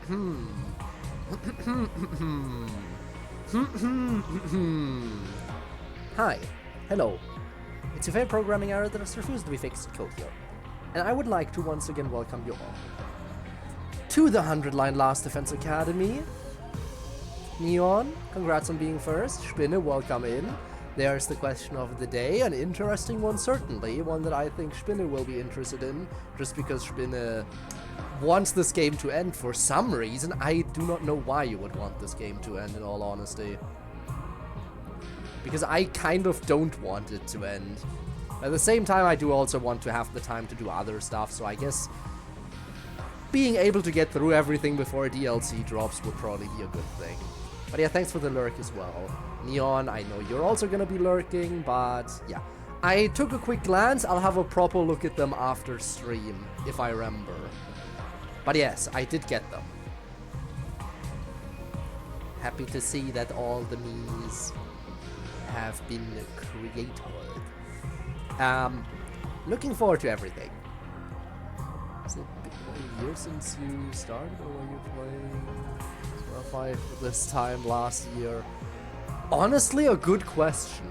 Hi, hello. It's your favorite programming error that has refused to be fixed, CodeErr. And I would like to once again welcome you all to the 100-line Last Defense Academy. Neon, congrats on being first. Spinne, welcome in. There's the question of the day, an interesting one certainly, one that I think Spinne will be interested in, just because Spinne wants this game to end for some reason. I do not know why you would want this game to end, in all honesty. Because I kind of don't want it to end. At the same time, I do also want to have the time to do other stuff, so I guess being able to get through everything before DLC drops would probably be a good thing. But yeah, thanks for the lurk as well. Neon, I know you're also gonna be lurking, but yeah. I took a quick glance, I'll have a proper look at them after stream, if I remember. But yes, I did get them. Happy to see that all the memes have been created. Looking forward to everything. Is it a year since you started, or were you playing 5 this time last year? Honestly, a good question.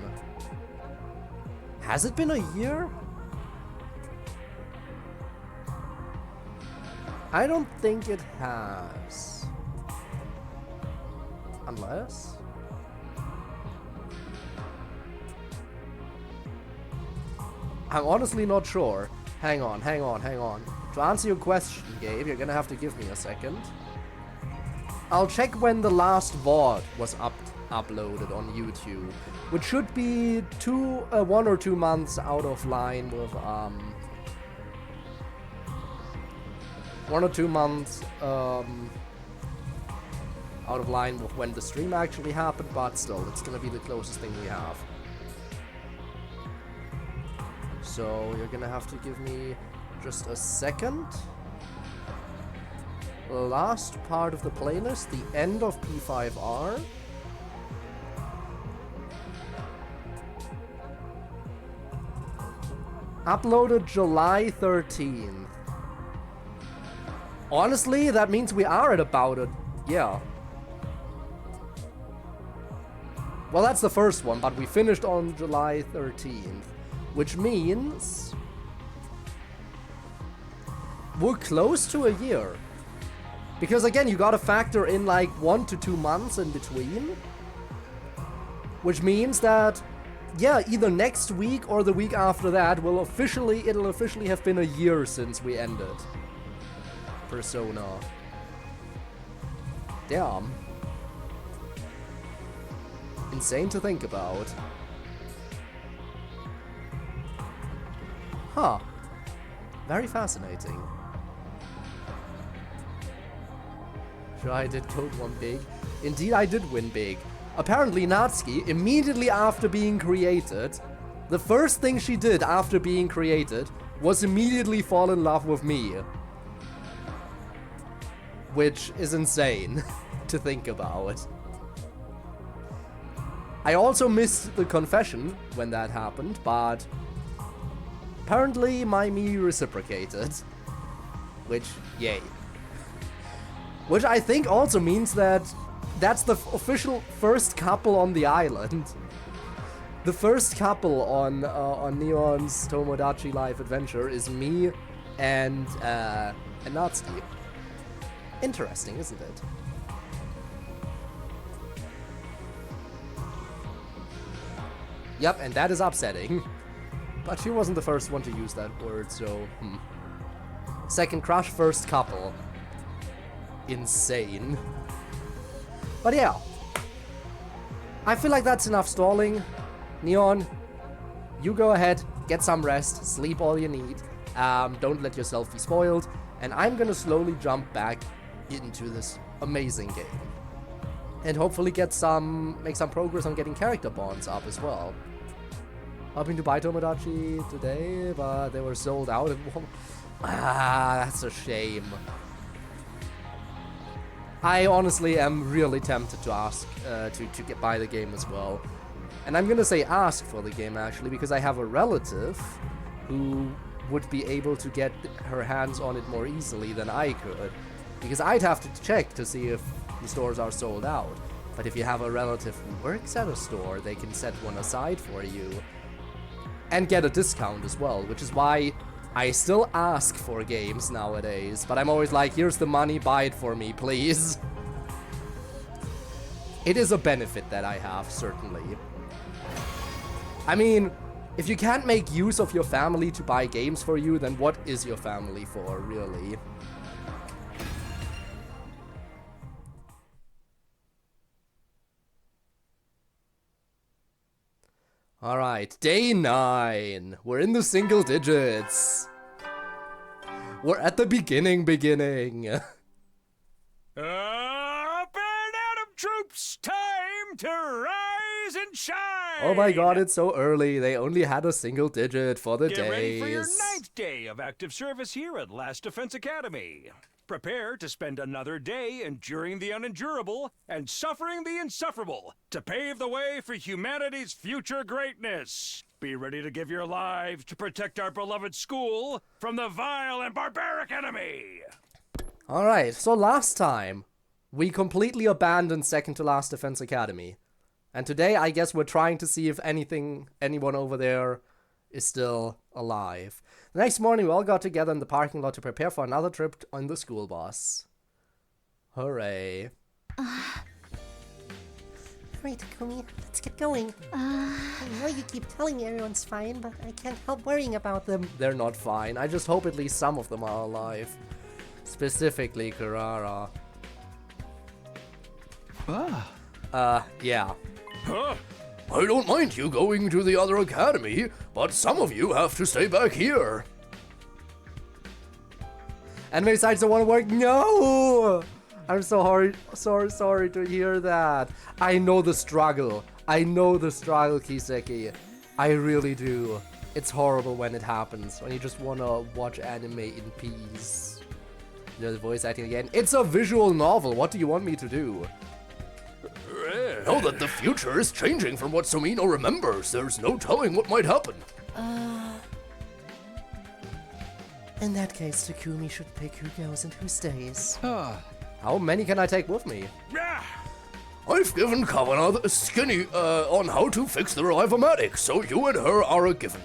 Has it been a year? I don't think it has. Unless... I'm honestly not sure. Hang on. To answer your question, Gabe, you're gonna have to give me a second. I'll check when the last VOD was uploaded on YouTube, which should be 1 or 2 months out of line with 1 or 2 months out of line with when the stream actually happened, but still, it's gonna be the closest thing we have. So you're gonna have to give me just a second. The last part of the playlist, the end of P5R. Uploaded July 13th. Honestly, that means we are at about it. Yeah. Well, that's the first one, but we finished on July 13th. Which means we're close to a year. Because again, you gotta factor in like 1 to 2 months in between. Which means that, yeah, either next week or the week after that it'll officially have been a year since we ended Persona. Damn. Insane to think about. Huh. Very fascinating. Sure, I did code one big. Indeed, I did win big. Apparently, Natsuki, immediately after being created, the first thing she did after being created was immediately fall in love with me. Which is insane to think about. I also missed the confession when that happened, but apparently my me reciprocated. Which, yay. Which I think also means that that's the official first couple on the island. The first couple on Neon's Tomodachi Life Adventure is me and Natsuki. Interesting, isn't it? Yep, and that is upsetting. But she wasn't the first one to use that word, so... Second crush, first couple. Insane. But yeah. I feel like that's enough stalling. Neon, you go ahead, get some rest, sleep all you need. Don't let yourself be spoiled. And I'm gonna slowly jump back into this amazing game. And hopefully make some progress on getting character bonds up as well. Hoping to buy Tomodachi today, but they were sold out. That's a shame. I honestly am really tempted to ask to buy the game as well. And I'm gonna say ask for the game actually, because I have a relative who would be able to get her hands on it more easily than I could. Because I'd have to check to see if the stores are sold out. But if you have a relative who works at a store, they can set one aside for you. And get a discount as well, which is why I still ask for games nowadays. But I'm always like, here's the money, buy it for me, please. It is a benefit that I have, certainly. I mean, if you can't make use of your family to buy games for you, then what is your family for, really? Alright, day 9. We're in the single digits. We're at the beginning. Up and at 'em, troops! Time to rise and shine! Oh my god, it's so early. They only had a single digit for the days. Get ready for your 9th day of active service here at Last Defense Academy. Prepare to spend another day enduring the unendurable and suffering the insufferable to pave the way for humanity's future greatness. Be ready to give your lives to protect our beloved school from the vile and barbaric enemy. Alright, so last time, we completely abandoned Second to Last Defense Academy. And today, I guess we're trying to see if anyone over there is still alive. The next morning, we all got together in the parking lot to prepare for another trip on the school bus. Hooray. Hurry, Takumi, let's get going. I know you keep telling me everyone's fine, but I can't help worrying about them. They're not fine. I just hope at least some of them are alive. Specifically, Karara. Yeah. Huh? I don't mind you going to the other academy, but some of you have to stay back here. Enemy sites don't want to work. No! I'm so sorry to hear that. I know the struggle. Kiseki. I really do. It's horrible when it happens, when you just want to watch anime in peace. There's the voice acting again. It's a visual novel. What do you want me to do? Now that the future is changing from what Sumino remembers, there's no telling what might happen. In that case, Takumi should pick who goes and who stays. How many can I take with me? I've given Kawana the skinny on how to fix the Revivomatic, so you and her are a given.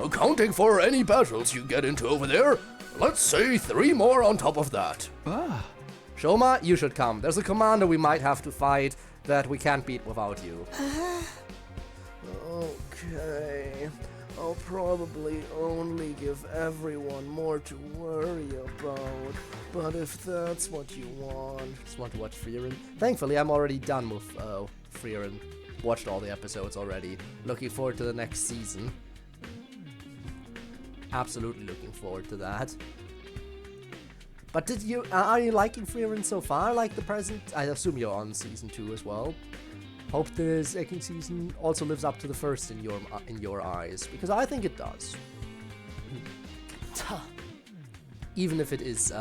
Accounting for any battles you get into over there, let's say 3 more on top of that. Shoma, you should come. There's a commander we might have to fight that we can't beat without you. Okay. I'll probably only give everyone more to worry about. But if that's what you want... Just want to watch Frieren. Thankfully, I'm already done with Frieren. Watched all the episodes already. Looking forward to the next season. Absolutely looking forward to that. But are you liking Frieren so far, like the present? I assume you're on season 2 as well. Hope the second season also lives up to the first in your eyes, because I think it does. Even if it is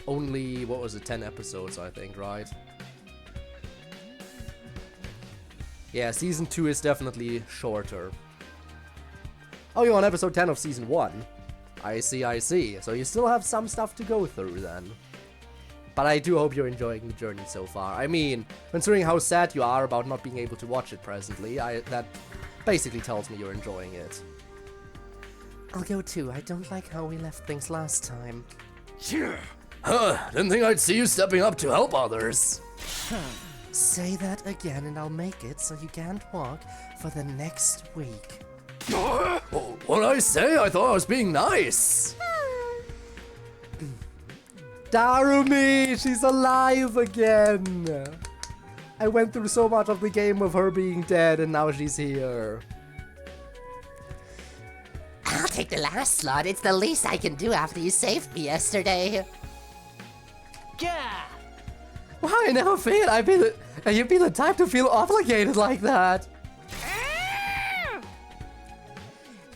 only, what was it, 10 episodes, I think, right? Yeah, season 2 is definitely shorter. Oh, you're on episode 10 of season 1. I see. So you still have some stuff to go through then. But I do hope you're enjoying the journey so far. I mean, considering how sad you are about not being able to watch it presently, that basically tells me you're enjoying it. I'll go too. I don't like how we left things last time. Didn't think I'd see you stepping up to help others. Say that again and I'll make it so you can't walk for the next week. What'd I say? I thought I was being nice. Darumi! She's alive again! I went through so much of the game of her being dead and now she's here. I'll take the last slot. It's the least I can do after you saved me yesterday. Yeah! Wow, I never figured you'd be the type to feel obligated like that.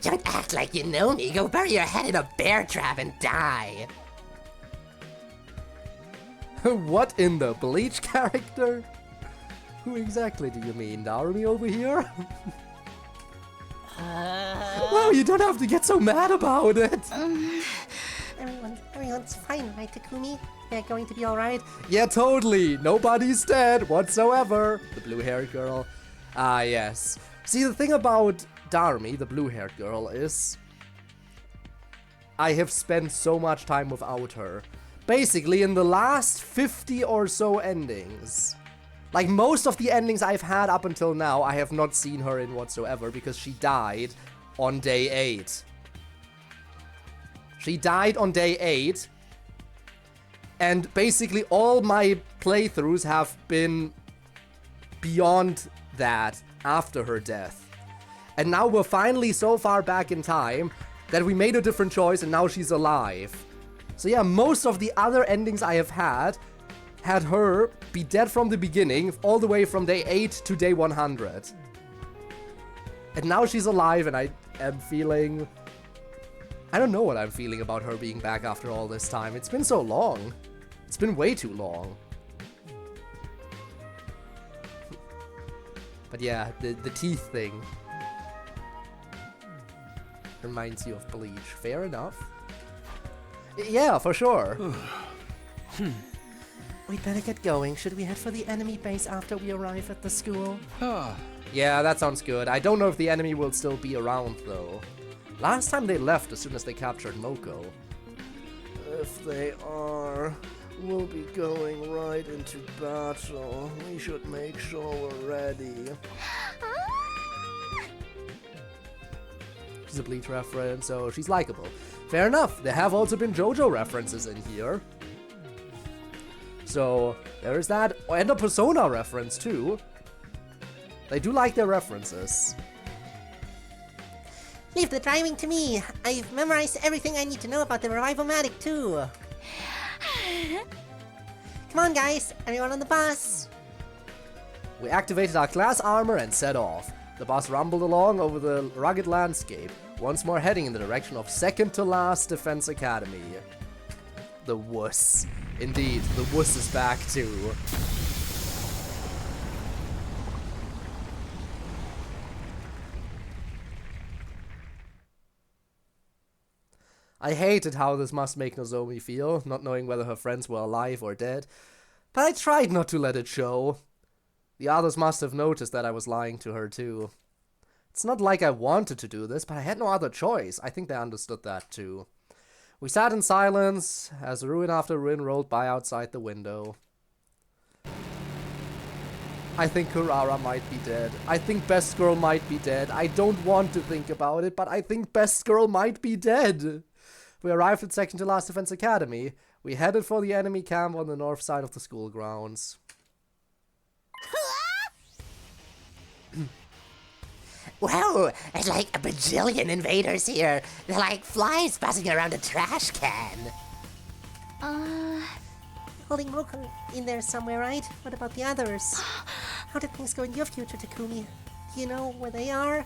Don't act like you know me. Go bury your head in a bear trap and die. What in the Bleach character? Who exactly do you mean? Darumi over here? Well, you don't have to get so mad about it. Everyone Everyone's fine, right, Takumi? They're going to be alright? Yeah, totally. Nobody's dead whatsoever. The blue-haired girl. Ah, yes. See, the thing about Darumi, the blue-haired girl, is I have spent so much time without her. Basically, in the last 50 or so endings, like most of the endings I've had up until now, I have not seen her in whatsoever because she died on day 8. She died on day 8. And basically all my playthroughs have been beyond that after her death. And now we're finally so far back in time that we made a different choice and now she's alive. So yeah, most of the other endings I have had her be dead from the beginning, all the way from day 8 to day 100. And now she's alive and I am feeling... I don't know what I'm feeling about her being back after all this time. It's been so long. It's been way too long. But yeah, the teeth thing reminds you of Bleach. Fair enough. Yeah, for sure. We'd better get going. Should we head for the enemy base after we arrive at the school? Yeah, that sounds good. I don't know if the enemy will still be around, though. Last time they left as soon as they captured Moko. If they are, we'll be going right into battle. We should make sure we're ready. She's a Bleach reference, so she's likable. Fair enough, there have also been JoJo references in here. So, there is that. And a Persona reference, too. They do like their references. Leave the driving to me. I've memorized everything I need to know about the Revival-matic, too. Come on, guys. Everyone on the bus. We activated our class armor and set off. The bus rumbled along over the rugged landscape, once more heading in the direction of second-to-last Defense Academy. The wuss. Indeed, the wuss is back, too. I hated how this must make Nozomi feel, not knowing whether her friends were alive or dead, but I tried not to let it show. The others must have noticed that I was lying to her too. It's not like I wanted to do this, but I had no other choice. I think they understood that too. We sat in silence as ruin after ruin rolled by outside the window. I think Kurara might be dead. I think Best Girl might be dead. I don't want to think about it, but I think Best Girl might be dead. We arrived at second to last Defense Academy. We headed for the enemy camp on the north side of the school grounds. Whoa, there's like a bajillion invaders here. They're like flies buzzing around a trash can. Holding Moko in there somewhere, right? What about the others? How did things go in your future, Takumi? Do you know where they are?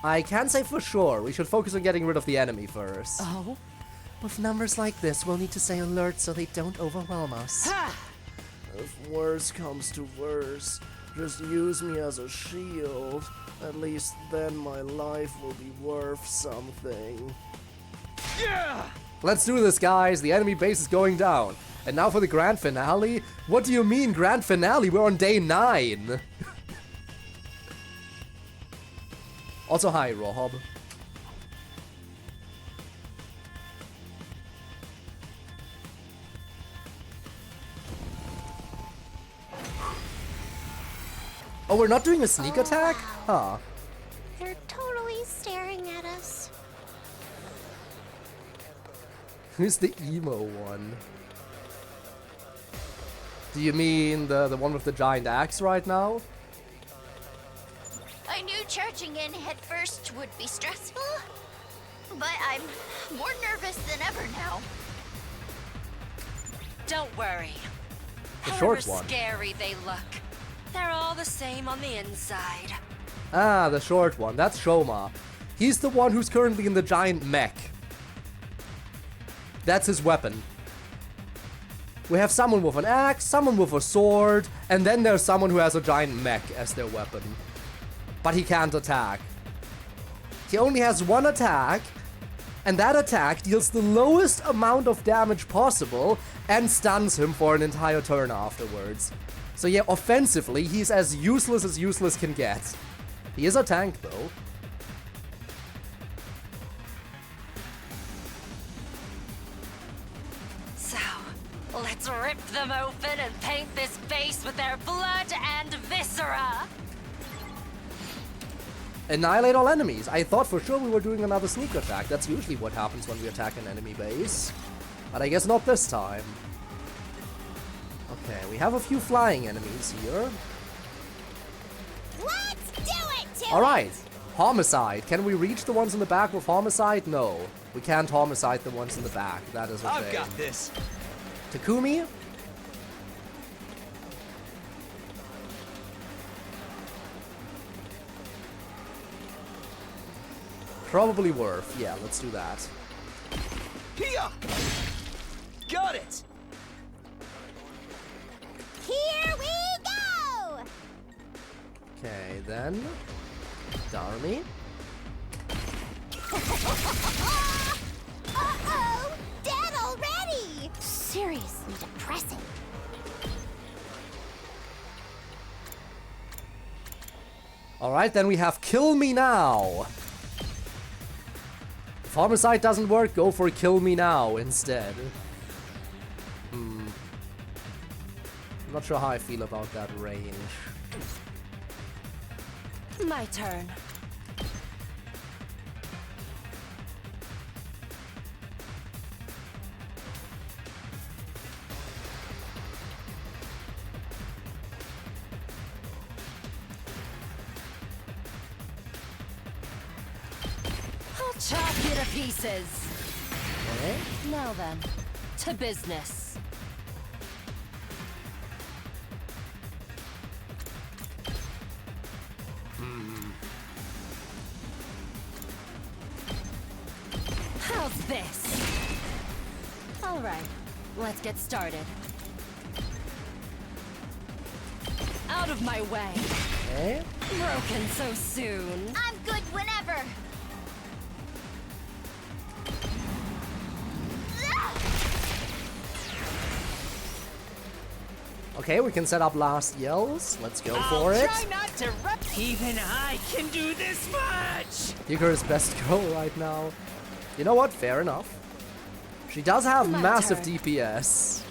I can't say for sure. We should focus on getting rid of the enemy first. Oh? With numbers like this, we'll need to stay alert so they don't overwhelm us. If worse comes to worse, just use me as a shield. At least then my life will be worth something. Yeah! Let's do this, guys. The enemy base is going down. And now for the grand finale? What do you mean grand finale? We're on day 9. Also, hi, Rob. Oh, we're not doing a sneak attack? Huh. They're totally staring at us. Who's the emo one? Do you mean the one with the giant axe right now? I knew charging in head first would be stressful, but I'm more nervous than ever now. Don't worry. The However short one. scary they look, they're all the same on the inside. Ah, the short one. That's Shoma. He's the one who's currently in the giant mech. That's his weapon. We have someone with an axe, someone with a sword, and then there's someone who has a giant mech as their weapon. But he can't attack. He only has one attack, and that attack deals the lowest amount of damage possible and stuns him for an entire turn afterwards. So yeah, offensively, he's as useless can get. He is a tank, though. So, let's rip them open and paint this base with their blood and viscera. Annihilate all enemies. I thought for sure we were doing another sneak attack. That's usually what happens when we attack an enemy base. But I guess not this time. Okay, we have a few flying enemies here. Let's do it, Alright, Homicide. Can we reach the ones in the back with Homicide? No. We can't Homicide the ones in the back. That is a shame. I've got this. Takumi? Probably worth. Yeah, let's do that. Hiya! Got it! Here we go! Okay, then. Darumi. Uh-oh! Dead already! Seriously depressing. Alright, then we have Kill Me Now. If Homicide doesn't work, go for Kill Me Now instead. I'm not sure how I feel about that range. My turn. I'll chop you to pieces. Okay. Now then, to business. How's this? All right, let's get started. Out of my way. Okay. Broken so soon. I'm good whenever. Okay, we can set up last yells. Let's go for it. Try not to Even I can do this much! Yuka is best girl right now. You know what? Fair enough. She does have My massive turn. DPS.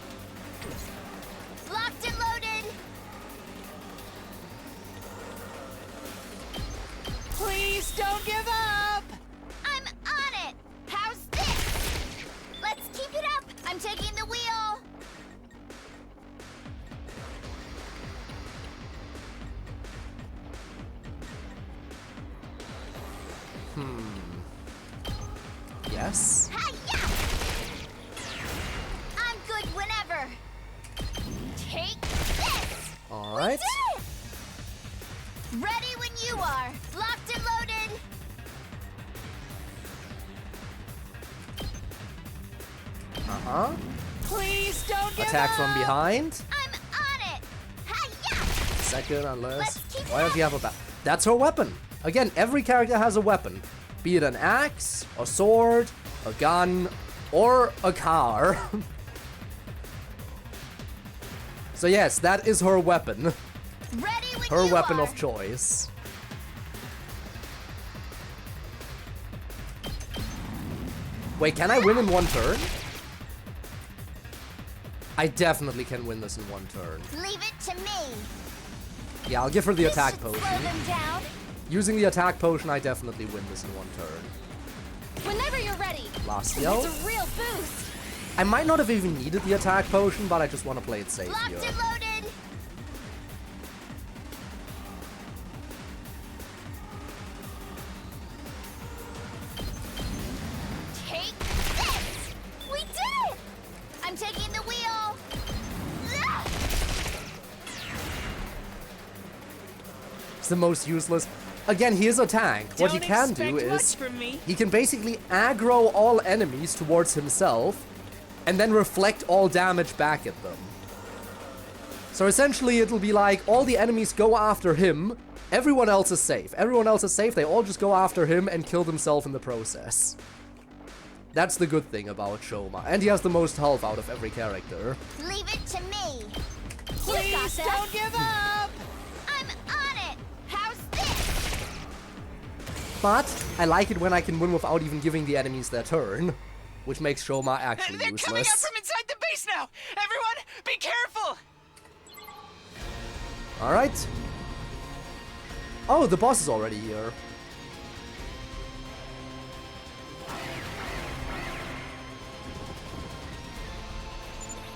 Locked and loaded. Please don't give up! I'm on it. How's this? Let's keep it up. I'm taking the wheel. Yes. Hi-ya! I'm good whenever. Take this. All right. Did it! Ready when you are. Locked and loaded. Uh-huh. Please don't give Attack up! from behind. I'm on it. Hi-ya! Second, unless... Let's keep Why it don't you have a bat? That's her weapon. Again, every character has a weapon. Be it an axe, a sword, a gun, or a car. So yes, that is her weapon. Ready when Her you weapon are. of choice. Wait, can I win in one turn? I definitely can win this in one turn. Leave it to me. Yeah, I'll give her the This attack should potion. slow them down. Using the attack potion, I definitely win this in one turn. Whenever you're ready. Last yell. It's a real boost. I might not have even needed the attack potion, but I just want to play it safe Locked here. and loaded. Take this. We did it. I'm taking the wheel. Ugh. It's the most useless. Again, he is a tank. What he Don't can expect do much is from me. he can basically aggro all enemies towards himself and then reflect all damage back at them. So essentially it'll be like all the enemies go after him, everyone else is safe. Everyone else is safe, they all just go after him and kill themselves in the process. That's the good thing about Shoma. And he has the most health out of every character. Leave it to me. Please don't give up! I'm on it. How's this? But I like it when I can win without even giving the enemies their turn, which makes Shoma actually They're useless. coming out from inside the base now! Everyone, be careful! Alright. Oh, the boss is already here.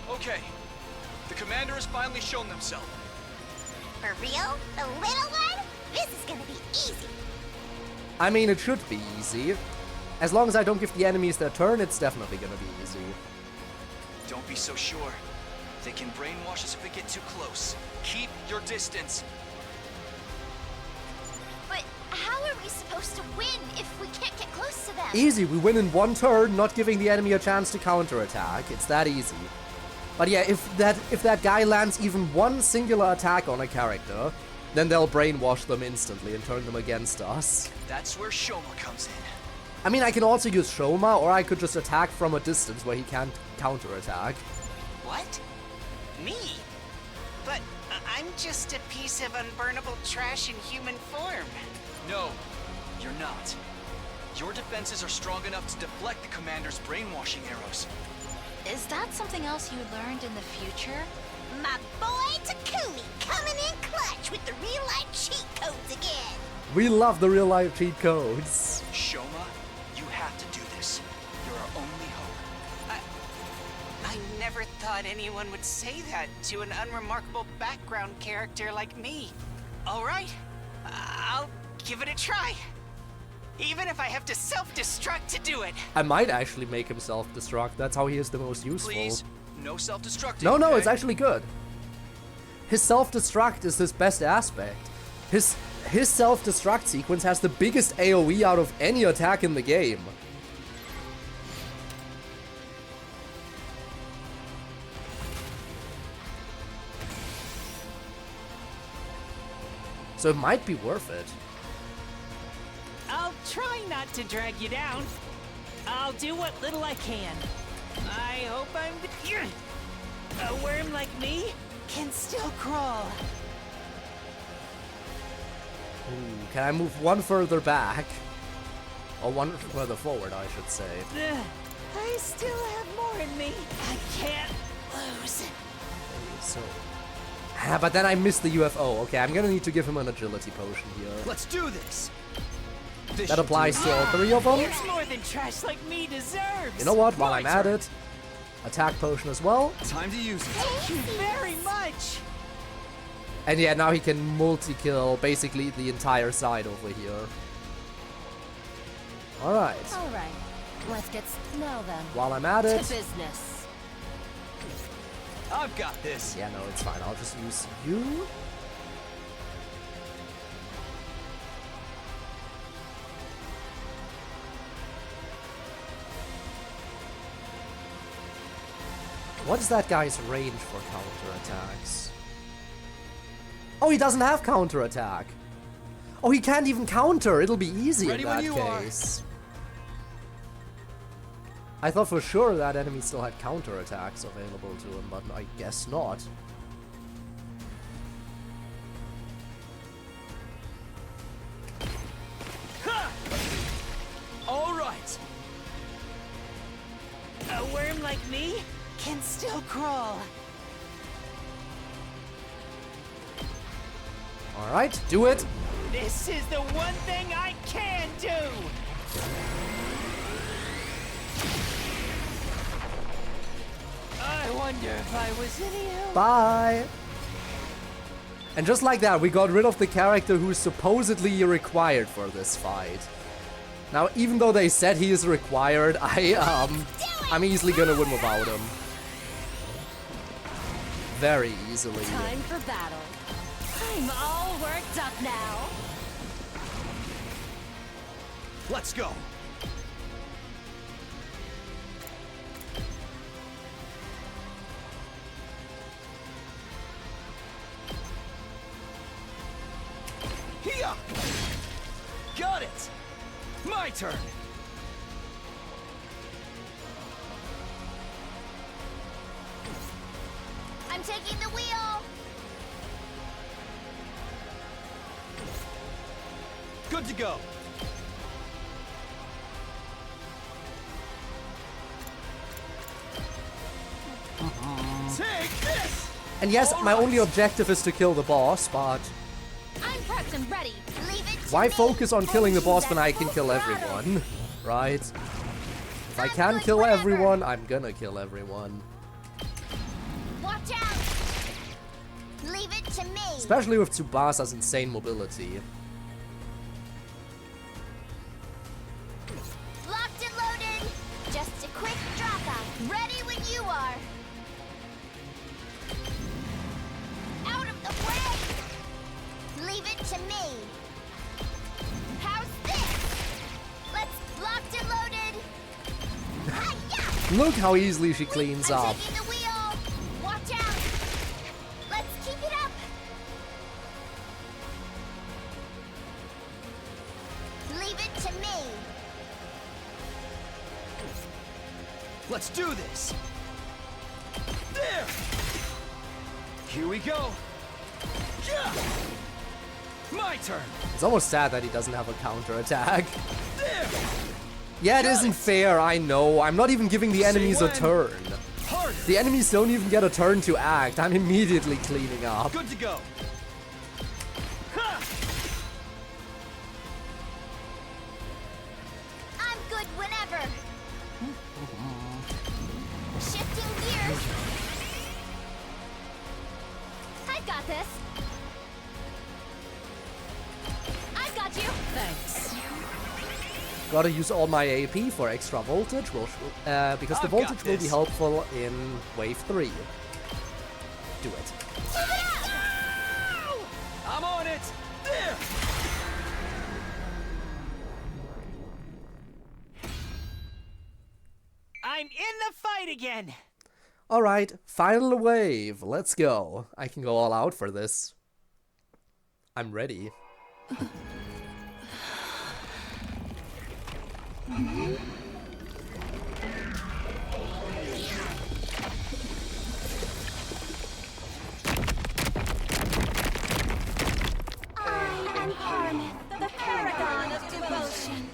Okay, the commander has finally shown themselves. For real? The little one? This is gonna be easy. I mean, it should be easy. As long as I don't give the enemies their turn, it's definitely gonna be easy. Don't be so sure. They can brainwash us if we get too close. Keep your distance. But how are we supposed to win if we can't get close to them? Easy, we win in one turn, not giving the enemy a chance to counterattack. It's that easy. But yeah, if that guy lands even one singular attack on a character, then they'll brainwash them instantly and turn them against us. That's where Shoma comes in. I mean, I can also use Shoma, or I could just attack from a distance where he can't counterattack. What? Me? But I'm just a piece of unburnable trash in human form. No, you're not. Your defenses are strong enough to deflect the commander's brainwashing arrows. Is that something else you learned in the future? My boy Takumi coming in clutch with the real-life cheat codes again. We love the real-life cheat codes. Shoma, you have to do this. You're our only hope. I never thought anyone would say that to an unremarkable background character like me. All right, I'll give it a try. Even if I have to self-destruct to do it. I might actually make him self-destruct. That's how he is the most useful. Please, no self-destructing. No, okay? it's actually good. His self-destruct is his best aspect. His self-destruct sequence has the biggest AoE out of any attack in the game. So it might be worth it. I'll try not to drag you down. I'll do what little I can. I hope I'm... A worm like me can still crawl. Ooh, can I move one further back? Or one further forward, I should say. I still have more in me. I can't lose. So... Ah, but then I missed the UFO. Okay, I'm gonna need to give him an agility potion here. Let's do this. That applies to all three of them. It's more than trash like me deserves. You know what? While My I'm at turn. it, attack potion as well. Time to use it. Thank you very much. And yeah, now he can multi-kill basically the entire side over here. Alright. All right, let's get now then. While I'm at To it... business. I've got this. Yeah, no, it's fine. I'll just use you. What's that guy's range for counterattacks? Oh, he doesn't have counterattack. Oh, he can't even counter. It'll be easy Ready in when that you are. case. I thought for sure that enemy still had counterattacks available to him, but I guess not. All right. A worm like me can still crawl. Alright, do it. This is the one thing I can do. I wonder if I was any help. Bye! And just like that, we got rid of the character who's supposedly required for this fight. Now, even though they said he is required, I'm easily gonna win without him. Very easily. Time for battle. I'm all worked up now. Let's go. Here. Got it. My turn. taking the wheel. Good to go. Take this! And yes, my only objective is to kill the boss, but I'm prepped and ready. Leave it to why me. focus on killing the boss when I can kill everyone? Right? If I can kill everyone, I'm gonna kill everyone. Watch out. Leave it to me. Especially with Tsubasa's insane mobility. Locked and loaded. Just a quick drop out. Ready when you are. Out of the way. Leave it to me. How's this? Let's locked and loaded. Hi-ya! Look how easily she cleans I'm up. taking the wheel. Watch out. Let's keep it up. Leave it to me. Let's do this! There! Here we go! Yeah! My turn! It's almost sad that he doesn't have a counterattack. There! Yeah, it isn't fair, I know. I'm not even giving the enemies a when. turn. Harder! The enemies don't even get a turn to act. I'm immediately cleaning up. Good to go! Ha! I'm good whenever. Shifting gears. I got this. I got you. Thanks. Gotta use all my AP for extra voltage, because the I've got voltage will be this. helpful in wave 3. Do it. I'm on it! There! I'm in the fight again. Alright, final wave. Let's go. I can go all out for this. I'm ready. I am Harmon, the paragon of devotion.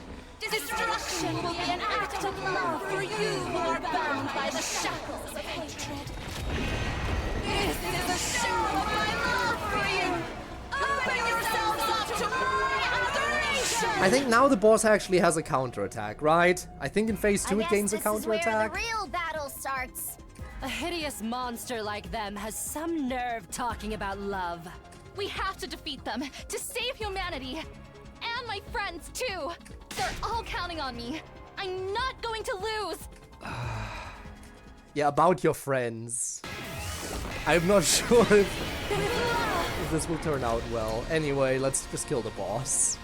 Destruction will be an act of love for you who are bound by the shackles of hatred. This is a show of my love for you. Open yourselves up to my adoration. I think now the boss actually has a counterattack, right? I think in phase 2 it gains a counterattack. The real battle starts. A hideous monster like them has some nerve talking about love. We have to defeat them to save humanity. And my friends, too. They're all counting on me. I'm not going to lose. Yeah, about your friends. I'm not sure if this will turn out well. Anyway, let's just kill the boss.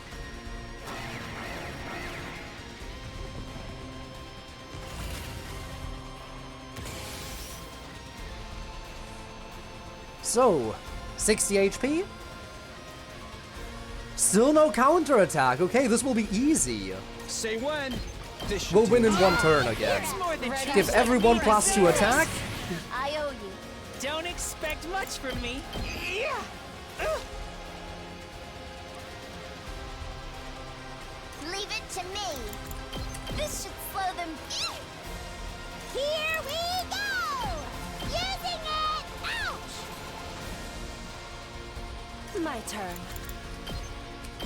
So, 60 HP? Still no counterattack. Okay, this will be easy. Say when. This should We'll do win in it. one turn again. It's more than just Give everyone +2 attack. I owe you. Don't expect much from me. Yeah. Leave it to me. This should slow them. Here we go! Using it! Ouch! My turn.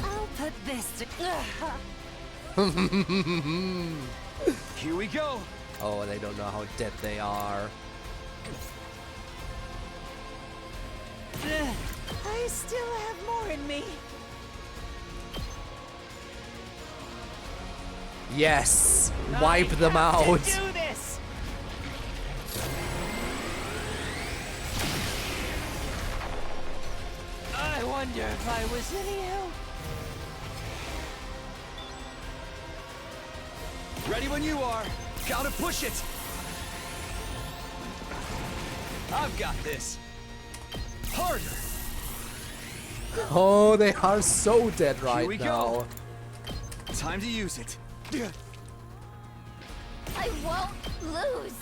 I'll put this to... Here we go. Oh, they don't know how dead they are. I still have more in me. Yes! Wipe them I have to out. do this. I wonder if I was any help. Ready when you are. Gotta push it. I've got this. Harder. Oh, they are so dead Here right we now. go. Time to use it. I won't lose.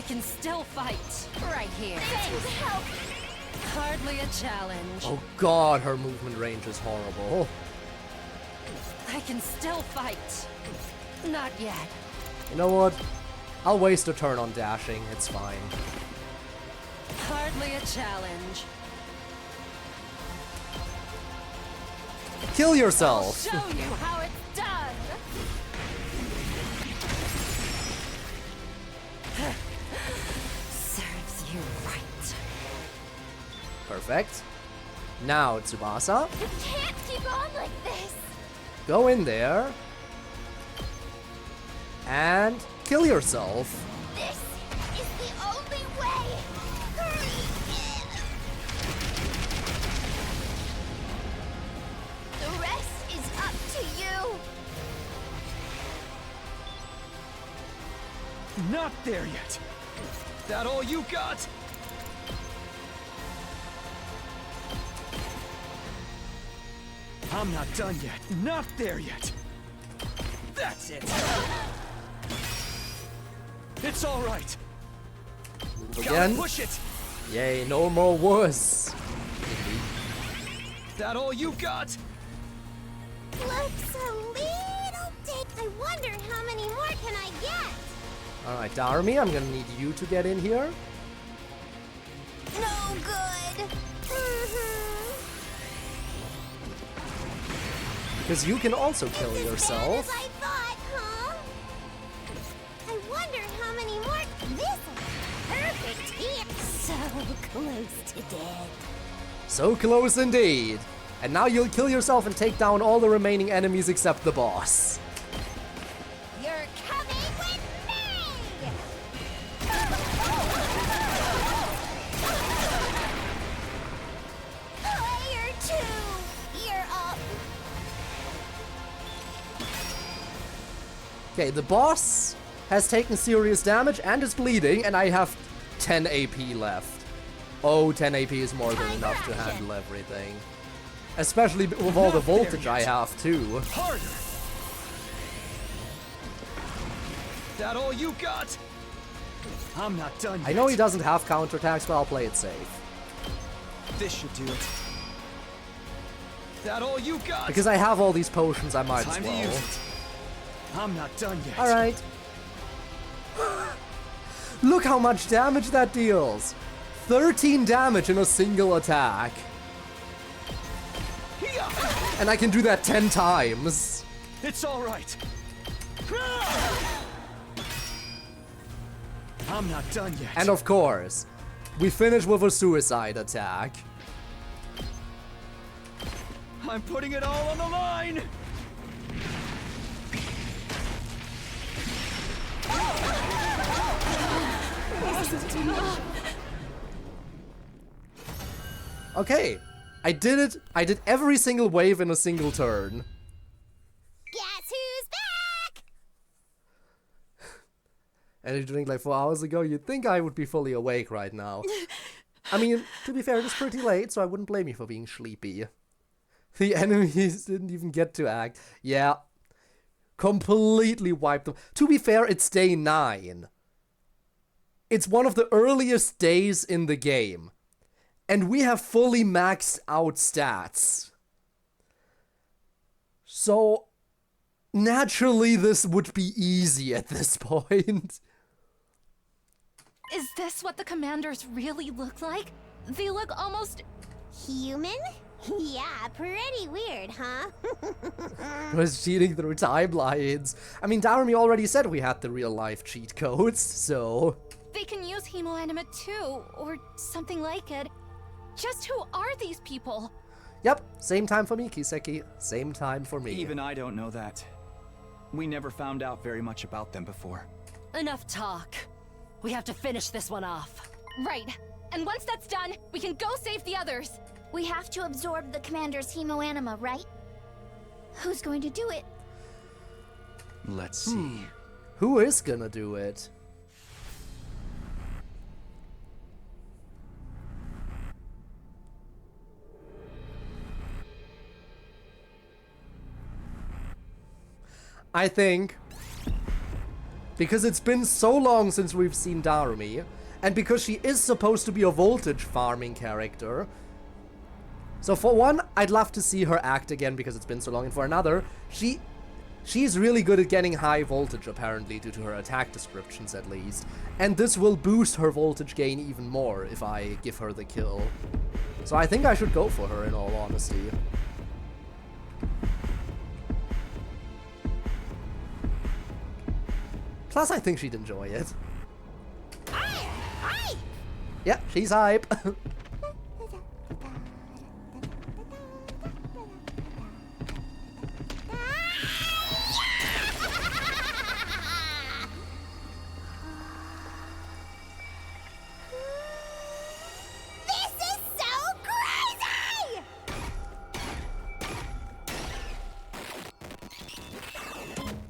can still fight. Right here. Thanks, help! Hardly a challenge. Oh god, her movement range is horrible. I can still fight. Not yet. You know what? I'll waste a turn on dashing, it's fine. Hardly a challenge. Kill yourself! Show you how it's done. Serves you right. Perfect. Now, Tsubasa, You can't keep on like this! go in there and kill yourself. This is the only way! Hurry! The rest is up to you! Not there yet. That all you got? I'm not done yet. Not there yet. That's it. It's all right. Move Gotta again. push it. Yay, no more wuss. That all you got? Looks a little thick. I wonder how many more can I get? Alright, Darumi, I'm gonna need you to get in here. No good. Because you can also kill As bad as yourself. I thought, huh? I wonder how many more. This is perfect here. So close to death. So close indeed. And now you'll kill yourself and take down all the remaining enemies except the boss. You're coming with me! Player 2, you're up. Okay, the boss has taken serious damage and is bleeding, and I have 10 AP left. Oh, 10 AP is more than enough to handle everything. Especially with all the voltage I have, too. Harder. That all you got? I'm not done yet. I know he doesn't have counterattacks, but I'll play it safe. This should do it. That all you got? Because I have all these potions, I might Time as to use well. it. I'm not done yet. Alright. Look how much damage that deals! 13 damage in a single attack. And I can do that 10 times. It's all right. I'm not done yet. And of course, we finish with a suicide attack. I'm putting it all on the line. Okay, I did it. I did every single wave in a single turn. Guess who's back? And if you drink like 4 hours ago, you'd think I would be fully awake right now. I mean, to be fair, it is pretty late, so I wouldn't blame you for being sleepy. The enemies didn't even get to act. Yeah. Completely wiped them. To be fair, it's day 9. It's one of the earliest days in the game. And we have fully maxed out stats. So, naturally this would be easy at this point. Is this what the commanders really look like? They look almost... Human? Yeah, pretty weird, huh? Was cheating through timelines. I mean, Darumi already said we had the real life cheat codes, so... They can use hemoanima too, or something like it. Just who are these people? Yep, same time for me, Kiseki. Same time for me. Even I don't know that. We never found out very much about them before. Enough talk. We have to finish this one off. Right. And once that's done, we can go save the others. We have to absorb the commander's hemoanima, right? Who's going to do it? Let's see. Who is gonna do it? I think because it's been so long since we've seen Darumi, and because she is supposed to be a voltage farming character. So for one, I'd love to see her act again because it's been so long, and for another, she's really good at getting high voltage apparently due to her attack descriptions at least, and this will boost her voltage gain even more if I give her the kill. So I think I should go for her in all honesty. Plus, I think she'd enjoy it. Yeah, she's hype.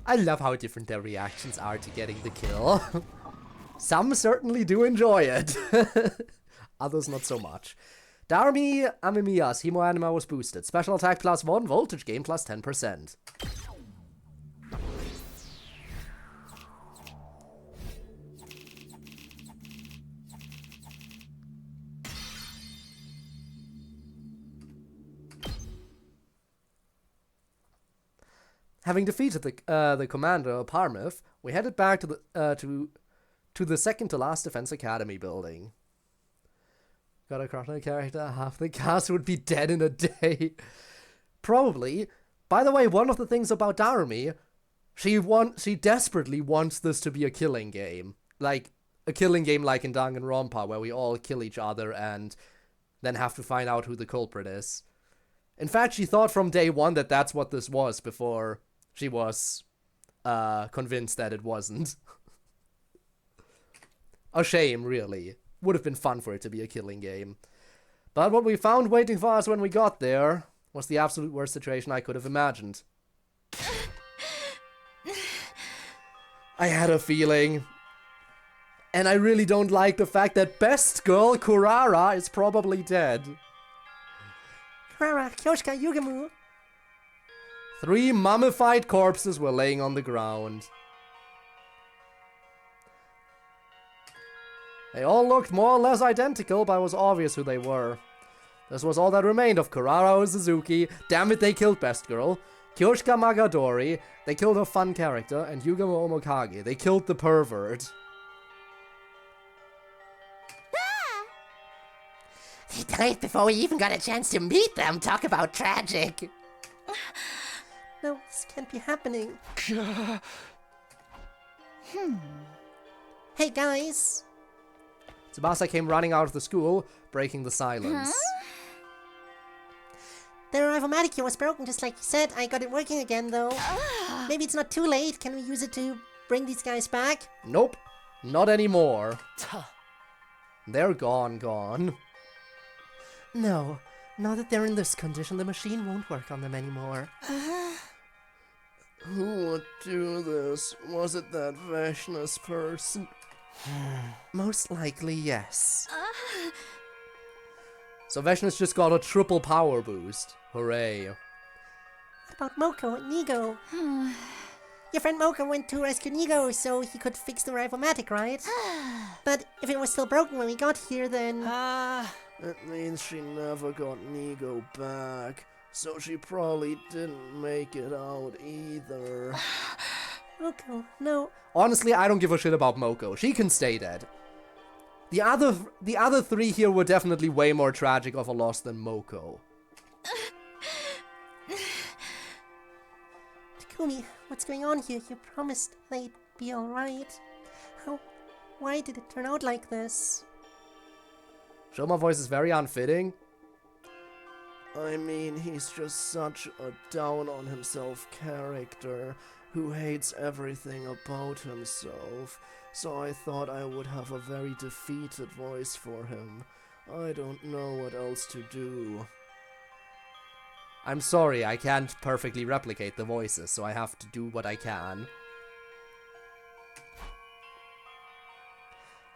I love how different their reactions are to getting the kill. Some certainly do enjoy it. Others not so much. Darumi Amemiya's Hemo Anima was boosted. Special attack +1, voltage gain +10%. Having defeated the commander Parmith, we headed back to the second to last Defense Academy building. Got a Chrono character, half the cast would be dead in a day. Probably. By the way, one of the things about Darumi, she desperately wants this to be a killing game. Like, a killing game like in Danganronpa, where we all kill each other and then have to find out who the culprit is. In fact, she thought from day one that that's what this was before she was convinced that it wasn't. A shame, really. Would have been fun for it to be a killing game. But what we found waiting for us when we got there was the absolute worst situation I could have imagined. I had a feeling. And I really don't like the fact that best girl Kurara is probably dead. Kurara, Kyoshika, Yugamu. 3 mummified corpses were laying on the ground. They all looked more or less identical, but it was obvious who they were. This was all that remained of Kurara Suzuki. Damn it, they killed Best Girl. Kyoshika Magadori. They killed her fun character. And Yugamo Omokage. They killed the pervert. They died before we even got a chance to meet them. Talk about tragic. No, this can't be happening. Hey, guys. Tsubasa came running out of the school, breaking the silence. The arrival-matic was broken, just like you said. I got it working again, though. Maybe it's not too late. Can we use it to bring these guys back? Nope. Not anymore. They're gone. No. Now that they're in this condition, the machine won't work on them anymore. Who would do this? Was it that Vaishna's person? Most likely, yes. So Vaishna's just got a triple power boost. Hooray. What about Moko and Nigo? Your friend Moko went to rescue Nigo so he could fix the Rival-matic, right? But if it was still broken when we got here, then... It means she never got Nigo back. So she probably didn't make it out either. Moko, no. Honestly, I don't give a shit about Moko. She can stay dead. The other 3 here were definitely way more tragic of a loss than Moko. Takumi, what's going on here? You promised they'd be alright. Why did it turn out like this? Shoma voice is very unfitting. I mean, he's just such a down-on-himself character who hates everything about himself, so I thought I would have a very defeated voice for him. I don't know what else to do. I'm sorry, I can't perfectly replicate the voices, so I have to do what I can.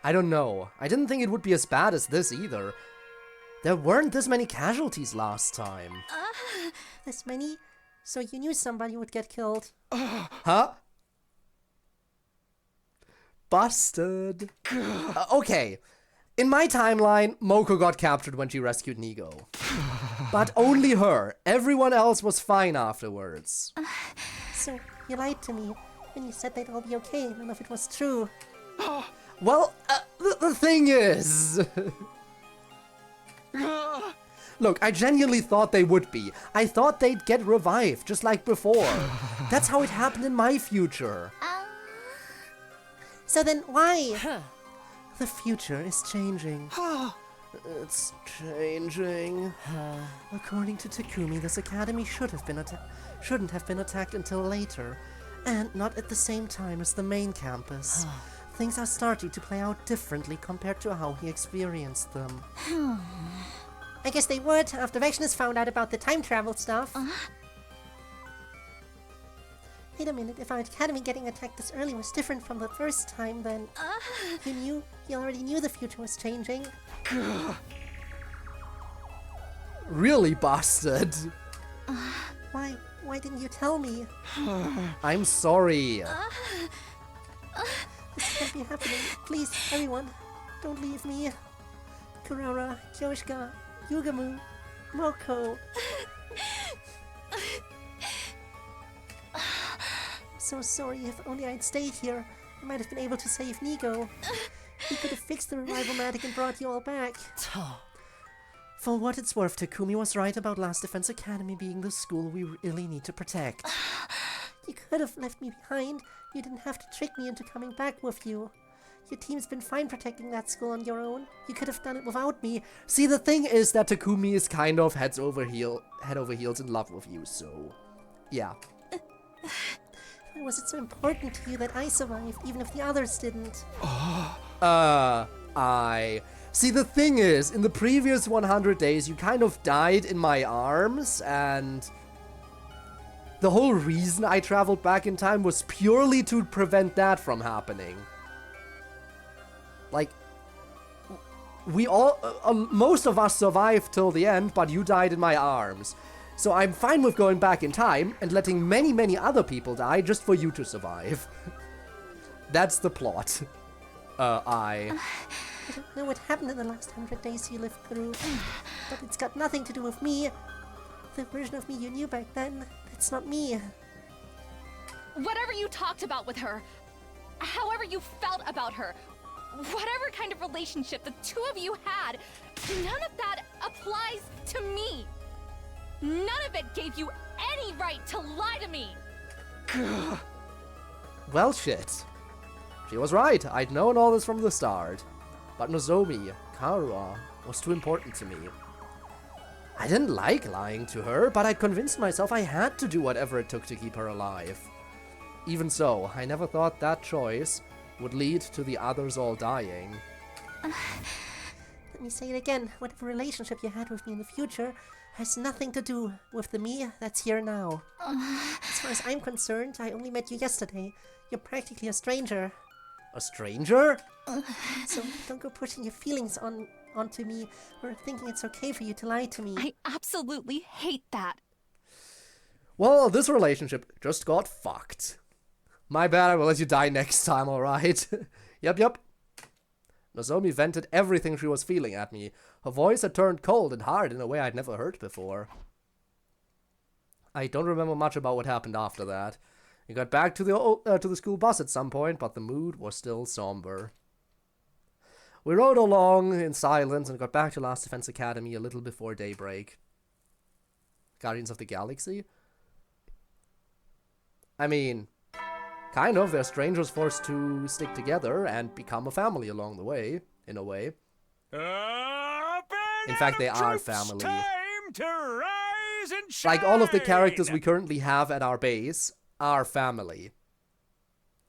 I don't know. I didn't think it would be as bad as this either. There weren't this many casualties last time. This many? So you knew somebody would get killed? Huh? Busted. Okay. In my timeline, Moko got captured when she rescued Nigo. But only her. Everyone else was fine afterwards. So, you lied to me when you said they'd all be okay, none of it was true. Well, the thing is... Look, I genuinely thought they would be. I thought they'd get revived, just like before. That's how it happened in my future. So then why? The future is changing. It's changing. According to Takumi, this academy shouldn't have been attacked until later, and not at the same time as the main campus. Things are starting to play out differently compared to how he experienced them. I guess they would after Vexnus found out about the time travel stuff. Wait a minute, if our academy getting attacked this early was different from the first time, then you already knew the future was changing. Really, bastard. Why didn't you tell me? I'm sorry. This can't be happening. Please, everyone, don't leave me. Kurara, Kyoshika, Yugamu, Moko. So sorry, if only I'd stayed here, I might have been able to save Nigo. He could have fixed the revival-matic and brought you all back. For what it's worth, Takumi was right about Last Defense Academy being the school we really need to protect. You could have left me behind. You didn't have to trick me into coming back with you. Your team's been fine protecting that school on your own. You could have done it without me. See, the thing is that Takumi is kind of head over heels in love with you, so... yeah. Why was it so important to you that I survived, even if the others didn't? See, the thing is, in the previous 100 days, you kind of died in my arms, and... the whole reason I traveled back in time was purely to prevent that from happening. Like, we all... most of us survived till the end, but you died in my arms. So I'm fine with going back in time and letting many, many other people die just for you to survive. That's the plot. I don't know what happened in the last 100 days you lived through, but it's got nothing to do with me. The version of me you knew back then, that's not me. Whatever you talked about with her, however you felt about her, whatever kind of relationship the two of you had, none of that applies to me. None of it gave you any right to lie to me. Well, shit. She was right. I'd known all this from the start. But Nozomi, Karua, was too important to me. I didn't like lying to her, but I convinced myself I had to do whatever it took to keep her alive. Even so, I never thought that choice would lead to the others all dying. Let me say it again. Whatever relationship you had with me in the future has nothing to do with the me that's here now. As far as I'm concerned, I only met you yesterday. You're practically a stranger. A stranger? So don't go pushing your feelings onto me or thinking it's okay for you to lie to me. I absolutely hate that. Well, this relationship just got fucked. My bad, I will let you die next time, alright? Yep. Nozomi vented everything she was feeling at me. Her voice had turned cold and hard in a way I'd never heard before. I don't remember much about what happened after that. We got back to the school bus at some point, but the mood was still somber. We rode along in silence and got back to Last Defense Academy a little before daybreak. Guardians of the Galaxy? I mean, kind of. They're strangers forced to stick together and become a family along the way, in a way. In fact, they are family. Time to rise and shine. Like all of the characters we currently have at our base are family.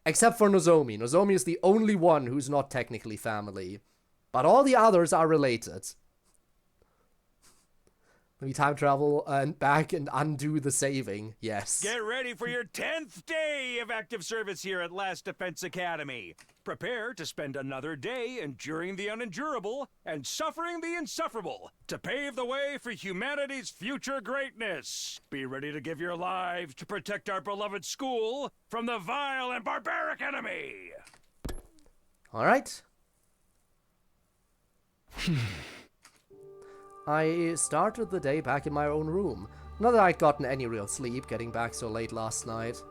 Except for Nozomi. Nozomi is the only one who's not technically family. But all the others are related. Let me time travel and back and undo the saving. Yes. Get ready for your 10th day of active service here at Last Defense Academy. Prepare to spend another day enduring the unendurable and suffering the insufferable to pave the way for humanity's future greatness. Be ready to give your lives to protect our beloved school from the vile and barbaric enemy. Alright. I started the day back in my own room. Not that I'd gotten any real sleep getting back so late last night.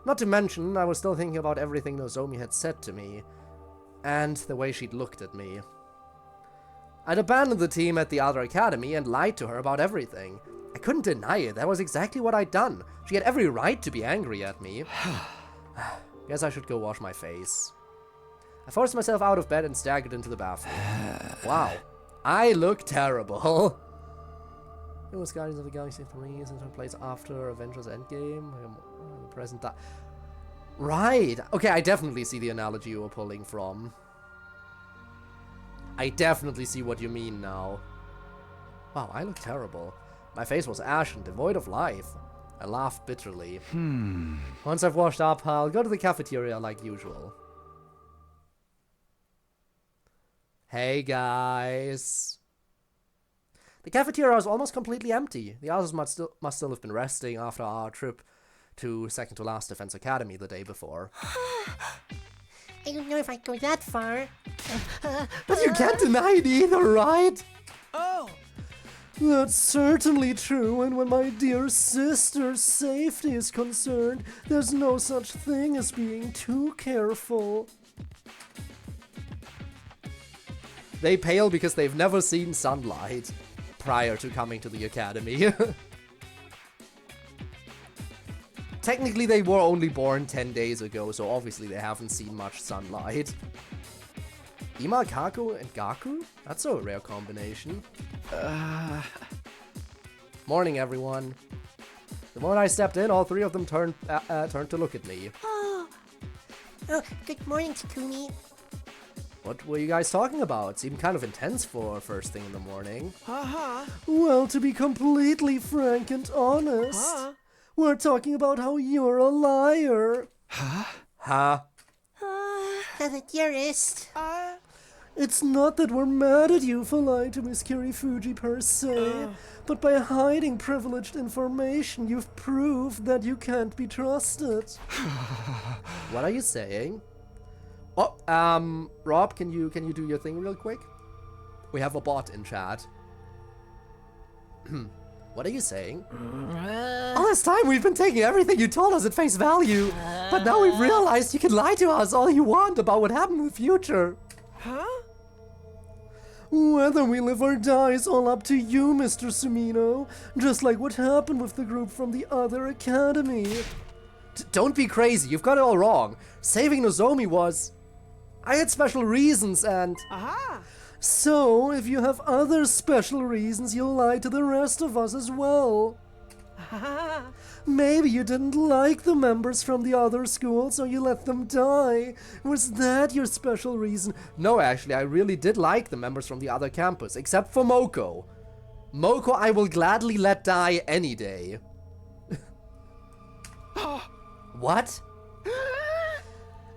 Not to mention, I was still thinking about everything Nozomi had said to me. And the way she'd looked at me. I'd abandoned the team at the other academy and lied to her about everything. I couldn't deny it, that was exactly what I'd done. She had every right to be angry at me. Guess I should go wash my face. I forced myself out of bed and staggered into the bathroom. Wow, I look terrible. It was Guardians of the Galaxy 3, since it plays after Avengers Endgame. Present that. Right, okay, I definitely see the analogy you were pulling from. I definitely see what you mean now. Wow, I look terrible. My face was ashen, devoid of life. I laughed bitterly. Once I've washed up, I'll go to the cafeteria like usual. Hey guys. The cafeteria is almost completely empty. The others must still have been resting after our trip to second to last Defense Academy the day before. I don't know if I'd go that far. But you can't deny it either, right? Oh! That's certainly true, and when my dear sister's safety is concerned, there's no such thing as being too careful. They pale because they've never seen sunlight prior to coming to the academy. Technically, they were only born 10 days ago, so obviously they haven't seen much sunlight. Ima, Kako, and Gaku? That's a rare combination. Morning, everyone. The moment I stepped in, all three of them turned to look at me. Oh, good morning, Takumi. What were you guys talking about? Seemed kind of intense for first thing in the morning. Well, to be completely frank and honest, we're talking about how you're a liar. Huh? The dearest. It's not that we're mad at you for lying to Miss Kirifuji per se, but by hiding privileged information, you've proved that you can't be trusted. What are you saying? Oh, Rob, can you do your thing real quick? We have a bot in chat. What are you saying? All this time we've been taking everything you told us at face value, but now we've realized you can lie to us all you want about what happened in the future. Whether we live or die is all up to you, Mr. Sumino, just like what happened with the group from the other academy. Don't be crazy, you've got it all wrong. Saving Nozomi was... I had special reasons and... So, if you have other special reasons, you'll lie to the rest of us as well. Maybe you didn't like the members from the other school, so you let them die. Was that your special reason? No, actually, I really did like the members from the other campus, except for Moko. Moko I will gladly let die any day. What?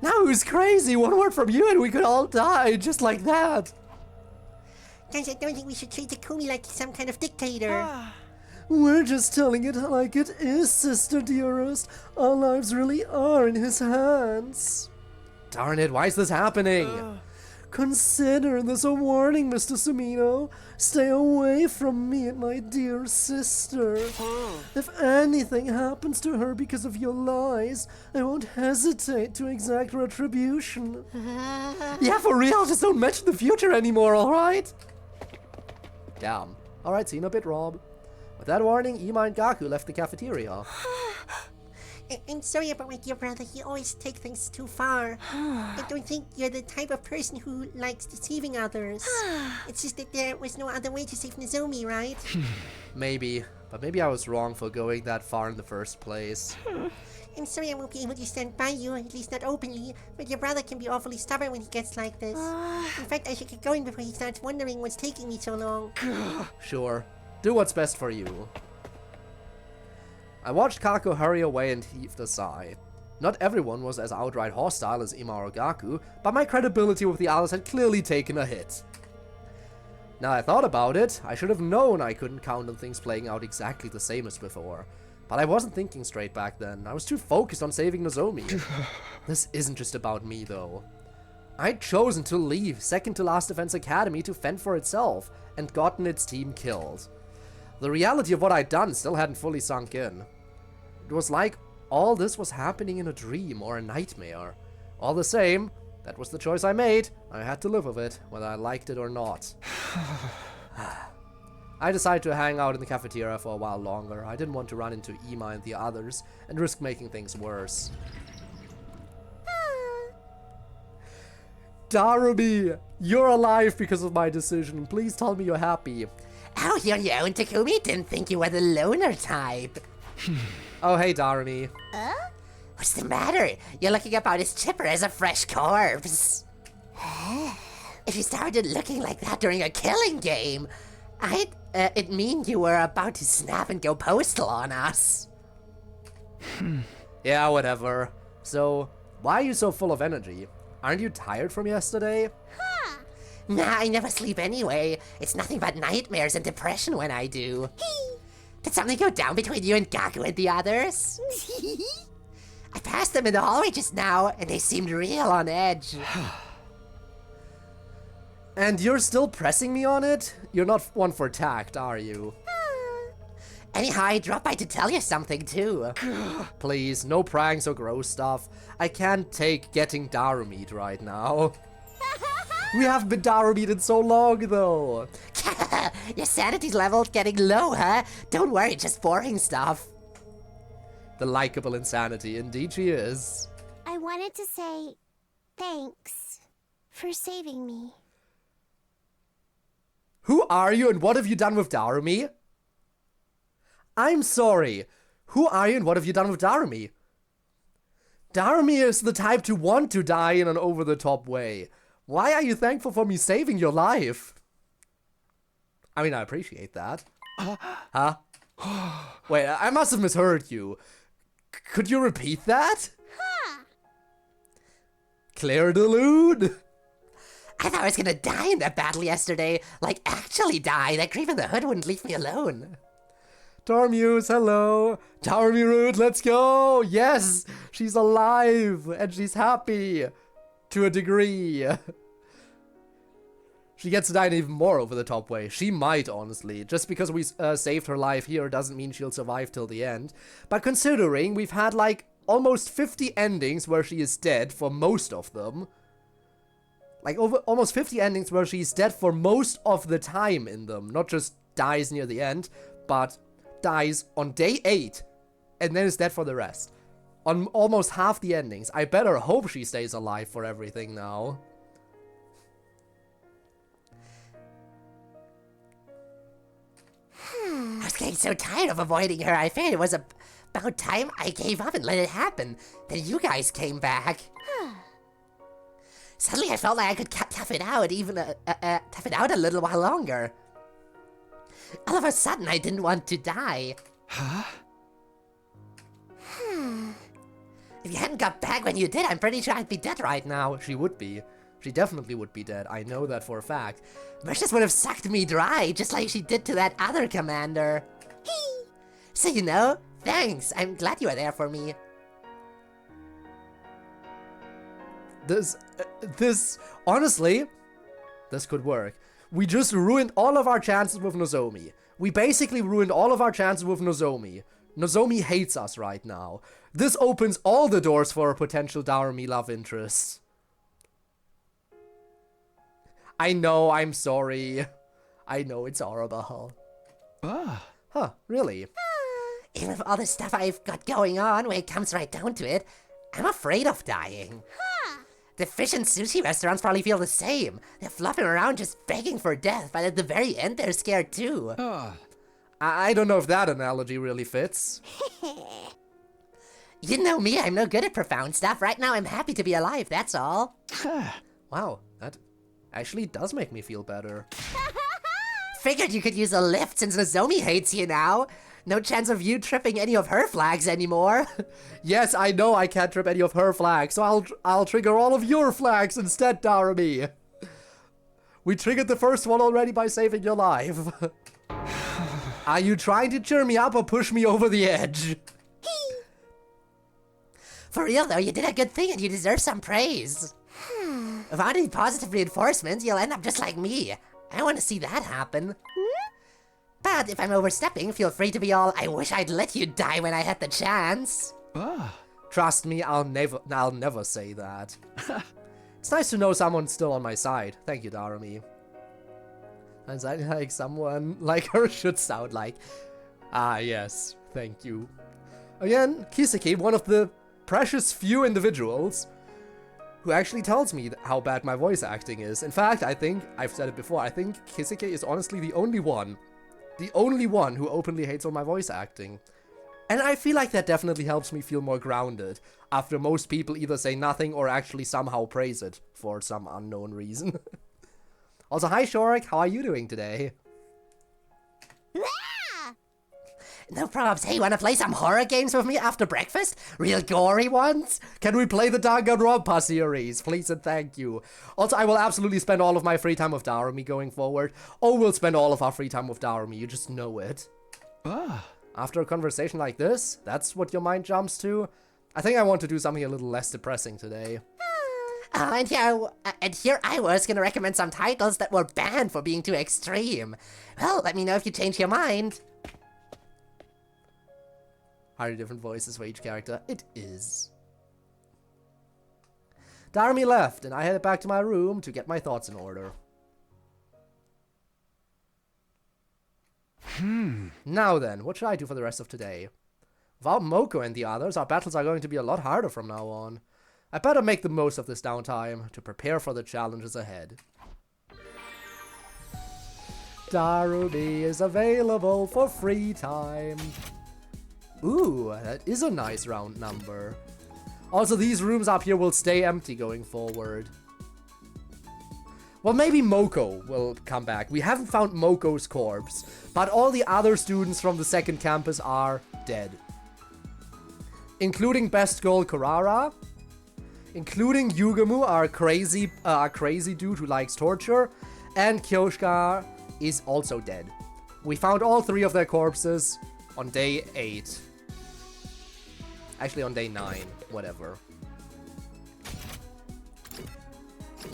Now who's crazy? One word from you and we could all die, just like that. Guys, I don't think we should treat Takumi like some kind of dictator. We're just telling it like it is, sister dearest. Our lives really are in his hands. Darn it, why is this happening? Consider this a warning, Mr. Sumino. Stay away from me and my dear sister. If anything happens to her because of your lies, I won't hesitate to exact retribution. Yeah, for real, just don't mention the future anymore, alright? Damn. Alright, see you in a bit, Rob. With that warning, Ima and Gaku left the cafeteria. I'm sorry about my dear brother, he always takes things too far. I don't think you're the type of person who likes deceiving others. It's just that there was no other way to save Nozomi, right? Maybe, but maybe I was wrong for going that far in the first place. I'm sorry I won't be able to stand by you, at least not openly, but your brother can be awfully stubborn when he gets like this. In fact, I should get going before he starts wondering what's taking me so long. Sure. Do what's best for you. I watched Kako hurry away and heaved a sigh. Not everyone was as outright hostile as Ima or Gaku, but my credibility with the others had clearly taken a hit. Now I thought about it, I should have known I couldn't count on things playing out exactly the same as before. But I wasn't thinking straight back then, I was too focused on saving Nozomi. This isn't just about me though. I'd chosen to leave second to last Defense Academy to fend for itself and gotten its team killed. The reality of what I'd done still hadn't fully sunk in. It was like all this was happening in a dream or a nightmare. All the same, that was the choice I made. I had to live with it, whether I liked it or not. I decided to hang out in the cafeteria for a while longer. I didn't want to run into Ima and the others and risk making things worse. Darumi, you're alive because of my decision. Please tell me you're happy. Oh, you're your own, Takumi. Didn't think you were the loner type. Oh, hey, Darumi. What's the matter? You're looking about as chipper as a fresh corpse. If you started looking like that during a killing game, it'd mean you were about to snap and go postal on us. Yeah, whatever. So, why are you so full of energy? Aren't you tired from yesterday? Nah, I never sleep anyway. It's nothing but nightmares and depression when I do. Did something go down between you and Gaku and the others? I passed them in the hallway just now, and they seemed real on edge. And you're still pressing me on it? You're not one for tact, are you? Anyhow, I dropped by to tell you something, too. Please, no pranks or gross stuff. I can't take getting Darumi'd right now. We haven't been Darumi'd in so long, though. Your sanity level's getting low, huh? Don't worry, just boring stuff. The likable insanity, indeed she is. I wanted to say thanks for saving me. Who are you and what have you done with Darumi? I'm sorry. Who are you and what have you done with Darumi? Darumi is the type to want to die in an over-the-top way. Why are you thankful for me saving your life? I mean, I appreciate that. Huh? Wait, I must have misheard you. Could you repeat that? Claire de Lune? I thought I was gonna die in that battle yesterday. Like, actually die. That creep in the hood wouldn't leave me alone. Tormuse, hello. Darumi Root, let's go. Yes, she's alive and she's happy. To a degree. She gets to die in an even more over-the-top way. She might, honestly. Just because we saved her life here doesn't mean she'll survive till the end. But considering we've had, like, almost 50 endings where she is dead for most of them. Like, almost 50 endings where she's dead for most of the time in them. Not just dies near the end, but dies on day 8 and then is dead for the rest. On almost half the endings. I better hope she stays alive for everything now. I was getting so tired of avoiding her, I figured it was about time I gave up and let it happen. Then you guys came back. Suddenly I felt like I could tough it out, tough it out a little while longer. All of a sudden, I didn't want to die. Huh? If you hadn't got back when you did, I'm pretty sure I'd be dead right now. She would be. She definitely would be dead. I know that for a fact. Mercius would have sucked me dry, just like she did to that other commander. So you know, thanks. I'm glad you were there for me. Honestly, this could work. We just ruined all of our chances with Nozomi. We basically ruined all of our chances with Nozomi. Nozomi hates us right now. This opens all the doors for a potential Darumi love interest. I know, I'm sorry. I know, it's horrible. Huh, really? Even with all the stuff I've got going on, when it comes right down to it, I'm afraid of dying. The fish and sushi restaurants probably feel the same. They're flopping around just begging for death, but at the very end they're scared too. I don't know if that analogy really fits. You know me, I'm no good at profound stuff. Right now I'm happy to be alive, that's all. Wow, that actually does make me feel better. Figured you could use a lift since Nozomi hates you now. No chance of you tripping any of her flags anymore. Yes, I know I can't trip any of her flags, so I'll trigger all of your flags instead, Darumi. We triggered the first one already by saving your life. Are you trying to cheer me up or push me over the edge? For real though, you did a good thing and you deserve some praise. Without any positive reinforcement, you'll end up just like me. I want to see that happen. But if I'm overstepping, feel free to be all, I wish I'd let you die when I had the chance. Trust me, I'll never say that. It's nice to know someone's still on my side. Thank you, Darumi. And sounding like someone like her should sound like. Ah, yes. Thank you. Again, Kiseki, one of the precious few individuals who actually tells me how bad my voice acting is. In fact, I think, I've said it before, I think Kiseki is honestly the only one who openly hates on my voice acting. And I feel like that definitely helps me feel more grounded, after most people either say nothing or actually somehow praise it, for some unknown reason. Also, hi Shorik, how are you doing today? No probs. Hey, wanna play some horror games with me after breakfast? Real gory ones? Can we play the Danganronpa series? Please and thank you. Also, I will absolutely spend all of my free time with Darumi going forward. Or we'll spend all of our free time with Darumi, you just know it. After a conversation like this, that's what your mind jumps to? I think I want to do something a little less depressing today. And here I was gonna recommend some titles that were banned for being too extreme. Well, let me know if you change your mind. Are there different voices for each character? It is. Darumi left, and I headed back to my room to get my thoughts in order. Now then, what should I do for the rest of today? Without Moko and the others, our battles are going to be a lot harder from now on. I better make the most of this downtime to prepare for the challenges ahead. Darumi is available for free time. Ooh, that is a nice round number. Also, these rooms up here will stay empty going forward. Well, maybe Moko will come back. We haven't found Moko's corpse, but all the other students from the second campus are dead. Including best girl Kurara, including Yugemu, our crazy dude who likes torture, and Kyoshika is also dead. We found all three of their corpses on day 8. Actually, on day 9, whatever.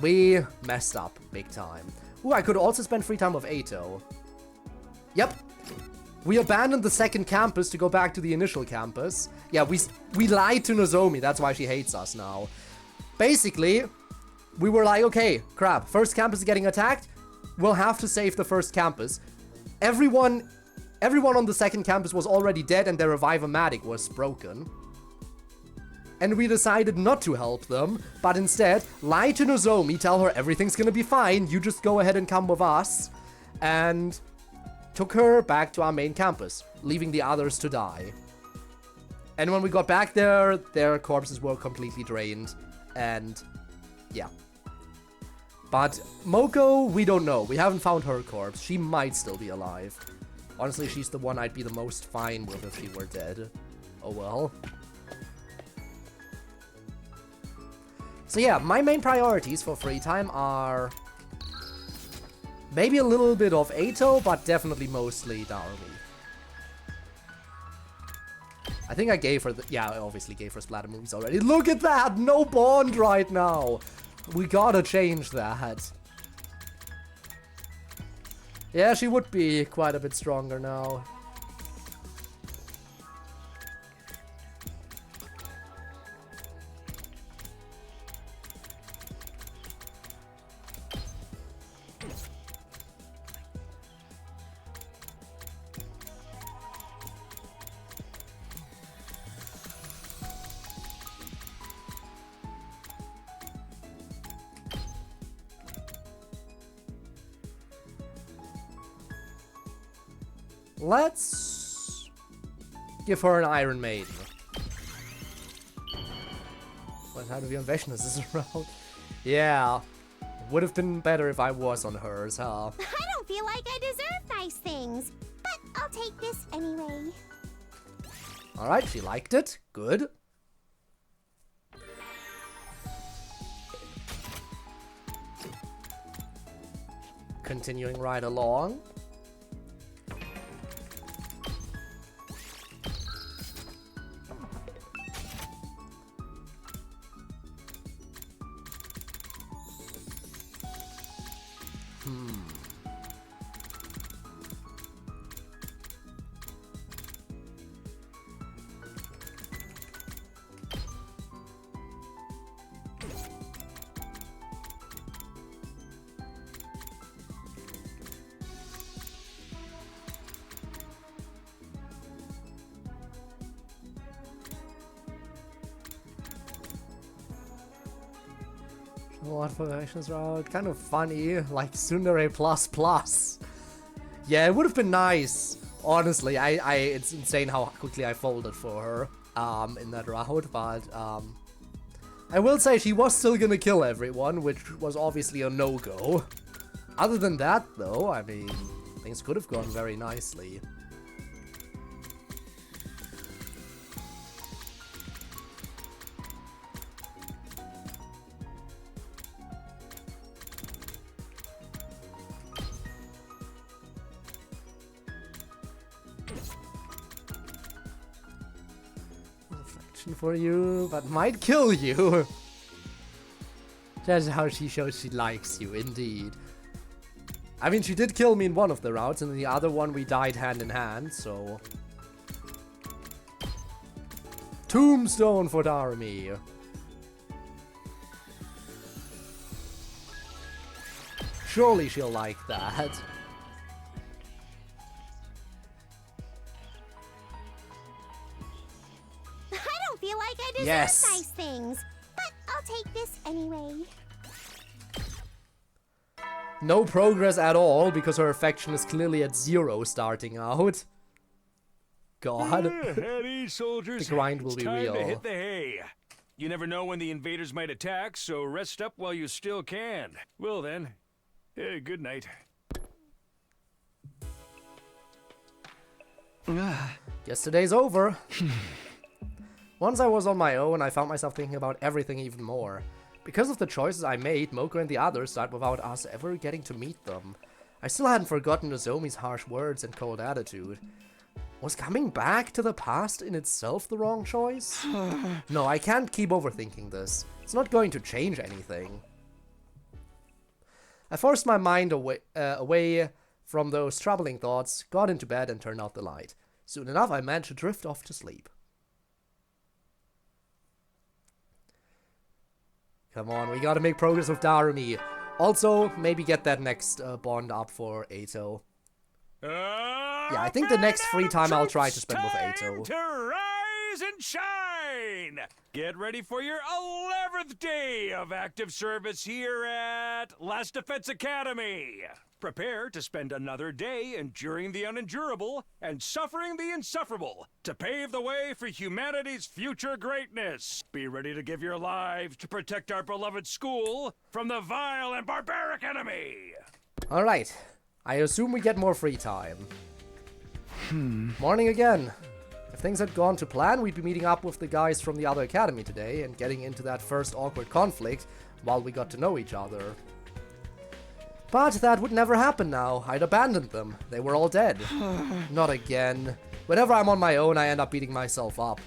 We messed up big time. Ooh, I could also spend free time with Eito. Yep. We abandoned the second campus to go back to the initial campus. Yeah, we lied to Nozomi, that's why she hates us now. Basically, we were like, okay, crap, first campus is getting attacked. We'll have to save the first campus. Everyone on the second campus was already dead and their revive-o-matic was broken. And we decided not to help them, but instead lie to Nozomi, tell her everything's gonna be fine, you just go ahead and come with us, and took her back to our main campus, leaving the others to die. And when we got back there, their corpses were completely drained, and yeah. But Moko, we don't know. We haven't found her corpse. She might still be alive. Honestly, she's the one I'd be the most fine with if she were dead. Oh well. So yeah, my main priorities for free time are maybe a little bit of Eito, but definitely mostly Darumi. I think I gave her I obviously gave her splatter movies already. Look at that! No bond right now! We gotta change that. Yeah, she would be quite a bit stronger now. Let's give her an Iron Maiden. What kind of invasion is this around? Yeah, would have been better if I was on hers, huh? I don't feel like I deserve nice things, but I'll take this anyway. Alright, she liked it. Good. Continuing right along. What formations route? Kind of funny, like Tsundere plus plus. Yeah, it would have been nice. Honestly, it's insane how quickly I folded for her in that route, but I will say she was still gonna kill everyone, which was obviously a no-go. Other than that, though, I mean, things could have gone very nicely. For you, but might kill you. That's how she shows she likes you, indeed. I mean, she did kill me in one of the routes, and in the other one we died hand in hand, so... Tombstone for Darumi. Surely she'll like that. Feel like I deserve nice things, but I'll take this anyway. No progress at all, because her affection is clearly at 0 starting out. God. Heavy soldiers. The grind will it's be time real. To hit the hay. You never know when the invaders might attack, so rest up while you still can. Well then, good night. Yesterday's over. Once I was on my own, I found myself thinking about everything even more. Because of the choices I made, Moko and the others died without us ever getting to meet them. I still hadn't forgotten Nozomi's harsh words and cold attitude. Was coming back to the past in itself the wrong choice? No, I can't keep overthinking this. It's not going to change anything. I forced my mind away from those troubling thoughts, got into bed and turned out the light. Soon enough, I managed to drift off to sleep. Come on, we gotta make progress with Darumi. Also, maybe get that next bond up for Ato. Yeah, I think the next free time I'll try to spend with Ato. To rise and shine! Get ready for your 11th day of active service here at Last Defense Academy. Prepare to spend another day enduring the unendurable and suffering the insufferable to pave the way for humanity's future greatness. Be ready to give your lives to protect our beloved school from the vile and barbaric enemy. Alright, I assume we get more free time. Morning again. If things had gone to plan, we'd be meeting up with the guys from the other academy today and getting into that first awkward conflict while we got to know each other. But that would never happen now. I'd abandoned them. They were all dead. Not again. Whenever I'm on my own, I end up beating myself up.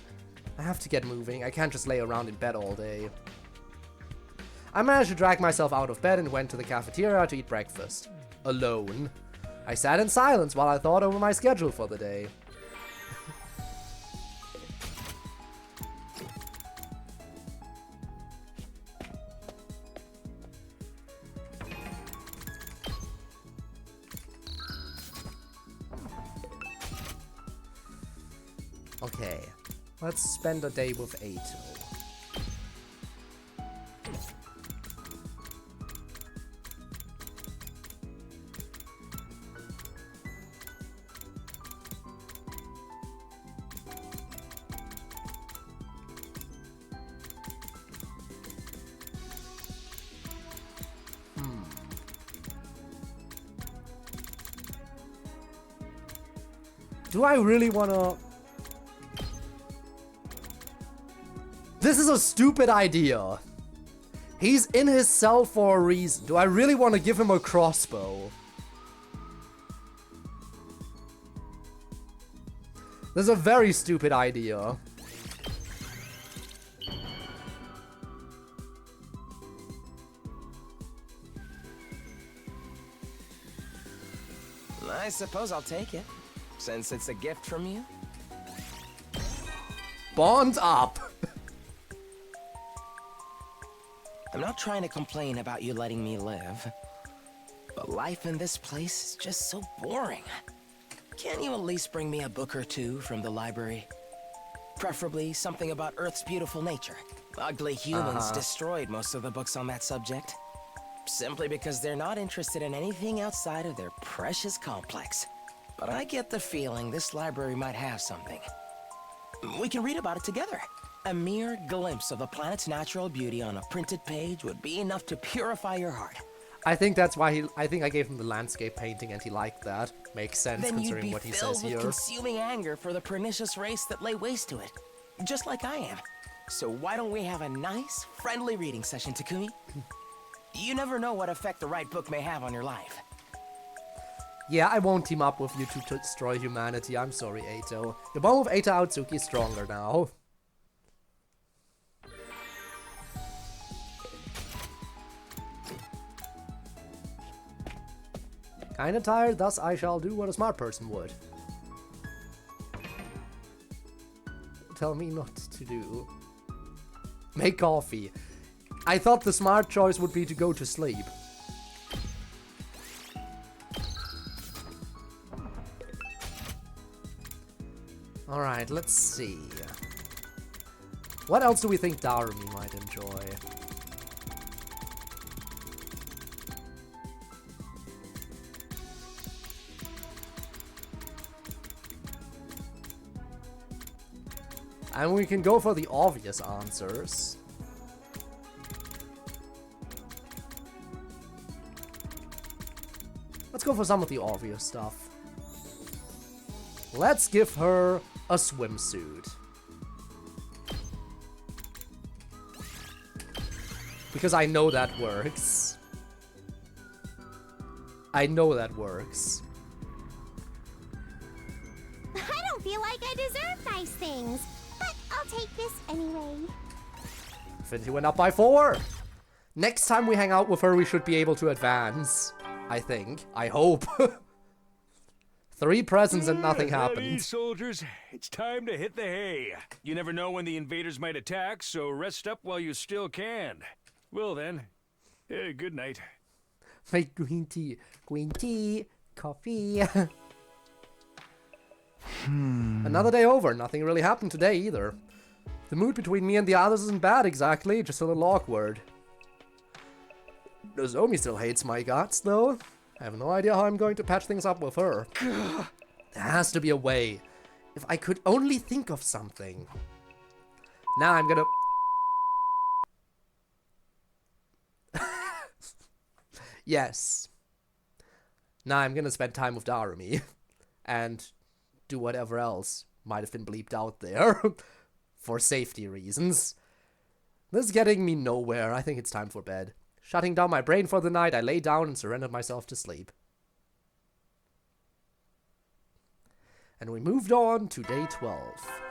I have to get moving. I can't just lay around in bed all day. I managed to drag myself out of bed and went to the cafeteria to eat breakfast. Alone. I sat in silence while I thought over my schedule for the day. Okay, let's spend a day with Ato. Do I really wanna... This is a stupid idea. He's in his cell for a reason. Do I really want to give him a crossbow? This is a very stupid idea. I suppose I'll take it, since it's a gift from you. Bond up! I'm not trying to complain about you letting me live, but life in this place is just so boring. Can't you at least bring me a book or two from the library? Preferably something about Earth's beautiful nature. Ugly humans destroyed most of the books on that subject. Simply because they're not interested in anything outside of their precious complex. But I get the feeling this library might have something. We can read about it together. A mere glimpse of the planet's natural beauty on a printed page would be enough to purify your heart. I think that's why I think I gave him the landscape painting and he liked that. Makes sense considering what he says here. Then you'd be filled with consuming anger for the pernicious race that lay waste to it. Just like I am. So why don't we have a nice, friendly reading session, Takumi? You never know what effect the right book may have on your life. Yeah, I won't team up with you to destroy humanity. I'm sorry, Eito. The bone of Eita Aotsuki is stronger now. Kinda tired, thus I shall do what a smart person would. Tell me not to do. Make coffee. I thought the smart choice would be to go to sleep. Alright, let's see. What else do we think Darumi might enjoy? And we can go for the obvious answers. Let's go for some of the obvious stuff. Let's give her a swimsuit. Because I know that works. I know that works. I don't feel like I deserve nice things, but I'll take this anyway. Affinity went up by 4. Next time we hang out with her, we should be able to advance. I think. I hope. 3 presents and nothing happened. Ready, soldiers, it's time to hit the hay. You never know when the invaders might attack, so rest up while you still can. Well then, good night. Make green tea, coffee. Another day over. Nothing really happened today either. The mood between me and the others isn't bad exactly, just a little awkward. Nozomi still hates my guts though. I have no idea how I'm going to patch things up with her. There has to be a way. If I could only think of something. Now I'm gonna... Yes. Now I'm gonna spend time with Darumi. And do whatever else might have been bleeped out there. For safety reasons. This is getting me nowhere. I think it's time for bed. Shutting down my brain for the night, I lay down and surrendered myself to sleep. And we moved on to day 12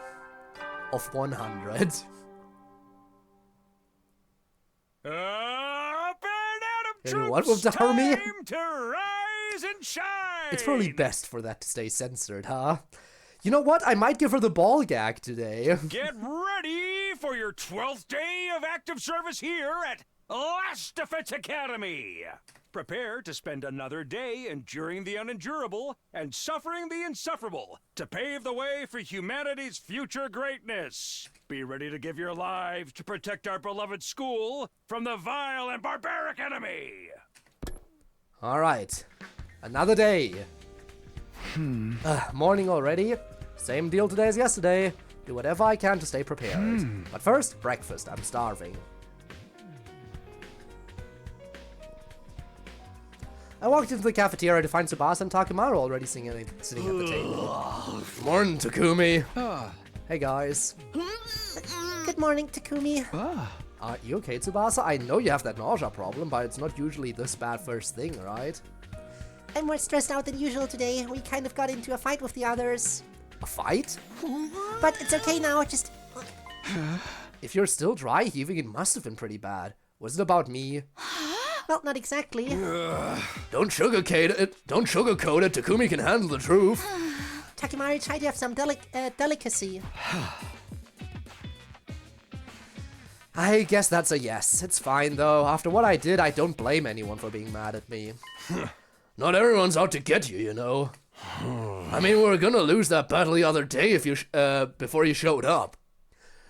of 100. Up and at 'em, troops! What with Darumi? Time to rise and shine! It's probably best for that to stay censored, huh? You know what? I might give her the ball gag today. Get ready for your 12th day of active service here at Last Defense Academy! Prepare to spend another day enduring the unendurable and suffering the insufferable to pave the way for humanity's future greatness. Be ready to give your lives to protect our beloved school from the vile and barbaric enemy! Alright. Another day. Morning already. Same deal today as yesterday. Do whatever I can to stay prepared. But first, breakfast. I'm starving. I walked into the cafeteria to find Tsubasa and Takemaru already sitting at the table. Morning, Takumi. Hey, guys. Good morning, Takumi. Are you okay, Tsubasa? I know you have that nausea problem, but it's not usually this bad first thing, right? I'm more stressed out than usual today. We kind of got into a fight with the others. A fight? But it's okay now, just... If you're still dry heaving, it must have been pretty bad. Was it about me? Well, not exactly. Don't sugarcoat it. Don't sugarcoat it. Takumi can handle the truth. Takemaru tried to have some delicacy. I guess that's a yes. It's fine, though. After what I did, I don't blame anyone for being mad at me. Not everyone's out to get you, you know. I mean, we were gonna lose that battle the other day if you before you showed up.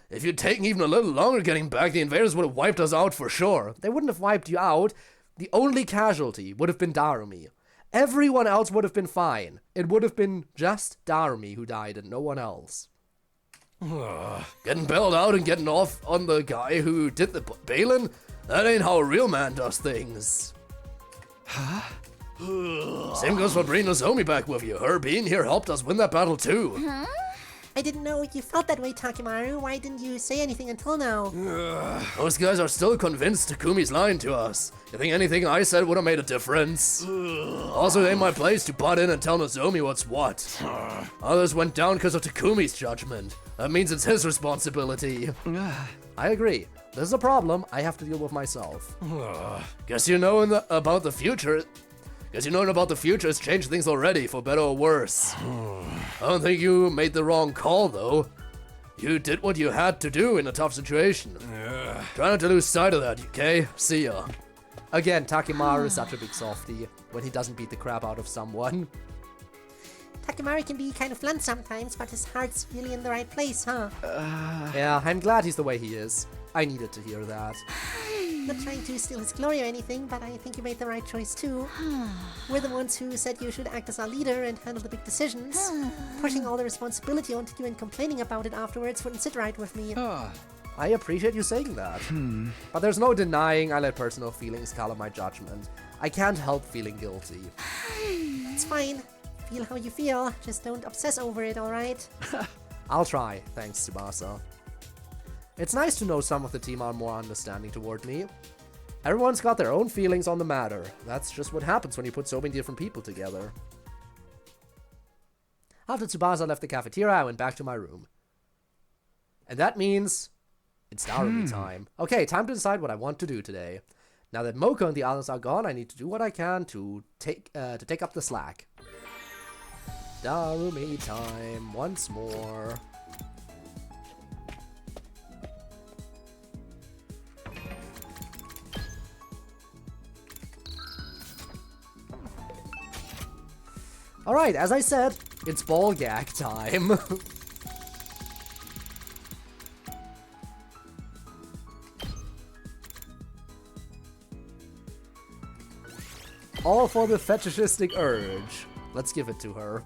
If you'd taken even a little longer getting back, the invaders would have wiped us out for sure. They wouldn't have wiped you out. The only casualty would have been Darumi. Everyone else would have been fine. It would have been just Darumi who died and no one else. Getting bailed out and getting off on the guy who did the bailing? That ain't how a real man does things. Huh? Same goes for bringing Nozomi back with you. Her being here helped us win that battle too. Huh? I didn't know you felt that way, Takimaru. Why didn't you say anything until now? Those guys are still convinced Takumi's lying to us. You think anything I said would have made a difference? Also, it ain't my place to butt in and tell Nozomi what's what. Others went down because of Takumi's judgment. That means it's his responsibility. I agree. There's a problem I have to deal with myself. Guess you know about the future. Guess you knowing about the future has changed things already, for better or worse. I don't think you made the wrong call, though. You did what you had to do in a tough situation. Try not to lose sight of that, okay? See ya. Again, Takimaru is such a big softie when he doesn't beat the crap out of someone. Takimaru can be kind of blunt sometimes, but his heart's really in the right place, huh? Yeah, I'm glad he's the way he is. I needed to hear that. Not trying to steal his glory or anything, but I think you made the right choice too. We're the ones who said you should act as our leader and handle the big decisions. Pushing all the responsibility onto you and complaining about it afterwards wouldn't sit right with me. I appreciate you saying that. But there's no denying I let personal feelings color my judgment. I can't help feeling guilty. It's fine. Feel how you feel, just don't obsess over it, alright? I'll try, thanks, Tsubasa. It's nice to know some of the team are more understanding toward me. Everyone's got their own feelings on the matter. That's just what happens when you put so many different people together. After Tsubasa left the cafeteria, I went back to my room. And that means it's Darumi time. Okay, time to decide what I want to do today. Now that Moko and the others are gone, I need to do what I can to take up the slack. Darumi time once more. Alright, as I said, it's ball gag time. All for the fetishistic urge. Let's give it to her.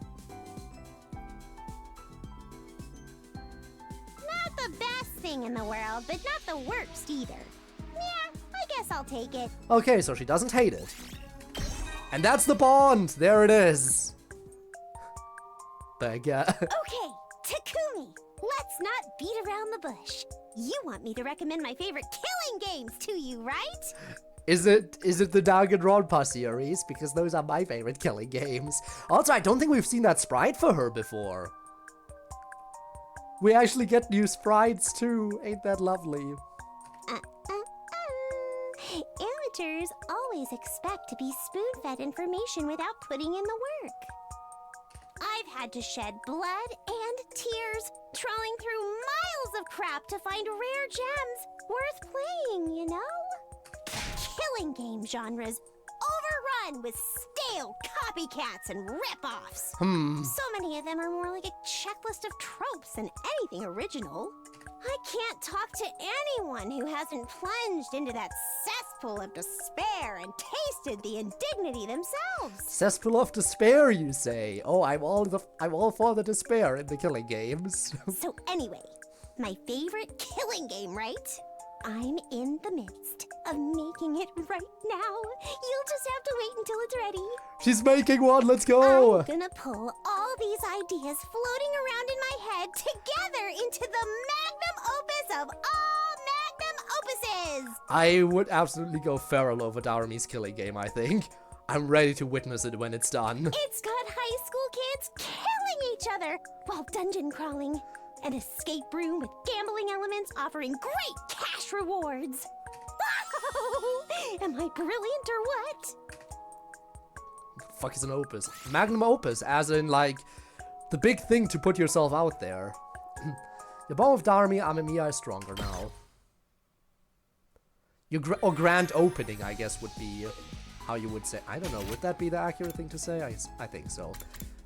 Not the best thing in the world, but not the worst either. Yeah, I guess I'll take it. Okay, so she doesn't hate it. And that's the bond! There it is! Okay, Takumi, let's not beat around the bush. You want me to recommend my favorite killing games to you, right? Is it the Danganronpa series? Because those are my favorite killing games. Also, I don't think we've seen that sprite for her before. We actually get new sprites too. Ain't that lovely? Amateurs always expect to be spoon-fed information without putting in the work. I've had to shed blood and tears, trawling through miles of crap to find rare gems worth playing, you know? Killing game genres overrun with stale copycats and rip-offs. So many of them are more like a checklist of tropes than anything original. I can't talk to anyone who hasn't plunged into that cesspool of despair and tasted the indignity themselves. Cesspool of despair, you say? Oh, I'm all for the despair in the killing games. So anyway, my favorite killing game, right? I'm in the midst of making it right now. You'll just have to wait until it's ready. She's making one, let's go! I'm gonna pull all these ideas floating around in my head together into the magnum opus of all magnum opuses! I would absolutely go feral over Darumi's killing game, I think. I'm ready to witness it when it's done. It's got high school kids killing each other while dungeon crawling. An escape room with gambling elements offering great cash rewards. Am I brilliant or what? Fuck is an opus? Magnum opus, as in like the big thing to put yourself out there. Your bond with Darumi Amemiya is stronger now. Your grand opening, I guess, would be how you would say. I don't know. Would that be the accurate thing to say? I think so.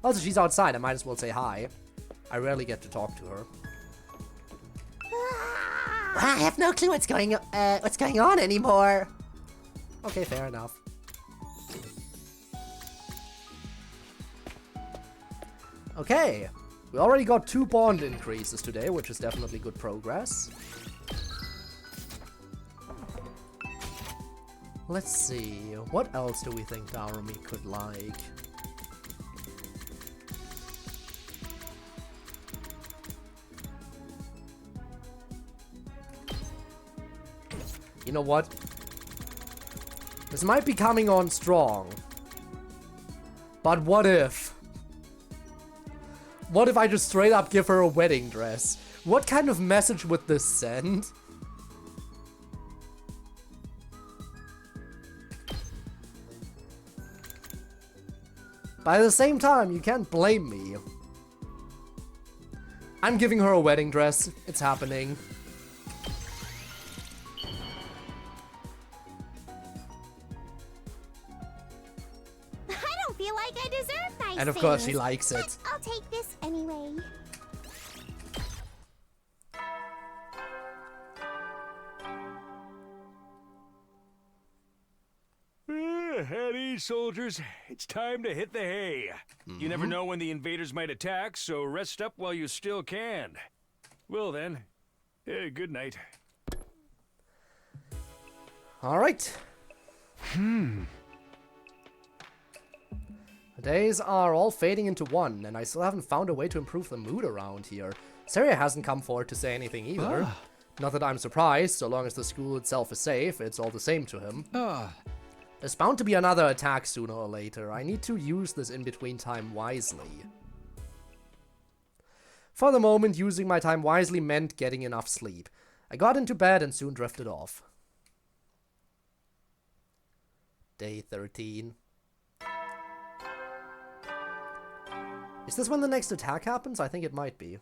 Also, she's outside. I might as well say hi. I rarely get to talk to her. I have no clue what's going on anymore. Okay, fair enough. Okay, we already got 2 bond increases today, which is definitely good progress. Let's see, what else do we think Darumi could like? You know what? This might be coming on strong. But what if? What if I just straight up give her a wedding dress? What kind of message would this send? But at the same time, you can't blame me. I'm giving her a wedding dress. It's happening. I don't feel like I deserve nice And of course she things, likes it. but I'll take this anyway. At ease, soldiers. It's time to hit the hay. You never know when the invaders might attack, so rest up while you still can. Well then, good night. Alright. The days are all fading into one, and I still haven't found a way to improve the mood around here. Saria hasn't come forward to say anything either. Not that I'm surprised, so long as the school itself is safe, it's all the same to him. There's bound to be another attack sooner or later. I need to use this in-between time wisely. For the moment, using my time wisely meant getting enough sleep. I got into bed and soon drifted off. Day 13. Is this when the next attack happens? I think it might be.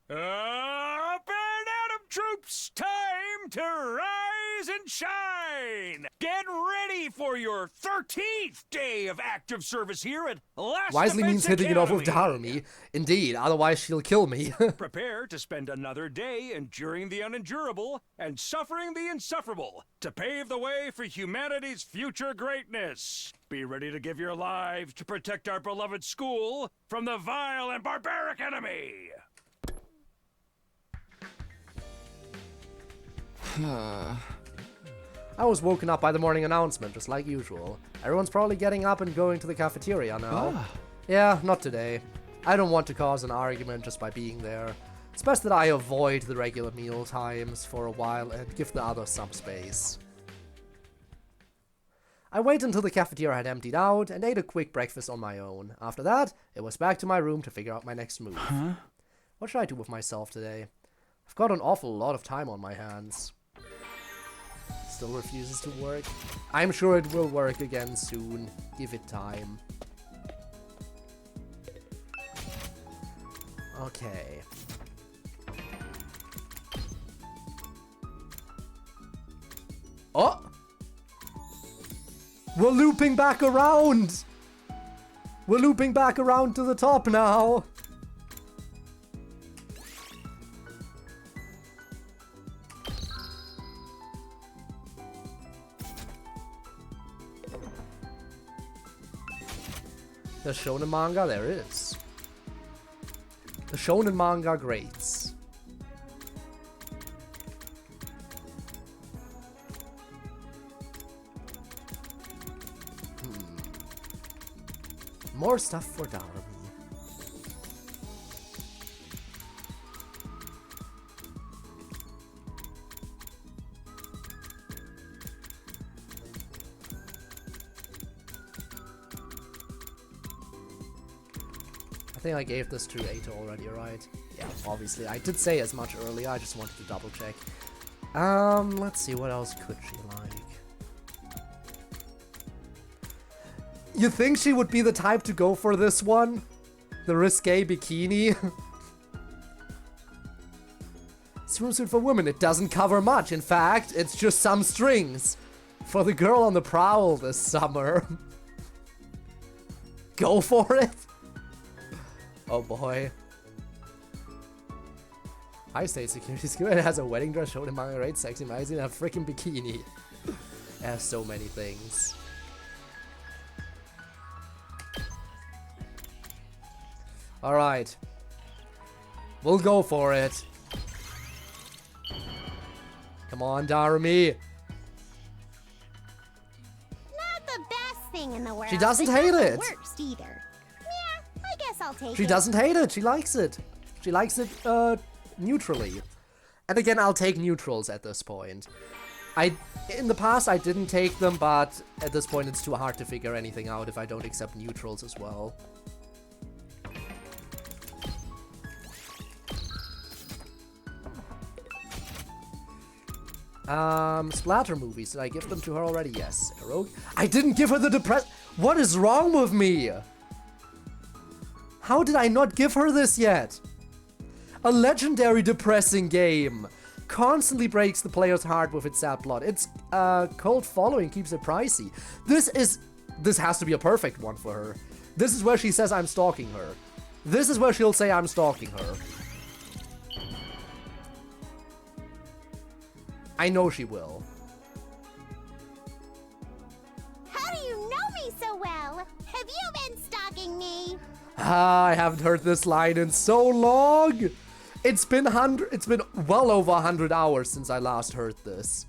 Up and Atom troops, time to rise and shine! Get ready for your 13th day of active service here at Last Wisely Defense means hitting it off with Academy. Darumi. Indeed, otherwise she'll kill me. Prepare to spend another day enduring the unendurable and suffering the insufferable to pave the way for humanity's future greatness. Be ready to give your lives to protect our beloved school from the vile and barbaric enemy. I was woken up by the morning announcement, just like usual. Everyone's probably getting up and going to the cafeteria now. Yeah, not today. I don't want to cause an argument just by being there. It's best that I avoid the regular meal times for a while and give the others some space. I waited until the cafeteria had emptied out and ate a quick breakfast on my own. After that, it was back to my room to figure out my next move. What should I do with myself today? I've got an awful lot of time on my hands. Still refuses to work. I'm sure it will work again soon. Give it time. Okay. Oh! We're looping back around! We're looping back around to the top now! The shonen manga there is. The shonen manga grades. More stuff for Darumi. I think I gave this to Eita already, right? Yeah, obviously. I did say as much earlier, I just wanted to double check. Let's see, what else could she like? You think she would be the type to go for this one? The risque bikini? Swimsuit for women, it doesn't cover much. In fact, it's just some strings. For the girl on the prowl this summer. Go for it? Oh boy. High state security skill. It has a wedding dress shown in my raid, sexy magazine, and a freaking bikini. It has so many things. Alright. We'll go for it. Come on, Darumi. Not the best thing in the world. She doesn't but hate not it. The worst either. Yeah, I guess I'll take it. She doesn't hate it. She likes it. She likes it neutrally. And again, I'll take neutrals at this point. In the past, I didn't take them, but at this point, it's too hard to figure anything out if I don't accept neutrals as well. Splatter movies. Did I give them to her already? Yes. Rogue. I didn't give her the What is wrong with me? How did I not give her this yet? A legendary depressing game. Constantly breaks the player's heart with its sad plot. Its cold following keeps it pricey. This has to be a perfect one for her. This is where she says I'm stalking her. This is where she'll say I'm stalking her. I know she will. How do you know me so well? Have you been stalking me? I haven't heard this line in so long. It's been well over 100 hours since I last heard this.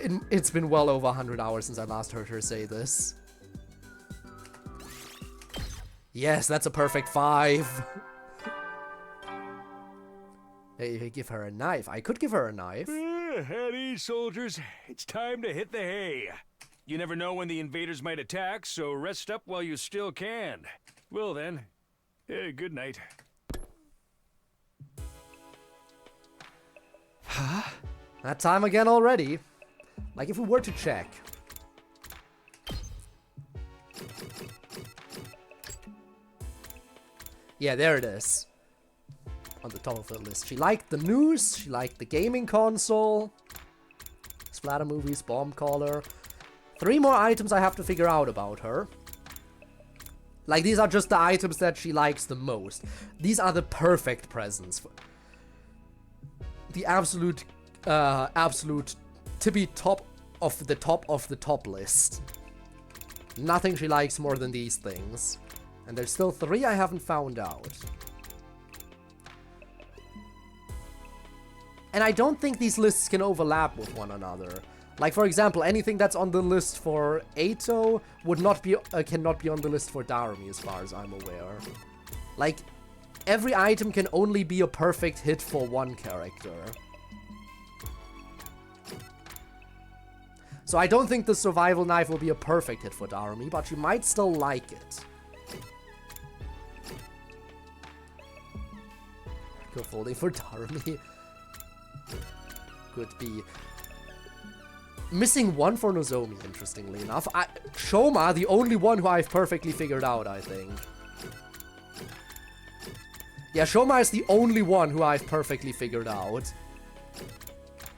It's been well over 100 hours since I last heard her say this. Yes, that's a perfect 5. Hey, give her a knife. I could give her a knife. At ease, soldiers. It's time to hit the hay. You never know when the invaders might attack, so rest up while you still can. Well then, good night. Huh? That time again already. Like if we were to check. Yeah, there it is. On the top of the list. She liked the news, she liked the gaming console, splatter movies, bomb caller. 3 more items I have to figure out about her. Like, these are just the items that she likes the most. These are the perfect presents. The absolute tippy top of the top list. Nothing she likes more than these things. And there's still 3 I haven't found out. And I don't think these lists can overlap with one another. Like, for example, anything that's on the list for Eito would not be cannot be on the list for Darumi, as far as I'm aware. Like, every item can only be a perfect hit for one character. So I don't think the survival knife will be a perfect hit for Darumi, but you might still like it. Go folding for Darumi. Could be. Missing 1 for Nozomi, interestingly enough. Shoma, the only one who I've perfectly figured out, I think. Yeah, Shoma is the only one who I've perfectly figured out.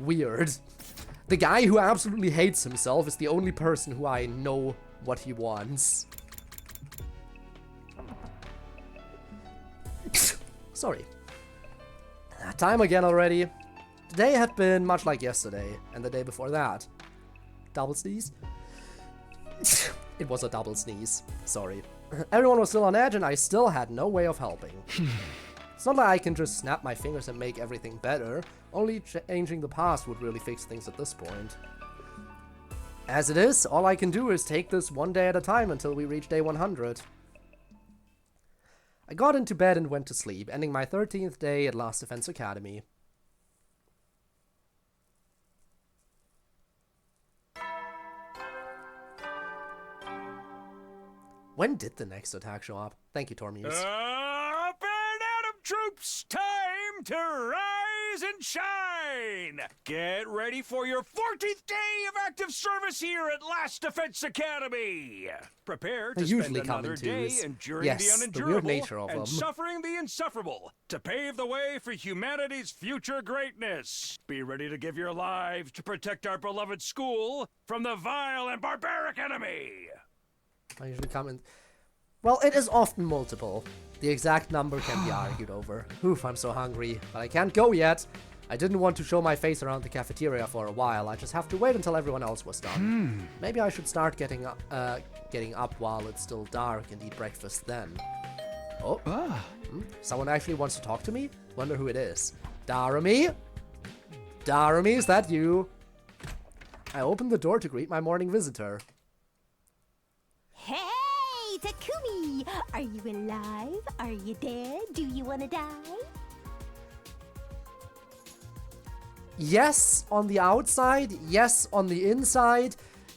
Weird. The guy who absolutely hates himself is the only person who I know what he wants. Sorry. Time again already. Today had been much like yesterday, and the day before that. Double sneeze? It was a double sneeze. Sorry. Everyone was still on edge, and I still had no way of helping. It's not like I can just snap my fingers and make everything better. Only changing the past would really fix things at this point. As it is, all I can do is take this one day at a time until we reach day 100. I got into bed and went to sleep, ending my 13th day at Last Defense Academy. When did the next attack show up? Thank you, Tormuse. Up and Adam troops! Time to rise and shine! Get ready for your 14th day of active service here at Last Defense Academy! Prepare to spend another day enduring the unendurable and suffering the insufferable to pave the way for humanity's future greatness. Be ready to give your lives to protect our beloved school from the vile and barbaric enemy! I usually come in. Well, it is often multiple. The exact number can be argued over. Oof, I'm so hungry, but I can't go yet. I didn't want to show my face around the cafeteria for a while. I just have to wait until everyone else was done. Maybe I should start getting up while it's still dark and eat breakfast then. Oh, someone actually wants to talk to me? Wonder who it is. Darumi? Darumi, is that you? I opened the door to greet my morning visitor. Hey, Takumi! Are you alive? Are you dead? Do you want to die? Yes on the outside, yes on the inside,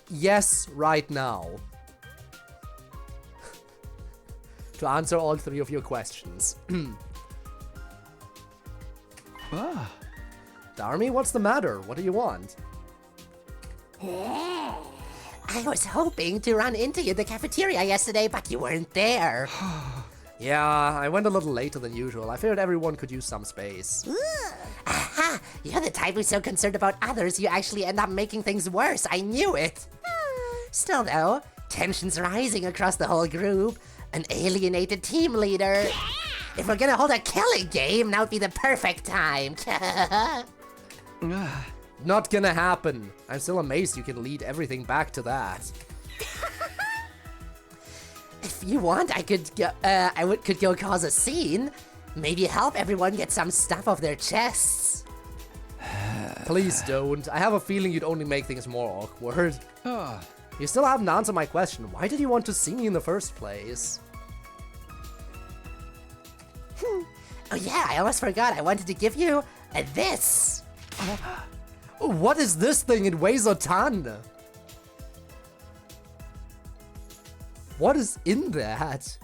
yes right now. To answer all three of your questions. Darumi, what's the matter? What do you want? I was hoping to run into you at the cafeteria yesterday, but you weren't there. Yeah, I went a little later than usual. I figured everyone could use some space. Aha! You're the type who's so concerned about others you actually end up making things worse. I knew it. Still though, tension's rising across the whole group. An alienated team leader. If we're gonna hold a killing game, now would be the perfect time. Not gonna happen. I'm still amazed you can lead everything back to that. If you want, I could go cause a scene. Maybe help everyone get some stuff off their chests. Please don't. I have a feeling you'd only make things more awkward. You still haven't answered my question. Why did you want to see me in the first place? Oh yeah, I almost forgot. I wanted to give you this. What is this thing? It weighs a ton. What is in that?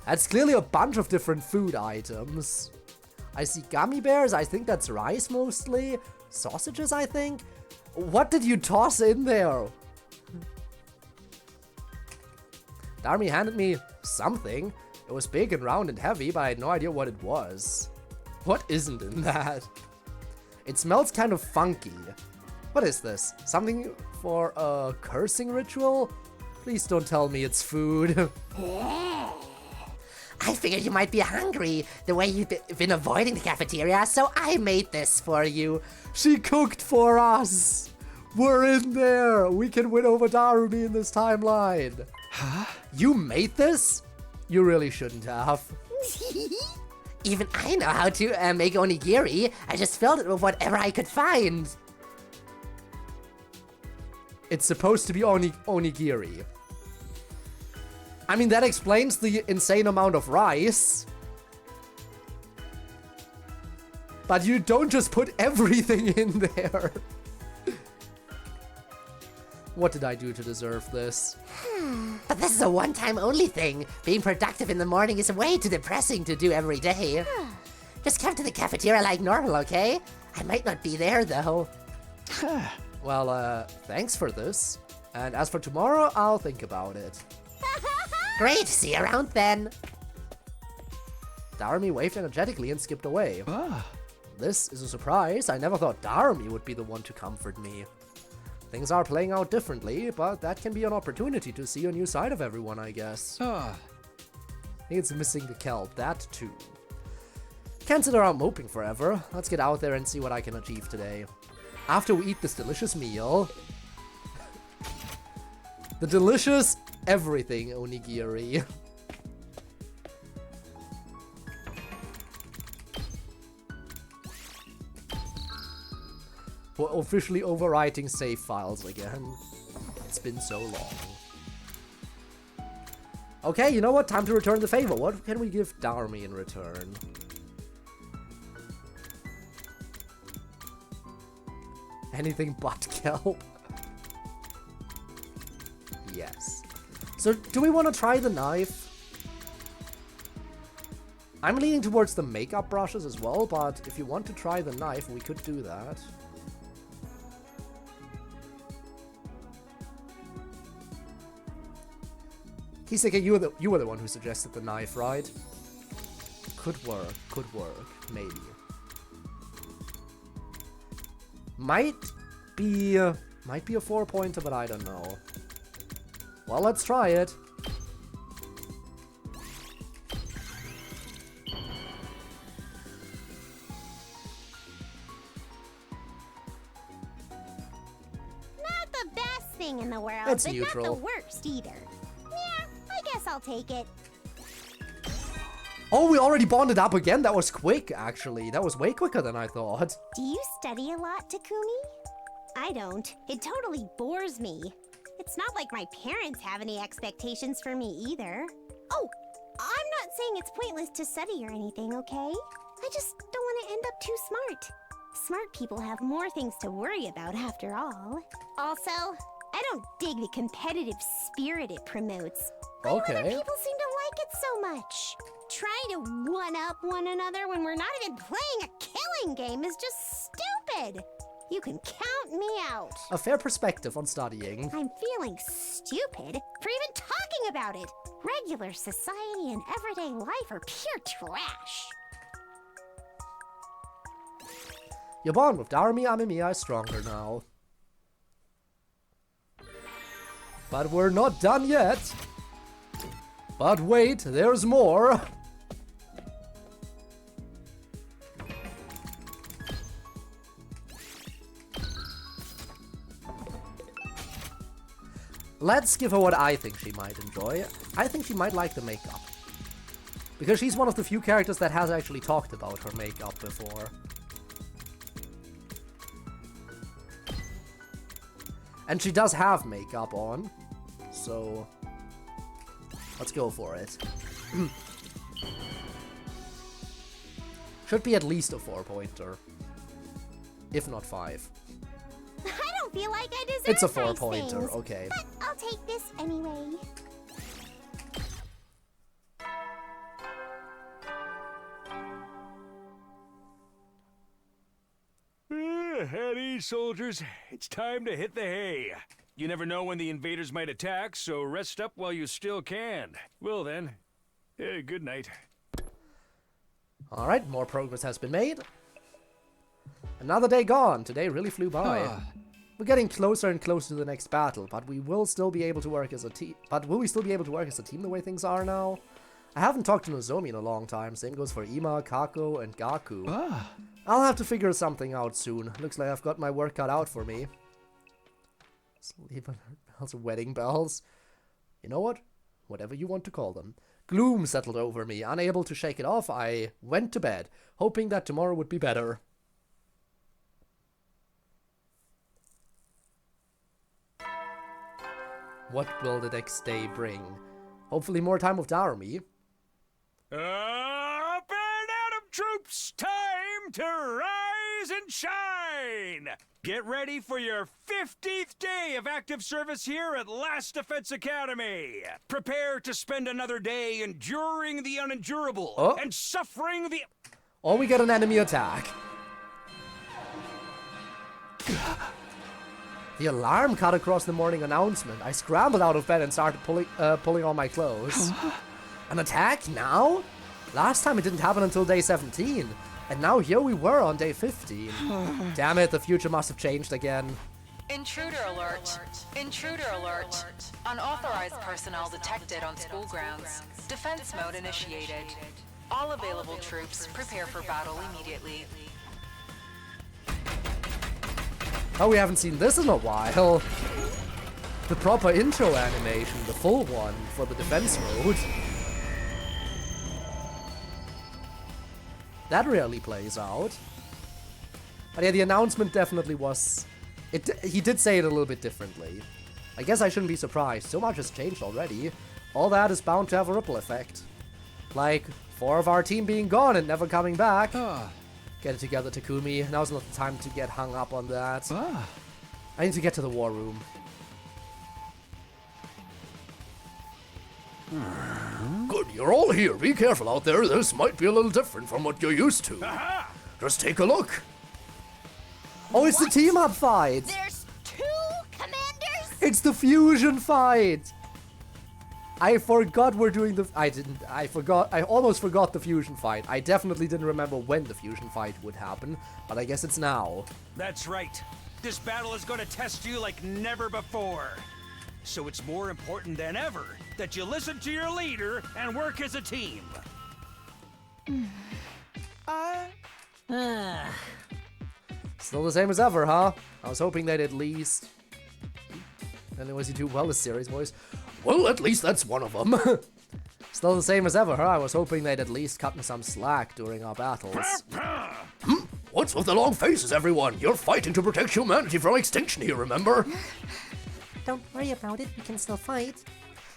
That's clearly a bunch of different food items. I see gummy bears. I think that's rice mostly. Sausages, I think. What did you toss in there? Darumi handed me something. It was big and round and heavy, but I had no idea what it was. What isn't in that? It smells kind of funky. What is this? Something for a cursing ritual? Please don't tell me it's food. I figured you might be hungry the way you've been avoiding the cafeteria, so I made this for you. She cooked for us. We're in there. We can win over Darumi in this timeline. Huh? You made this? You really shouldn't have. Even I know how to make onigiri. I just filled it with whatever I could find. It's supposed to be onigiri. I mean, that explains the insane amount of rice. But you don't just put everything in there. What did I do to deserve this? But this is a one-time only thing. Being productive in the morning is way too depressing to do every day. Just come to the cafeteria like normal, okay? I might not be there, though. Well, thanks for this. And as for tomorrow, I'll think about it. Great, see you around then. Darumi waved energetically and skipped away. This is a surprise. I never thought Darumi would be the one to comfort me. Things are playing out differently, but that can be an opportunity to see a new side of everyone, I guess. I think it's missing the kelp, that too. Can't sit around moping forever. Let's get out there and see what I can achieve today. After we eat this delicious meal... the delicious everything onigiri. We're officially overwriting save files again. It's been so long. Okay, you know what? Time to return the favor. What can we give Darumi in return? Anything but kelp? Yes. So, do we want to try the knife? I'm leaning towards the makeup brushes as well, but if you want to try the knife, we could do that. Kiseki, you were the one who suggested the knife, right? Could work, maybe. Might be a 4-pointer, but I don't know. Well, let's try it. thing in the world, It's but neutral. not the worst either. Yeah, I guess I'll take it. Oh, we already bonded up again? That was quick, actually. That was way quicker than I thought. Do you study a lot, Takumi? I don't. It totally bores me. It's not like my parents have any expectations for me either. Oh, I'm not saying it's pointless to study or anything, okay? I just don't want to end up too smart. Smart people have more things to worry about after all. Also, I don't dig the competitive spirit it promotes. Why do other people seem to like it so much? Trying to one-up one another when we're not even playing a killing game is just stupid. You can count me out. A fair perspective on studying. I'm feeling stupid for even talking about it. Regular society and everyday life are pure trash. Your bond with Darumi Amemiya is stronger now. But we're not done yet. But wait, there's more. Let's give her what I think she might enjoy. I think she might like the makeup. Because she's one of the few characters that has actually talked about her makeup before. And she does have makeup on, so let's go for it. Should be at least a 4-pointer, if not 5. I don't feel like I deserve It's a nice 4-pointer, things, okay. But I'll take this anyway. At ease, soldiers. It's time to hit the hay. You never know when the invaders might attack, so rest up while you still can. Well then, good night. Alright, more progress has been made. Another day gone. Today really flew by. We're getting closer and closer to the next battle, but we will still be able to work as a team. But will we still be able to work as a team the way things are now? I haven't talked to Nozomi in a long time. Same goes for Ima, Kako, and Gaku. I'll have to figure something out soon. Looks like I've got my work cut out for me. Sleep alert bells, wedding bells. You know what? Whatever you want to call them. Gloom settled over me. Unable to shake it off, I went to bed, hoping that tomorrow would be better. What will the next day bring? Hopefully more time with Darumi. Up and at 'em, troops! Time to rise and shine! Get ready for your 50th day of active service here at Last Defense Academy! Prepare to spend another day enduring the unendurable and suffering the... Or we get an enemy attack. The alarm cut across the morning announcement. I scrambled out of bed and started pulling on my clothes. An attack now? Last time it didn't happen until day 17. And now here we were on day 15. Damn it, the future must have changed again. Intruder alert. Intruder alert. Unauthorized personnel detected on school grounds. Defense mode initiated. All available troops prepare for battle immediately. Oh, we haven't seen this in a while. The proper intro animation, the full one for the defense mode. That rarely plays out. But yeah, the announcement definitely was... He did say it a little bit differently. I guess I shouldn't be surprised. So much has changed already. All that is bound to have a ripple effect. Like, 4 of our team being gone and never coming back. Get it together, Takumi. Now's not the time to get hung up on that. I need to get to the war room. Good, you're all here. Be careful out there. This might be a little different from what you're used to. Just take a look. Oh, it's the team-up fight! There's 2 commanders? It's the fusion fight! I forgot we're doing the... I almost forgot the fusion fight. I definitely didn't remember when the fusion fight would happen, but I guess it's now. That's right. This battle is going to test you like never before. So it's more important than ever that you listen to your leader and work as a team. Still the same as ever, huh? I was hoping they'd at least... Anyways, you do well as series voice. Well, at least that's one of them. Still the same as ever, huh? I was hoping they'd at least cut me some slack during our battles. What's with the long faces, everyone? You're fighting to protect humanity from extinction here, remember? Don't worry about it, we can still fight.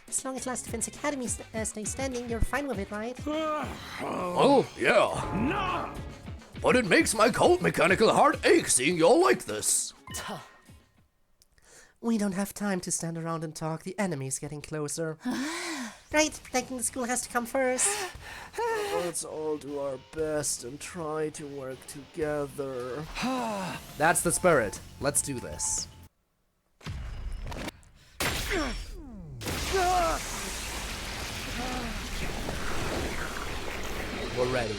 As long as Last Defense Academy stays standing, you're fine with it, right? Well, yeah. But it makes my cold mechanical heart ache seeing y'all like this. We don't have time to stand around and talk. The enemy's getting closer. Right, thinking the school has to come first. Let's all do our best and try to work together. That's the spirit. Let's do this. We're ready.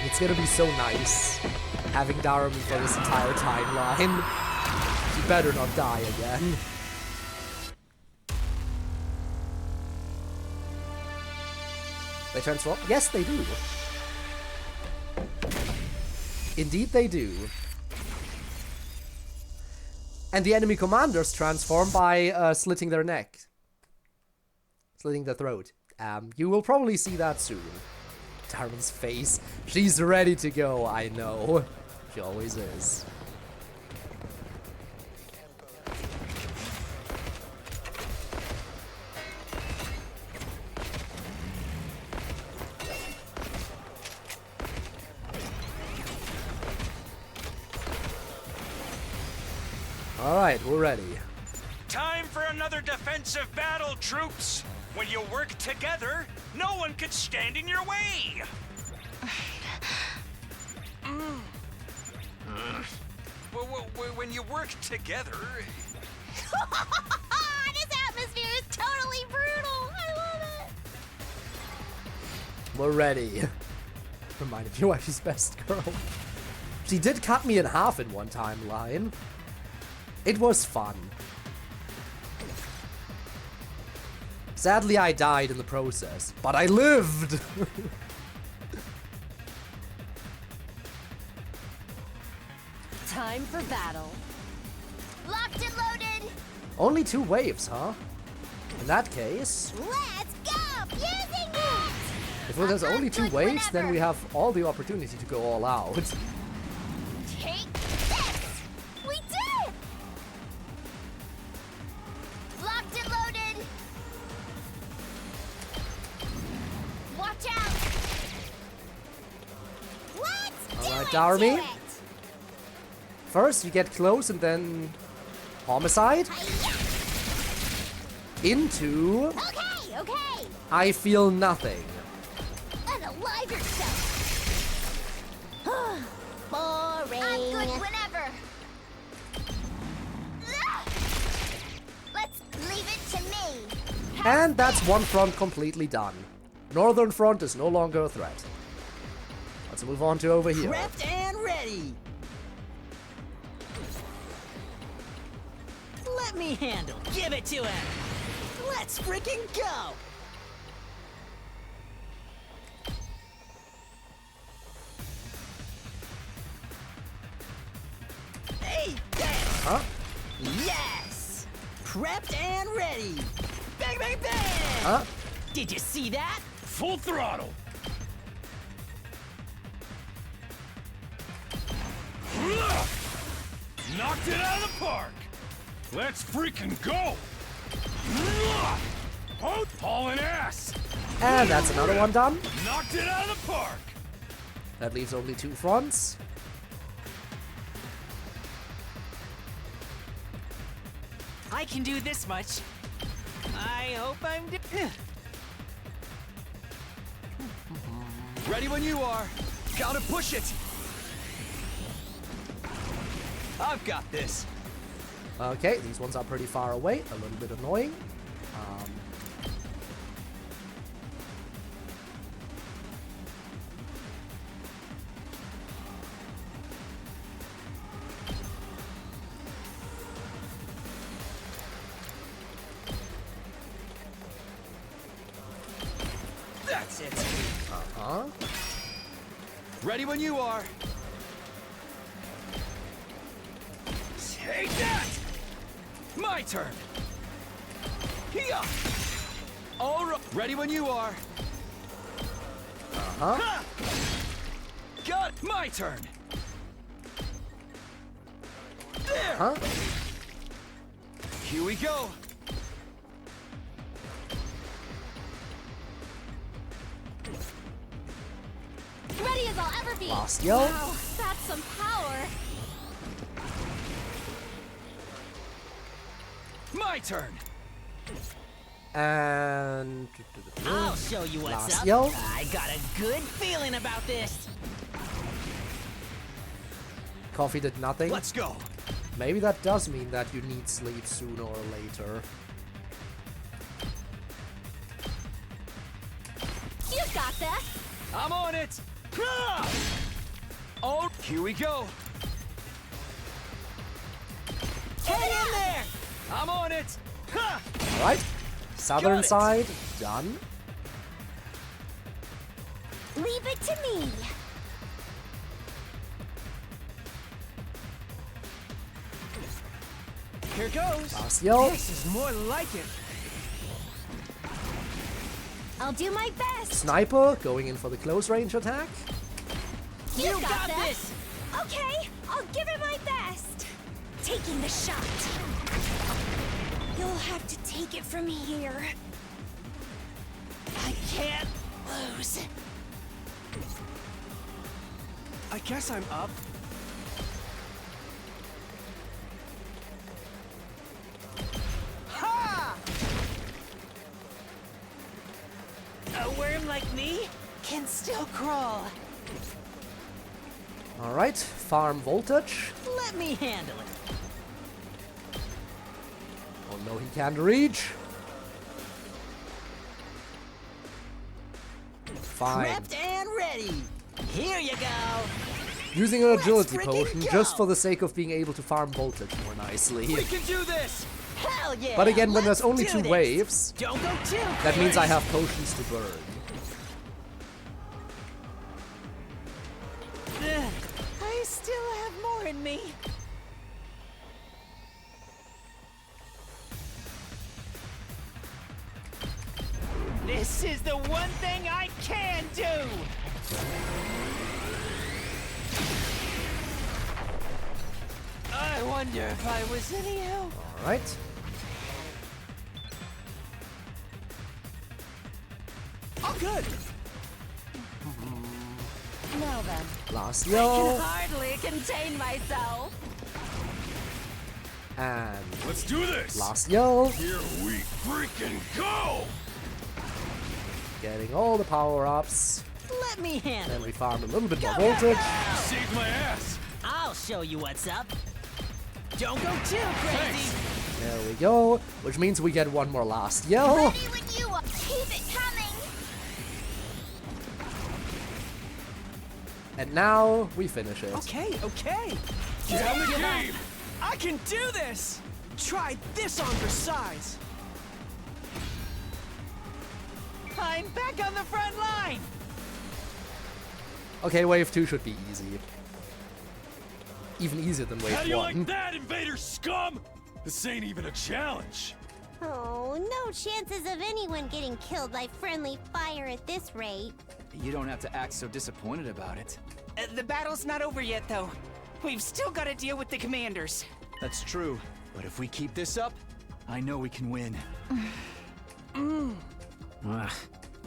It's gonna be so nice having Darumi for this entire timeline. He better not die again. They transform? Yes, they do. Indeed they do. And the enemy commanders transform by slitting their neck. Slitting their throat. You will probably see that soon. Darumi's face. She's ready to go, I know. She always is. Alright, we're ready. Time for another defensive battle, troops! When you work together, no one could stand in your way! When you work together... This atmosphere is totally brutal! I love it! We're ready. Reminded you why she's best girl. She did cut me in half in one timeline. It was fun. Sadly, I died in the process, but I lived! Time for battle. Locked and loaded! Only 2 waves, huh? In that case, Let's go! Using it! if there's only 2 waves, then we have all the opportunity to go all out. Take this! We did it! Locked and loaded! Watch out! Let's Alright, do Darumi. it! First, we get close and then homicide. Into... Okay, okay! I feel nothing. Unalive yourself! Boring! I'm good whenever! Let's leave it to me! And that's one front completely done. Northern front is no longer a threat. Let's move on to over here. Prepped and ready! Let me handle. Give it to him! Let's freaking go! Hey, bang! Huh? Yes! Prepped and ready! Bang, bang, bang! Huh? Did you see that? Full throttle! Knocked it out of the park! Let's freaking go! Hauling ass! And that's another one done. Knocked it out of the park! That leaves only 2 fronts. I can do this much. I hope I'm... Ready when you are. Gotta push it. I've got this. Okay, these ones are pretty far away. A little bit annoying. face it. Huh? Ready when you are. Take that! My turn! Here! All right. Ready when you are. Huh? Got my turn! There! Huh? Here we go. Ready as I'll ever be. Last yell. Wow, that's some power. My turn! And I'll show you what's last up. yell. I got a good feeling about this. Coffee did nothing. Let's go. Maybe that does mean that you need sleep sooner or later. You got this. I'm on it. Ah! Oh, here we go. Get in there! I'm on it. Ha! Alright. Southern Got it. side, done. Leave it to me. Here goes. Last yell. This is more like it. I'll do my best. Sniper going in for the close range attack. You got this. Okay, I'll give it my best. Taking the shot. You'll have to take it from here. I can't lose. I guess I'm up. Ha! A worm like me can still crawl. Alright, farm voltage. Let me handle it. Oh no, he can't reach. Fine. Prepped and ready. Here you go. Using an agility frickin' potion go. just for the sake of being able to farm voltage more nicely. We can do this. Hell yeah. But again, when there's let's only do 2 this. waves, Don't go too that means I crazy. have potions to burn. Ugh, I still have more in me. This is the one thing I can do! I wonder if I was any help. Alright. Oh, good. Now then, Last I yell. can hardly contain myself. And Let's do this! last yell. Here we freaking go! Getting all the power-ups. Let me handle Then it. we farm a little bit more voltage. Saved my ass! I'll show you what's up. Don't go too crazy. There we go. Which means we get one more last yell. Ready when you are. Keep it coming. And now we finish it. Okay, okay. Get on the game! I can do this! Try this on for size. I'm back on the front line! Okay, wave 2 should be easy. Even easier than wave How do you 1. like that, invader scum? This ain't even a challenge. Oh, no chances of anyone getting killed by friendly fire at this rate. You don't have to act so disappointed about it. The battle's not over yet, though. We've still got to deal with the commanders. That's true. But if we keep this up, I know we can win.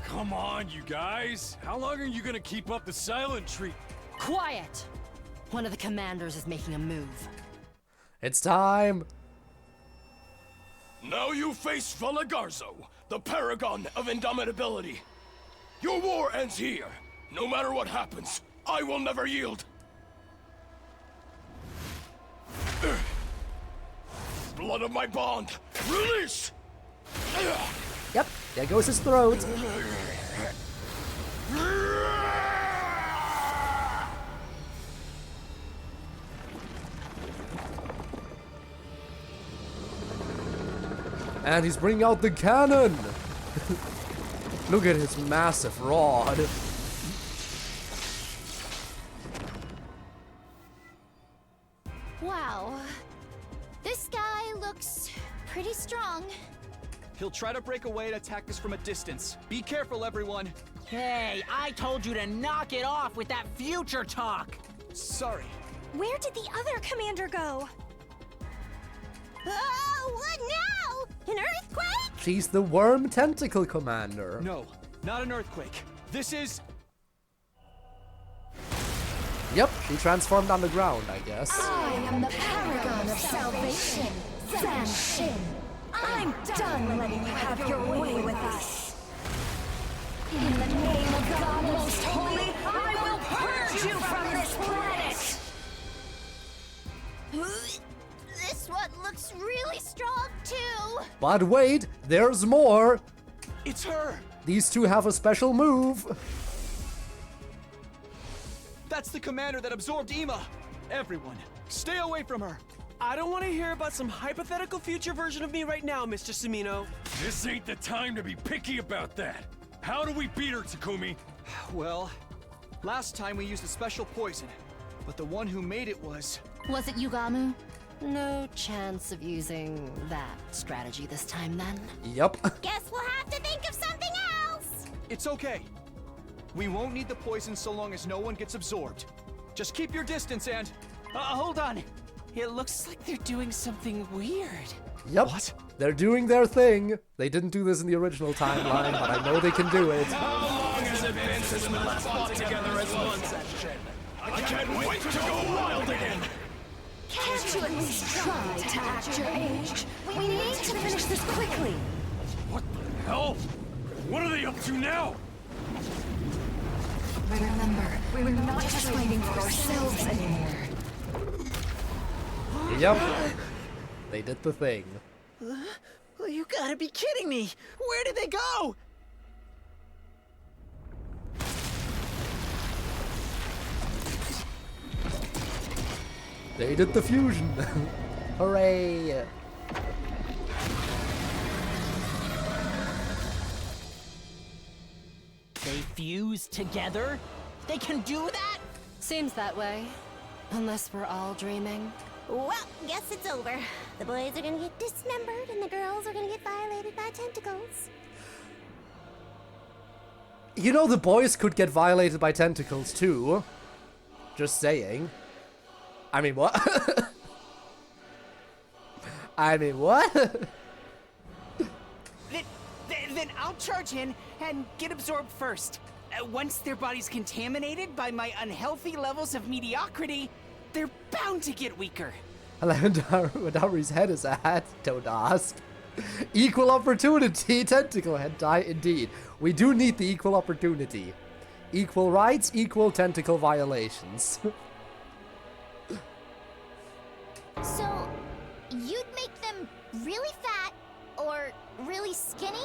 Come on, you guys. How long are you gonna keep up the silent treat? Quiet! One of the commanders is making a move. It's time. Now you face Valagarzo, the paragon of indomitability. Your war ends here. No matter what happens, I will never yield. Blood of my bond, release! Yep, there goes his throat. And he's bringing out the cannon. Look at his massive rod. Wow. This guy looks pretty strong. He'll try to break away and attack us from a distance. Be careful, everyone. Hey, I told you to knock it off with that future talk. Sorry. Where did the other commander go? Oh, what now? An earthquake? She's the worm tentacle commander. No, not an earthquake. This is... Yep, she transformed underground, I guess. I am the paragon of salvation, San Shin. I'm done letting you have your way with us. In the name of God Most Holy, I will purge you from this planet! This one looks really strong, too. But wait, there's more. It's her! These two have a special move. That's the commander that absorbed Ima! Everyone, stay away from her! I don't want to hear about some hypothetical future version of me right now, Mr. Sumino. This ain't the time to be picky about that. How do we beat her, Takumi? Well, last time we used a special poison, but the one who made it was... Was it Yugamu? No chance of using that strategy this time, then? Yep. Guess we'll have to think of something else. It's okay. We won't need the poison so long as no one gets absorbed. Just keep your distance and... Hold on. It looks like they're doing something weird. Yep. What? They're doing their thing. They didn't do this in the original timeline, but I know they can do it. How long has it been since we last fought together as one section? I can't wait to go wild again! Can't you at least try to act your age? We need to finish this quickly. What the hell? What are they up to now? Remember, we're not just fighting for ourselves anymore. Yep. They did the thing. Well, you gotta be kidding me! Where did they go? They did the fusion. Hooray. They fuse together? They can do that? Seems that way. Unless we're all dreaming. Well, guess it's over. The boys are gonna get dismembered and the girls are gonna get violated by tentacles. You know the boys could get violated by tentacles too. Just saying. I mean, what? I mean, what? Then I'll charge in and get absorbed first. Once their body's contaminated by my unhealthy levels of mediocrity, they're bound to get weaker. I like where Darum's head is at, don't ask. Equal opportunity, tentacle hentai, indeed. We do need the equal opportunity. Equal rights, equal tentacle violations. So, you'd make them really fat or really skinny?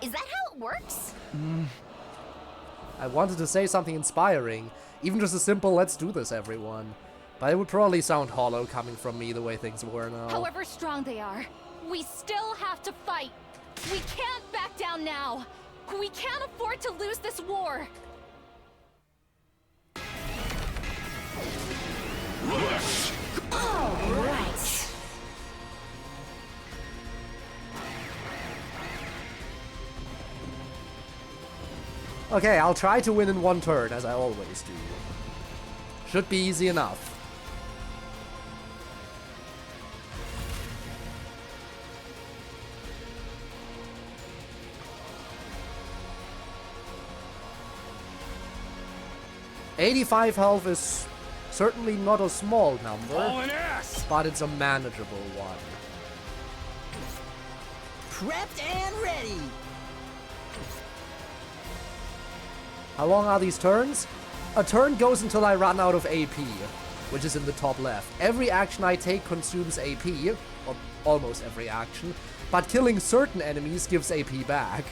Is that how it works? I wanted to say something inspiring. Even just a simple, let's do this, everyone. But it would probably sound hollow coming from me the way things were now. However strong they are, we still have to fight. We can't back down now. We can't afford to lose this war. All right. Okay, I'll try to win in one turn, as I always do. Should be easy enough. $85 health is certainly not a small number, but it's a manageable one. Prepped and ready! How long are these turns? A turn goes until I run out of AP, which is in the top left. Every action I take consumes AP, or almost every action, but killing certain enemies gives AP back,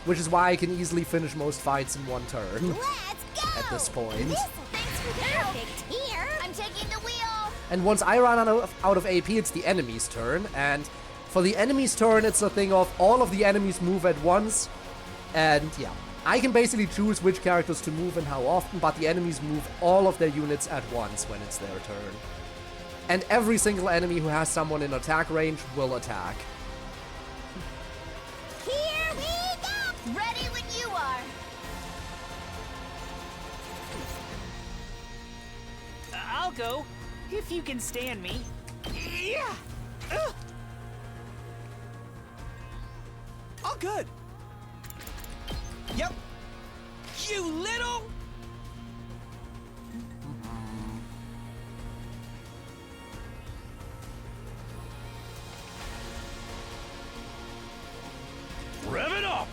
which is why I can easily finish most fights in one turn. Let's go! At this point. Thanks for the perfect here. I'm taking the wheel. And once I run out of AP, it's the enemy's turn, and for the enemy's turn, it's a thing of all of the enemies move at once, And yeah, I can basically choose which characters to move and how often, but the enemies move all of their units at once when it's their turn. And every single enemy who has someone in attack range will attack. Here we go! Ready when you are. I'll go, if you can stand me. Yeah! All good. Yep. You little... Rev it up!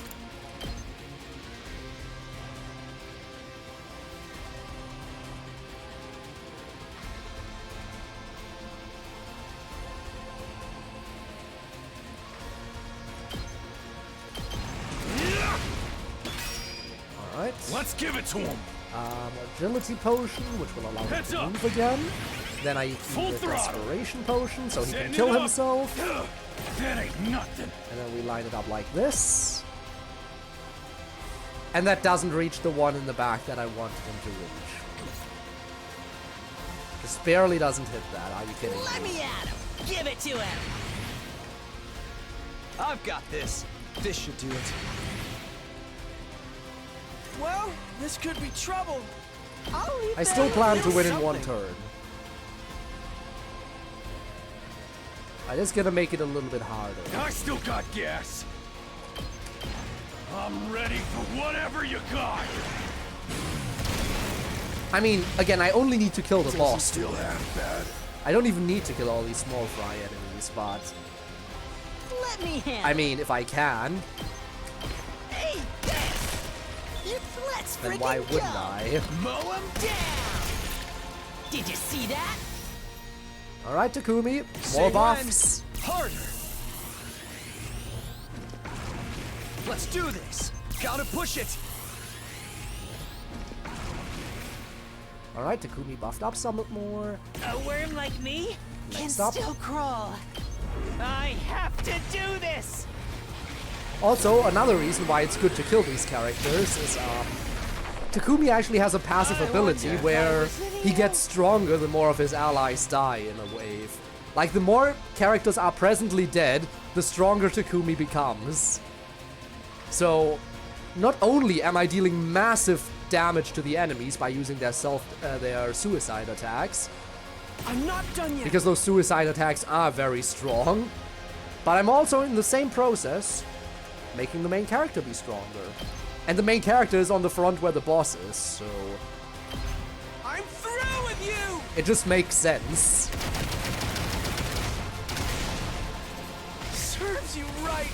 Alright. Let's give it to him! Agility potion, which will allow him Heads to up. move again. Then I use Full the throttle. desperation potion so he can Setting kill it up. himself. That ain't nothing. And then we line it up like this. And that doesn't reach the one in the back that I wanted him to reach. Just barely doesn't hit that. Are you kidding Let me? me at him! Give it to him! I've got this. This should do it. Well, this could be trouble. I'll leave I still that plan to little win in one something. turn. I'm just gonna make it a little bit harder. I still got gas. I'm ready for whatever you got. I mean, again, I only need to kill the boss. Still half bad. I don't even need to kill all these small fry enemies, but... Let me handle I mean, if I can, Hey, let's then freaking why wouldn't go. I? Mow him down! Did you see that? Alright, Takumi, more Say when. buffs. Harder. Let's do this. Gotta push it. Alright, Takumi buffed up somewhat more. A worm like me can Next up. still crawl. I have to do this! Also, another reason why it's good to kill these characters is, Takumi actually has a passive ability where he gets stronger the more of his allies die in a wave. Like, the more characters are presently dead, the stronger Takumi becomes. So, not only am I dealing massive damage to the enemies by using their suicide attacks, I'm not done yet. because those suicide attacks are very strong, but I'm also in the same process making the main character be stronger. And the main character is on the front where the boss is, so I'm through with you! it just makes sense. Serves you right.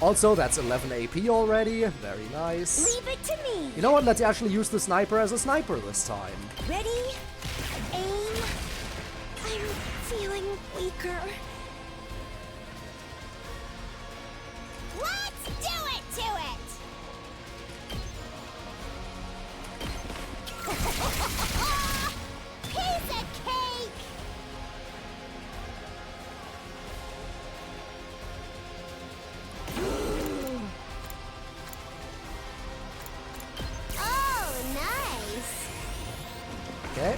Also, that's 11 AP already, very nice. Leave it to me. You know what, let's actually use the sniper as a sniper this time. Ready? Aim. I'm feeling weaker. Let's do it to it! Piece of cake! Oh, nice! Okay,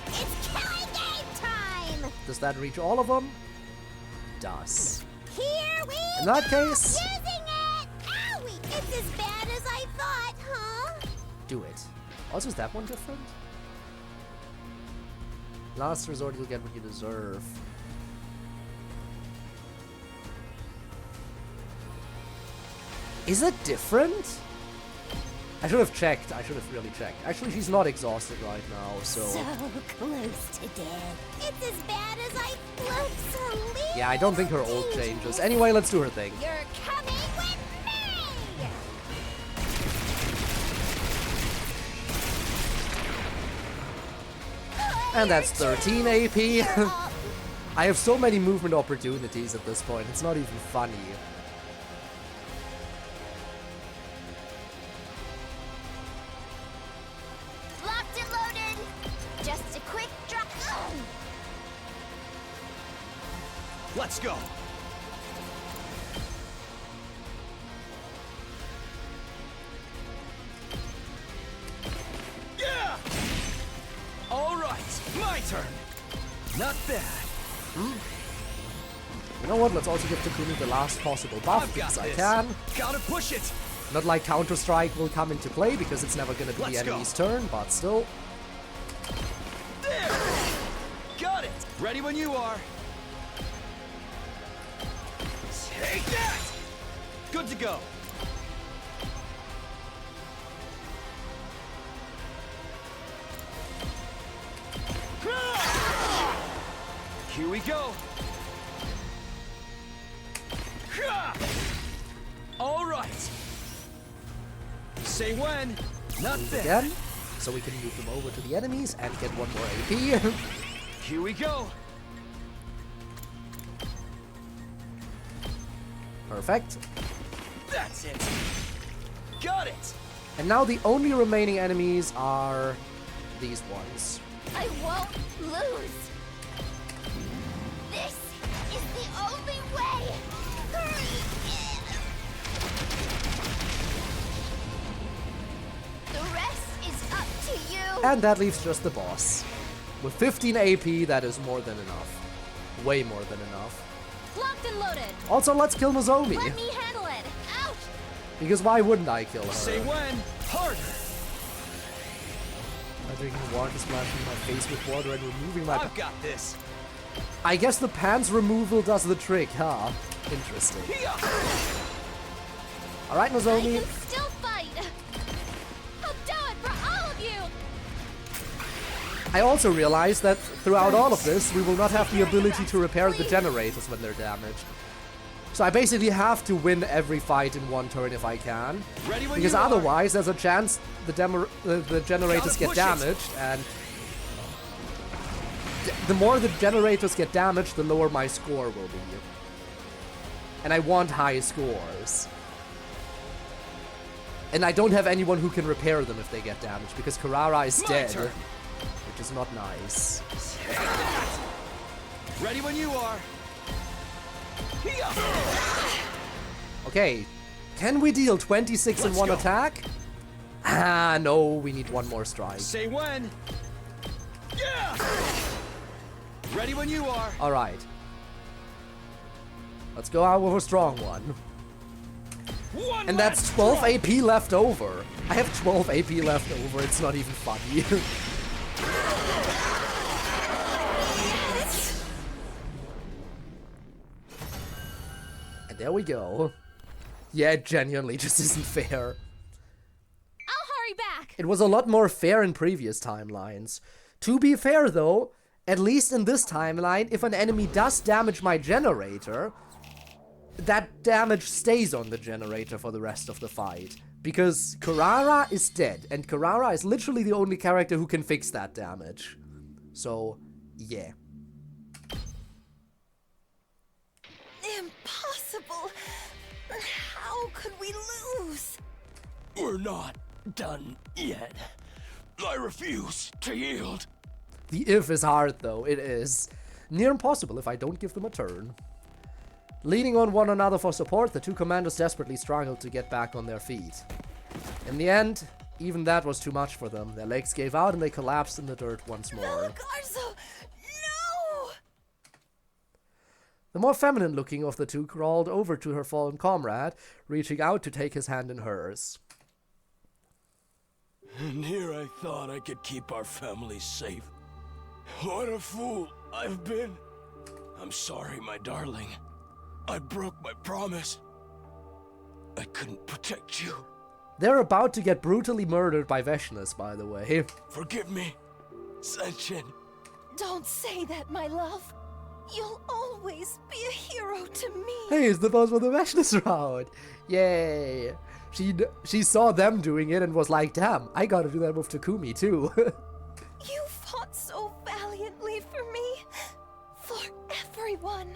It's killing game time! does that reach all of them? Does. Here we In that go! case- Using it! Owie! It's as bad as I thought, huh? Do it. Also, is that one different? Last resort, you'll get what you deserve. Is it different? I should have checked. I should have really checked. Actually, she's not exhausted right now, so... So close to dead. It's as bad as I look, so leave Yeah, I don't think her ult changes. Anyway, let's do her thing. You're coming with me! And that's 13 AP. I have so many movement opportunities at this point. It's not even funny. Locked and loaded! Just a quick drop. Let's go. My turn. Not bad. You know what? Let's also give Takumi the last possible buff I've got because I this. can. Gotta push it. Not like Counter-Strike will come into play because it's never gonna be Let's the go. enemy's turn, but still. There. Got it. Ready when you are. Take that. Good to go. Here we go. All right. Say when. Not bad. Again, so we can move them over to the enemies and get one more AP. Here we go. Perfect. That's it. Got it. And now the only remaining enemies are these ones. I won't lose. This is the only way. The rest is up to you. And that leaves just the boss. With 15 AP, that is more than enough. Way more than enough. Locked and loaded. Also, let's kill Nozomi. Let me handle it. Ouch! Because why wouldn't I kill her? Say when. Harder. I'm drinking water, splashing my face with water and removing my... I've got this. I guess the pants removal does the trick, huh? Interesting. Alright, I Nozomi. can still fight. I'll do it for all of you. I also realized that throughout all of this, we will not have the ability to repair the generators when they're damaged. So I basically have to win every fight in one turn if I can. Because otherwise, there's a chance the generators get damaged, and the more the generators get damaged, the lower my score will be. And I want high scores. And I don't have anyone who can repair them if they get damaged, because Carrara is dead. Which is not nice. Ready when you are. Okay, can we deal 26 in one attack? Ah, no, we need one more strike. Say when. Yeah. Ready when you are. All right. Let's go out with a strong one. And that's 12 AP left over. I have 12 AP left over. It's not even funny. And there we go. Yeah, it genuinely just isn't fair. I'll hurry back. It was a lot more fair in previous timelines. To be fair though, at least in this timeline, if an enemy does damage my generator, that damage stays on the generator for the rest of the fight. Because Carrara is dead, and Carrara is literally the only character who can fix that damage. So, yeah. Impossible. How could we lose? We're not done yet. I refuse to yield. The if is hard though, it is. Near impossible if I don't give them a turn. Leaning on one another for support, the two commanders desperately struggled to get back on their feet. In the end, even that was too much for them. Their legs gave out and they collapsed in the dirt once more. Garzo, no! The more feminine looking of the two crawled over to her fallen comrade, reaching out to take his hand in hers. And here I thought I could keep our family safe. What a fool I've been. I'm sorry, my darling. I broke my promise. I couldn't protect you. They're about to get brutally murdered by Veshnas, by the way. Forgive me, Senshin. Don't say that, my love. You'll always be a hero to me. Hey, it's the boss for the Veshnas round. Yay. She saw them doing it and was like, damn, I gotta do that with Takumi too. You fought so valiantly for me, for everyone,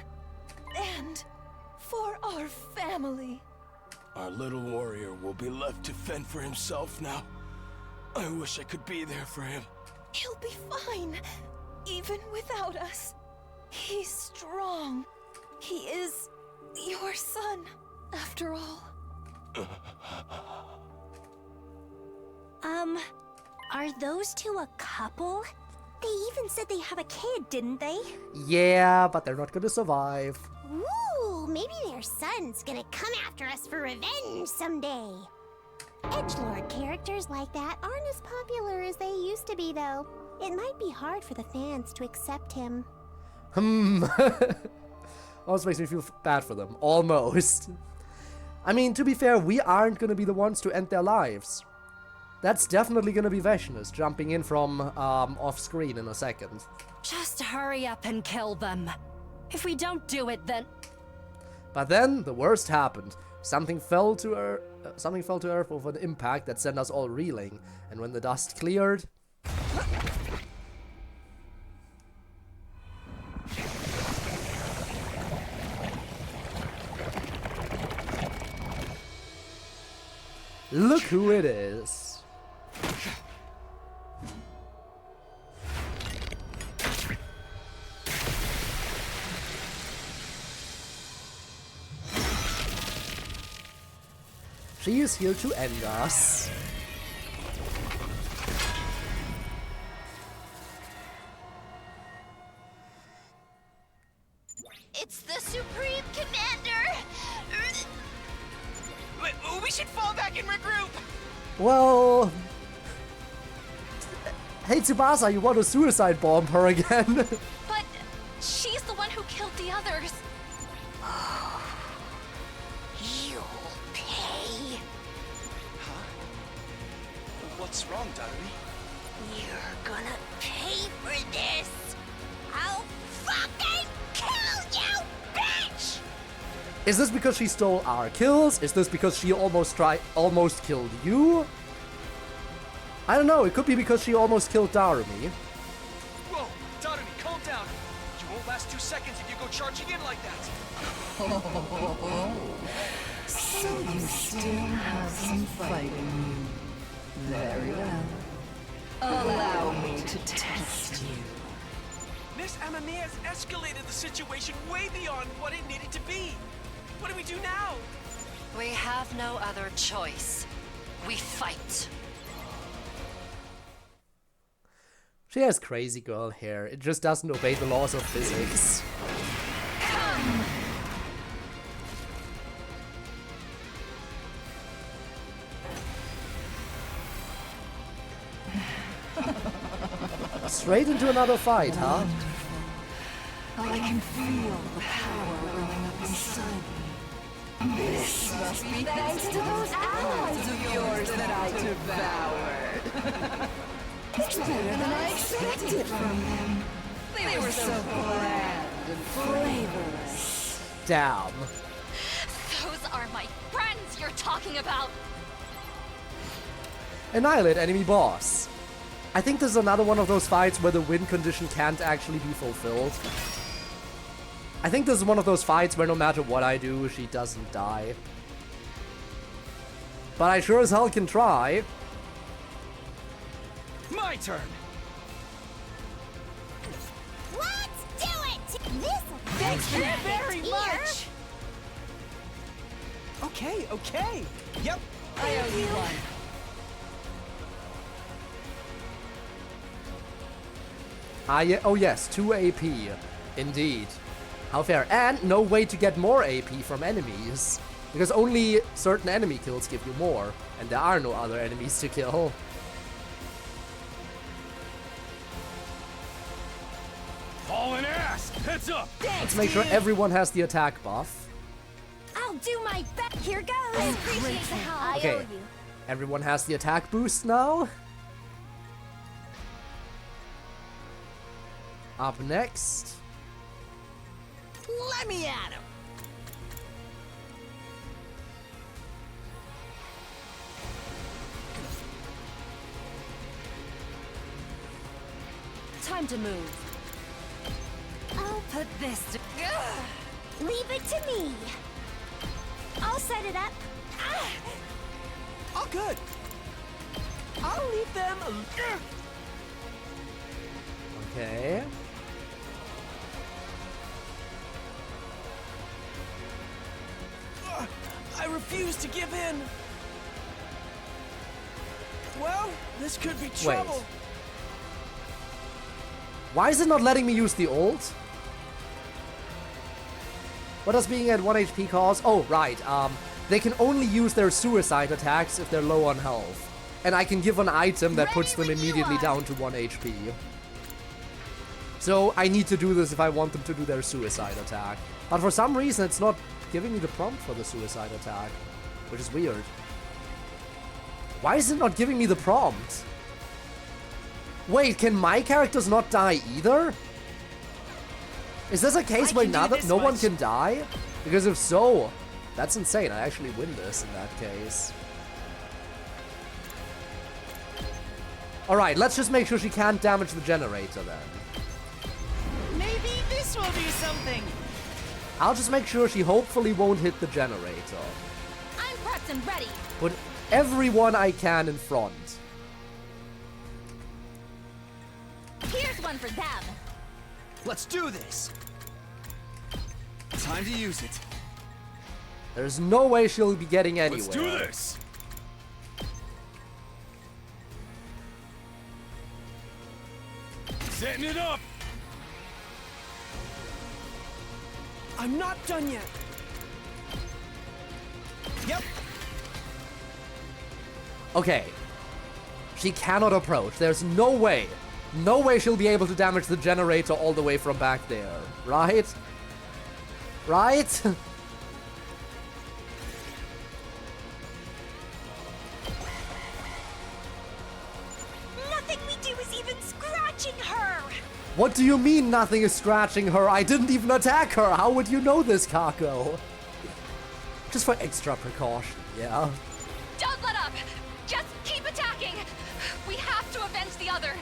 and for our family. Our little warrior will be left to fend for himself now. I wish I could be there for him. He'll be fine, even without us. He's strong. He is your son, after all. Are those two a couple? They even said they have a kid, didn't they? Yeah, but they're not gonna survive. Ooh, maybe their son's gonna come after us for revenge someday. Edgelord characters like that aren't as popular as they used to be, though. It might be hard for the fans to accept him. Almost makes me feel bad for them. Almost. I mean, to be fair, we aren't gonna be the ones to end their lives. That's definitely gonna be Vashnis jumping in from off screen in a second. Just hurry up and kill them. If we don't do it, then... But then the worst happened. Something fell to Earth with an impact that sent us all reeling. And when the dust cleared... Look who it is. She is here to end us. It's the Supreme Commander! We should fall back and regroup! Well... Hey Tsubasa, you want to suicide bomb her again? But she's the one who killed the others. You'll pay. What's wrong, Darumi? You're gonna pay for this. I'll fucking kill you, bitch! Is this because she stole our kills? Is this because she almost killed you? I don't know, it could be because she almost killed Darumi. Whoa, Darumi, calm down. You won't last 2 seconds if you go charging in like that. So you still have some fight in you. Very well. Allow me to test you. Miss Amamiya has escalated the situation way beyond what it needed to be. What do we do now? We have no other choice. We fight. She has crazy girl hair. It just doesn't obey the laws of physics. Come! Straight into another fight, huh? I can feel the power welling up inside me. This must be thanks to those allies of yours that I devoured. It's better than I expected from them. They were so bland and flavorless. Damn. Those are my friends you're talking about. Annihilate enemy boss. I think this is another one of those fights where the win condition can't actually be fulfilled. I think this is one of those fights where no matter what I do, she doesn't die. But I sure as hell can try. My turn! Let's do it! Thanks very much! Okay. Yep. I owe you one. Oh yes, 2 AP. Indeed. How fair. And no way to get more AP from enemies. Because only certain enemy kills give you more. And there are no other enemies to kill. Hauling ass! Heads up! Let's make sure everyone has the attack buff. I'll do my best. Here goes. I appreciate the help. I owe Okay. you. Everyone has the attack boost now. Up next. Let me at him! Time to move. I'll put this to... Leave it to me. I'll set it up. All good. I'll leave them. Okay. I refuse to give in. Well, this could be trouble. Why is it not letting me use the ult? What does being at 1 HP cause? Oh, right. They can only use their suicide attacks if they're low on health. And I can give an item that puts them immediately down to 1 HP. So I need to do this if I want them to do their suicide attack. But for some reason, it's not giving me the prompt for the suicide attack, which is weird. Why is it not giving me the prompt? Wait, can my characters not die either? Is this a case where no one can die? Because if so, that's insane. I actually win this in that case. Alright, let's just make sure she can't damage the generator then. Maybe this will do something. I'll just make sure she hopefully won't hit the generator. I'm prepped and ready. Put everyone I can in front. Here's one for them. Let's do this. Time to use it. There's no way she'll be getting anywhere. Let's do this. Setting it up. I'm not done yet. Yep. Okay. She cannot approach. There's no way. No way she'll be able to damage the generator all the way from back there. Right? Right? Nothing we do is even scratching her! What do you mean nothing is scratching her? I didn't even attack her. How would you know this, Kako? Just for extra precaution, yeah? Don't let up. Just keep attacking. We have to avenge the others.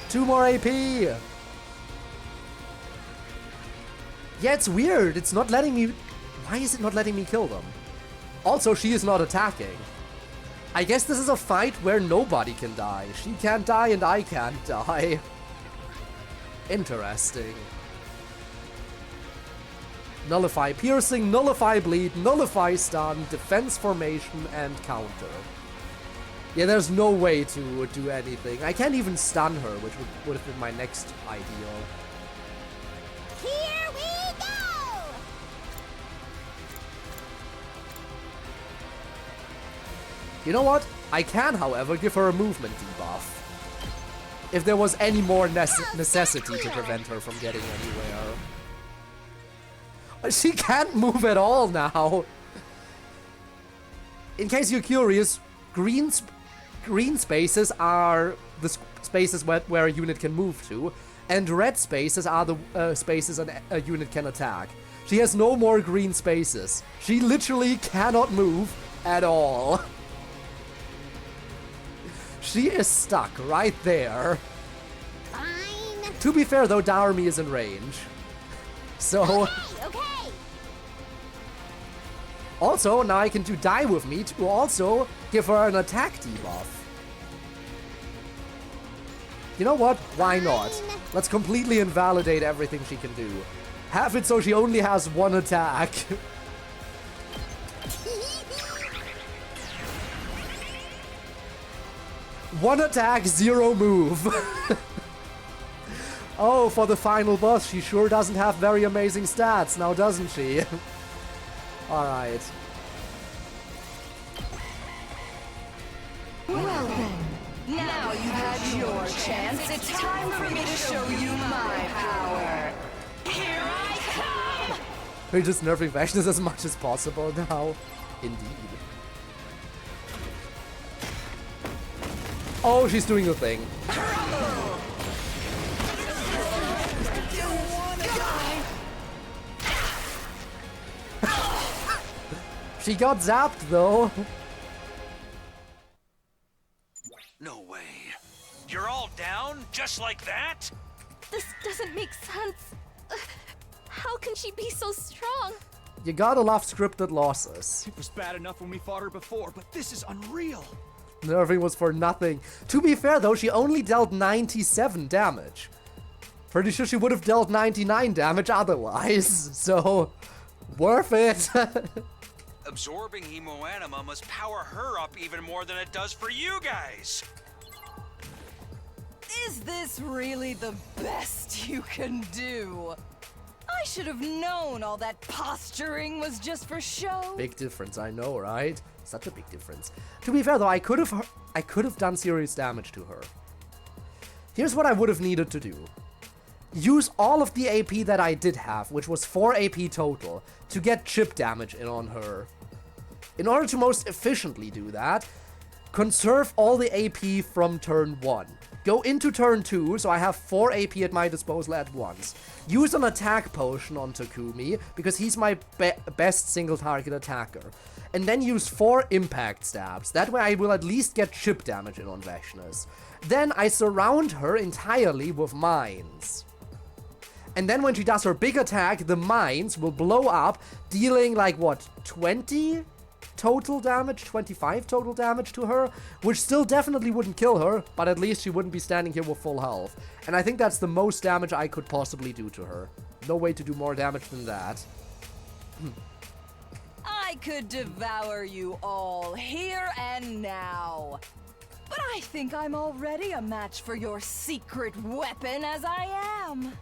2 more AP. Yeah, it's weird. It's not letting me... Why is it not letting me kill them? Also, she is not attacking. I guess this is a fight where nobody can die. She can't die and I can't die. Interesting. Nullify piercing, nullify bleed, nullify stun, defense formation, and counter. Yeah, there's no way to do anything. I can't even stun her, which would have been my next ideal. Here we go! You know what? I can, however, give her a movement debuff. If there was any more necessity to prevent her from getting anywhere. She can't move at all now. In case you're curious, green spaces are the spaces where a unit can move to, and red spaces are the spaces a unit can attack. She has no more green spaces. She literally cannot move at all. She is stuck right there. Fine. To be fair though, Darumi is in range. So... Okay. Also, now I can do Die With Me to also give her an attack debuff. You know what? Why not? Let's completely invalidate everything she can do. Have it so she only has 1 attack. One attack, 0 move. Oh, for the final boss, she sure doesn't have very amazing stats now, doesn't she? Alright. Well then, now you've had your chance. It's time for me to show you my power. Here I come! We're just nerfing Vashnis as much as possible now. Indeed. Oh, she's doing the thing. She got zapped though. No way. You're all down just like that? This doesn't make sense. How can she be so strong? You gotta love scripted losses. It was bad enough when we fought her before, but this is unreal. Nerfing was for nothing. To be fair though, she only dealt 97 damage. Pretty sure she would have dealt 99 damage otherwise, so worth it. Absorbing Hemoanima must power her up even more than it does for you guys. Is this really the best you can do? I should have known all that posturing was just for show. Big difference, I know, right? Such a big difference. To be fair though, I could have done serious damage to her. Here's what I would have needed to do. Use all of the AP that I did have, which was 4 AP total, to get chip damage in on her. In order to most efficiently do that, conserve all the AP from turn 1. Go into turn 2, so I have 4 AP at my disposal at once. Use an attack potion on Takumi, because he's my best single target attacker. And then use 4 impact stabs. That way I will at least get chip damage in on Vashnis. Then I surround her entirely with mines. And then when she does her big attack, the mines will blow up, dealing like, what, 20 total damage? 25 total damage to her? Which still definitely wouldn't kill her, but at least she wouldn't be standing here with full health. And I think that's the most damage I could possibly do to her. No way to do more damage than that. I could devour you all here and now. But I think I'm already a match for your secret weapon as I am.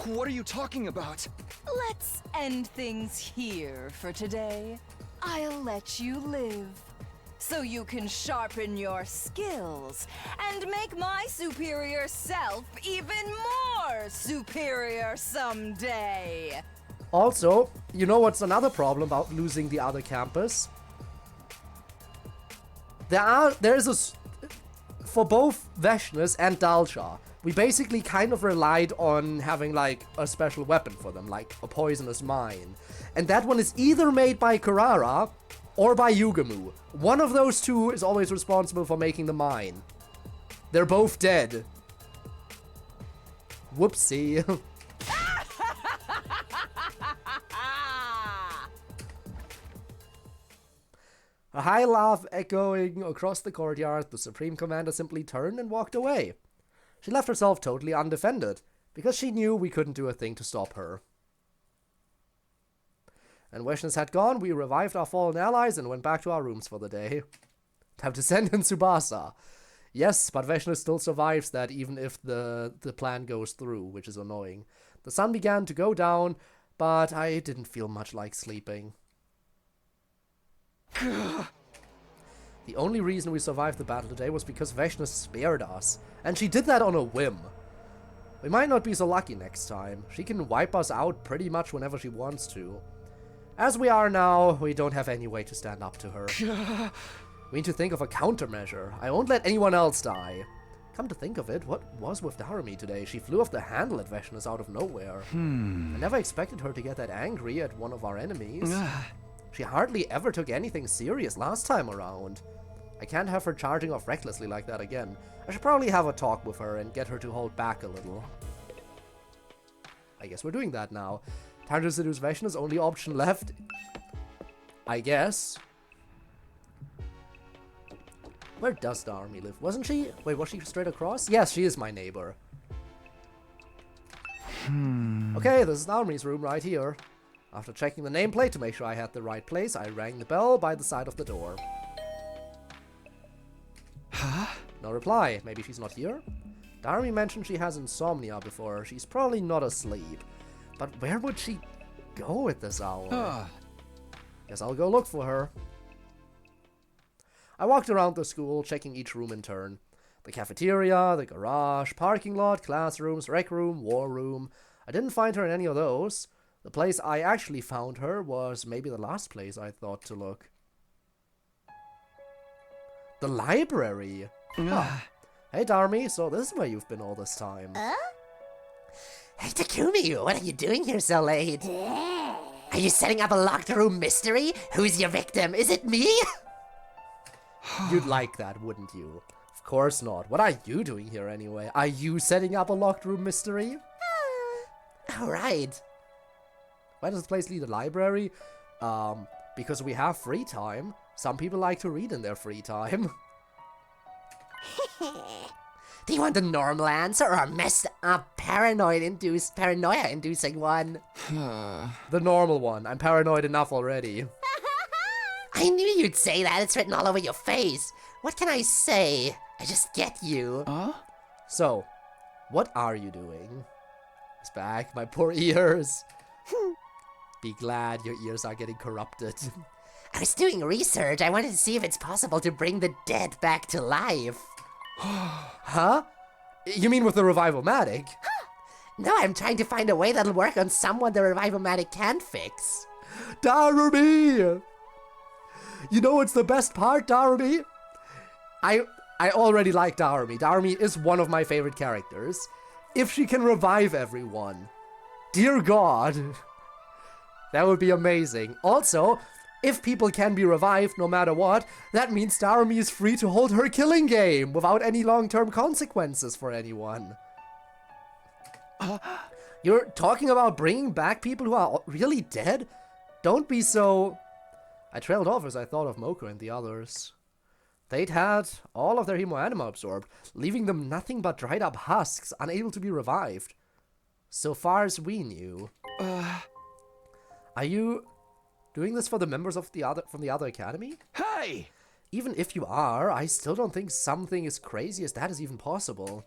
What are you talking about? Let's end things here for today. I'll let you live, so you can sharpen your skills and make my superior self even more superior someday. Also, you know what's another problem about losing the other campus? There's a... For both Vashnis and Dalsha, we basically kind of relied on having, like, a special weapon for them, like a poisonous mine. And that one is either made by Karara or by Yugamu. One of those two is always responsible for making the mine. They're both dead. Whoopsie. A high laugh echoing across the courtyard, the Supreme Commander simply turned and walked away. She left herself totally undefended, because she knew we couldn't do a thing to stop her. And Vashnis had gone, we revived our fallen allies and went back to our rooms for the day. Time to send in Tsubasa. Yes, but Vashnis still survives that even if the plan goes through, which is annoying. The sun began to go down, but I didn't feel much like sleeping. The only reason we survived the battle today was because Vashnis spared us, and she did that on a whim. We might not be so lucky next time. She can wipe us out pretty much whenever she wants to. As we are now, we don't have any way to stand up to her. We need to think of a countermeasure. I won't let anyone else die. Come to think of it, what was with Darumi today? She flew off the handle at Vashnis out of nowhere. I never expected her to get that angry at one of our enemies. She hardly ever took anything serious last time around. I can't have her charging off recklessly like that again. I should probably have a talk with her and get her to hold back a little. I guess we're doing that now. Time to seduce Vashnis, only option left. I guess. Where does Darumi live? Wasn't she? Wait, was she straight across? Yes, she is my neighbor. Okay, this is Darumi's room right here. After checking the nameplate to make sure I had the right place, I rang the bell by the side of the door. Huh? No reply. Maybe she's not here? Darumi mentioned she has insomnia before. She's probably not asleep. But where would she go at this hour? Guess I'll go look for her. I walked around the school, checking each room in turn. The cafeteria, the garage, parking lot, classrooms, rec room, war room. I didn't find her in any of those. The place I actually found her was maybe the last place I thought to look. The library! Huh. Hey Darumi, so this is where you've been all this time. Hey Takumi, what are you doing here so late? Are you setting up a locked room mystery? Who's your victim? Is it me? You'd like that, wouldn't you? Of course not. What are you doing here anyway? Are you setting up a locked room mystery? Alright. Why does this place need a library? Because we have free time. Some people like to read in their free time. Do you want a normal answer or a messed up paranoia-inducing one? The normal one. I'm paranoid enough already. I knew you'd say that. It's written all over your face. What can I say? I just get you. So, what are you doing? It's back, my poor ears. Be glad your ears are getting corrupted. I was doing research. I wanted to see if it's possible to bring the dead back to life. Huh? You mean with the Revival-matic? No, I'm trying to find a way that'll work on someone the Revival-matic can't fix. Darumi! You know what's the best part, Darumi? I already like Darumi. Darumi is one of my favorite characters. If she can revive everyone, dear God, that would be amazing. Also, if people can be revived no matter what, that means Darumi is free to hold her killing game without any long-term consequences for anyone. You're talking about bringing back people who are really dead? Don't be so... I trailed off as I thought of Moko and the others. They'd had all of their hemoanima absorbed, leaving them nothing but dried up husks, unable to be revived. So far as we knew. Are you doing this for the members of from the other academy? Hey! Even if you are, I still don't think something as crazy as that is even possible.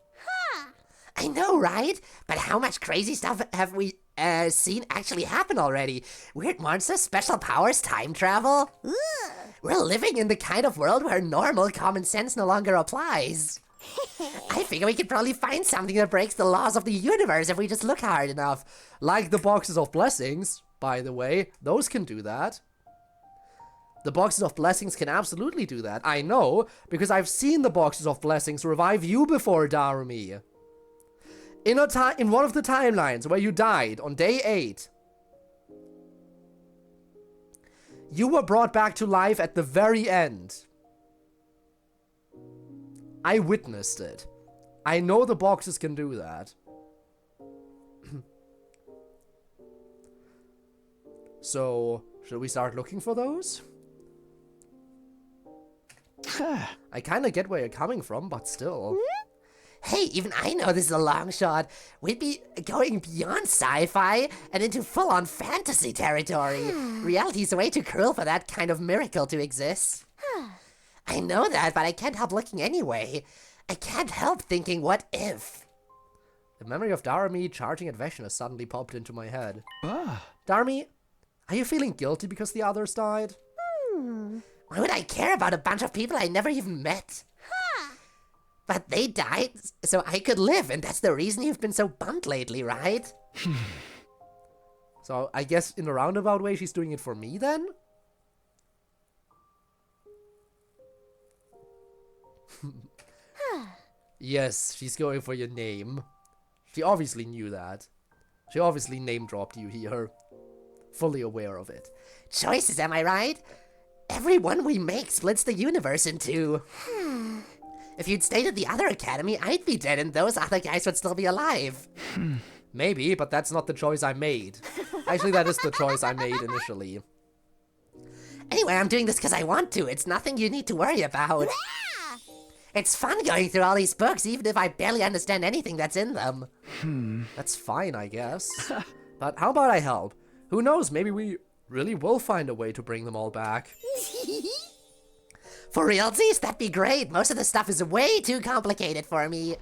I know, right? But how much crazy stuff have we seen actually happen already? Weird monsters, special powers, time travel? We're living in the kind of world where normal common sense no longer applies. I figure we could probably find something that breaks the laws of the universe if we just look hard enough. Like the boxes of blessings, by the way. Those can do that. The boxes of blessings can absolutely do that. I know, because I've seen the boxes of blessings revive you before, Darumi. In one of the timelines where you died on day 8, you were brought back to life at the very end. I witnessed it. I know the boxes can do that. So, should we start looking for those? I kinda get where you're coming from, but still. Hey, even I know this is a long shot. We'd be going beyond sci-fi and into full-on fantasy territory. Reality's way too cruel for that kind of miracle to exist. I know that, but I can't help looking anyway. I can't help thinking, what if? The memory of Darumi charging at Veshna suddenly popped into my head. Darumi, are you feeling guilty because the others died? Why would I care about a bunch of people I never even met? But they died so I could live, and that's the reason you've been so bummed lately, right? So I guess in a roundabout way she's doing it for me then? Yes, she's going for your name. She obviously knew that. She obviously name-dropped you here. Fully aware of it. Choices, am I right? Every one we make splits the universe in two. If you'd stayed at the other academy, I'd be dead and those other guys would still be alive. Maybe, but that's not the choice I made. Actually, that is the choice I made initially. Anyway, I'm doing this because I want to. It's nothing you need to worry about. It's fun going through all these books, even if I barely understand anything that's in them. That's fine, I guess. But how about I help? Who knows, maybe we really will find a way to bring them all back. For realsies, that'd be great. Most of the stuff is way too complicated for me.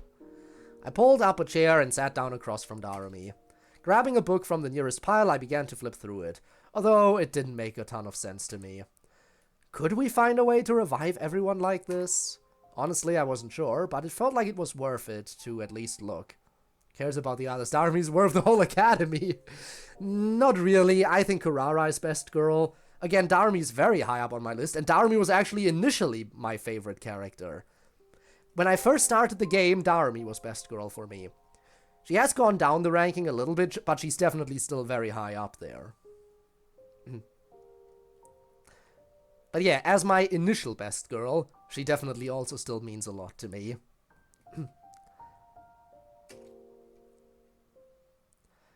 I pulled up a chair and sat down across from Darumi. Grabbing a book from the nearest pile, I began to flip through it, although it didn't make a ton of sense to me. Could we find a way to revive everyone like this? Honestly, I wasn't sure, but it felt like it was worth it to at least look. Cares about the others. Darumi's worth the whole academy. Not really. I think Kurara is best girl. Again, Darumi's very high up on my list, and Darumi was actually initially my favorite character. When I first started the game, Darumi was best girl for me. She has gone down the ranking a little bit, but she's definitely still very high up there. But yeah, as my initial best girl, she definitely also still means a lot to me.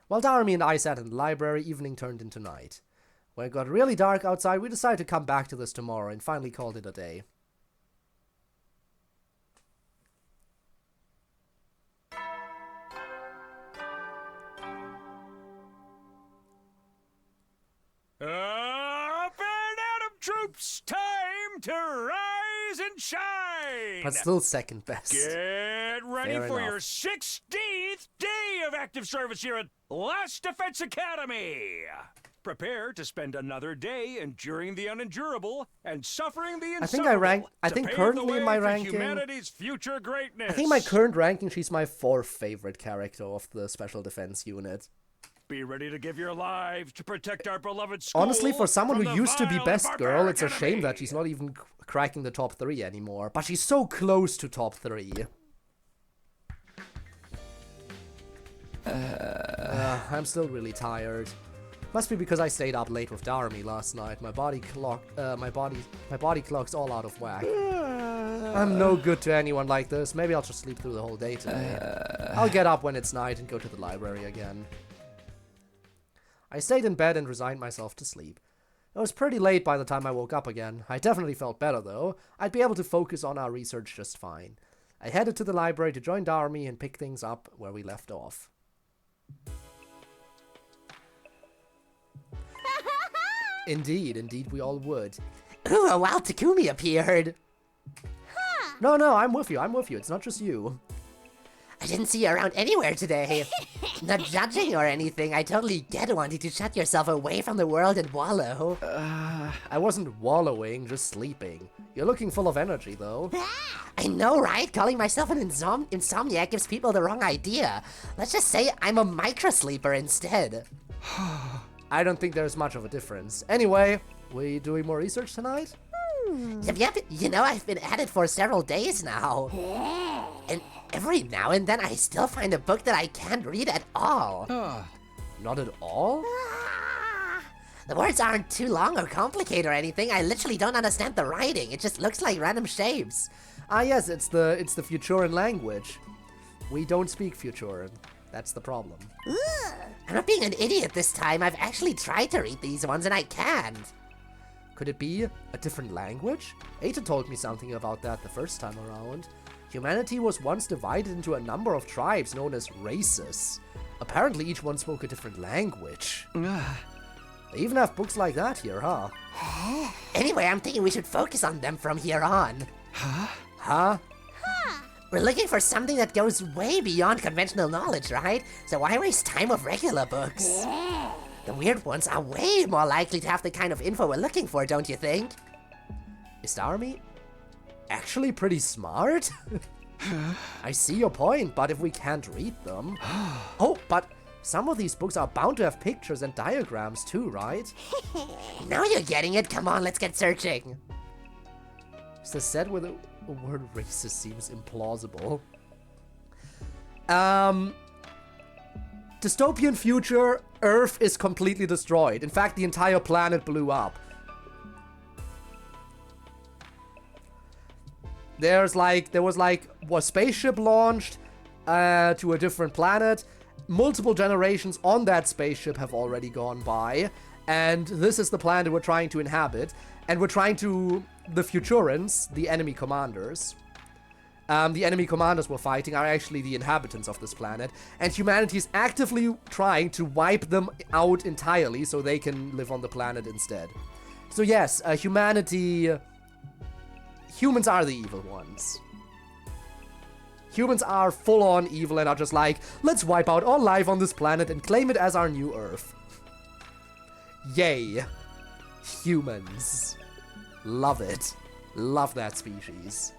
While Darumi and I sat in the library, evening turned into night. When it got really dark outside, we decided to come back to this tomorrow and finally called it a day. Up and Atom troops, time to rise and shine! But still second best. Get Get ready Fair for enough. your 16th day of active service here at Last Defense Academy. Prepare to spend another day enduring the unendurable and suffering the insufferable. I to think pave currently the in my way for ranking, humanity's future greatness. I think my current ranking, she's my 4th favorite character of the Special Defense Unit. Be ready to give your lives to protect our beloved school. Honestly, for someone from who the used to be vile best and girl, it's a barbaric shame enemy. that she's not even cracking the top 3 anymore. But she's so close to top 3. I'm still really tired. Must be because I stayed up late with Darumi last night. My body clock's all out of whack. I'm no good to anyone like this. Maybe I'll just sleep through the whole day today. I'll get up when it's night and go to the library again. I stayed in bed and resigned myself to sleep. It was pretty late by the time I woke up again. I definitely felt better though. I'd be able to focus on our research just fine. I headed to the library to join Darumi and pick things up where we left off. Indeed we all would. Ooh, a wild Takumi appeared. No, I'm with you, it's not just you. I didn't see you around anywhere today. Not judging or anything, I totally get wanting to shut yourself away from the world and wallow. I wasn't wallowing, just sleeping. You're looking full of energy, though. I know, right? Calling myself an insomniac gives people the wrong idea. Let's just say I'm a microsleeper instead. I don't think there's much of a difference. Anyway, we doing more research tonight? Yep, you know, I've been at it for several days now. And every now and then I still find a book that I can't read at all. Not at all? The words aren't too long or complicated or anything. I literally don't understand the writing. It just looks like random shapes. Ah yes, it's the Futuran language. We don't speak Futuran. That's the problem. I'm not being an idiot this time. I've actually tried to read these ones and I can't. Could it be a different language? Ada told me something about that the first time around. Humanity was once divided into a number of tribes known as races. Apparently each one spoke a different language. They even have books like that here, huh? Anyway, I'm thinking we should focus on them from here on. Huh? We're looking for something that goes way beyond conventional knowledge, right? So why waste time with regular books? The weird ones are way more likely to have the kind of info we're looking for, don't you think? Is Darumi actually pretty smart? I see your point, but if we can't read them... Oh, but some of these books are bound to have pictures and diagrams too, right? Now you're getting it. Come on, let's get searching. Is the set where the word racist seems implausible? Dystopian future, Earth is completely destroyed. In fact, the entire planet blew up. There was a spaceship launched to a different planet. Multiple generations on that spaceship have already gone by, and this is the planet we're trying to inhabit. And we're trying to... The Futurans, the enemy commanders... the enemy commanders we're fighting are actually the inhabitants of this planet, and humanity is actively trying to wipe them out entirely so they can live on the planet instead. So yes, humans are the evil ones. Humans are full-on evil and are just like, let's wipe out all life on this planet and claim it as our new Earth. Yay. Humans. Love it. Love that species.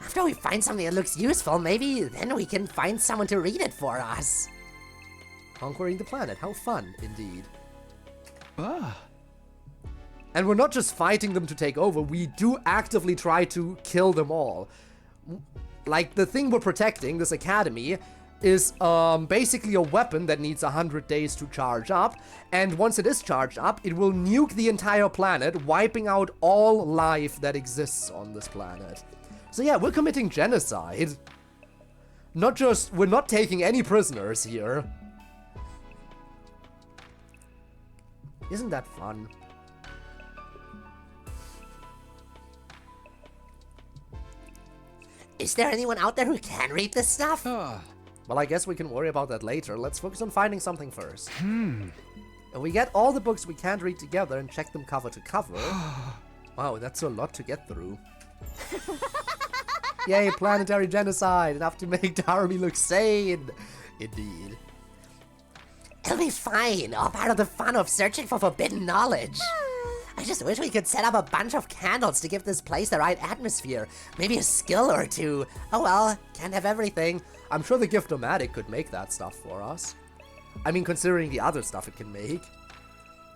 After we find something that looks useful, maybe then we can find someone to read it for us. Conquering the planet, how fun, indeed. And we're not just fighting them to take over, we do actively try to kill them all. Like, the thing we're protecting, this academy, is basically a weapon that needs 100 days to charge up, and once it is charged up, it will nuke the entire planet, wiping out all life that exists on this planet. So yeah, we're committing genocide. We're not taking any prisoners here. Isn't that fun? Is there anyone out there who can read this stuff? Well, I guess we can worry about that later. Let's focus on finding something first. If we get all the books we can't read together and check them cover to cover... Wow, that's a lot to get through. Yay, planetary genocide! Enough to make Darumi look sane! Indeed. It'll be fine, all part of the fun of searching for forbidden knowledge. I just wish we could set up a bunch of candles to give this place the right atmosphere. Maybe a skill or two. Oh well, can't have everything. I'm sure the Gift-O-Matic could make that stuff for us. I mean, considering the other stuff it can make.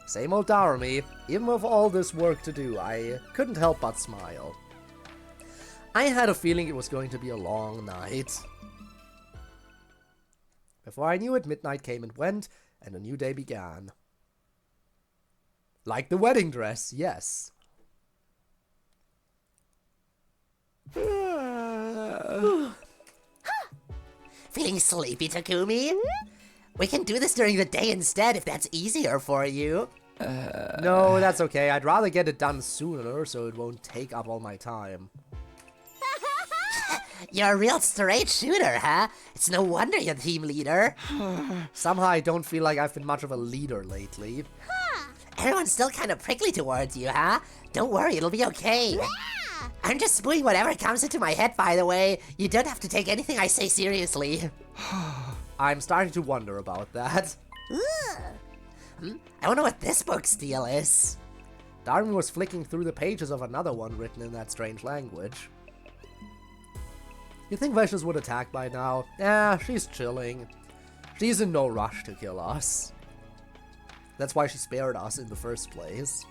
Same old Darumi. Even with all this work to do, I couldn't help but smile. I had a feeling it was going to be a long night. Before I knew it, midnight came and went, and a new day began. Like the wedding dress, yes. Feeling sleepy, Takumi? We can do this during the day instead if that's easier for you. No, that's okay. I'd rather get it done sooner so it won't take up all my time. You're a real straight shooter, huh? It's no wonder you're team leader. Somehow I don't feel like I've been much of a leader lately. Everyone's still kind of prickly towards you, huh? Don't worry, it'll be okay. I'm just spewing whatever comes into my head, by the way. You don't have to take anything I say seriously. I'm starting to wonder about that. I wonder what this book's deal is. Darumi was flicking through the pages of another one written in that strange language. You think Vicious would attack by now? Yeah, she's chilling. She's in no rush to kill us. That's why she spared us in the first place.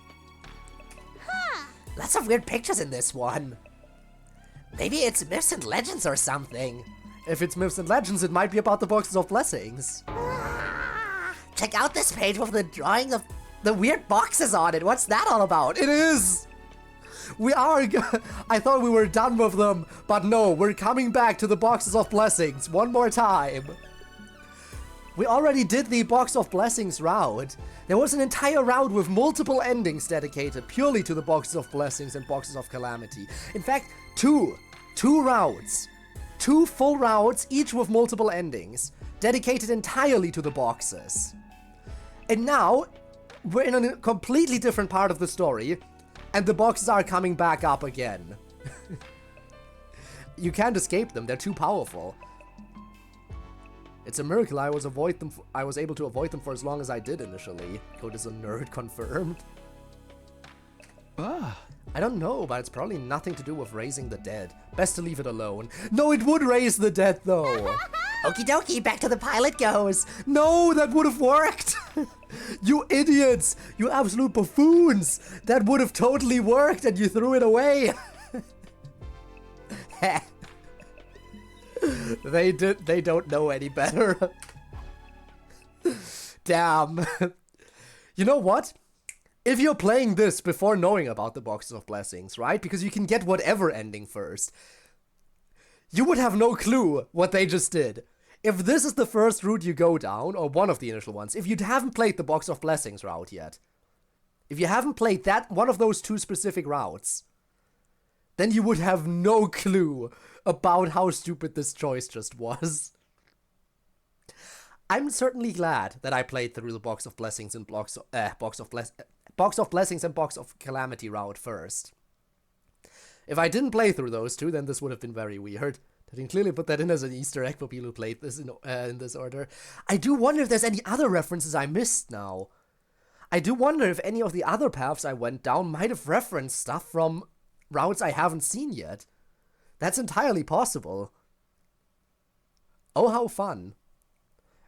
Lots of weird pictures in this one. Maybe it's myths and legends or something. If it's myths and legends, it might be about the boxes of blessings. Check out this page with the drawing of the weird boxes on it. What's that all about? It is! We are I thought we were done with them, but no, we're coming back to the boxes of blessings one more time. We already did the box of blessings route. There was an entire route with multiple endings dedicated purely to the boxes of blessings and boxes of calamity. In fact, two routes. 2 full routes, each with multiple endings, dedicated entirely to the boxes. And now, we're in a completely different part of the story, and the boxes are coming back up again. You can't escape them, they're too powerful. It's a miracle I was able to avoid them for as long as I did initially. Code is a nerd confirmed. I don't know, but it's probably nothing to do with raising the dead. Best to leave it alone. No, it would raise the dead though. Okie dokie, back to the pilot goes. No, that would have worked. You idiots, you absolute buffoons. That would have totally worked and you threw it away. They don't know any better. Damn. You know what? If you're playing this before knowing about the boxes of blessings, right? Because you can get whatever ending first. You would have no clue what they just did. If this is the first route you go down, or one of the initial ones, if you haven't played the box of blessings route yet, if you haven't played that one of those 2 specific routes, then you would have no clue about how stupid this choice just was. I'm certainly glad that I played through the box of blessings and box of blessings and box of calamity route first. If I didn't play through those 2, then this would have been very weird. I can clearly put that in as an Easter egg for people who played this in this order. I do wonder if there's any other references I missed now. I do wonder if any of the other paths I went down might have referenced stuff from routes I haven't seen yet. That's entirely possible. Oh, how fun.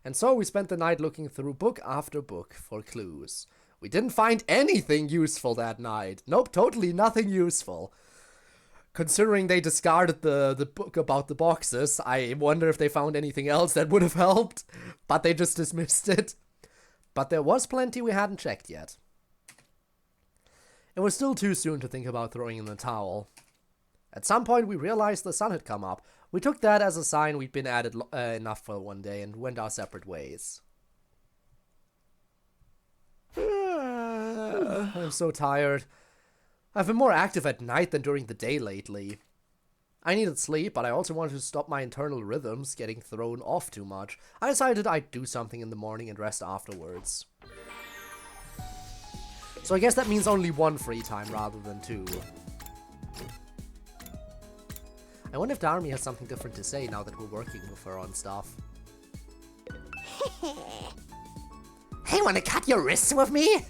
And so we spent the night looking through book after book for clues. We didn't find anything useful that night. Nope, totally nothing useful. Considering they discarded the book about the boxes, I wonder if they found anything else that would have helped. But they just dismissed it. But there was plenty we hadn't checked yet. It was still too soon to think about throwing in the towel. At some point we realized the sun had come up. We took that as a sign we'd been at it enough for one day and went our separate ways. I'm so tired. I've been more active at night than during the day lately. I needed sleep, but I also wanted to stop my internal rhythms getting thrown off too much. I decided I'd do something in the morning and rest afterwards. So I guess that means only 1 free time rather than 2. I wonder if Darumi has something different to say now that we're working with her on stuff. Hey, wanna cut your wrists with me?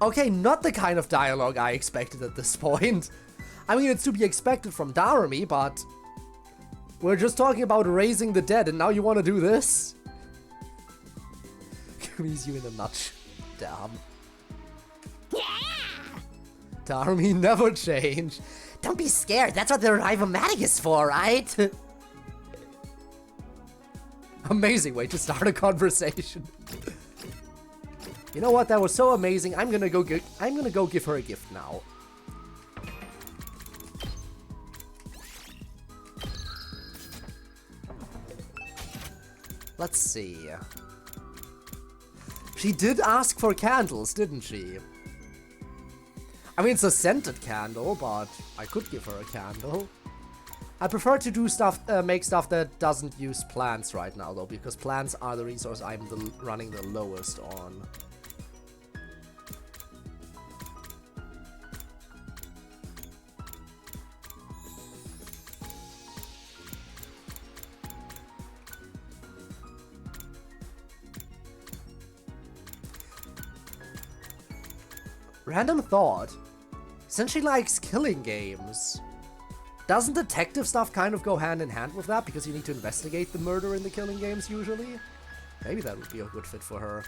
Okay, not the kind of dialogue I expected at this point. I mean, it's to be expected from Darumi, but we're just talking about raising the dead, and now you want to do this? Squeeze you in a nutshell. Damn. Yeah! Darumi never change. Don't be scared, that's what the Revivomatic is for, right? Amazing way to start a conversation. You know what? That was so amazing. I'm gonna go give her a gift now. Let's see. She did ask for candles, didn't she? I mean, it's a scented candle, but I could give her a candle. I prefer to do stuff, make stuff that doesn't use plants right now, though, because plants are the resource I'm running the lowest on. Random thought. Since she likes killing games, doesn't detective stuff kind of go hand in hand with that? Because you need to investigate the murder in the killing games usually? Maybe that would be a good fit for her.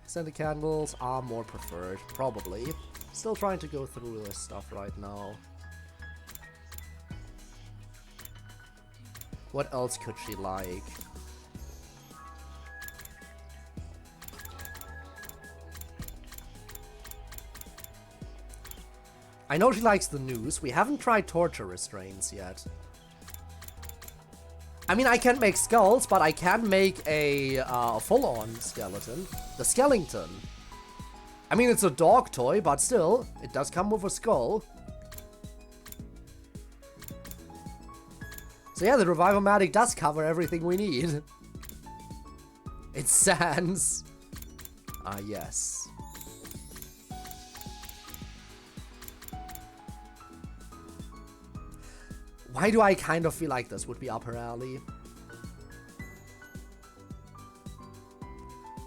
Scented candles are more preferred, probably. Still trying to go through this stuff right now. What else could she like? I know she likes the news. We haven't tried torture restraints yet. I mean, I can't make skulls, but I can make a full-on skeleton. The Skellington. I mean, it's a dog toy, but still, it does come with a skull. So yeah, the Revivomatic does cover everything we need. It's Sans. Ah, yes. Why do I kind of feel like this would be up her alley?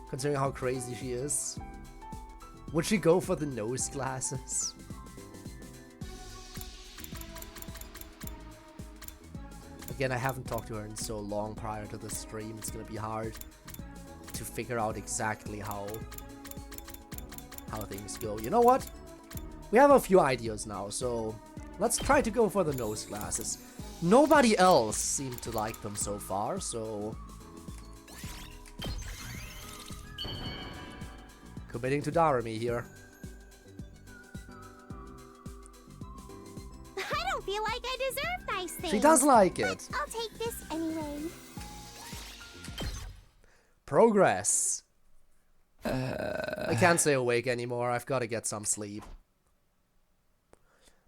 Considering how crazy she is. Would she go for the nose glasses? Again, I haven't talked to her in so long prior to the stream. It's gonna be hard to figure out exactly how things go. You know what? We have a few ideas now, so let's try to go for the nose glasses. Nobody else seemed to like them so far, so committing to Darumi here. I don't feel like I deserve nice things. She does like it. But I'll take this anyway. Progress. I can't stay awake anymore. I've got to get some sleep.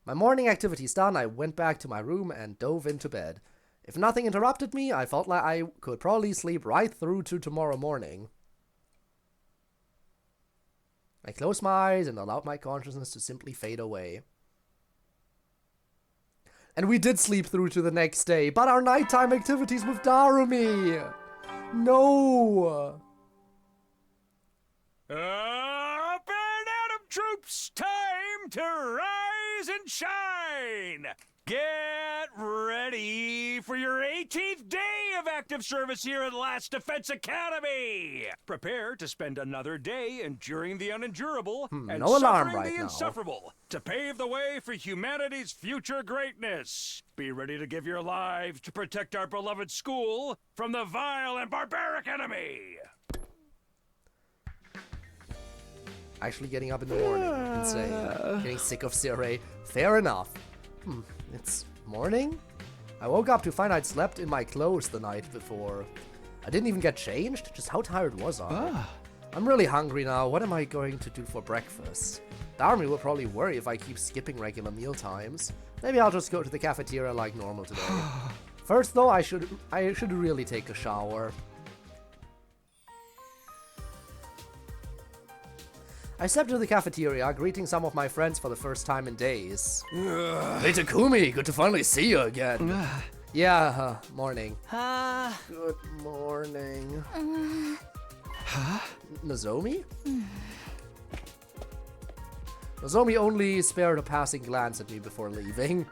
My morning activities done, I went back to my room and dove into bed. If nothing interrupted me, I felt like I could probably sleep right through to tomorrow morning. I closed my eyes and allowed my consciousness to simply fade away. And we did sleep through to the next day, but our nighttime activities with Darumi! No! Up and Atom troops, time to rise and shine! Get ready for your 18th day of active service here at Last Defense Academy! Prepare to spend another day enduring the unendurable and no alarm suffering right the now. insufferable to pave the way for humanity's future greatness. Be ready to give your lives to protect our beloved school from the vile and barbaric enemy! Actually getting up in the morning. Insane. Getting sick of CRA. Fair enough. It's morning? I woke up to find I'd slept in my clothes the night before. I didn't even get changed? Just how tired was I? I'm really hungry now. What am I going to do for breakfast? Darumi will probably worry if I keep skipping regular meal times. Maybe I'll just go to the cafeteria like normal today. First though, I should really take a shower. I stepped into the cafeteria, greeting some of my friends for the first time in days. Hey Takumi, good to finally see you again. Yeah, morning. Good morning. Nozomi? Nozomi only spared a passing glance at me before leaving.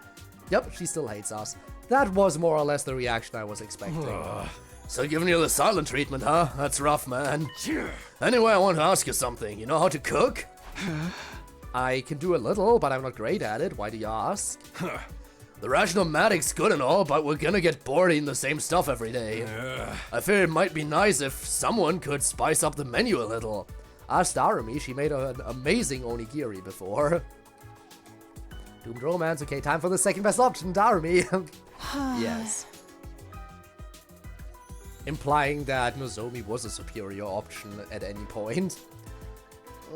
Yep, she still hates us. That was more or less the reaction I was expecting. So giving you the silent treatment, huh? That's rough, man. Anyway, I want to ask you something. You know how to cook? I can do a little, but I'm not great at it. Why do you ask? The Rationomatic's good and all, but we're gonna get bored eating the same stuff every day. I feel it might be nice if someone could spice up the menu a little. Ask Darumi, she made an amazing onigiri before. Doomed romance, okay, time for the second best option, Darumi. Yes. Implying that Nozomi was a superior option at any point.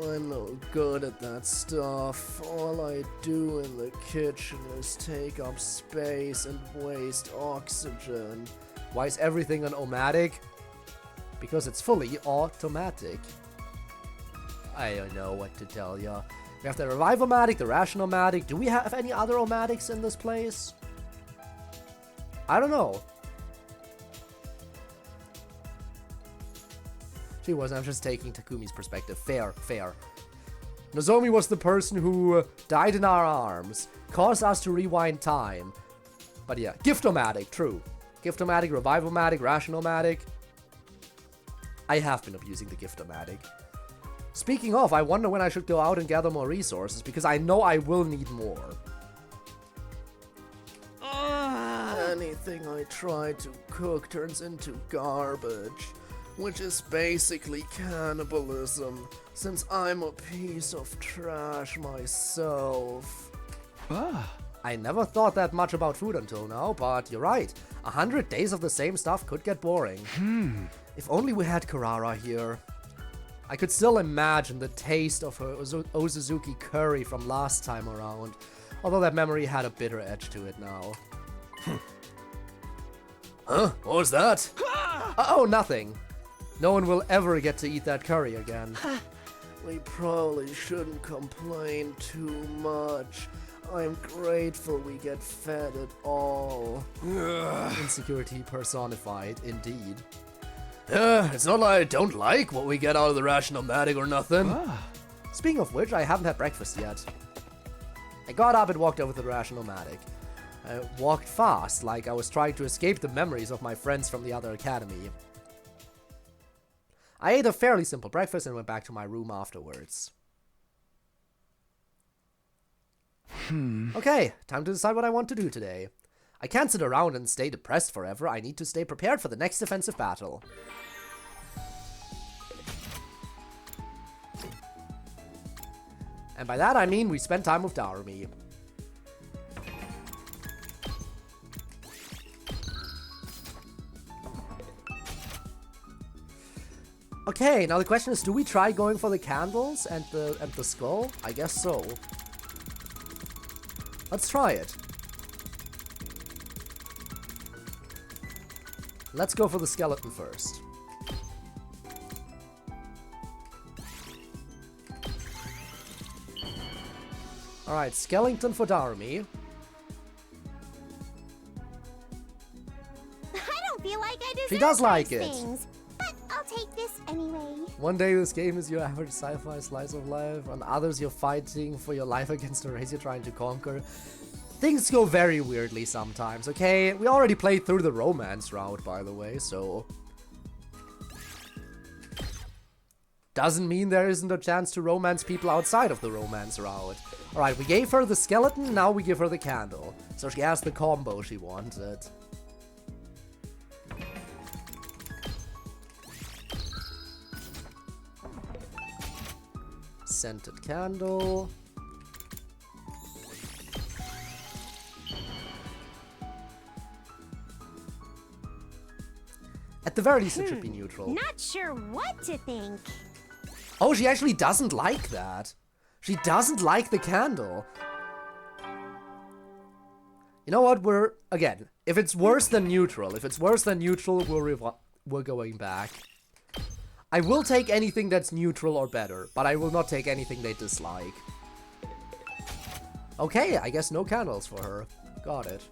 I'm no good at that stuff. All I do in the kitchen is take up space and waste oxygen. Why is everything an omatic? Because it's fully automatic. I don't know what to tell ya. We have the Revive-O-Matic, the Ration-O-Matic. Do we have any other Omatics in this place? I don't know. She wasn't, I'm just taking Takumi's perspective. Fair, fair. Nozomi was the person who died in our arms, caused us to rewind time. But yeah, Gift-O-Matic, true. Gift-O-Matic, Revive-O-Matic, Ration-O-Matic. I have been abusing the Gift-O-Matic. Speaking of, I wonder when I should go out and gather more resources, because I know I will need more. Anything I try to cook turns into garbage, which is basically cannibalism, since I'm a piece of trash myself. I never thought that much about food until now, but you're right. 100 days of the same stuff could get boring. If only we had Karara here. I could still imagine the taste of her Ozuzuki curry from last time around, although that memory had a bitter edge to it now. Huh? What was that? Oh, nothing. No one will ever get to eat that curry again. We probably shouldn't complain too much. I'm grateful we get fed at all. Insecurity personified, indeed. It's not like I don't like what we get out of the Ration-O-Matic or nothing. Speaking of which, I haven't had breakfast yet. I got up and walked over to the Ration-O-Matic. I walked fast, like I was trying to escape the memories of my friends from the other academy. I ate a fairly simple breakfast and went back to my room afterwards. Okay, time to decide what I want to do today. I can't sit around and stay depressed forever. I need to stay prepared for the next defensive battle. And by that I mean we spend time with Darumi. Okay, now the question is, do we try going for the candles and the skull? I guess so. Let's try it. Let's go for the skeleton first. Alright, skeleton for Darumi. I don't feel like I deserve She does like those it. things, but I'll take this anyway. One day this game is your average sci-fi slice of life, on others you're fighting for your life against a race you're trying to conquer. Things go very weirdly sometimes, okay? We already played through the romance route, by the way, so... Doesn't mean there isn't a chance to romance people outside of the romance route. Alright, we gave her the skeleton, now we give her the candle. So she has the combo she wanted. Scented candle. At the very least, it should be neutral. Not sure what to think. Oh, she actually doesn't like that. She doesn't like the candle. You know what? Again, if it's worse than neutral, we're going back. I will take anything that's neutral or better, but I will not take anything they dislike. Okay, I guess no candles for her. Got it.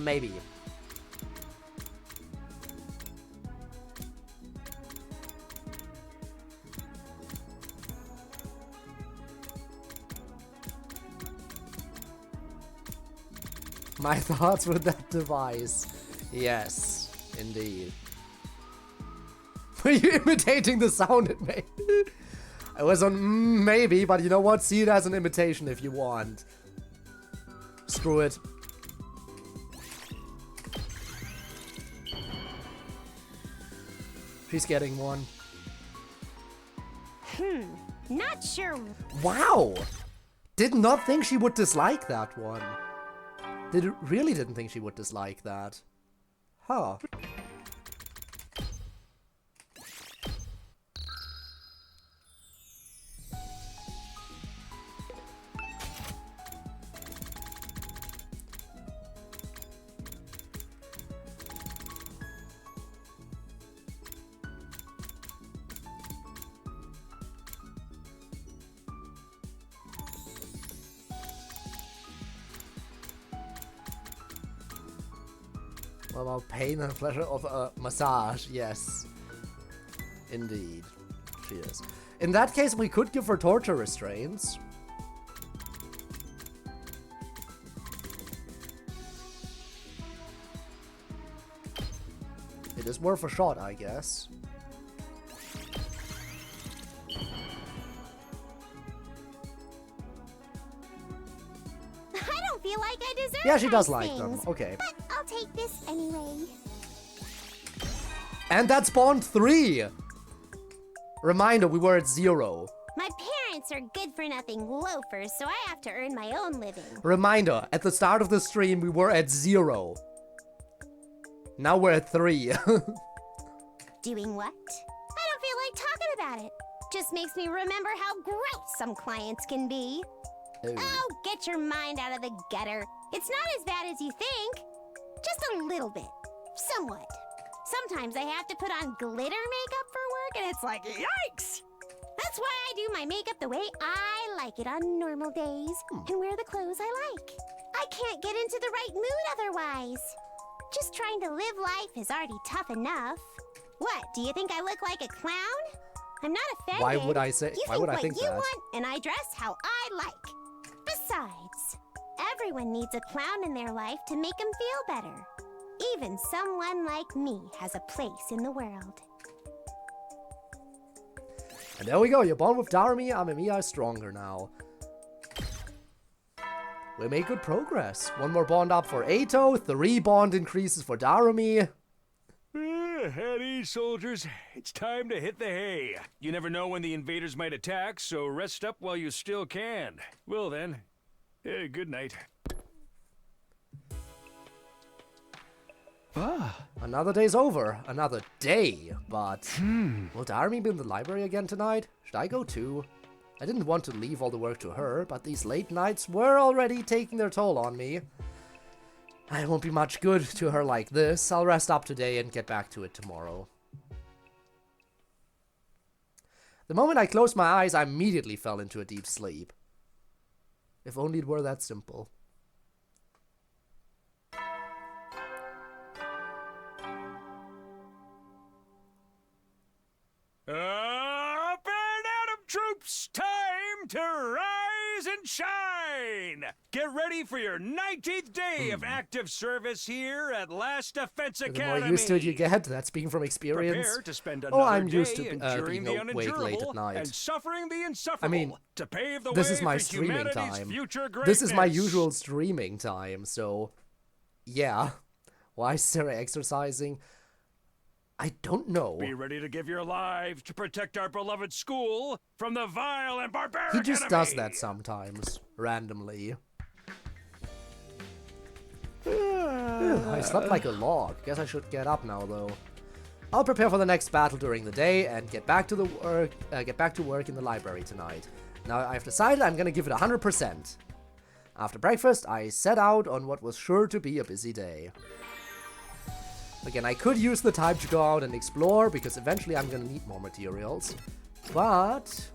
Maybe. My thoughts with that device. Yes, indeed. Were you imitating the sound it made? I was on maybe, but you know what? See it as an imitation if you want. Screw it. She's getting one. Not sure. Wow! Did not think she would dislike that one. Really didn't think she would dislike that. Huh. What about pain and pleasure of a massage? Yes. Indeed. She is. In that case, we could give her torture restraints. It is worth a shot, I guess. I don't feel like I deserve Yeah, she does nice like things, them. Okay. But I'll take this anyway. And that spawned 3! Reminder, we were at 0. My parents are good-for-nothing loafers, so I have to earn my own living. Reminder, at the start of the stream, we were at 0. Now we're at 3. Doing what? I don't feel like talking about it. Just makes me remember how gross some clients can be. Oh, get your mind out of the gutter. It's not as bad as you think. Just a little bit. Somewhat. Sometimes I have to put on glitter makeup for work, and it's like, yikes! That's why I do my makeup the way I like it on normal days, and wear the clothes I like. I can't get into the right mood otherwise. Just trying to live life is already tough enough. What, do you think I look like a clown? I'm not offended. Why would I say? Why would I think You think that? what you want, and I dress how I like. Besides, everyone needs a clown in their life to make them feel better. Even someone like me has a place in the world. And there we go. You're born with Darumi. Amemiya is stronger now. We made good progress. 1 more bond up for Eito. 3 bond increases for Darumi. At ease, soldiers. It's time to hit the hay. You never know when the invaders might attack, so rest up while you still can. Well then, good night. Another day's over. Another day. But will Darumi be in the library again tonight? Should I go too? I didn't want to leave all the work to her, but these late nights were already taking their toll on me. I won't be much good to her like this. I'll rest up today and get back to it tomorrow. The moment I closed my eyes, I immediately fell into a deep sleep. If only it were that simple. Up and Atom troops! Time to rise and shine! Get ready for your 19th day of active service here at Last Defense The Academy. more used to it you get, that's speaking from experience. Prepare to spend Oh, another I'm used day to enduring being the awake late at unendurable night. and suffering the I insufferable mean, to pave the this way is my for streaming humanity's time. future This is my greatness. usual streaming time, so yeah. Why is Sarah exercising? I don't know. Be ready to give your lives to protect our beloved school from the vile and barbaric He just enemy. does that sometimes, randomly. I slept like a log. Guess I should get up now, though. I'll prepare for the next battle during the day and get back to work in the library tonight. Now I've decided I'm gonna give it 100%. After breakfast, I set out on what was sure to be a busy day. Again, I could use the time to go out and explore, because eventually I'm gonna need more materials. But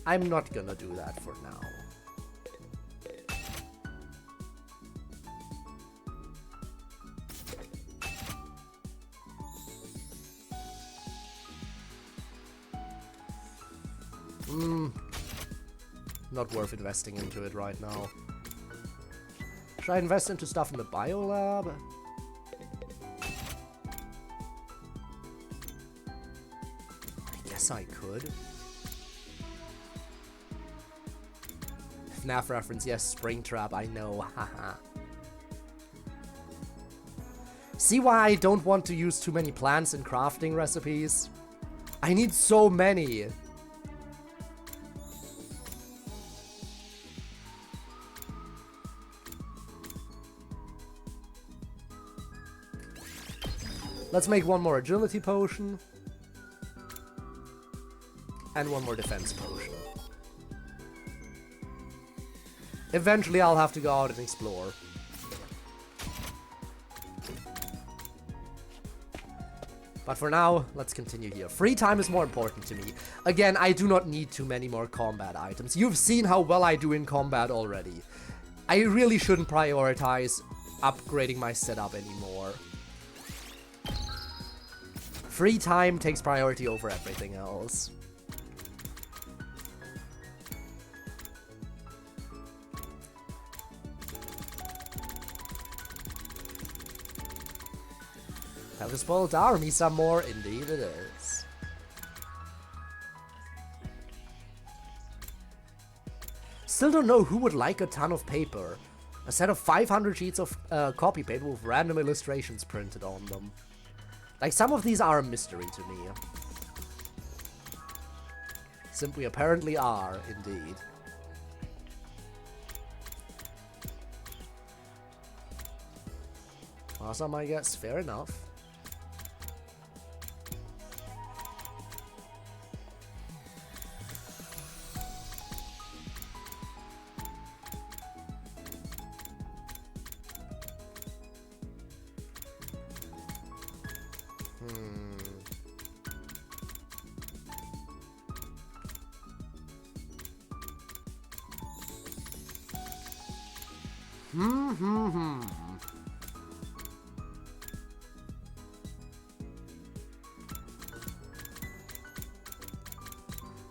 I'm not gonna do that for now. Not worth investing into it right now. Should I invest into stuff in the biolab? I guess I could. FNAF reference, yes, Springtrap, I know, haha. See why I don't want to use too many plants in crafting recipes? I need so many! Let's make one more agility potion. And one more defense potion. Eventually I'll have to go out and explore. But for now, let's continue here. Free time is more important to me. Again, I do not need too many more combat items. You've seen how well I do in combat already. I really shouldn't prioritize upgrading my setup anymore. Free time takes priority over everything else. Have to spoil Darumi some more? Indeed it is. Still don't know who would like a ton of paper. A set of 500 sheets of copy paper with random illustrations printed on them. Like, some of these are a mystery to me. Simply apparently are, indeed. Awesome, I guess. Fair enough.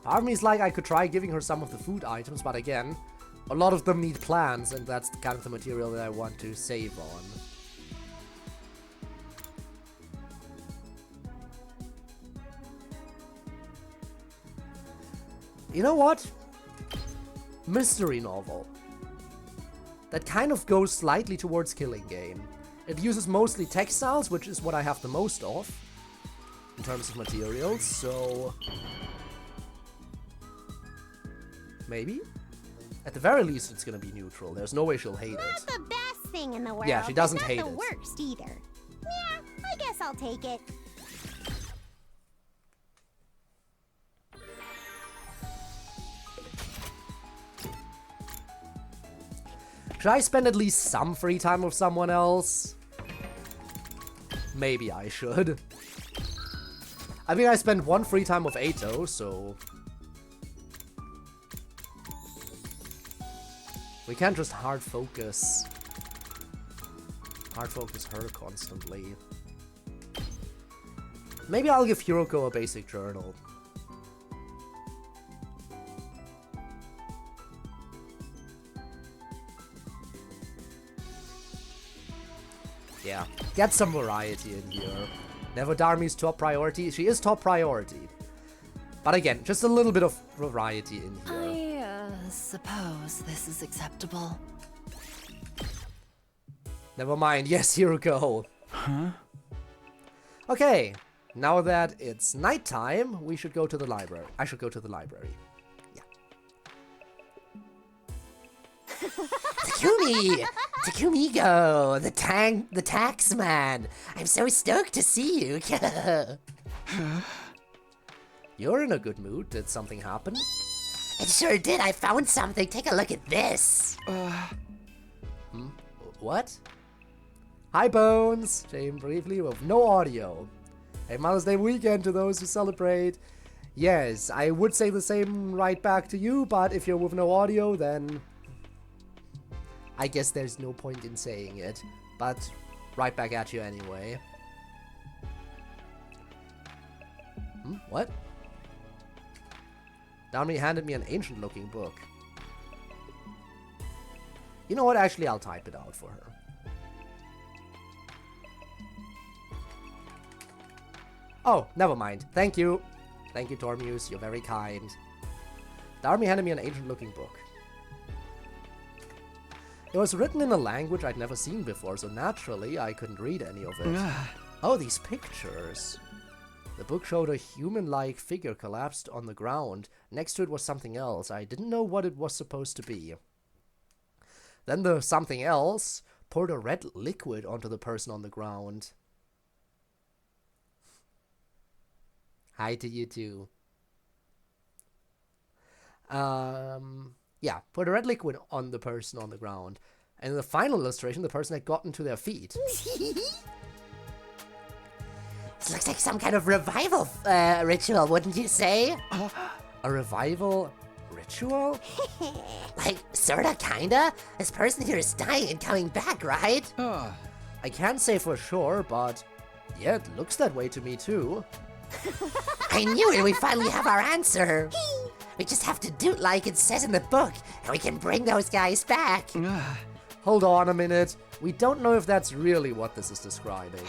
Part of me is like I could try giving her some of the food items, but again, a lot of them need plants, and that's kind of the material that I want to save on. You know what? Mystery novel. That kind of goes slightly towards killing game. It uses mostly textiles, which is what I have the most of in terms of materials, so maybe? At the very least, it's gonna be neutral. There's no way she'll hate it. Not the best thing in the world. Yeah, she doesn't hate not it. the worst either. Yeah, I guess I'll take it. Should I spend at least some free time with someone else? Maybe I should. I mean, I spent one free time with Ato, so we can't just hard focus her constantly. Maybe I'll give Hiroko a basic journal. Yeah, get some variety in here. Never Darumi's top priority. She is top priority. But again, just a little bit of variety in here. I suppose this is acceptable. Never mind. Yes, Hiroko. Huh? Okay, now that it's nighttime, we should go to the library. I should go to the library. Takumi! Takumigo! The tax man! I'm so stoked to see you! You're in a good mood. Did something happen? It sure did. I found something. Take a look at this. What? Hi, Bones. Jane briefly with no audio. Hey, Mother's Day weekend to those who celebrate. Yes, I would say the same right back to you, but if you're with no audio, then I guess there's no point in saying it. But right back at you anyway. What? Darumi handed me an ancient-looking book. You know what? Actually, I'll type it out for her. Oh, never mind. Thank you. Thank you, Tormuse. You're very kind. Darumi handed me an ancient-looking book. It was written in a language I'd never seen before, so naturally I couldn't read any of it. Oh, these pictures. The book showed a human-like figure collapsed on the ground. Next to it was something else. I didn't know what it was supposed to be. Then the something else poured a red liquid onto the person on the ground. Hi to you too. Yeah, poured a red liquid on the person on the ground. And in the final illustration, the person had gotten to their feet. This looks like some kind of revival ritual, wouldn't you say? A revival ritual? Like, sorta, kinda? This person here is dying and coming back, right? I can't say for sure, but yeah, it looks that way to me too. I knew it! We finally have our answer! We just have to do it like it says in the book, and we can bring those guys back! Hold on a minute. We don't know if that's really what this is describing.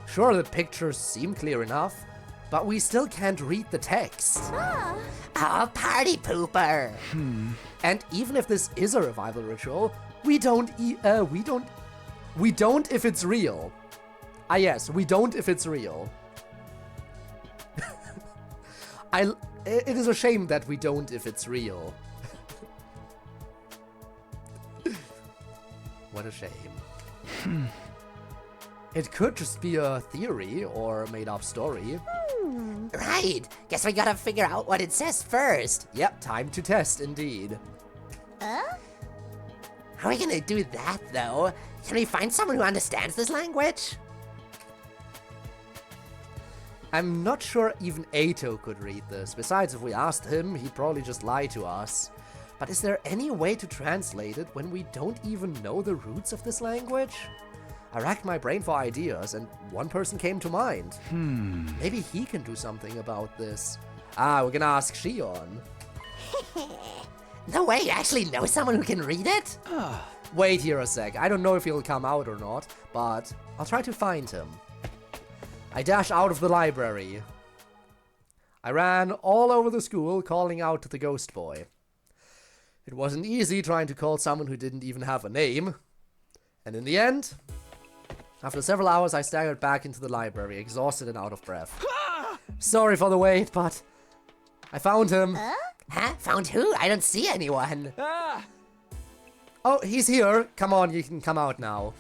Sure, the pictures seem clear enough, but we still can't read the text. Oh, party pooper! And even if this is a revival ritual, we don't if it's real. Ah yes, we don't if it's real. It is a shame that we don't if it's real. What a shame. It could just be a theory or a made-up story. Right! Guess we gotta figure out what it says first. Yep, time to test indeed. How are we gonna do that, though? Can we find someone who understands this language? I'm not sure even Ato could read this. Besides, if we asked him, he'd probably just lie to us. But is there any way to translate it when we don't even know the roots of this language? I racked my brain for ideas, and one person came to mind. Maybe he can do something about this. We're gonna ask Shion. No way, you actually know someone who can read it? Wait here a sec. I don't know if he'll come out or not, but I'll try to find him. I dash out of the library. I ran all over the school calling out to the ghost boy. It wasn't easy trying to call someone who didn't even have a name. And in the end, after several hours, I staggered back into the library, exhausted and out of breath. Sorry for the wait, but I found him. Huh? Found who? I don't see anyone. Oh, he's here. Come on, you can come out now.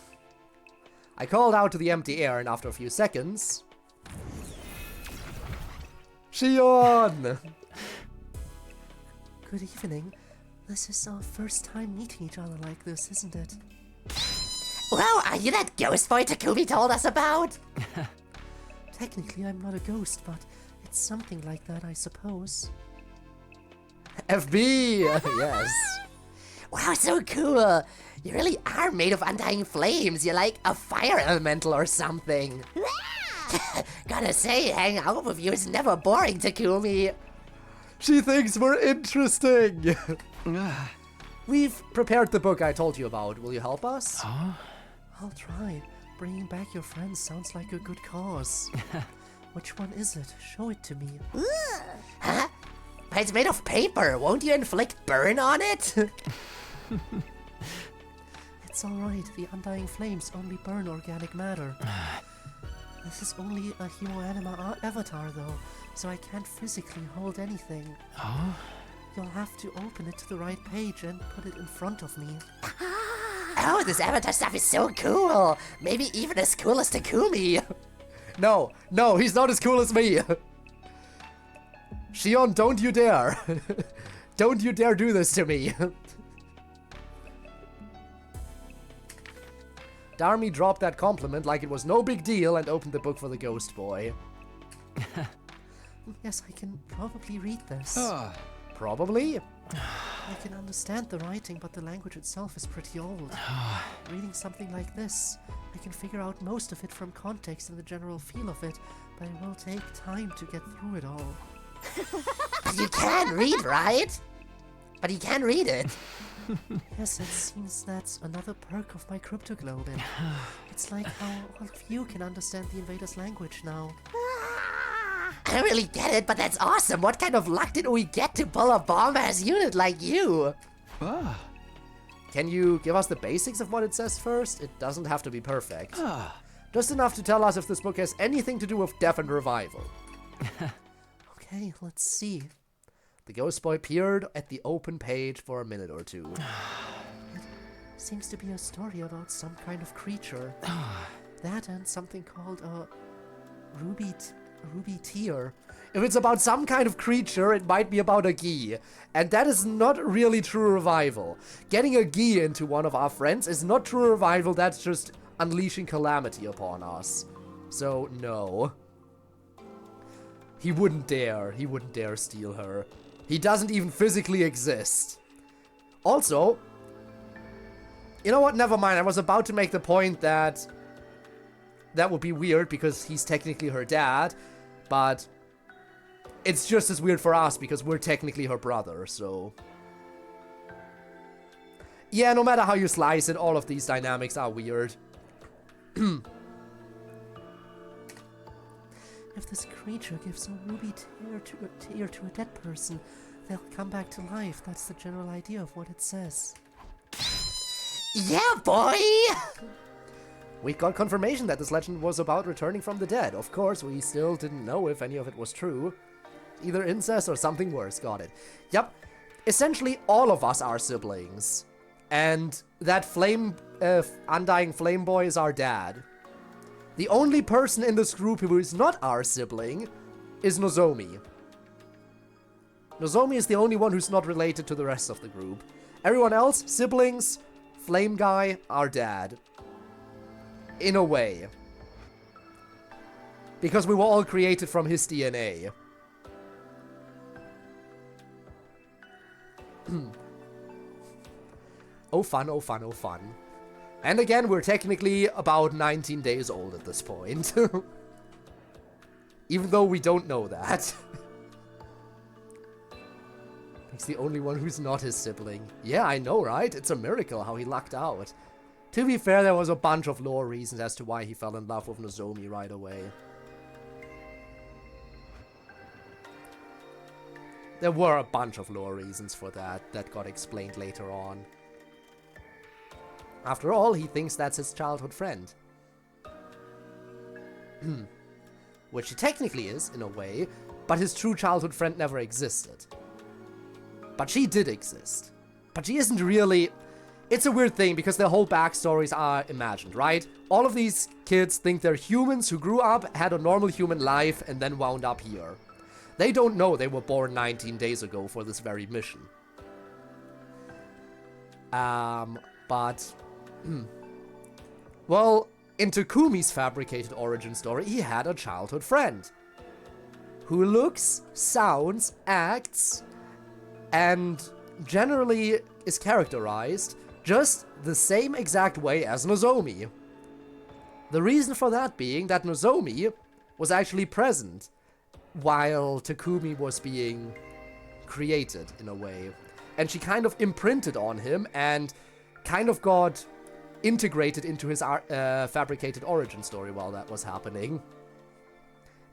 I called out to the empty air, and after a few seconds... Shion! Good evening. This is our first time meeting each other like this, isn't it? Whoa, are you that ghost boy Takumi told us about? Technically, I'm not a ghost, but it's something like that, I suppose. FB! Yes. Wow, so cool! You really are made of undying flames. You're like a fire elemental or something. Gotta say, hanging out with you is never boring, Takumi. She thinks we're interesting. We've prepared the book I told you about. Will you help us? I'll try. Bringing back your friends sounds like a good cause. Which one is it? Show it to me. Huh? It's made of paper. Won't you inflict burn on it? It's alright. The undying flames only burn organic matter. This is only a Hemoanima avatar, though, so I can't physically hold anything. Huh? You'll have to open it to the right page and put it in front of me. Oh, this avatar stuff is so cool! Maybe even as cool as Takumi! No, he's not as cool as me! Shion, don't you dare! Don't you dare do this to me! Darumi dropped that compliment like it was no big deal and opened the book for the ghost boy. Yes, I can probably read this. Probably? I can understand the writing, but the language itself is pretty old. Reading something like this, I can figure out most of it from context and the general feel of it, but it will take time to get through it all. But you can read, right? But you can read it. Yes, it seems that's another perk of my cryptoglobin. It's like how all of you can understand the invader's language now. I don't really get it, but that's awesome. What kind of luck did we get to pull a bomb-ass unit like you? Can you give us the basics of what it says first? It doesn't have to be perfect. Just enough to tell us if this book has anything to do with death and revival. Okay, let's see. The ghost boy peered at the open page for a minute or two. It seems to be a story about some kind of creature. That and something called a ruby tear. If it's about some kind of creature, it might be about a gi. And that is not really true revival. Getting a gi into one of our friends is not true revival, that's just unleashing calamity upon us. So, no. He wouldn't dare steal her. He doesn't even physically exist. Also, you know what, never mind, I was about to make the point that that would be weird because he's technically her dad, but it's just as weird for us because we're technically her brother, so... Yeah, no matter how you slice it, all of these dynamics are weird. If this creature gives a ruby tear to a dead person, they'll come back to life. That's the general idea of what it says. Yeah, boy! We got confirmation that this legend was about returning from the dead. Of course, we still didn't know if any of it was true. Either incest or something worse, got it. Yep, essentially all of us are siblings. And that undying flame boy is our dad. The only person in this group who is not our sibling is Nozomi. Nozomi is the only one who's not related to the rest of the group. Everyone else, siblings, flame guy, our dad. In a way. Because we were all created from his DNA. Oh fun, oh fun, oh fun. And again, we're technically about 19 days old at this point. Even though we don't know that. He's the only one who's not his sibling. Yeah, I know, right? It's a miracle how he lucked out. To be fair, there was a bunch of lore reasons as to why he fell in love with Nozomi right away. There were a bunch of lore reasons for that got explained later on. After all, he thinks that's his childhood friend. Which he technically is, in a way, but his true childhood friend never existed. But she did exist. But she isn't really... It's a weird thing, because their whole backstories are imagined, right? All of these kids think they're humans who grew up, had a normal human life, and then wound up here. They don't know they were born 19 days ago for this very mission. But... Well, in Takumi's fabricated origin story, he had a childhood friend. Who looks, sounds, acts, and generally is characterized just the same exact way as Nozomi. The reason for that being that Nozomi was actually present while Takumi was being created, in a way. And she kind of imprinted on him and kind of got integrated into his fabricated origin story while that was happening.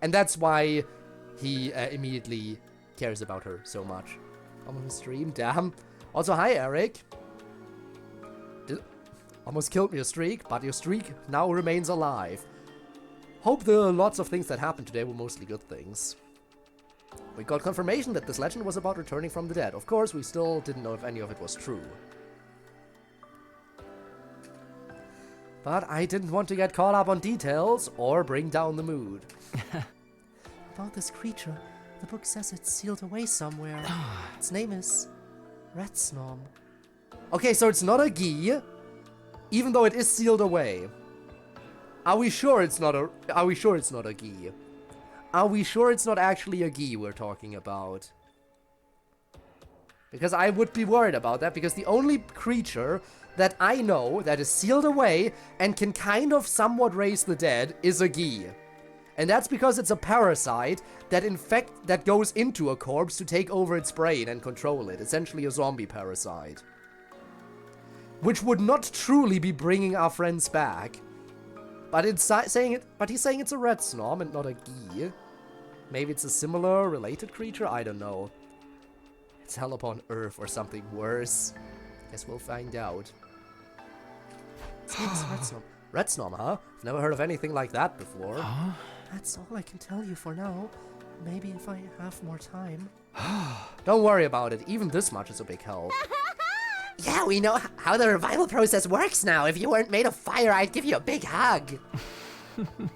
And that's why he immediately cares about her so much. I'm on the stream, damn. Also, hi, Eric. Almost killed me a streak, but your streak now remains alive. Hope the lots of things that happened today were mostly good things. We got confirmation that this legend was about returning from the dead. Of course, we still didn't know if any of it was true. But I didn't want to get caught up on details or bring down the mood. About this creature, the book says it's sealed away somewhere. Its name is Red Snom. Okay, so it's not a Gi, even though it is sealed away. Are we sure it's not a Gi? Are we sure it's not actually a Gi we're talking about? Because I would be worried about that, because the only creature that I know that is sealed away and can kind of somewhat raise the dead is a Gi. And that's because it's a parasite that goes into a corpse to take over its brain and control it. Essentially a zombie parasite. Which would not truly be bringing our friends back. But he's saying it's a Red Snom and not a Gi. Maybe it's a similar, related creature? I don't know. It's hell upon earth or something worse. Guess we'll find out. Its name is Red Snom. Red Snom, huh? I've never heard of anything like that before. That's all I can tell you for now. Maybe if I have more time. Don't worry about it. Even this much is a big help. Yeah, we know how the revival process works now. If you weren't made of fire, I'd give you a big hug. I'm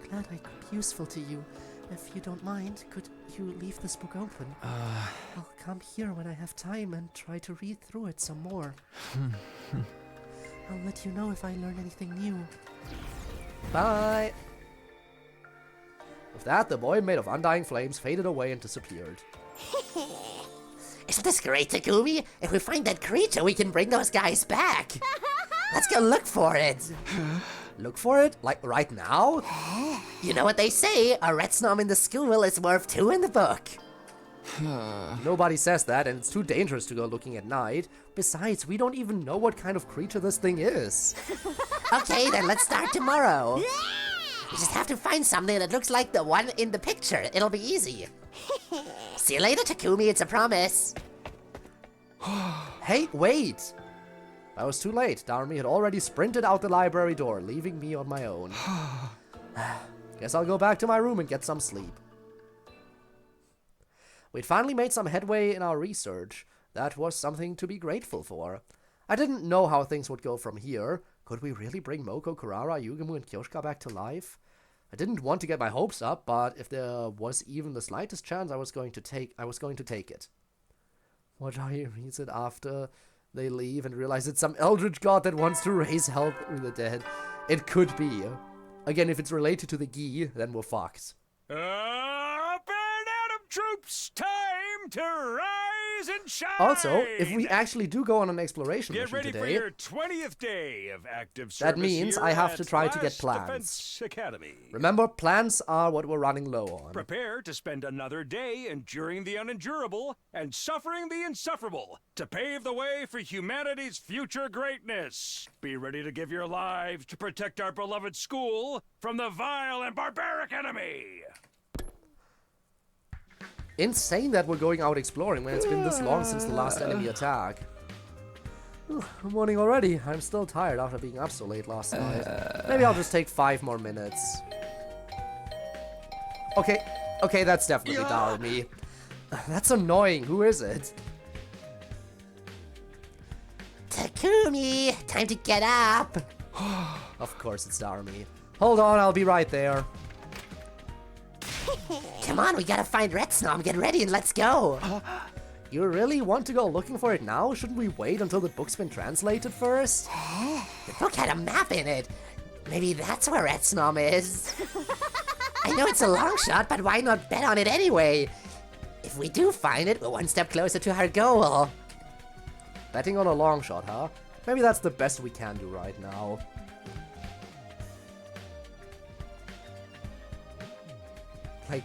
glad I could be useful to you. If you don't mind, could you leave this book open? I'll come here when I have time and try to read through it some more. I'll let you know if I learn anything new. Bye! With that, the boy made of undying flames faded away and disappeared. Isn't this great, Takumi? If we find that creature, we can bring those guys back. Let's go look for it. Look for it? Like right now? You know what they say, a Red Snom in the school is worth 2 in the book. Nobody says that, and it's too dangerous to go looking at night. Besides, we don't even know what kind of creature this thing is. Okay, then let's start tomorrow. You just have to find something that looks like the one in the picture. It'll be easy. See you later, Takumi. It's a promise. Hey, wait! I was too late. Darumi had already sprinted out the library door, leaving me on my own. Guess I'll go back to my room and get some sleep. We'd finally made some headway in our research. That was something to be grateful for. I didn't know how things would go from here. Could we really bring Moko, Kurara, Yugemu, and Kyoshika back to life? I didn't want to get my hopes up, but if there was even the slightest chance, I was going to take it. What I reads it after they leave and realize it's some eldritch god that wants to raise hell through the dead. It could be. Again, if it's related to the Gi, then we're fucked. Up and Atom troops, time to rise and shine! Also, if we actually do go on an exploration get mission ready today, for your 20th day of active service. that means I have to try to get Last plans. Defense Academy. Remember, plans are what we're running low on. Prepare to spend another day enduring the unendurable and suffering the insufferable to pave the way for humanity's future greatness. Be ready to give your lives to protect our beloved school from the vile and barbaric enemy. Insane that we're going out exploring when it's been this long since the last enemy attack. Morning already. I'm still tired after being up so late last night. Maybe I'll just take 5 more minutes. Okay, that's definitely Darumi. That's annoying. Who is it? Takumi, time to get up. Of course it's Darumi. Hold on, I'll be right there. Come on, we gotta find Red Snom. Get ready and let's go. You really want to go looking for it now? Shouldn't we wait until the book's been translated first? The book had a map in it. Maybe that's where Red Snom is. I know it's a long shot, but why not bet on it anyway? If we do find it, we're one step closer to our goal. Betting on a long shot, huh? Maybe that's the best we can do right now. Like,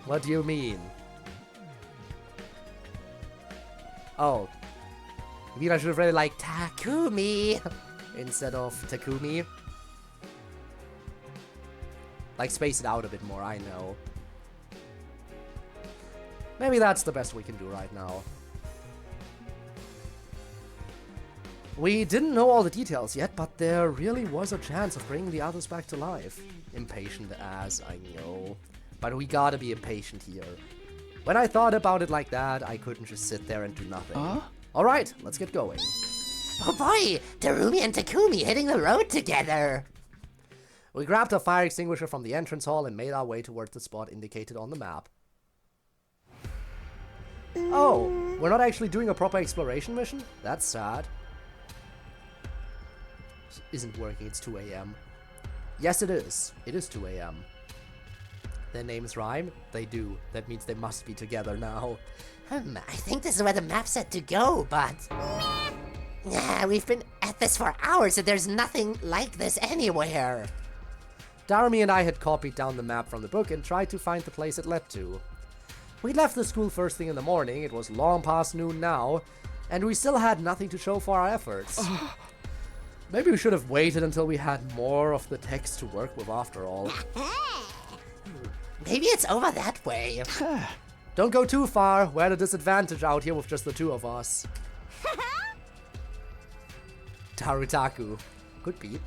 what do you mean? Oh. You mean I should have read it like Takumi instead of Takumi? Like, space it out a bit more, I know. Maybe that's the best we can do right now. We didn't know all the details yet, but there really was a chance of bringing the others back to life. Impatient as, I know. But we gotta be impatient here. When I thought about it like that, I couldn't just sit there and do nothing. Alright, let's get going. Oh boy, Darumi and Takumi hitting the road together. We grabbed a fire extinguisher from the entrance hall and made our way towards the spot indicated on the map. Oh, we're not actually doing a proper exploration mission? That's sad. Isn't working, it's 2 AM. Yes, it is. It is 2 AM. Their names rhyme? They do. That means they must be together now. I think this is where the map said to go, but... Yeah, we've been at this for hours and there's nothing like this anywhere. Darumi and I had copied down the map from the book and tried to find the place it led to. We left the school first thing in the morning, it was long past noon now, and we still had nothing to show for our efforts. Maybe we should have waited until we had more of the text to work with after all. Maybe it's over that way. Don't go too far, we're at a disadvantage out here with just the two of us. Tarutaku. Could be.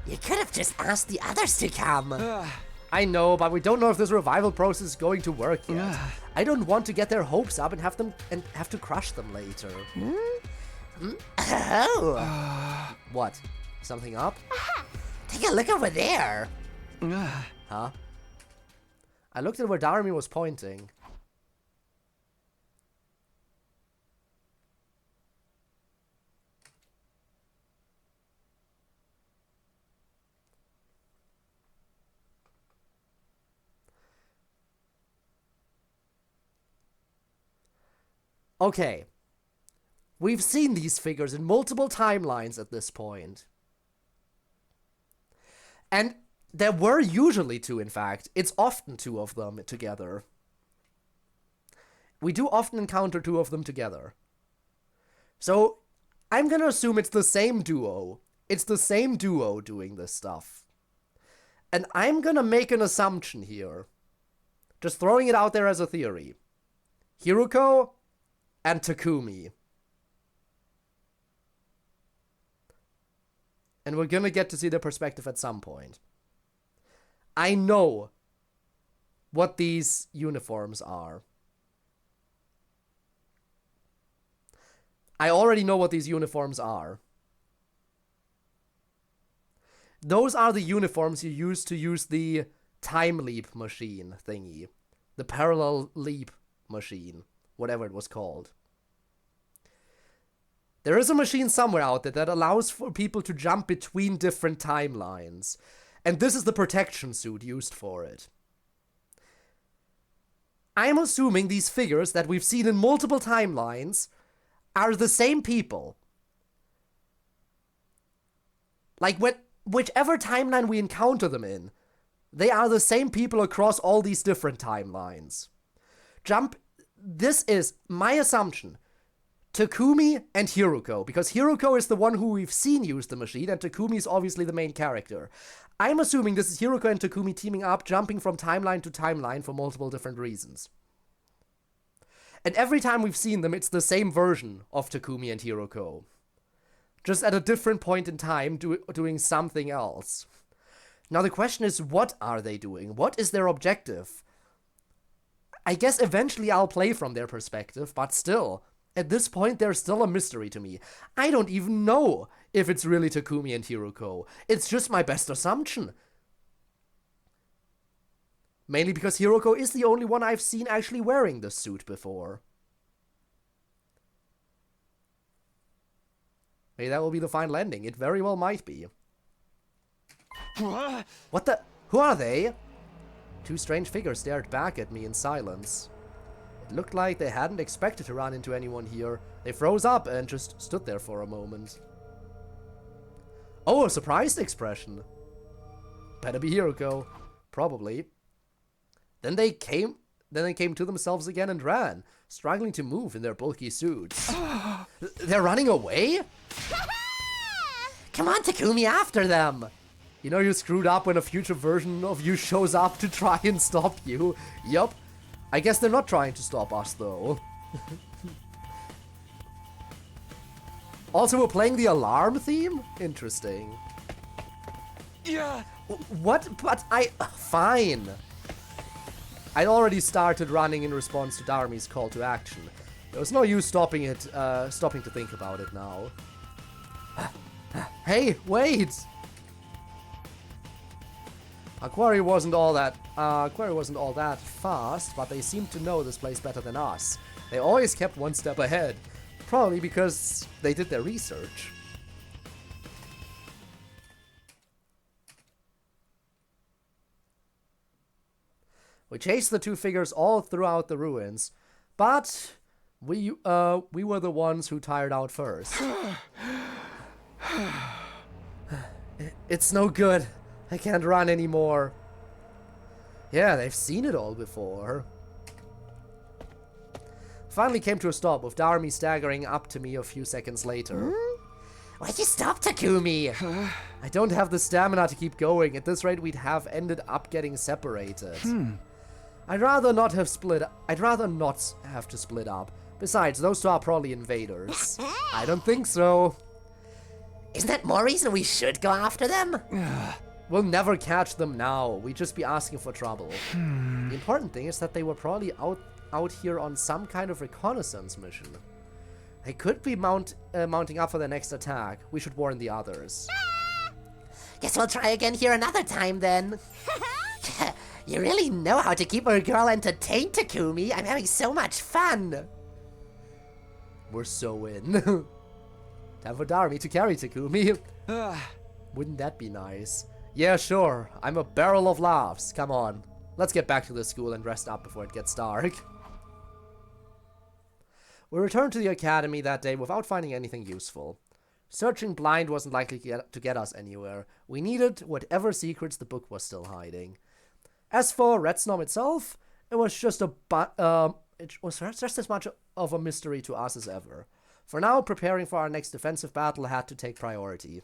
You could have just asked the others to come. I know, but we don't know if this revival process is going to work yet. I don't want to get their hopes up and have to crush them later. Oh. What? Something up? Take a look over there. Huh? I looked at where Darumi was pointing. Okay. We've seen these figures in multiple timelines at this point. And there were usually two, in fact. It's often two of them together. We do often encounter two of them together. So, I'm gonna assume it's the same duo. It's the same duo doing this stuff. And I'm gonna make an assumption here. Just throwing it out there as a theory. Hiruko and Takumi. And we're gonna get to see their perspective at some point. I know what these uniforms are. I already know what these uniforms are. Those are the uniforms you use to use the time leap machine thingy. The parallel leap machine. Whatever it was called. There is a machine somewhere out there that allows for people to jump between different timelines. And this is the protection suit used for it. I'm assuming these figures that we've seen in multiple timelines are the same people. Like, whichever timeline we encounter them in, they are the same people across all these different timelines. This is my assumption. Takumi and Hiruko, because Hiruko is the one who we've seen use the machine, and Takumi is obviously the main character. I'm assuming this is Hiruko and Takumi teaming up, jumping from timeline to timeline for multiple different reasons. And every time we've seen them, it's the same version of Takumi and Hiruko. Just at a different point in time, doing something else. Now the question is, what are they doing? What is their objective? I guess eventually I'll play from their perspective, but still, at this point there's still a mystery to me. I don't even know if it's really Takumi and Hiruko. It's just my best assumption. Mainly because Hiruko is the only one I've seen actually wearing this suit before. Maybe that will be the final ending. It very well might be. What the? Who are they? Two strange figures stared back at me in silence. It looked like they hadn't expected to run into anyone here. They froze up and just stood there for a moment. Oh, a surprised expression. Better be Hiruko. Probably. Then they came to themselves again and ran, struggling to move in their bulky suits. They're running away? Come on, Takumi, after them! You know you screwed up when a future version of you shows up to try and stop you. Yup. I guess they're not trying to stop us, though. Also, we're playing the alarm theme? Interesting. Yeah. What? But fine. I'd already started running in response to Darumi's call to action. There was no use stopping to think about it now. Hey, wait! Our quarry wasn't all that fast, but they seemed to know this place better than us. They always kept one step ahead. Probably because they did their research. We chased the two figures all throughout the ruins, but we were the ones who tired out first. It's no good. I can't run anymore. Yeah, they've seen it all before. Finally came to a stop, with Darumi staggering up to me a few seconds later. Why'd you stop, Takumi? I don't have the stamina to keep going. At this rate, we'd have ended up getting separated. I'd rather not have to split up. Besides, those two are probably invaders. I don't think so. Isn't that more reason we should go after them? We'll never catch them now. We'd just be asking for trouble. The important thing is that they were probably out here on some kind of reconnaissance mission. They could be mounting up for their next attack. We should warn the others. Guess we'll try again here another time then. You really know how to keep a girl entertained, Takumi. I'm having so much fun. We're so in. Time for Darumi to carry Takumi. Wouldn't that be nice? Yeah, sure. I'm a barrel of laughs. Come on. Let's get back to the school and rest up before it gets dark. We returned to the academy that day without finding anything useful. Searching blind wasn't likely to get us anywhere. We needed whatever secrets the book was still hiding. As for Red Snom itself, it was just as much of a mystery to us as ever. For now, preparing for our next defensive battle had to take priority.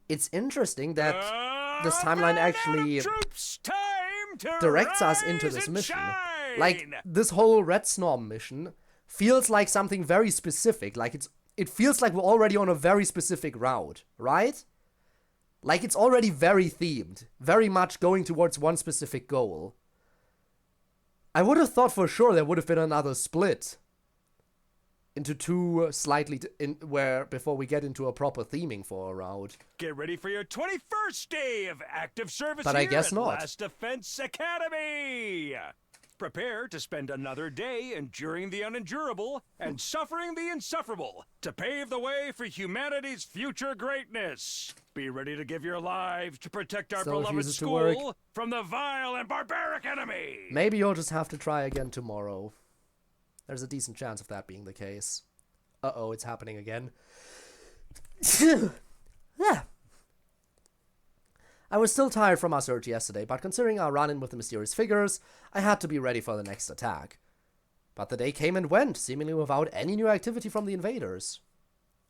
It's interesting that this timeline actually directs us into this mission. Like, this whole Red Snom mission feels like something very specific. Like, it feels like we're already on a very specific route, right? Like, it's already very themed. Very much going towards one specific goal. I would have thought for sure there would have been another split into two before we get into a proper theming for a route. Get ready for your 21st day of active service but here I guess at not. Last Defense Academy. Prepare to spend another day enduring the unendurable and suffering the insufferable to pave the way for humanity's future greatness. Be ready to give your lives to protect our beloved school from the vile and barbaric enemy. Maybe you'll just have to try again tomorrow. There's a decent chance of that being the case. Uh-oh, it's happening again. Yeah. I was still tired from our search yesterday, but considering our run-in with the mysterious figures, I had to be ready for the next attack. But the day came and went, seemingly without any new activity from the invaders.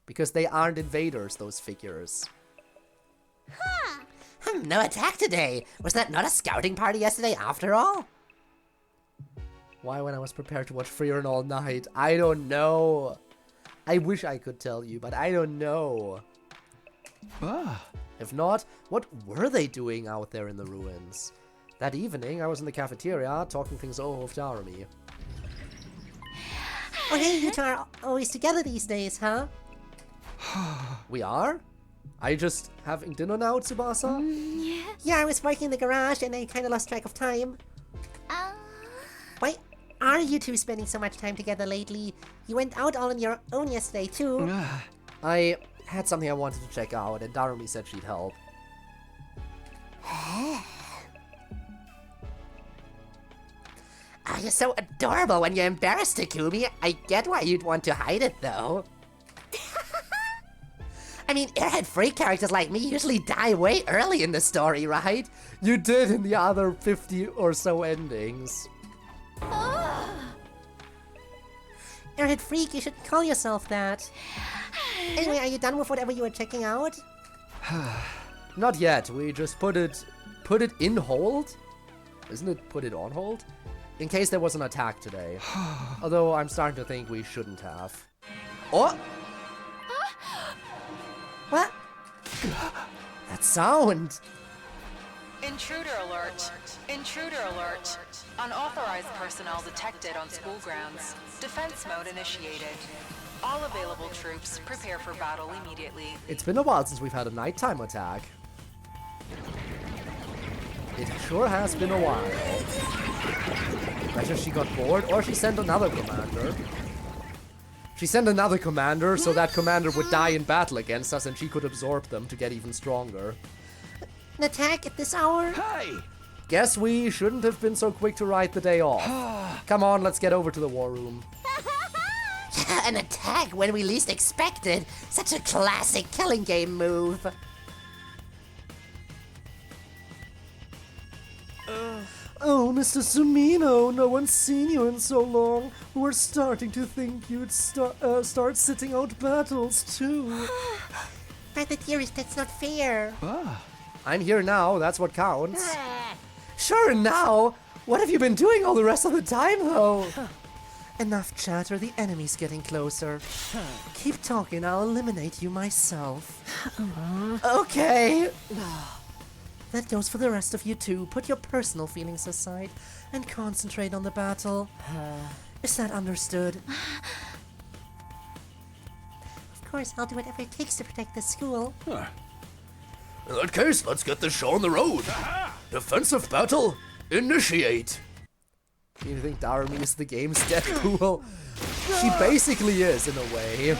Because they aren't invaders, those figures. No attack today. Was that not a scouting party yesterday after all? Why, when I was prepared to watch Freerin all night? I don't know. I wish I could tell you, but I don't know. If not, what were they doing out there in the ruins? That evening, I was in the cafeteria, talking things over with Darumi. Oh hey, you two are always together these days, huh? We are? Are you just having dinner now, Tsubasa? Yeah, I was working in the garage and I kinda lost track of time. Why are you two spending so much time together lately? You went out all on your own yesterday, too. I had something I wanted to check out, and Darumi said she'd help. Oh, you're so adorable when you're embarrassed, Takumi. I get why you'd want to hide it, though. I mean, airhead freak characters like me usually die way early in the story, right? You did in the other 50 or so endings. Airhead freak, you should call yourself that. Anyway, are you done with whatever you were checking out? Not yet. We just put put it in hold? Isn't it put it on hold? In case there was an attack today. Although I'm starting to think we shouldn't have. Oh! What? That sound! Intruder alert. Intruder alert. Unauthorized personnel detected on school grounds. Defense mode initiated. All available troops prepare for battle immediately. It's been a while since we've had a nighttime attack. It sure has been a while. Either she got bored or she sent another commander. She sent another commander so that commander would die in battle against us and she could absorb them to get even stronger. An attack at this hour? Hey! Guess we shouldn't have been so quick to write the day off. Come on, let's get over to the war room. An attack when we least expected. Such a classic killing game move. Oh, Mr. Sumino, no one's seen you in so long. We're starting to think you'd start sitting out battles, too. But the dearest, that's not fair. I'm here now, that's what counts. Sure, now? What have you been doing all the rest of the time, though? Enough chatter, the enemy's getting closer. Keep talking, I'll eliminate you myself. Okay. That goes for the rest of you too. Put your personal feelings aside and concentrate on the battle. Is that understood? Of course, I'll do whatever it takes to protect the school. In that case, let's get this show on the road. Defensive battle, initiate. You think Darumi is the game's Deadpool? She basically is, in a way.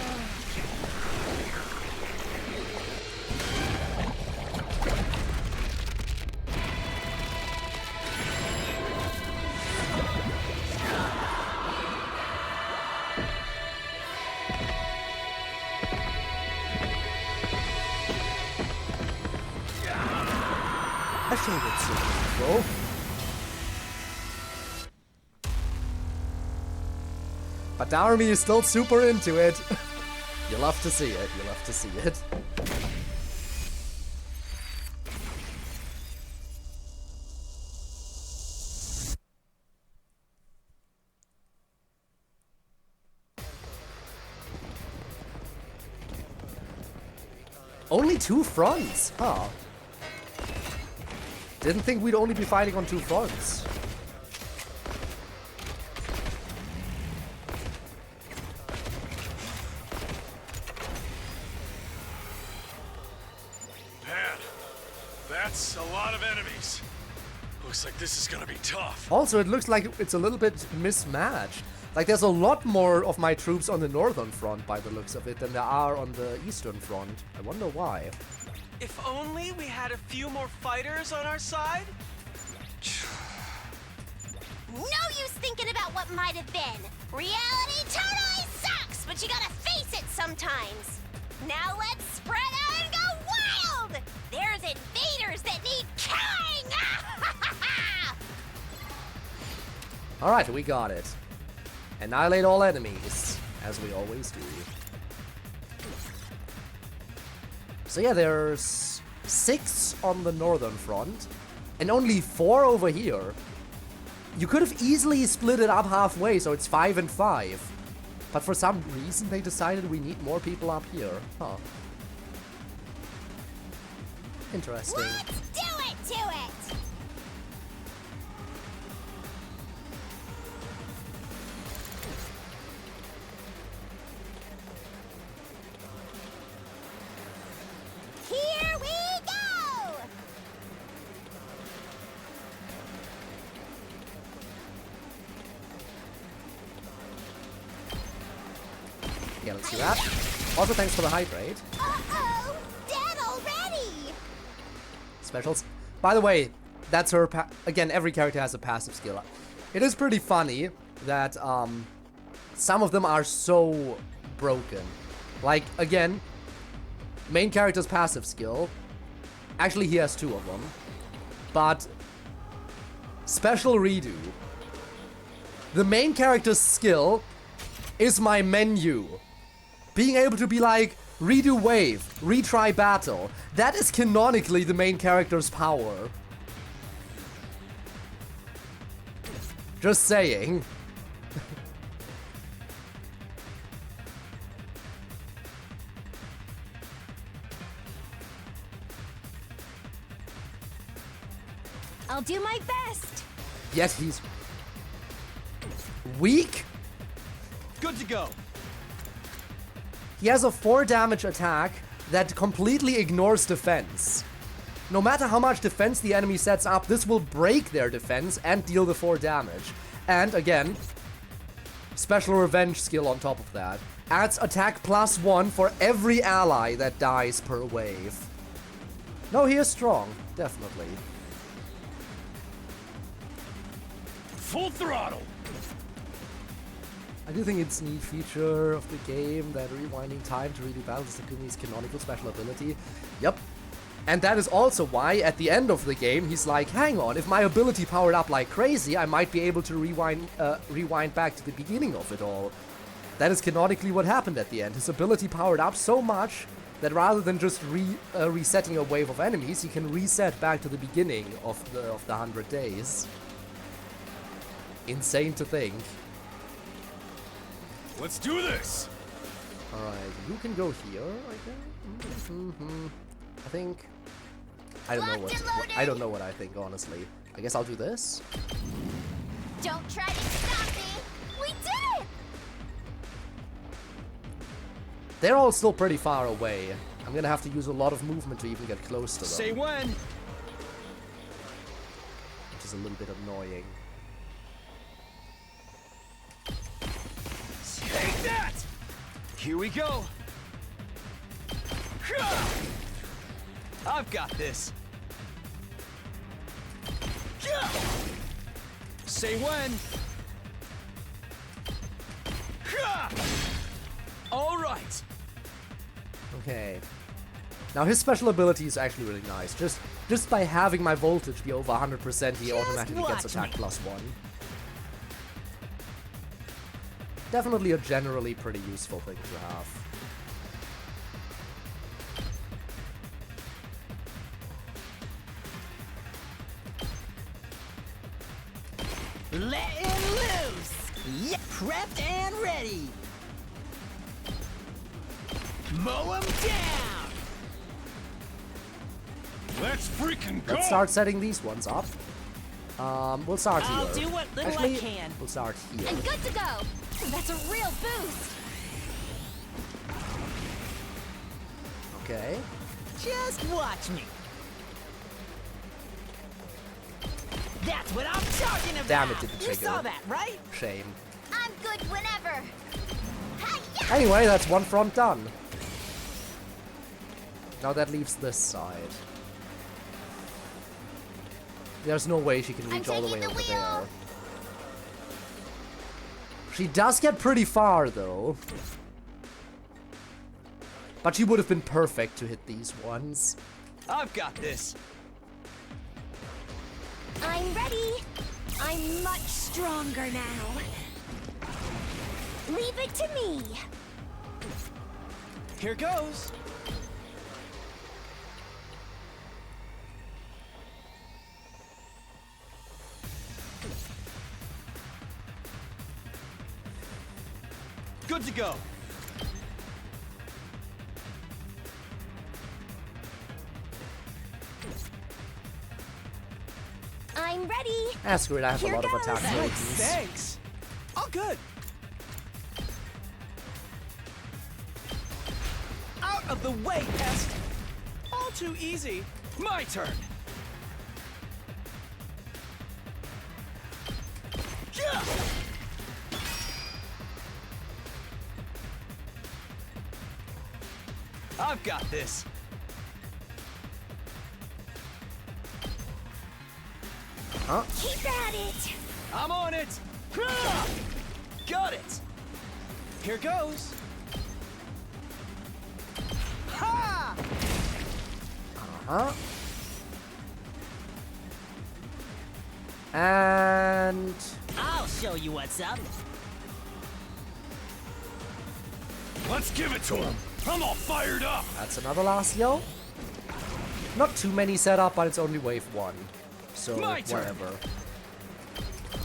I showed it to you, but Darumi is still super into it. You love to see it, you love to see it. Only 2 fronts, huh? Didn't think we'd only be fighting on 2 fronts. Man, that's a lot of enemies. Looks like this is gonna be tough. Also, it looks like it's a little bit mismatched. Like, there's a lot more of my troops on the northern front by the looks of it than there are on the eastern front. I wonder why. If only we had a few more fighters on our side? No use thinking about what might have been. Reality totally sucks, but you gotta face it sometimes. Now let's spread out and go wild! There's invaders that need killing! Alright, we got it. Annihilate all enemies, as we always do. So yeah, there's 6 on the northern front, and only 4 over here. You could have easily split it up halfway, so it's 5 and 5. But for some reason, they decided we need more people up here. Huh. Interesting. Let's do it to it! Here we go! Yeah, let's do that. Also, thanks for the hydrate. Uh-oh! Dead already! Specials. By the way, that's her again, every character has a passive skill. It is pretty funny that some of them are so broken. Like, again, main character's passive skill. Actually, he has 2 of them. But special redo. The main character's skill is my menu. Being able to be like, redo wave, retry battle. That is canonically the main character's power. Just saying. I'll do my best. Yet he's weak? Good to go. He has a 4 damage attack that completely ignores defense. No matter how much defense the enemy sets up, this will break their defense and deal the 4 damage. And again, special revenge skill on top of that. Adds attack +1 for every ally that dies per wave. No, he is strong, definitely. Full throttle! I do think it's a neat feature of the game that rewinding time to really balance Takumi's canonical special ability. Yep. And that is also why, at the end of the game, he's like, hang on, if my ability powered up like crazy, I might be able to rewind back to the beginning of it all. That is canonically what happened at the end. His ability powered up so much that rather than just resetting a wave of enemies, he can reset back to the beginning of the 100 days. Insane to think. Let's do this! Alright, you can go here, I think. I think... I don't know what I think, honestly. I guess I'll do this. Don't try to stop me. We did it! They're all still pretty far away. I'm gonna have to use a lot of movement to even get close to them. Say when! Which is a little bit annoying. Take that! Here we go! I've got this! Say when! All right! Okay. Now his special ability is actually really nice. Just by having my voltage be over 100%, he automatically gets attack +1. Definitely a generally pretty useful thing to have. Letting loose! Yeah, prepped and ready! Mow 'em down! Let's freaking go! Let's start setting these ones up. We'll start here. I'll do what little Actually, I can. We'll start here. And good to go! That's a real boost! Okay. Just watch me. That's what I'm talking about! Damn it, didn't You trigger. saw that, right? Shame. I'm good whenever. Anyway, that's one front done. Now that leaves this side. There's no way she can reach all the way over there. She does get pretty far, though. But she would have been perfect to hit these ones. I've got this! I'm ready. I'm much stronger now. Leave it to me. Here goes! Good to go! I'm ready. Ah, screw it, I have Here a lot of goes. attack ratings. Thanks! All good! Out of the way, pest! All too easy! My turn! I've got this! Huh? Keep at it. I'm on it! Got it! Here goes! Ha! Uh-huh. And... I'll show you what's up. Let's give it to him! I'm all fired up! That's another last yo. Not too many set up, but it's only wave 1. So, My turn. whatever.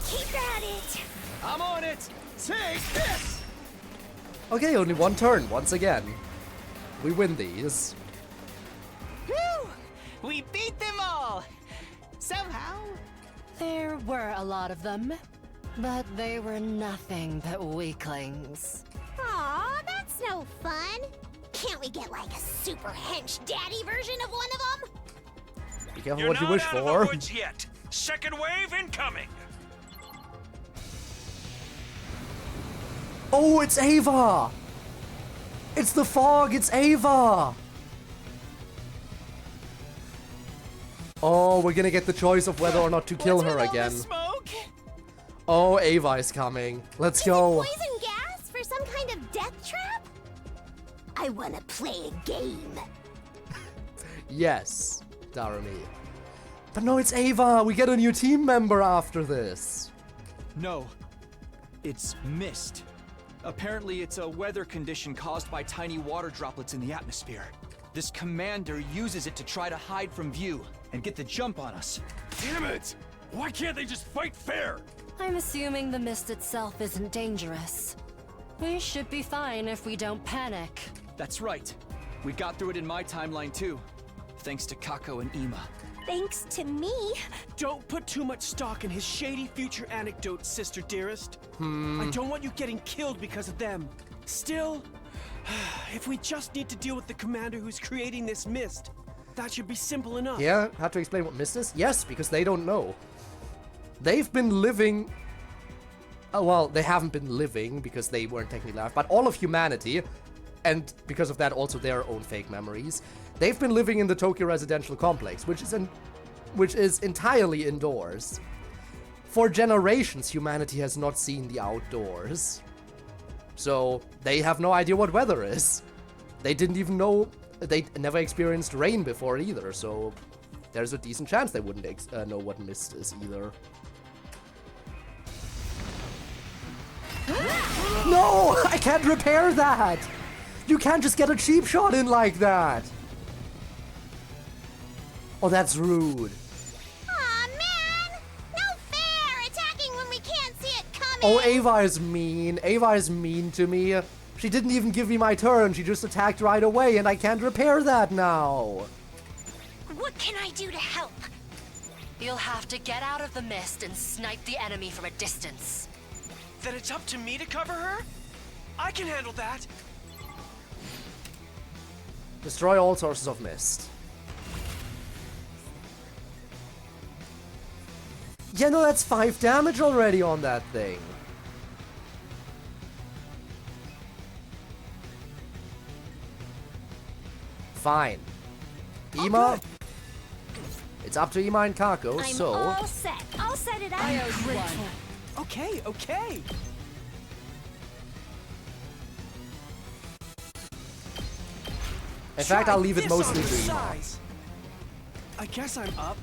Keep at it! I'm on it! Take this! Okay, only one turn, once again. We win these. Whew! We beat them all! Somehow. There were a lot of them, but they were nothing but weaklings. Aw, that's no fun. Can't we get like a super hench daddy version of one of them? Be careful You're what you not wish out of for. the woods yet. Second wave incoming. Oh, it's Ava! It's the fog, it's Ava! Oh, we're gonna get the choice of whether or not to kill her again. Oh, Ava is coming. Let's go. Poison gas for some kind of death trap? I wanna play a game. Yes, Darumi. But no, it's Ava! We get a new team member after this. No. It's mist. Apparently it's a weather condition caused by tiny water droplets in the atmosphere. This commander uses it to try to hide from view and get the jump on us. Damn it! Why can't they just fight fair? I'm assuming the mist itself isn't dangerous. We should be fine if we don't panic. That's right. We got through it in my timeline too. Thanks to Kako and Ima. Thanks to me. Don't put too much stock in his shady future anecdotes, sister dearest. Hmm. I don't want you getting killed because of them. Still, if we just need to deal with the commander who's creating this mist, that should be simple enough. Yeah, have to explain what mist is? Yes, because they don't know. They've been living... well, they haven't been living because they weren't technically alive, but all of humanity, and because of that also their own fake memories, they've been living in the Tokyo residential complex, which is entirely indoors. For generations, humanity has not seen the outdoors. So, they have no idea what weather is. They didn't even know... They never experienced rain before either, so... There's a decent chance they wouldn't know what mist is either. No! I can't repair that! You can't just get a cheap shot in like that! Oh, that's rude. Aw, man! No fair! Attacking when we can't see it coming! Oh, Ava is mean. Ava is mean to me. She didn't even give me my turn. She just attacked right away, and I can't repair that now. What can I do to help? You'll have to get out of the mist and snipe the enemy from a distance. Then it's up to me to cover her? I can handle that. Destroy all sources of mist. Yeah, no, that's 5 damage already on that thing. Fine. Ima? It's up to Ima and Kako, I'm so... all set. I'll set it up. Okay, okay. In fact, I'll Try leave it this on mostly the to Ima. size. I guess I'm up.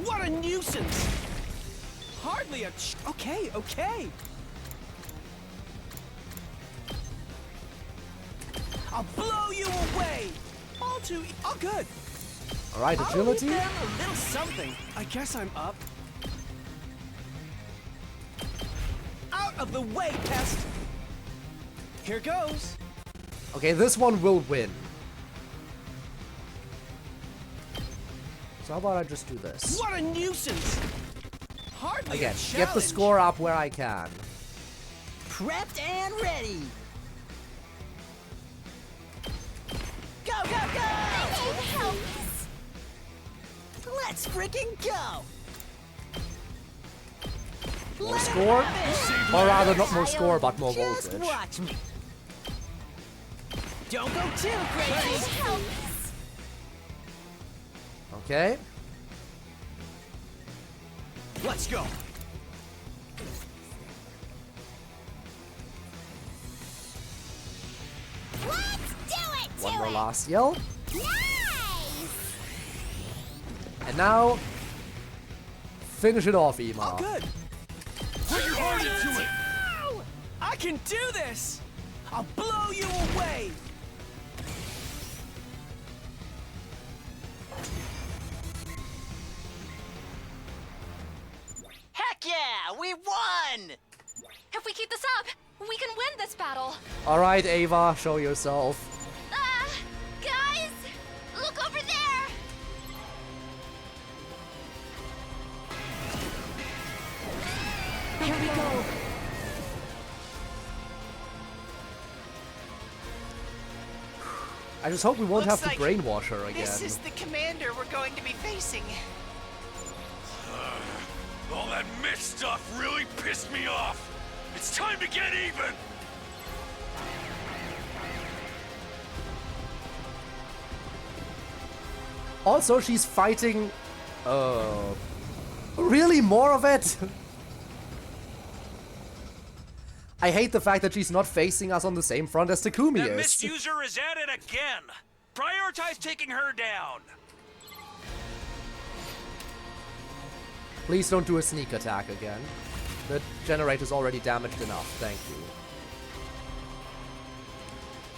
What a nuisance! Hardly a okay, okay. I'll blow you away. All good. Alright, agility? I'll leave them a little something. I guess I'm up. Out of the way, pest. Here goes. Okay, this one will win. So how about I just do this? What a nuisance! Hardly Again, a get the challenge. score up where I can. Prepped and ready. Go, go, go! Let's freaking go! More score? Or rather, not more score, but more Just voltage. watch me. Don't go too crazy. Okay. Let's go. One more last yell. Nice! And now, finish it off, Ima. Good. Keep your into it! I can do this! I'll blow you away! Heck yeah! We won! If we keep this up, we can win this battle. Alright, Ava, show yourself. Guys, look over there. Here we go. I just hope we won't Looks have to like brainwash her again. This is the commander we're going to be facing. All that mist stuff really pissed me off. It's time to get even. Also, she's fighting... really? More of it? I hate the fact that she's not facing us on the same front as Takumi That is. misuser is at it again. Prioritize taking her down. Please don't do a sneak attack again. The generator's already damaged enough, thank you.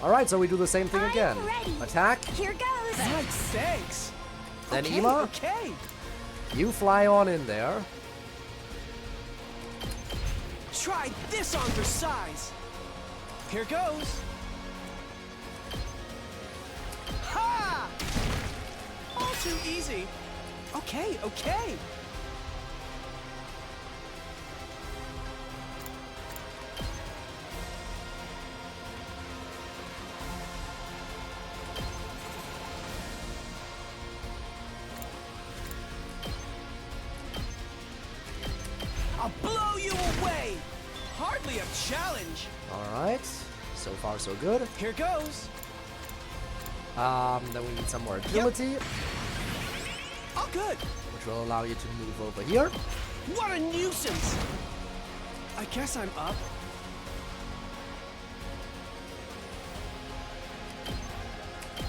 Alright, so we do the same thing again. Attack. Here goes. Nice, thanks. Then okay, Ema, Okay. you fly on in there. Try this on for size. Here goes. Ha! All too easy. Okay, okay. I'll blow you away. Hardly a challenge. Alright, so far so good. Here goes. Then we need some more agility, All good. which will allow you to move over here. What a nuisance. I guess I'm up.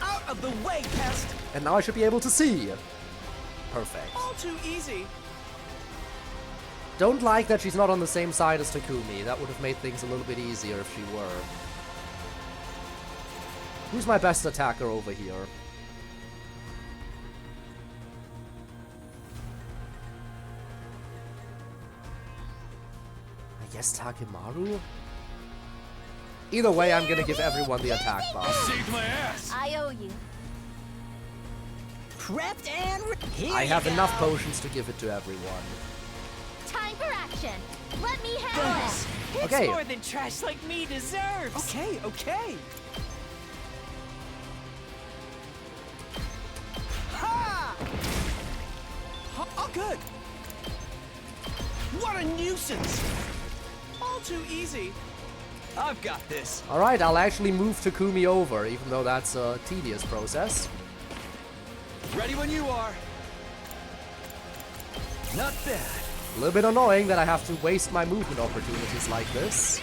Out of the way, pest. And now I should be able to see. Perfect. All too easy. Don't like that she's not on the same side as Takumi. That would have made things a little bit easier if she were. Who's my best attacker over here? I guess Takemaru? Either way, I'm gonna give everyone the attack buff. Saved my ass. I owe you. Prepped and here I have you enough go. potions to give it to everyone. Time for action. Let me have it. It's Okay. more than trash like me deserves. Okay, okay. Ha! All good. What a nuisance. All too easy. I've got this. Alright, I'll actually move Takumi over, even though that's a tedious process. Ready when you are. Not bad. A little bit annoying that I have to waste my movement opportunities like this.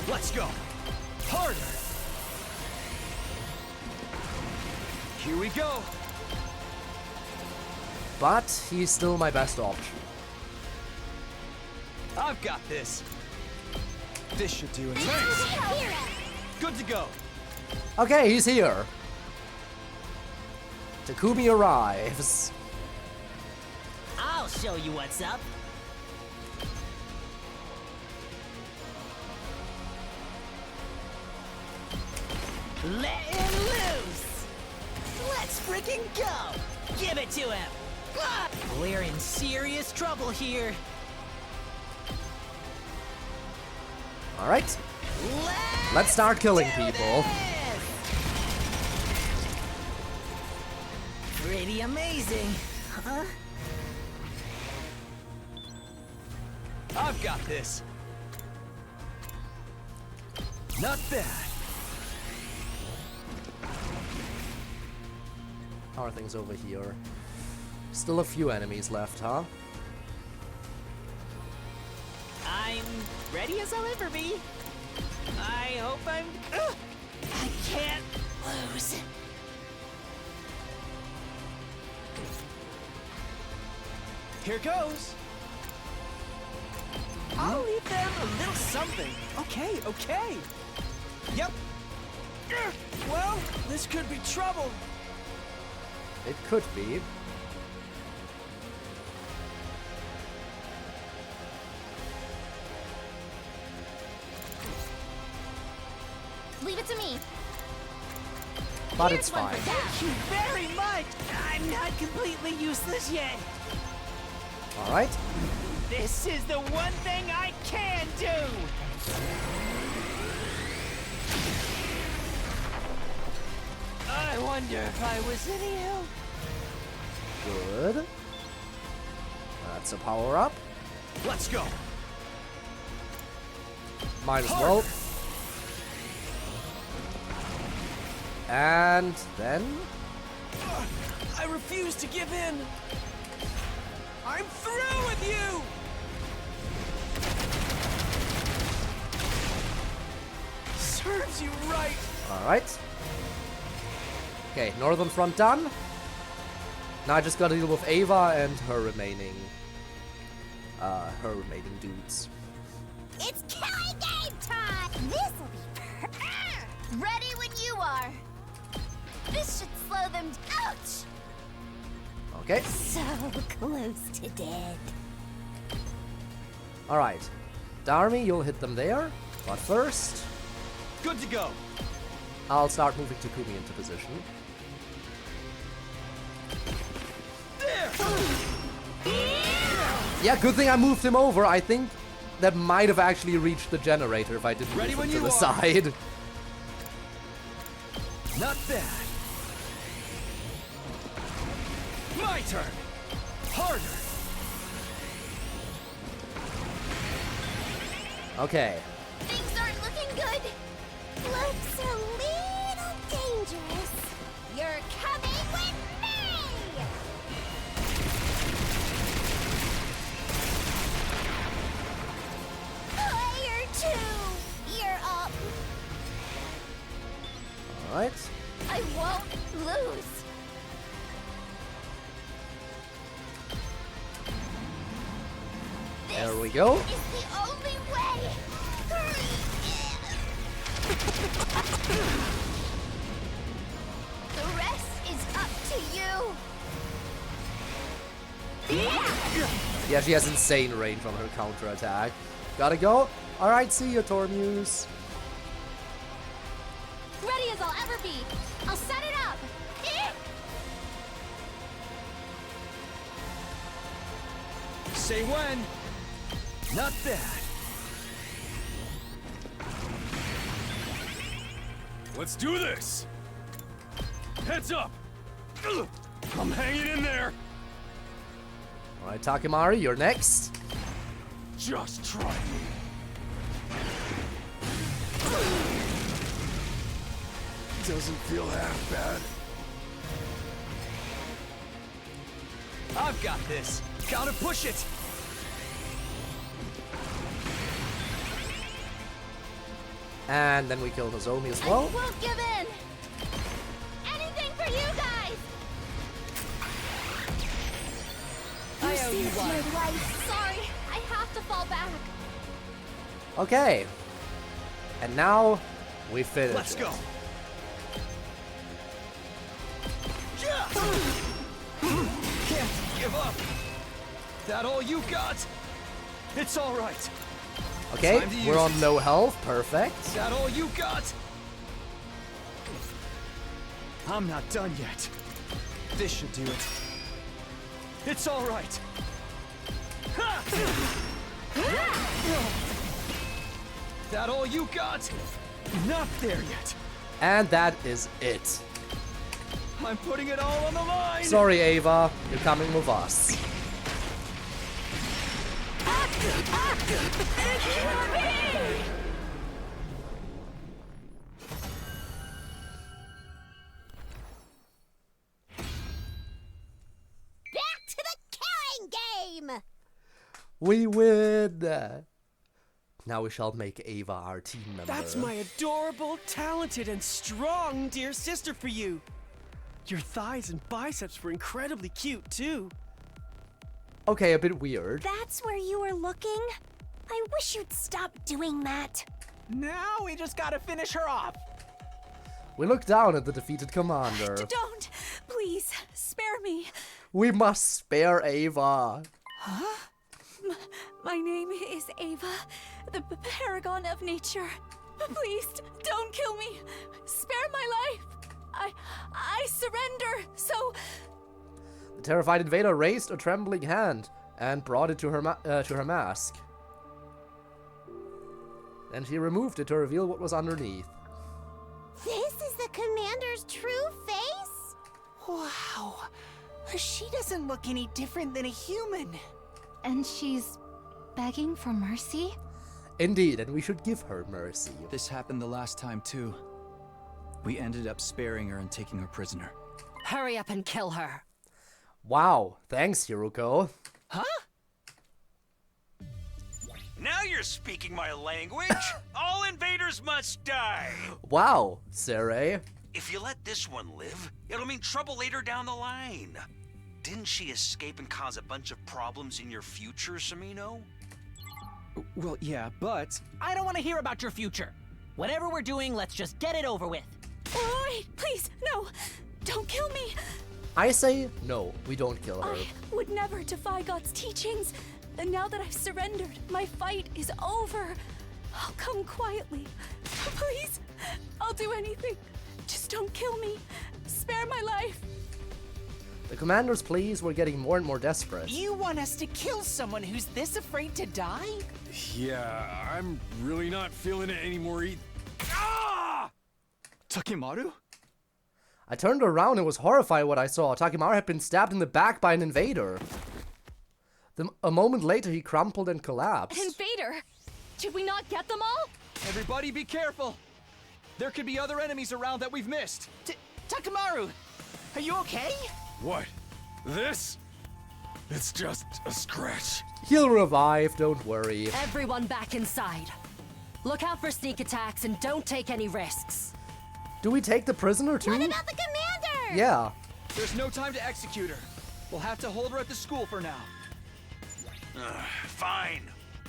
Let's go. Harder. Here we go. But he's still my best option. I've got this. This should do it. Good to go. Okay, he's here. Takumi arrives. I'll show you what's up. Let him loose! Let's freaking go! Give it to him! Ah! We're in serious trouble here. Alright, let's start killing people. Pretty amazing, huh? I've got this. Not bad. How are things over here? Still a few enemies left, huh? I'm ready as I'll ever be. I hope I'm... Ugh! I can't lose. Here goes. I'll leave them a little something. Okay, okay. Yep. Well, this could be trouble. It could be. Leave it to me. But Here's it's one fine. for Dad. Thank you very much. I'm not completely useless yet. Alright. This is the one thing I can do. I wonder if I was any help. Good. That's a power up. Let's go. Might as well. And then I refuse to give in. I'm through with you. Serves you right. alright. Okay, Northern Front done. Now I just gotta deal with Ava and her remaining dudes. It's killing game time! This'll be Ready when you are. This should slow them. Ouch! Okay. so close to dead. Alright. Darumi, you'll hit them there. But first, Good to go. I'll start moving Takumi into position. Yeah, good thing I moved him over. I think that might have actually reached the generator if I didn't move him to the side. Not bad. My turn. Harder. Okay. Things aren't looking good. Looks a little dangerous. You're coming with me! Player 2, you're up. Alright. I won't lose. There we go. It's the only way. The rest is up to you. Yeah, she has insane range on her counterattack. Gotta go. Alright, see you, Tormuse. Ready as I'll ever be. I'll set it up. Say when. Not bad. Let's do this. Heads up. Ugh, I'm hanging in there. Alright, Takemari, you're next. Just try me. Doesn't feel half bad. I've got this. Gotta push it. And then we kill Nozomi as well. I won't give in. Anything for you guys. I owe you saved one. my life. Sorry, I have to fall back. Okay. And now we finish. Let's it. go. Can't give up. That all you got? It's all right. Okay, Time to we're use on it. no health. Perfect. That all you got? I'm not done yet. This should do it. It's all right. That all you got? Not there yet. And that is it. I'm putting it all on the line. Sorry, Ava. You're coming with us. Back to the killing game! We win. Now we shall make Ava our team member. That's my adorable, talented, and strong dear sister for you. Your thighs and biceps were incredibly cute, too. Okay, a bit weird. That's where you were looking? I wish you'd stop doing that. Now we just gotta finish her off. We look down at the defeated commander. Don't! Please, spare me. We must spare Ava. Huh? My name is Ava, the paragon of nature. Please, don't kill me. Spare my life. I surrender. So... The terrified invader raised a trembling hand and brought it to her mask. And she removed it to reveal what was underneath. This is the commander's true face? Wow. She doesn't look any different than a human. And she's begging for mercy? Indeed, and we should give her mercy. This happened the last time too. We ended up sparing her and taking her prisoner. Hurry up and kill her. Wow, thanks, Hiruko. Huh? Now you're speaking my language. All invaders must die. Wow, Sarai. If you let this one live, it'll mean trouble later down the line. Didn't she escape and cause a bunch of problems in your future, Samino? Well, yeah, but... I don't want to hear about your future. Whatever we're doing, let's just get it over with. Wait, please, no. Don't kill me. I say no, we don't kill her. I would never defy God's teachings. And now that I've surrendered, my fight is over. I'll come quietly. Please, I'll do anything. Just don't kill me. Spare my life. The commander's pleas were getting more and more desperate. You want us to kill someone who's this afraid to die? Yeah, I'm really not feeling it anymore. Ah! Takimaru? I turned around and was horrified what I saw. Takimaru had been stabbed in the back by an invader. A moment later, he crumpled and collapsed. An invader? Did we not get them all? Everybody be careful! There could be other enemies around that we've missed. Takimaru, are you okay? What? This? It's just a scratch. He'll revive, don't worry. Everyone back inside. Look out for sneak attacks and don't take any risks. Do we take the prisoner too? What about the commander? Yeah. There's no time to execute her. We'll have to hold her at the school for now. Fine.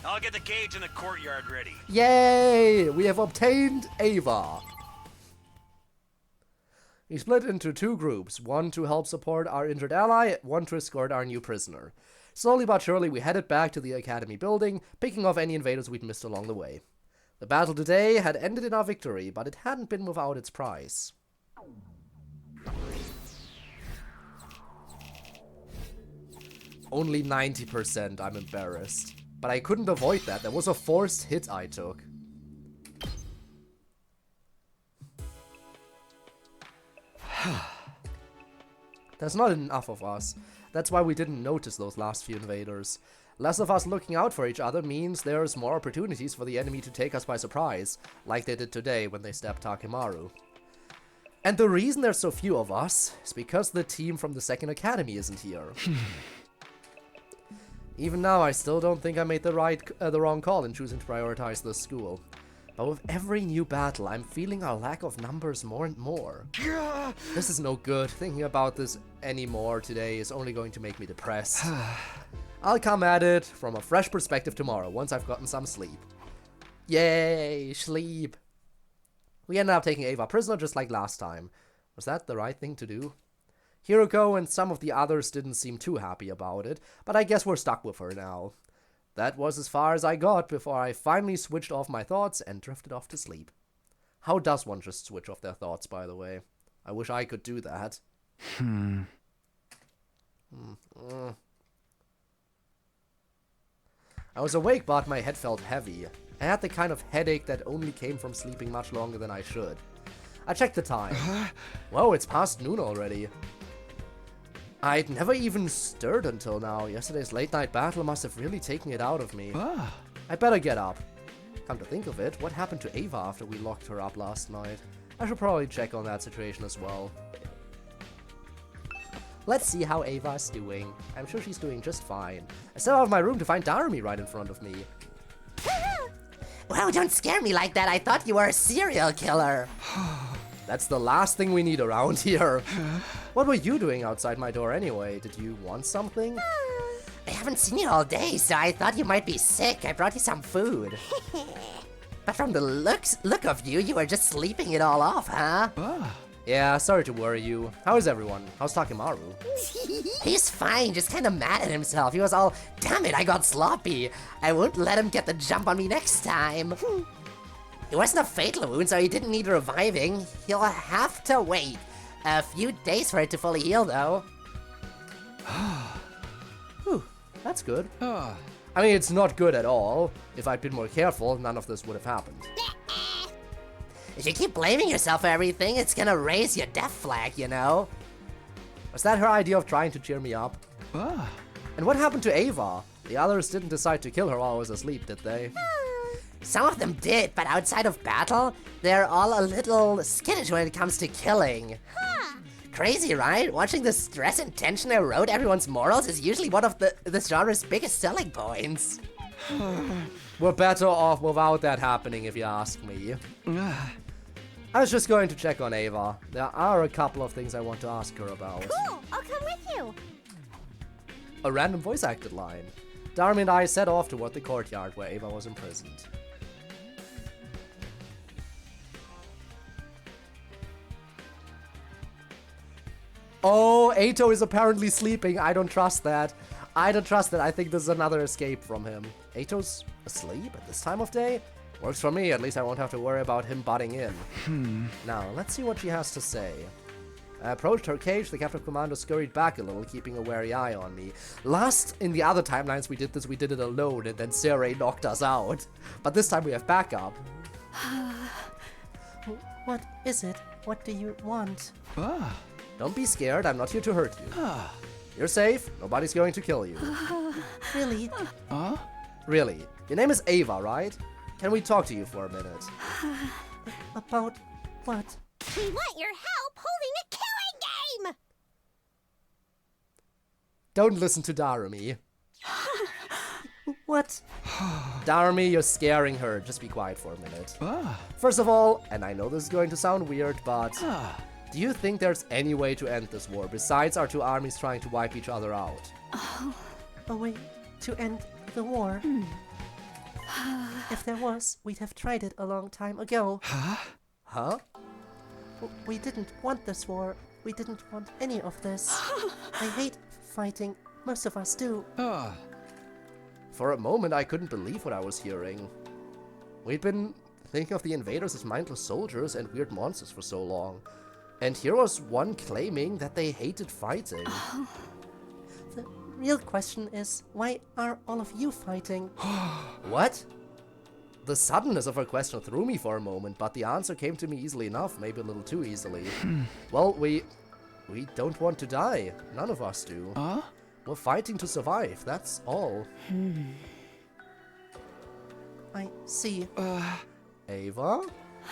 I'll get the cage in the courtyard ready. Yay! We have obtained Ava. We split into two groups, one to help support our injured ally, one to escort our new prisoner. Slowly but surely we headed back to the academy building, picking off any invaders we'd missed along the way. The battle today had ended in our victory, but it hadn't been without its price. Only 90%, I'm embarrassed. But I couldn't avoid that. That was a forced hit I took. There's not enough of us. That's why we didn't notice those last few invaders. Less of us looking out for each other means there's more opportunities for the enemy to take us by surprise, like they did today when they stabbed Takimaru. And the reason there's so few of us is because the team from the second academy isn't here. Even now, I still don't think I made the wrong call in choosing to prioritize this school. But with every new battle, I'm feeling our lack of numbers more and more. This is no good. Thinking about this anymore today is only going to make me depressed. I'll come at it from a fresh perspective tomorrow, once I've gotten some sleep. Yay, sleep. We ended up taking Ava prisoner just like last time. Was that the right thing to do? Hiruko and some of the others didn't seem too happy about it, but I guess we're stuck with her now. That was as far as I got before I finally switched off my thoughts and drifted off to sleep. How does one just switch off their thoughts, by the way? I wish I could do that. I was awake, but my head felt heavy. I had the kind of headache that only came from sleeping much longer than I should. I checked the time. Whoa, it's past noon already. I'd never even stirred until now. Yesterday's late-night battle must have really taken it out of me. I better get up. Come to think of it, what happened to Ava after we locked her up last night? I should probably check on that situation as well. Let's see how Ava's doing. I'm sure she's doing just fine. I stepped out of my room to find Darumi right in front of me. Wow, don't scare me like that. I thought you were a serial killer. That's the last thing we need around here. What were you doing outside my door anyway? Did you want something? I haven't seen you all day, so I thought you might be sick. I brought you some food. But from the look of you, you were just sleeping it all off, huh? Yeah, sorry to worry you. How is everyone? How's Takimaru? He's fine, just kind of mad at himself. He was all, damn it, I got sloppy. I won't let him get the jump on me next time. It wasn't a fatal wound, so he didn't need reviving. He'll have to wait a few days for it to fully heal, though. Whew, that's good. I mean, it's not good at all. If I'd been more careful, none of this would have happened. If you keep blaming yourself for everything, it's gonna raise your death flag, you know? Was that her idea of trying to cheer me up? And what happened to Ava? The others didn't decide to kill her while I was asleep, did they? Some of them did, but outside of battle, they're all a little skittish when it comes to killing. Crazy, right? Watching the stress and tension erode everyone's morals is usually one of this genre's biggest selling points. We're better off without that happening, if you ask me. I was just going to check on Ava. There are a couple of things I want to ask her about. Cool, I'll come with you. A random voice-acted line. Darumi and I set off toward the courtyard where Ava was imprisoned. Oh, Eito is apparently sleeping. I don't trust that. I don't trust that. I think this is another escape from him. Eito's asleep at this time of day? Works for me. At least I won't have to worry about him butting in. Now, let's see what she has to say. I approached her cage. The captain commando scurried back a little, keeping a wary eye on me. Last, in the other timelines we did this, we did it alone, and then Sarai knocked us out. But this time we have backup. What is it? What do you want? Don't be scared. I'm not here to hurt you. You're safe. Nobody's going to kill you. Really? Really? Your name is Ava, right? Can we talk to you for a minute? About what? We want your help holding a killing game! Don't listen to Darumi. What? Darumi, you're scaring her. Just be quiet for a minute. First of all, and I know this is going to sound weird, but do you think there's any way to end this war besides our two armies trying to wipe each other out? A way to end the war? If there was, we'd have tried it a long time ago. Huh? We didn't want this war. We didn't want any of this. I hate fighting. Most of us do. For a moment, I couldn't believe what I was hearing. We'd been thinking of the invaders as mindless soldiers and weird monsters for so long. And here was one claiming that they hated fighting. The real question is, why are all of you fighting? What? The suddenness of her question threw me for a moment, but the answer came to me easily enough, maybe a little too easily. Well, we don't want to die. None of us do. We're fighting to survive, that's all. I see. Ava?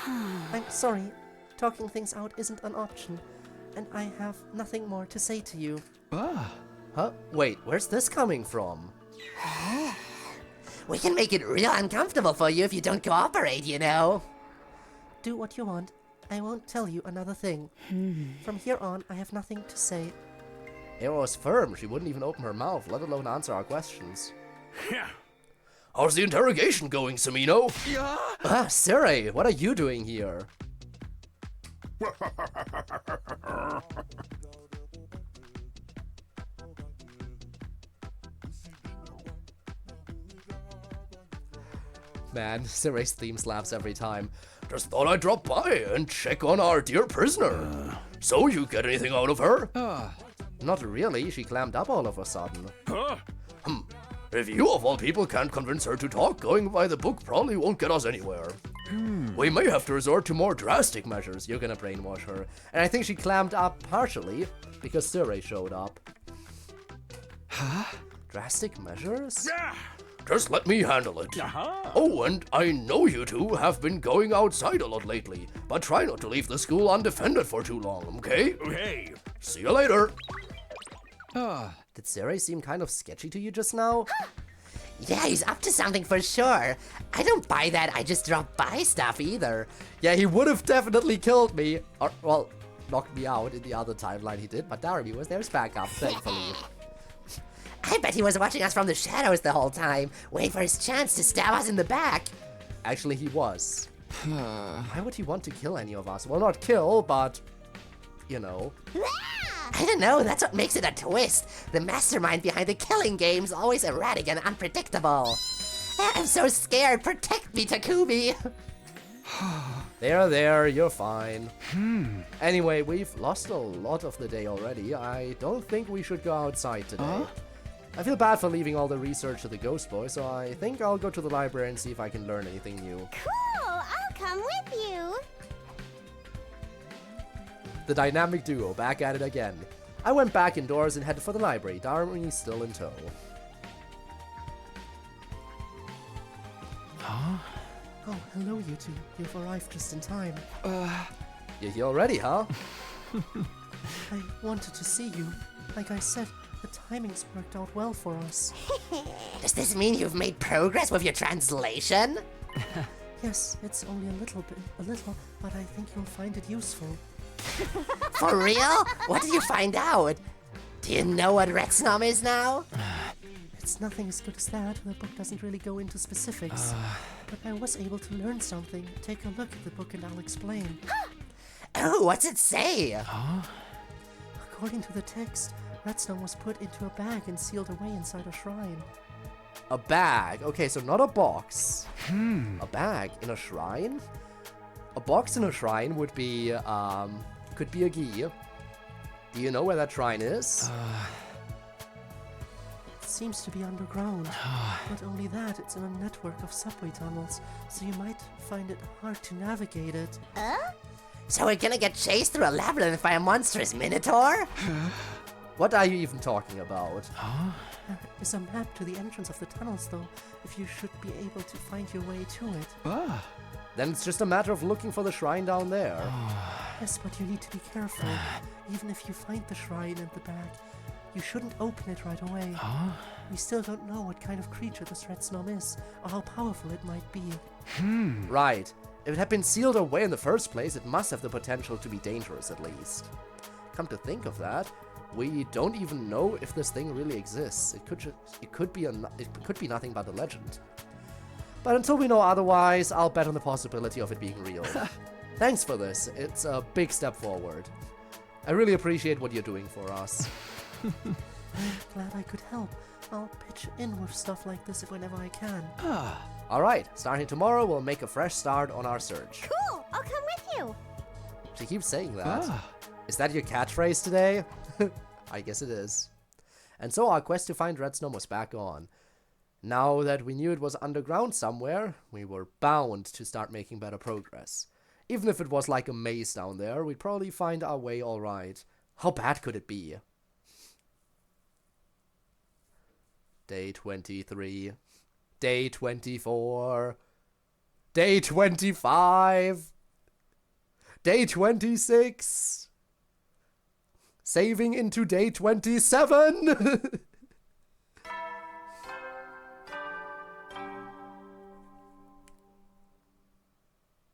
I'm sorry. Talking things out isn't an option, and I have nothing more to say to you. Huh? Wait, where's this coming from? We can make it real uncomfortable for you if you don't cooperate, you know. Do what you want. I won't tell you another thing. From here on, I have nothing to say. Ava was firm. She wouldn't even open her mouth, let alone answer our questions. How's the interrogation going, Samino? Sarai, what are you doing here? Man, Sarai's theme slaps every time. Just thought I'd drop by and check on our dear prisoner. So you get anything out of her? Not really, she clammed up all of a sudden. If you of all people can't convince her to talk, going by the book probably won't get us anywhere. We may have to resort to more drastic measures. You're gonna brainwash her. And I think she clammed up partially because Sarai showed up. Drastic measures? Just let me handle it. Oh, and I know you two have been going outside a lot lately, but try not to leave the school undefended for too long, okay? Okay. See you later. Did Sarai seem kind of sketchy to you just now? Yeah, he's up to something for sure. I don't buy that I just drop by stuff either. Yeah, he would have definitely killed me. Or, well, knocked me out in the other timeline he did, but Darumi was there's backup, thankfully. I bet he was watching us from the shadows the whole time, waiting for his chance to stab us in the back. Actually, he was. Why would he want to kill any of us? Well, not kill, but... you know. I don't know, that's what makes it a twist. The mastermind behind the killing game's always erratic and unpredictable. I'm so scared, protect me, Takumi! There, you're fine. Anyway, we've lost a lot of the day already. I don't think we should go outside today. I feel bad for leaving all the research to the Ghost Boy, so I think I'll go to the library and see if I can learn anything new. Cool, I'll come with you. The dynamic duo back at it again. I went back indoors and headed for the library. Darumi still in tow. Huh? Oh, hello, you two. You've arrived just in time. You're here already, huh? I wanted to see you. Like I said, the timing's worked out well for us. Does this mean you've made progress with your translation? Yes, it's only a little, but I think you'll find it useful. For real? What did you find out? Do you know what Retsnam is now? It's nothing as good as that. The book doesn't really go into specifics. But I was able to learn something. Take a look at the book and I'll explain. Oh, what's it say? According to the text, Retsnam was put into a bag and sealed away inside a shrine. A bag? Okay, so not a box. A bag in a shrine? A box in a shrine would be, could be a gi. Do you know where that shrine is? It seems to be underground. Not only that, it's in a network of subway tunnels, so you might find it hard to navigate it. So we're gonna get chased through a labyrinth by a monstrous minotaur? What are you even talking about? There is a map to the entrance of the tunnels, though, if you should be able to find your way to it. Then it's just a matter of looking for the shrine down there. Yes, but you need to be careful. Even if you find the shrine and the bag, you shouldn't open it right away. We still don't know what kind of creature this Retsnam is, or how powerful it might be. Right. If it had been sealed away in the first place, it must have the potential to be dangerous at least. Come to think of that, we don't even know if this thing really exists. It could be nothing but a legend. But until we know otherwise, I'll bet on the possibility of it being real. Thanks for this. It's a big step forward. I really appreciate what you're doing for us. I'm glad I could help. I'll pitch in with stuff like this whenever I can. Alright, starting tomorrow, we'll make a fresh start on our search. Cool, I'll come with you. She keeps saying that. Is that your catchphrase today? I guess it is. And so our quest to find Retsnam was back on. Now that we knew it was underground somewhere, we were bound to start making better progress. Even if it was like a maze down there, we'd probably find our way alright. How bad could it be? Day 23. Day 24. Day 25. Day 26. Saving into day 27.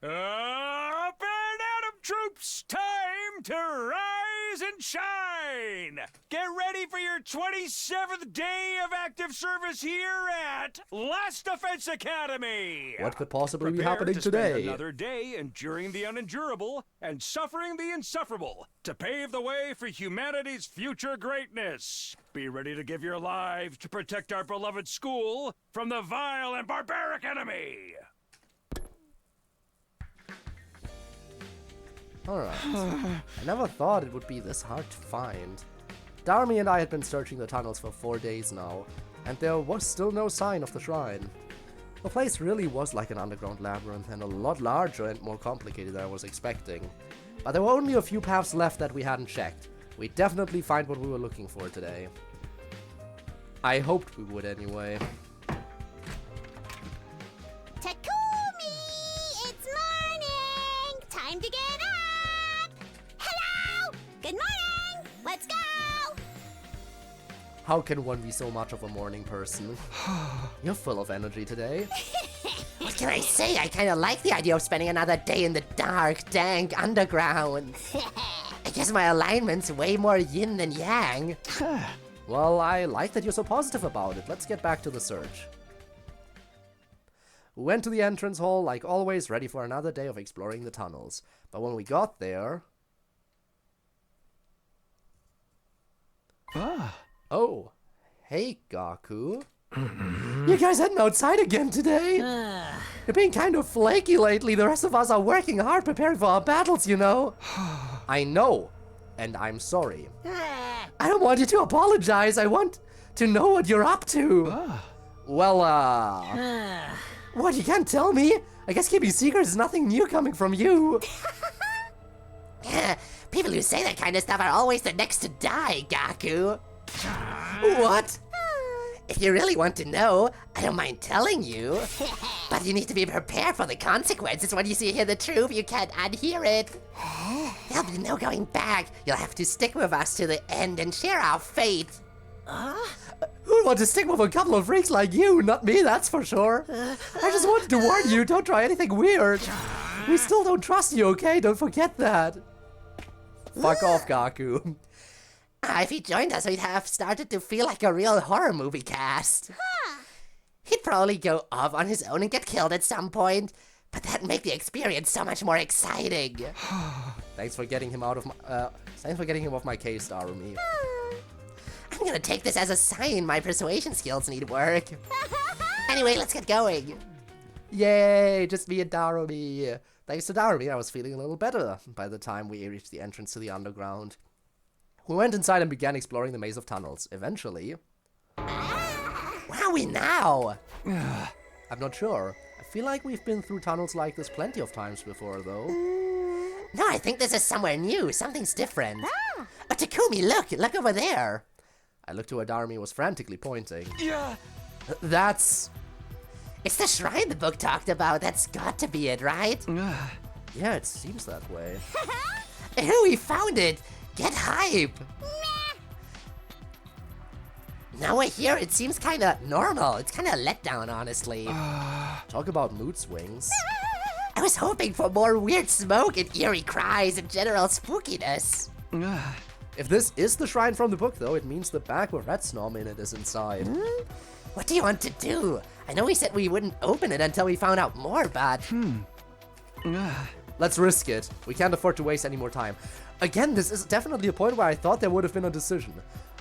Up and Atom troops, time to rise and shine! Get ready for your 27th day of active service here at Last Defense Academy! What could possibly be Prepare happening to today? Spend another day enduring the unendurable and suffering the insufferable to pave the way for humanity's future greatness. Be ready to give your lives to protect our beloved school from the vile and barbaric enemy! Alright. I never thought it would be this hard to find. Darumi and I had been searching the tunnels for 4 days now, and there was still no sign of the shrine. The place really was like an underground labyrinth and a lot larger and more complicated than I was expecting. But there were only a few paths left that we hadn't checked. We'd definitely find what we were looking for today. I hoped we would anyway. Takumi! It's morning! Time to get up! Hello! Good morning! Let's go! How can one be so much of a morning person? You're full of energy today. What can I say? I kinda like the idea of spending another day in the dark, dank underground. I guess my alignment's way more yin than yang. Well, I like that you're so positive about it. Let's get back to the search. We went to the entrance hall, like always, ready for another day of exploring the tunnels. But when we got there... Oh, hey, Gaku. You guys heading outside again today? You're being kind of flaky lately. The rest of us are working hard preparing for our battles, you know. I know, and I'm sorry. I don't want you to apologize. I want to know what you're up to. Well, what, you can't tell me? I guess keeping secrets is nothing new coming from you. People who say that kind of stuff are always the next to die, Gaku. What? If you really want to know, I don't mind telling you. But you need to be prepared for the consequences. When you hear the truth, you can't unhear it. There'll be no going back. You'll have to stick with us to the end and share our fate. Who'd want to stick with a couple of freaks like you? Not me, that's for sure. I just wanted to warn you, don't try anything weird. We still don't trust you, okay? Don't forget that. Fuck off, Gaku. If he joined us, we'd have started to feel like a real horror movie cast. He'd probably go off on his own and get killed at some point, but that'd make the experience so much more exciting. Thanks for getting him out of my, thanks for getting him off my case, Darumi. I'm gonna take this as a sign my persuasion skills need work. Anyway, let's get going. Yay, just me and Darumi. Thanks to Darumi, I was feeling a little better by the time we reached the entrance to the underground. We went inside and began exploring the maze of tunnels. Eventually... Where are we now? I'm not sure. I feel like we've been through tunnels like this plenty of times before, though. No, I think this is somewhere new. Something's different. Oh, Takumi, look over there. I looked to where Darumi was frantically pointing. Yeah. That's... It's the shrine the book talked about. That's got to be it, right? Yeah, it seems that way. We found it. Get hype! Now we're here, it seems kinda normal. It's kinda a letdown, honestly. Talk about mood swings. I was hoping for more weird smoke and eerie cries and general spookiness. If this is the shrine from the book, though, it means the bag with Red Snom in it is inside. What do you want to do? I know we said we wouldn't open it until we found out more, but... Let's risk it. We can't afford to waste any more time. Again, this is definitely a point where I thought there would have been a decision.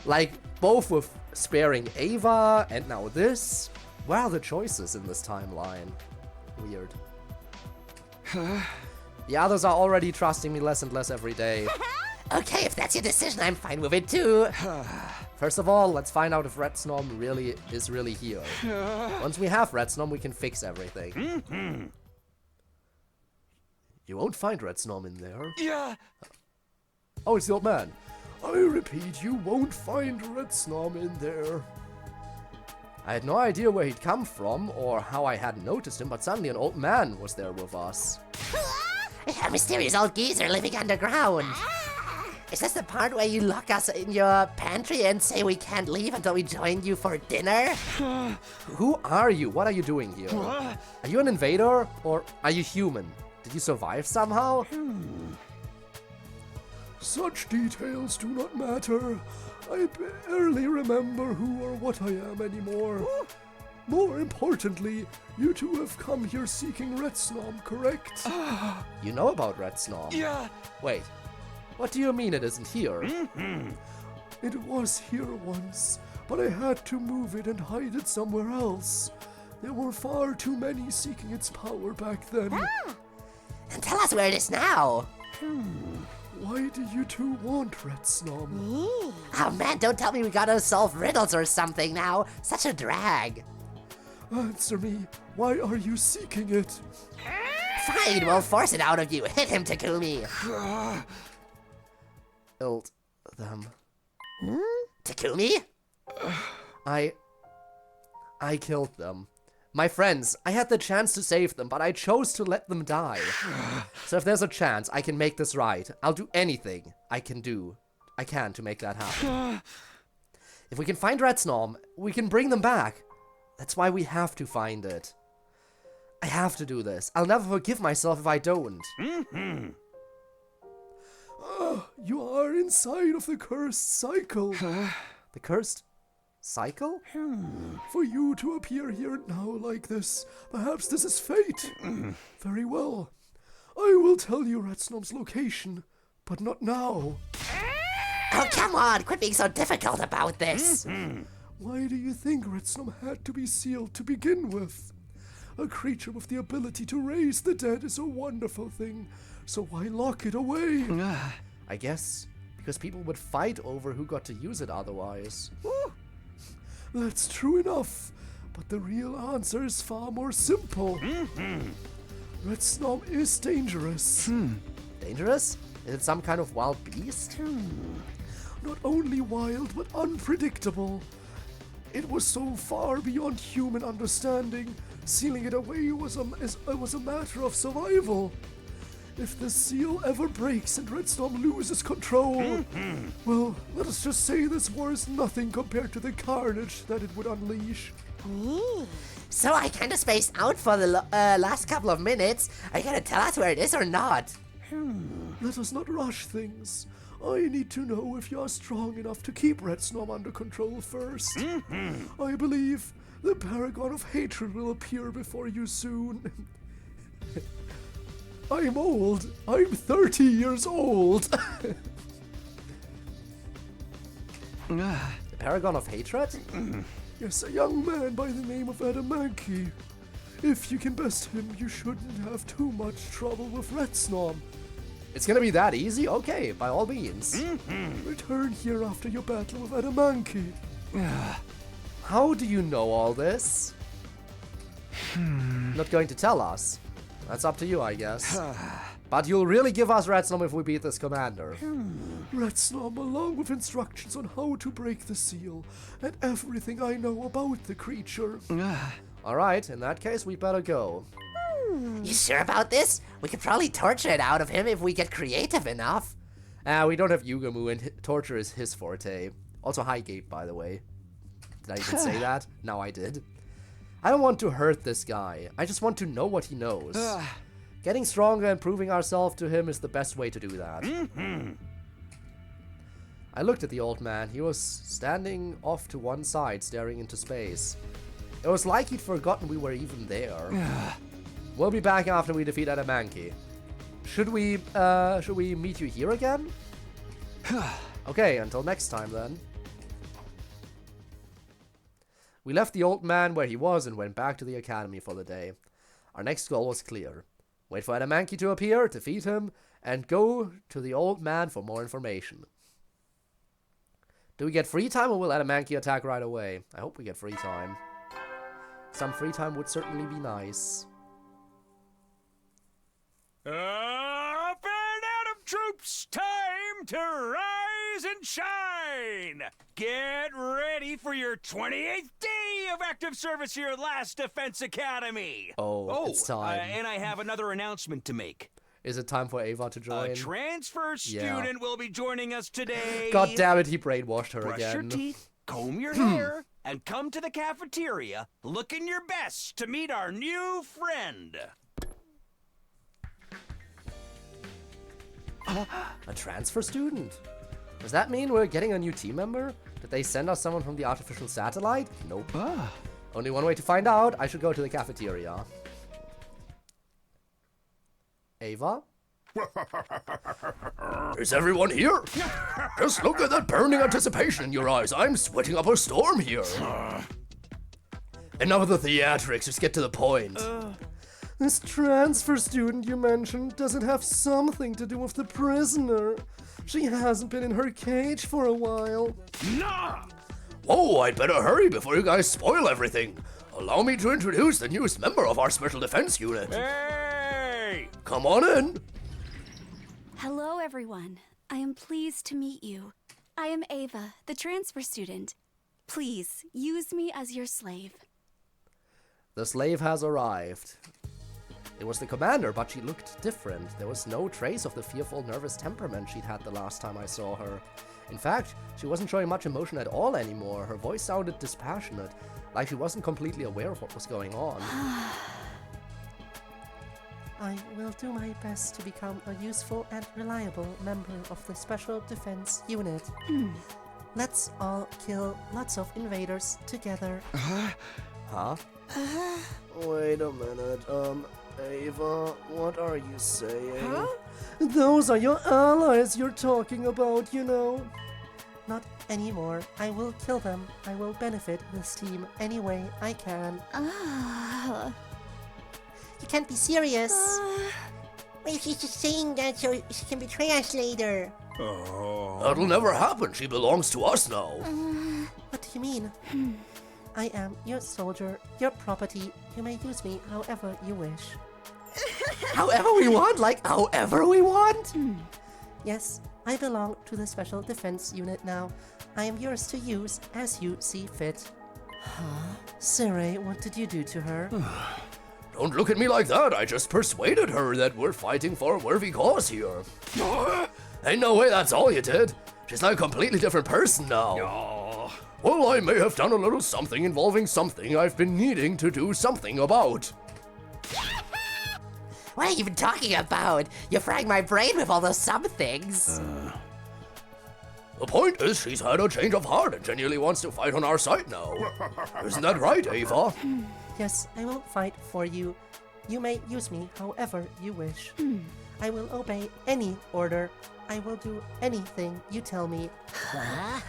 Like, both with sparing Ava and now this. Where are the choices in this timeline? Weird. The others are already trusting me less and less every day. Okay, if that's your decision, I'm fine with it too. First of all, let's find out if Red Snom is really here. Once we have Red Snom, we can fix everything. You won't find Red Snom in there. Yeah. Oh, it's the old man. I repeat, you won't find Red Snom in there. I had no idea where he'd come from or how I hadn't noticed him, but suddenly an old man was there with us. A mysterious old geezer living underground. Is this the part where you lock us in your pantry and say we can't leave until we join you for dinner? Who are you? What are you doing here? Are you an invader or are you human? Did you survive somehow? Such details do not matter. I barely remember who or what I am anymore. More importantly, you two have come here seeking Red Snom, correct? You know about Red Snom? Yeah. Wait, what do you mean it isn't here? It was here once, but I had to move it and hide it somewhere else. There were far too many seeking its power back then. And tell us where it is now. Why do you two want Red Snom? Oh man, don't tell me we gotta solve riddles or something now. Such a drag. Answer me. Why are you seeking it? Fine, we'll force it out of you. Hit him, Takumi. Killed them. Takumi? I killed them. My friends, I had the chance to save them, but I chose to let them die. So if there's a chance I can make this right, I'll do anything I can to make that happen. If we can find Red Snom, we can bring them back. That's why we have to find it. I have to do this. I'll never forgive myself if I don't. You are inside of the cursed cycle. The cursed cycle? For you to appear here now like this, perhaps this is fate. Very well. I will tell you Retsnom's location, but not now. Oh, come on! Quit being so difficult about this! Why do you think Retsnom had to be sealed to begin with? A creature with the ability to raise the dead is a wonderful thing, so why lock it away? I guess because people would fight over who got to use it otherwise. That's true enough, but the real answer is far more simple. Retsnom is dangerous. Dangerous? Is it some kind of wild beast? Not only wild, but unpredictable. It was so far beyond human understanding. Sealing it away was a matter of survival. If the seal ever breaks and Retsnom loses control, well, let us just say this war is nothing compared to the carnage that it would unleash. So I kinda spaced out for the last couple of minutes. Are you gonna tell us where it is or not? Let us not rush things. I need to know if you are strong enough to keep Retsnom under control first. I believe the Paragon of Hatred will appear before you soon. I'm old. I'm 30 years old. The Paragon of Hatred? Yes, a young man by the name of Adamanki. If you can best him, you shouldn't have too much trouble with Retsnom. It's gonna be that easy? Okay, by all means. Return here after your battle with Adamanki. How do you know all this? Not going to tell us. That's up to you, I guess. But you'll really give us Retsnom if we beat this commander. Retsnom, along with instructions on how to break the seal, and everything I know about the creature. Alright, in that case, we better go. You sure about this? We could probably torture it out of him if we get creative enough. We don't have Yugamu, and torture is his forte. Also Highgate, by the way. Did I even say that? No, I did. I don't want to hurt this guy. I just want to know what he knows. Getting stronger and proving ourselves to him is the best way to do that. I looked at the old man. He was standing off to one side, staring into space. It was like he'd forgotten we were even there. We'll be back after we defeat Adamanki. Should we meet you here again? Okay, until next time then. We left the old man where he was and went back to the academy for the day. Our next goal was clear. Wait for Adamanki to appear, defeat him, and go to the old man for more information. Do we get free time or will Adamanki attack right away? I hope we get free time. Some free time would certainly be nice. Up and out of troops, time to rise and shine! Get ready for your 28th day of active service here at Last Defense Academy! It's time. And I have another announcement to make. Is it time for Ava to join? A transfer student will be joining us today. God damn it, he brainwashed her Brush again. your teeth, comb your hair, and come to the cafeteria looking your best to meet our new friend. A transfer student? Does that mean we're getting a new team member? Did they send us someone from the artificial satellite? Nope. Only one way to find out. I should go to the cafeteria. Ava? Is everyone here? Just look at that burning anticipation in your eyes. I'm sweating up a storm here. Enough of the theatrics. Just get to the point. This transfer student you mentioned doesn't have something to do with the prisoner. She hasn't been in her cage for a while. Nah! Whoa, I'd better hurry before you guys spoil everything. Allow me to introduce the newest member of our Special Defense Unit. Hey! Come on in. Hello, everyone. I am pleased to meet you. I am Ava, the transfer student. Please, use me as your slave. The slave has arrived. It was the commander, but she looked different. There was no trace of the fearful, nervous temperament she'd had the last time I saw her. In fact, she wasn't showing much emotion at all anymore. Her voice sounded dispassionate, like she wasn't completely aware of what was going on. I will do my best to become a useful and reliable member of the Special Defense Unit. Let's all kill lots of invaders together. Huh? Wait a minute, Ava, what are you saying? Huh? Those are your allies you're talking about, you know. Not anymore. I will kill them. I will benefit this team any way I can. You can't be serious. Well, she's just saying that so she can betray us later. That'll never happen. She belongs to us now. What do you mean? I am your soldier, your property. You may use me however you wish. However we want? Like, however we want? Yes, I belong to the Special Defense Unit now. I am yours to use as you see fit. Sire, what did you do to her? Don't look at me like that. I just persuaded her that we're fighting for a worthy cause here. Ain't no way that's all you did. She's now a completely different person now. Well, I may have done a little something involving something I've been needing to do something about. What are you even talking about? You frying my brain with all those somethings. The point is, she's had a change of heart and genuinely wants to fight on our side now. Isn't that right, Ava? Yes, I will fight for you. You may use me however you wish. I will obey any order. I will do anything you tell me.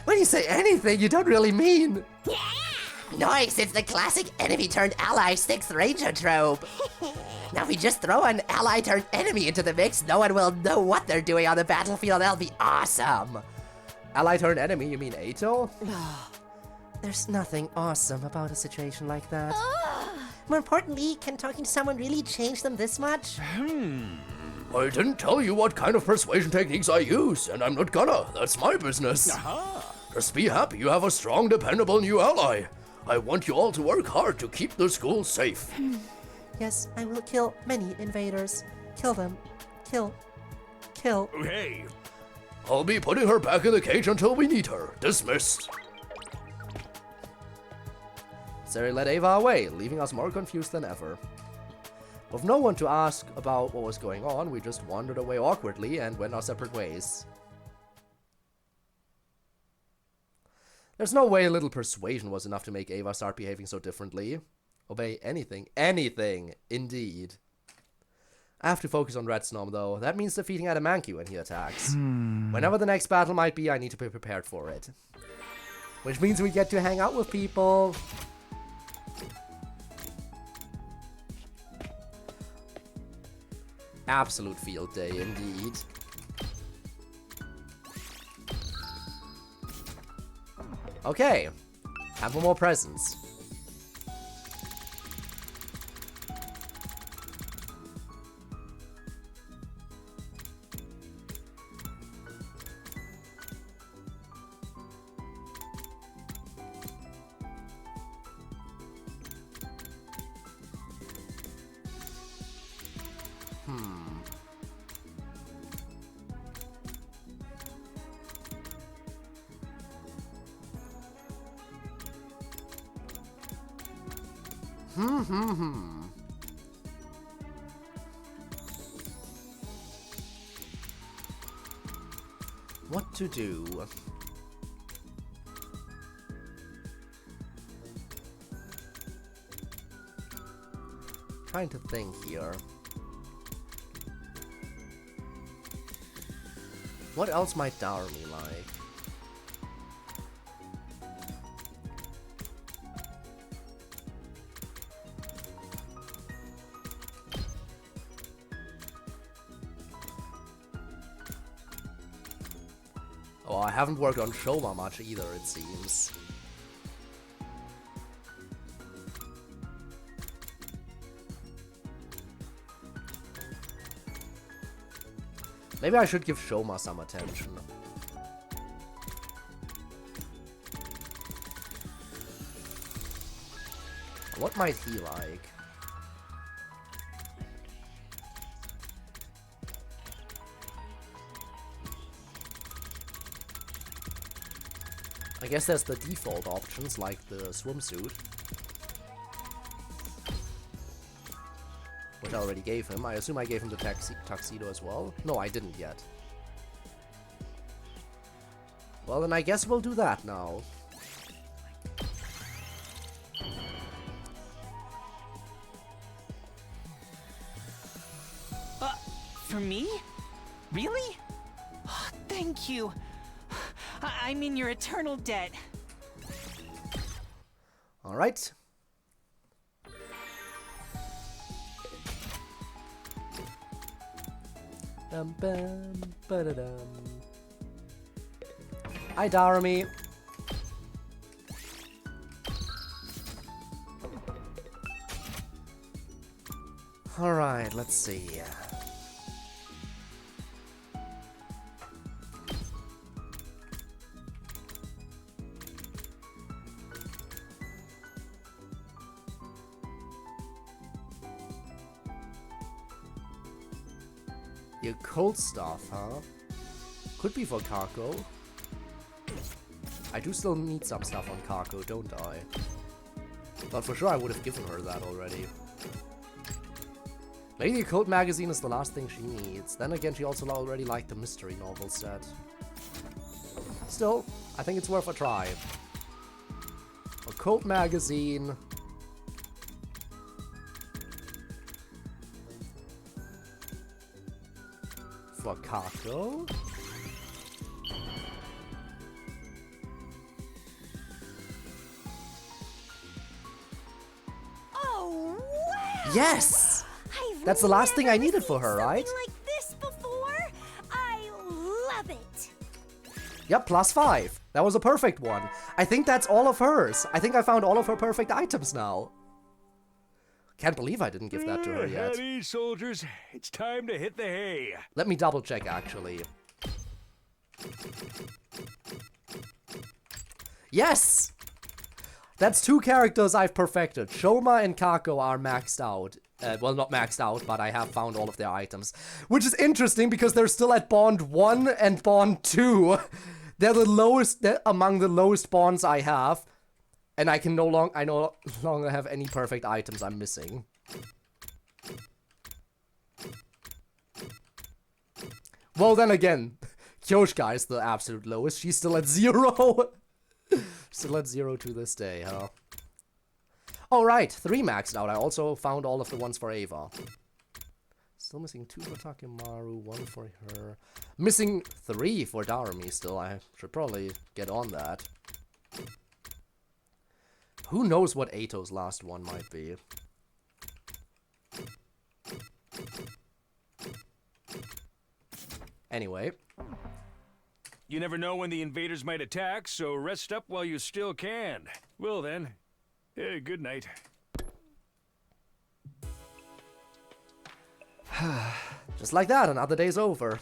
When you say anything, you don't really mean. Yeah! Nice, it's the classic enemy turned ally 6th Ranger trope. Now if we just throw an ally turned enemy into the mix, no one will know what they're doing on the battlefield. That'll be awesome. Ally turned enemy, you mean Ato? There's nothing awesome about a situation like that. More importantly, can talking to someone really change them this much? I didn't tell you what kind of persuasion techniques I use, and I'm not gonna. That's my business. Just be happy you have a strong, dependable new ally. I want you all to work hard to keep the school safe. Yes, I will kill many invaders. Kill them. Kill. Kill. Hey. I'll be putting her back in the cage until we need her. Dismissed. Sari led Ava away, leaving us more confused than ever. With no one to ask about what was going on, we just wandered away awkwardly and went our separate ways. There's no way a little persuasion was enough to make Ava start behaving so differently. Obey anything. Anything, indeed. I have to focus on Red Snom though. That means defeating Adamancu when he attacks. Whenever the next battle might be, I need to be prepared for it. Which means we get to hang out with people. Absolute field day, indeed. Okay, have one more presents. What to do? Trying to think here. What else might Darumi like? Oh, I haven't worked on Shoma much either, it seems. Maybe I should give Shoma some attention. What might he like? I guess there's the default options, like the swimsuit. Which I already gave him. I assume I gave him the tuxedo as well. No, I didn't yet. Well, then I guess we'll do that now. For me? Really? Oh, thank you. I'm in your eternal debt. Alright. Bum bum ba-da-dum. Hi, Darumi. Alright, let's see. Your cold stuff, huh? Could be for Kako. I do still need some stuff on Kako, don't I? But for sure I would have given her that already. Maybe a code magazine is the last thing she needs. Then again, she also already liked the mystery novel set. Still, I think it's worth a try. A code magazine. For Kako? Oh, wow! Yes! I've That's the last thing I never needed for seen her, right? something like this before. I love it. Yep, +5. That was a perfect one. I think that's all of hers. I think I found all of her perfect items now. Can't believe I didn't give that to her yet. Howdy, soldiers. It's time to hit the hay. Let me double check, actually. Yes! That's 2 characters I've perfected. Shoma and Kako are maxed out. Well, not maxed out, but I have found all of their items. Which is interesting because they're still at Bond 1 and Bond 2. They're the lowest, they're among the lowest bonds I have. And I no longer have any perfect items I'm missing. Well, then again, Kyoshka is the absolute lowest. She's still at 0. Still at 0 to this day, huh? Oh, right, 3 maxed out. I also found all of the ones for Ava. Still missing 2 for Takemaru, 1 for her. Missing 3 for Darumi still. I should probably get on that. Who knows what Ato's last one might be? Anyway. You never know when the invaders might attack, so rest up while you still can. Well then, good night. Just like that, another day's over.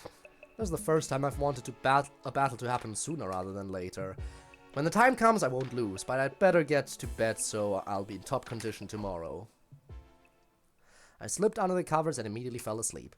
This is the first time I've wanted a battle to happen sooner rather than later. When the time comes, I won't lose, but I'd better get to bed so I'll be in top condition tomorrow. I slipped under the covers and immediately fell asleep.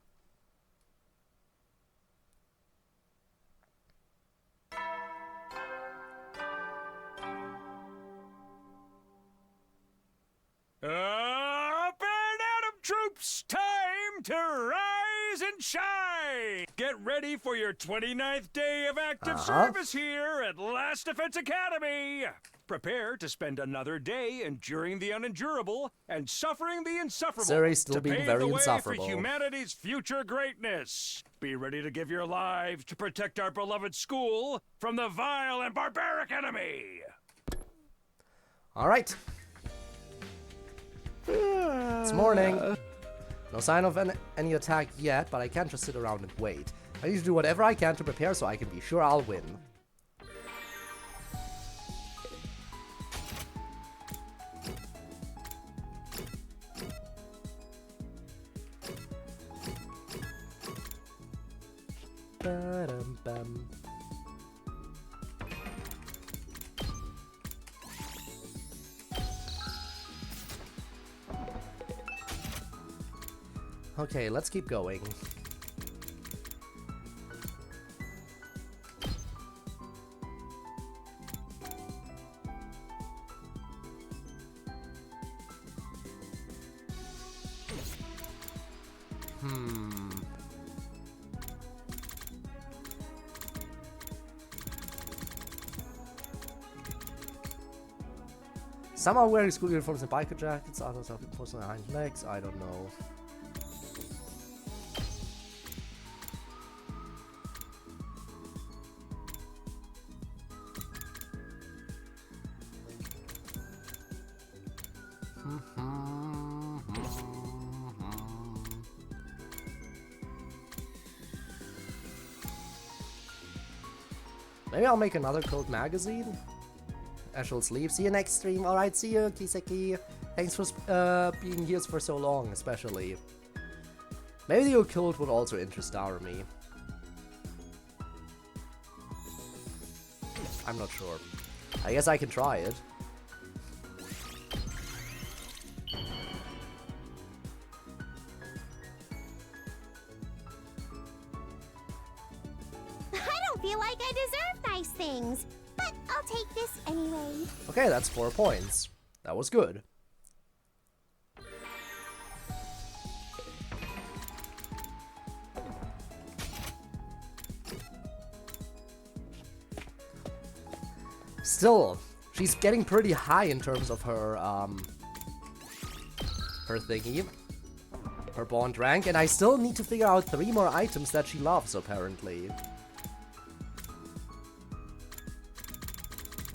Up and atom troops! Time to rise and shine! Get ready for your 29th day of active service here at Last Defense Academy! Prepare to spend another day enduring the unendurable and suffering the insufferable Suri's still to being pave very the way insufferable. for humanity's future greatness. Be ready to give your lives to protect our beloved school from the vile and barbaric enemy! Alright. It's morning. No sign of any attack yet, but I can't just sit around and wait. I need to do whatever I can to prepare so I can be sure I'll win. Ba-dum-bum. Okay, let's keep going. Some are wearing school uniforms and biker jackets, others have posting their hind legs, I don't know. Maybe I'll make another Code magazine. I shall sleep. See you next stream. Alright, see you, Kiseki. Thanks for being here for so long, especially. Maybe the occult would also interest Darumi. I'm not sure. I guess I can try it. I don't feel like I deserve nice things, but I'll take this anyway. Okay, that's 4 points. That was good. Still, she's getting pretty high in terms of her, her thingy. Her bond rank, and I still need to figure out 3 more items that she loves, apparently.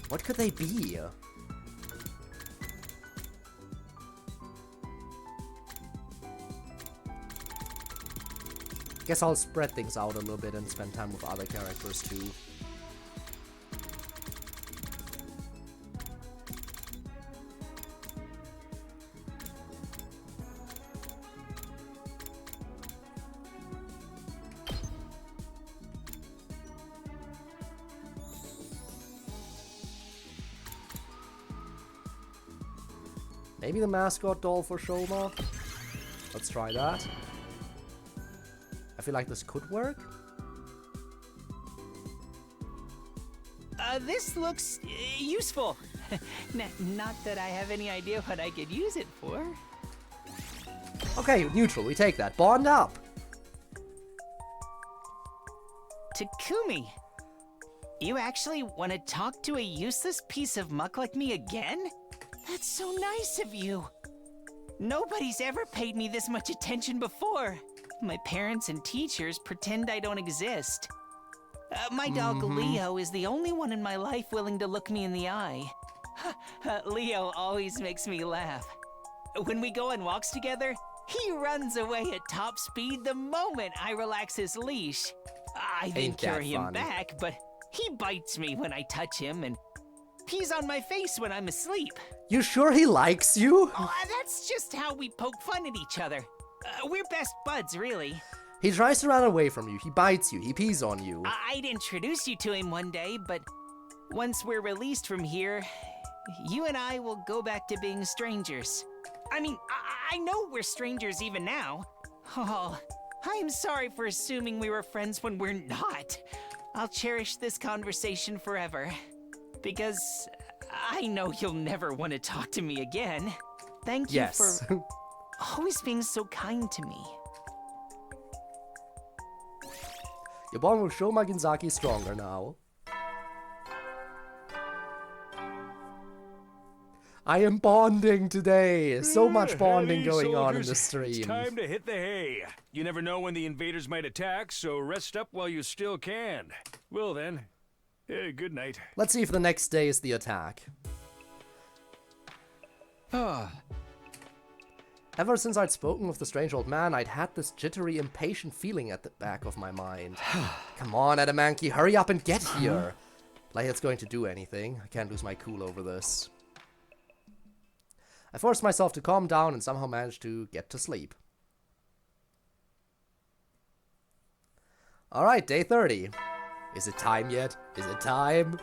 What could they be? Guess I'll spread things out a little bit and spend time with other characters too. Maybe the mascot doll for Shoma? Let's try that. I feel like this could work. This looks useful. Not that I have any idea what I could use it for. Okay, neutral, we take that. Bond up! Takumi, you actually want to talk to a useless piece of muck like me again? That's so nice of you. Nobody's ever paid me this much attention before. My parents and teachers pretend I don't exist. My dog Leo is the only one in my life willing to look me in the eye. Leo always makes me laugh. When we go on walks together, he runs away at top speed the moment I relax his leash. I then carry him back, but he bites me when I touch him and pees on my face when I'm asleep. You sure he likes you? Oh, that's just how we poke fun at each other. We're best buds, really. He tries to run away from you, he bites you, he pees on you. I'd introduce you to him one day, but once we're released from here, you and I will go back to being strangers. I mean, I know we're strangers even now. Oh, I'm sorry for assuming we were friends when we're not. I'll cherish this conversation forever. Because I know you'll never want to talk to me again. Thank you for always being so kind to me. Your bond with Shoma Ginzaki is stronger now. I am bonding today. So much bonding going on in the stream. It's time to hit the hay. You never know when the invaders might attack, so rest up while you still can. Well then, good night. Let's see if the next day is the attack. Ever since I'd spoken with the strange old man, I'd had this jittery, impatient feeling at the back of my mind. Come on, Adamanki, hurry up and get here. Like it's going to do anything. I can't lose my cool over this. I forced myself to calm down and somehow managed to get to sleep. Alright, day 30. Is it time yet? Is it time?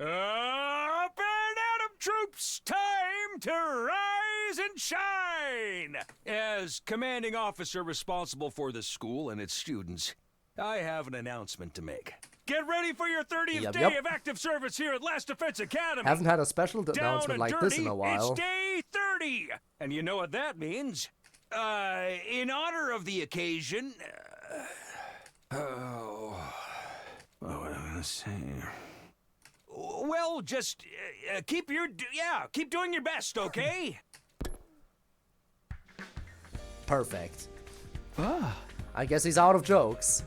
Up and Atom troops, time to rise and shine! As commanding officer responsible for the school and its students, I have an announcement to make. Get ready for your 30th day of active service here at Last Defense Academy. Haven't had a special announcement like this in a while. It's day 30! And you know what that means? In honor of the occasion... what am I gonna say? Well, well, just keep doing your best, okay? Perfect. I guess he's out of jokes.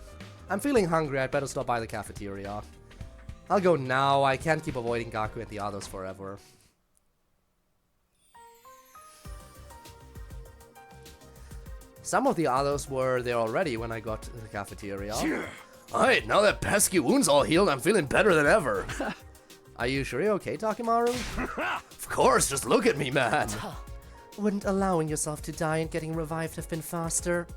I'm feeling hungry, I'd better stop by the cafeteria. I'll go now, I can't keep avoiding Gaku and the others forever. Some of the others were there already when I got to the cafeteria. Alright, now that pesky wound's all healed, I'm feeling better than ever. Are you sure you're okay, Takimaru? Of course, just look at me, man. Wouldn't allowing yourself to die and getting revived have been faster?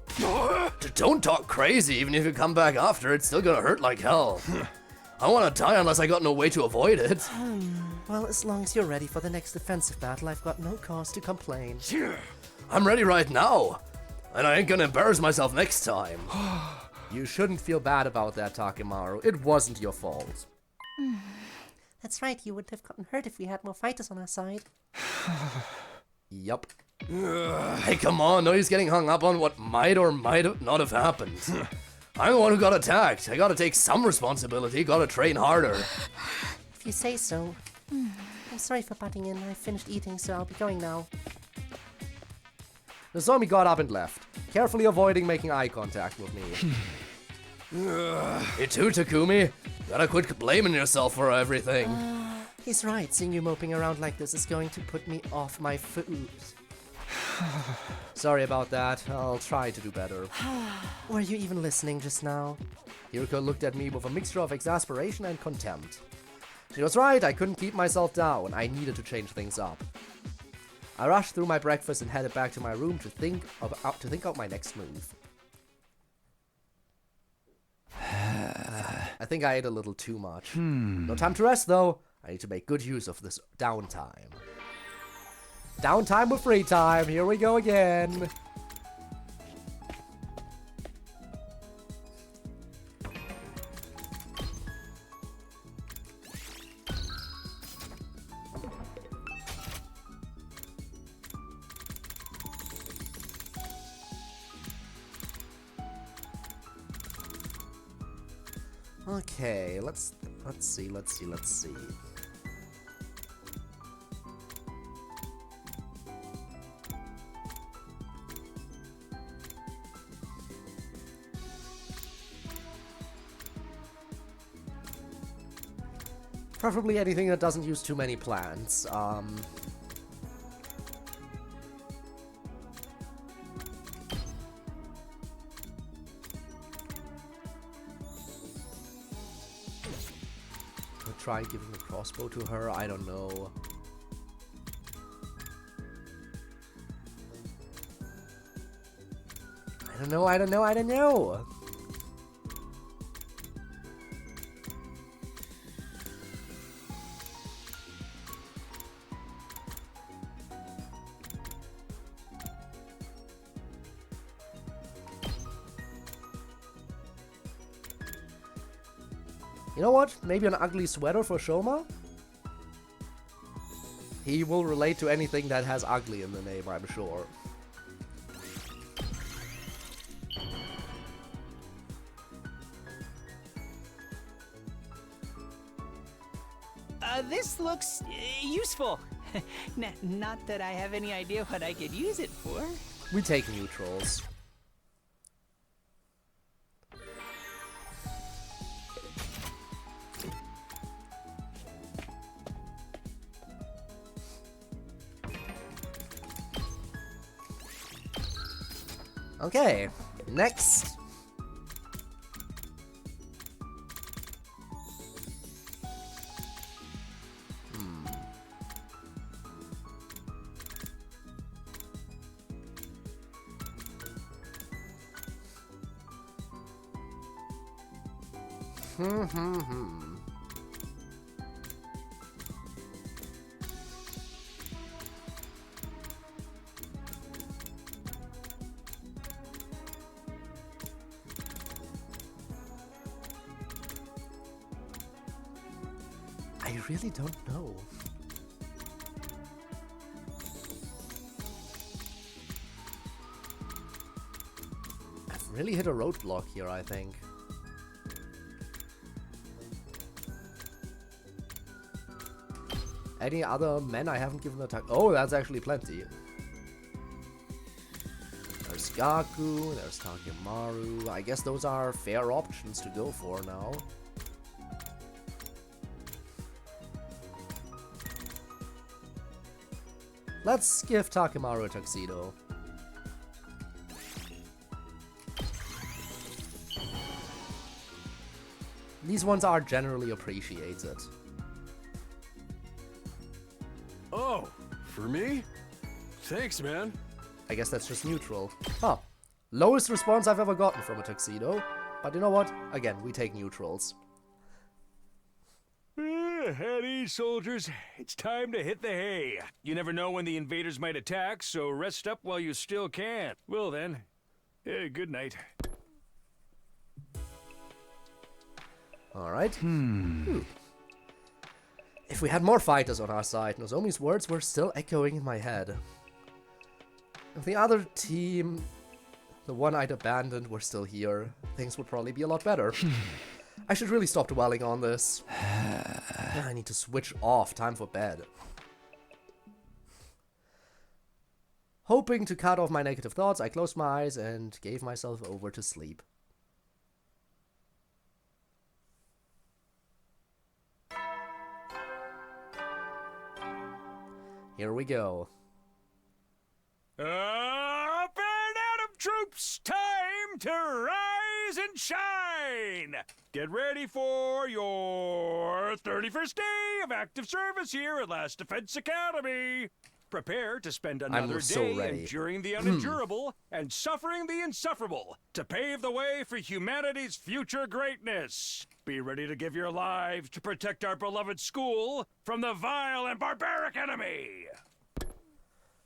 Don't talk crazy, even if you come back after, it's still gonna hurt like hell. I wanna die unless I got no way to avoid it. Well, as long as you're ready for the next defensive battle, I've got no cause to complain. I'm ready right now, and I ain't gonna embarrass myself next time. You shouldn't feel bad about that, Takimaru. It wasn't your fault. That's right, you wouldn't have gotten hurt if we had more fighters on our side. Yup. Hey, come on, nobody's getting hung up on what might or might not have happened. I'm the one who got attacked. I gotta take some responsibility, gotta train harder. If you say so. I'm sorry for butting in. I finished eating, so I'll be going now. Nozomi got up and left, carefully avoiding making eye contact with me. You too, Takumi. Gotta quit blaming yourself for everything. He's right. Seeing you moping around like this is going to put me off my food. Sorry about that. I'll try to do better. Were you even listening just now? Hiriko looked at me with a mixture of exasperation and contempt. She was right, I couldn't keep myself down. I needed to change things up. I rushed through my breakfast and headed back to my room to think out my next move. I think I ate a little too much. No time to rest though. I need to make good use of this downtime. Downtime with free time. Here we go again. Okay, let's see. Preferably anything that doesn't use too many plants. Try giving a crossbow to her, I don't know. I don't know. You know what? Maybe an ugly sweater for Shoma? He will relate to anything that has ugly in the name, I'm sure. This looks useful. Not that I have any idea what I could use it for. We take neutrals. Okay, next. I really don't know. I've really hit a roadblock here, I think. any other men I haven't given a tag? Oh, that's actually plenty. There's Gaku, there's Takemaru. I guess those are fair options to go for now. Let's give Takemaru a tuxedo. These ones are generally appreciated. Oh, for me? Thanks, man. I guess that's just neutral. Huh. Lowest response I've ever gotten from a tuxedo. But you know what? Again, we take neutrals. At ease, soldiers. It's time to hit the hay. You never know when the invaders might attack, so rest up while you still can. Well then, good night. Alright. If we had more fighters on our side, Nozomi's words were still echoing in my head. If the other team, the one I'd abandoned, were still here, things would probably be a lot better. I should really stop dwelling on this. I need to switch off. Time for bed. Hoping to cut off my negative thoughts, I closed my eyes and gave myself over to sleep. Here we go. Up and out of troops! Time to rise and shine! Get ready for your 31st day of active service here at Last Defense Academy. Prepare to spend another day enduring the unendurable and suffering the insufferable to pave the way for humanity's future greatness. Be ready to give your lives to protect our beloved school from the vile and barbaric enemy.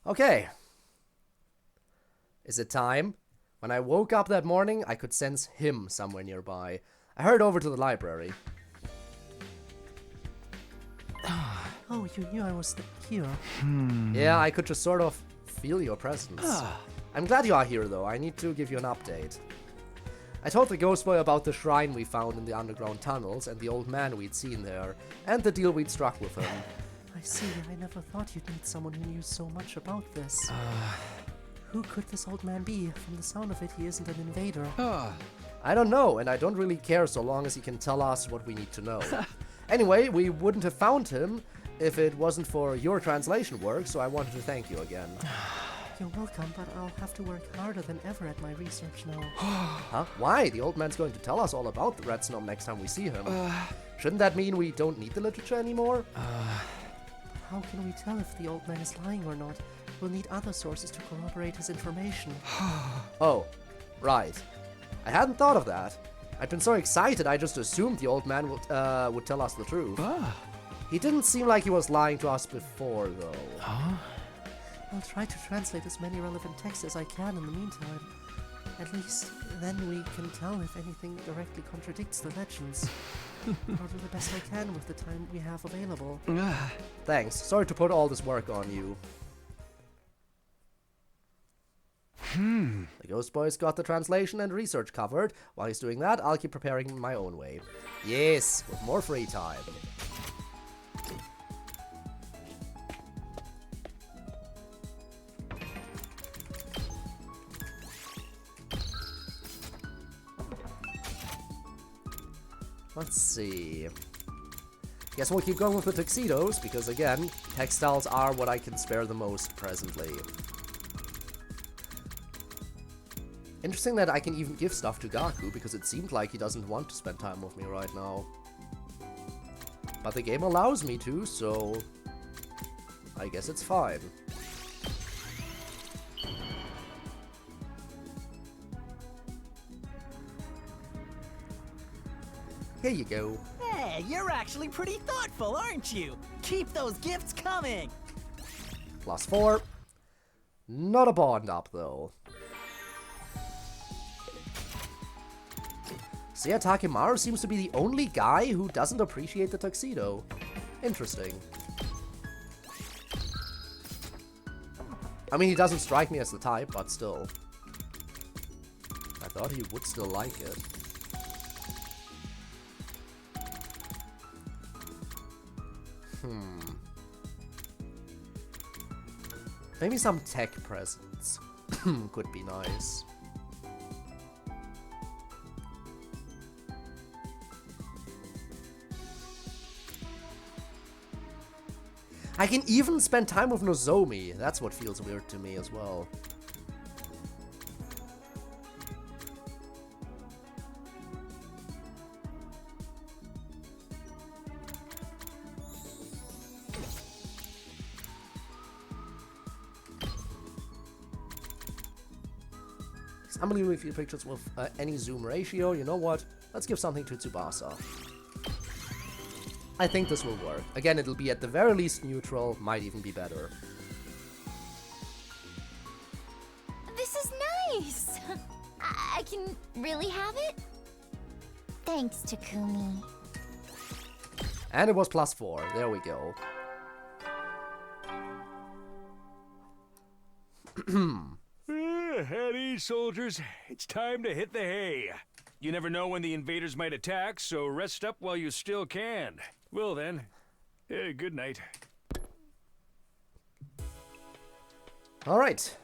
Okay. Is it time? When I woke up that morning, I could sense him somewhere nearby. I hurried over to the library. Oh, you knew I was here. Yeah, I could just sort of feel your presence. I'm glad you are here, though. I need to give you an update. I told the ghost boy about the shrine we found in the underground tunnels and the old man we'd seen there, and the deal we'd struck with him. I see. I never thought you'd meet someone who knew so much about this. Who could this old man be? From the sound of it, he isn't an invader. I don't know, and I don't really care so long as he can tell us what we need to know. Anyway, we wouldn't have found him if it wasn't for your translation work, so I wanted to thank you again. You're welcome, but I'll have to work harder than ever at my research now. Huh? Why? The old man's going to tell us all about the red snow next time we see him. Shouldn't that mean we don't need the literature anymore? How can we tell if the old man is lying or not? We'll need other sources to corroborate his information. Oh, right. I hadn't thought of that. I'd been so excited I just assumed the old man would tell us the truth. He didn't seem like he was lying to us before, though. I'll try to translate as many relevant texts as I can in the meantime. At least then we can tell if anything directly contradicts the legends. I'll do the best I can with the time we have available. Thanks. Sorry to put all this work on you. The Ghost Boy's got the translation and research covered. While he's doing that, I'll keep preparing my own way. Yes, with more free time. Let's see. Guess we'll keep going with the tuxedos, because again, textiles are what I can spare the most presently. Interesting that I can even give stuff to Gaku, because it seemed like he doesn't want to spend time with me right now. But the game allows me to, so I guess it's fine. Here you go. Hey, you're actually pretty thoughtful, aren't you? Keep those gifts coming! +4. Not a bond up, though. So yeah, Takemaru seems to be the only guy who doesn't appreciate the tuxedo. Interesting. I mean, he doesn't strike me as the type, but still. I thought he would still like it. Maybe some tech presents could be nice. I can even spend time with Nozomi. That's what feels weird to me as well. Unbelievably few pictures with any zoom ratio. You know what? Let's give something to Tsubasa. I think this will work. Again, it'll be at the very least neutral, might even be better. This is nice! I can really have it? Thanks, Takumi. And it was +4. There we go. At ease, soldiers. It's time to hit the hay. You never know when the invaders might attack, so rest up while you still can. Well then, good night. Alright.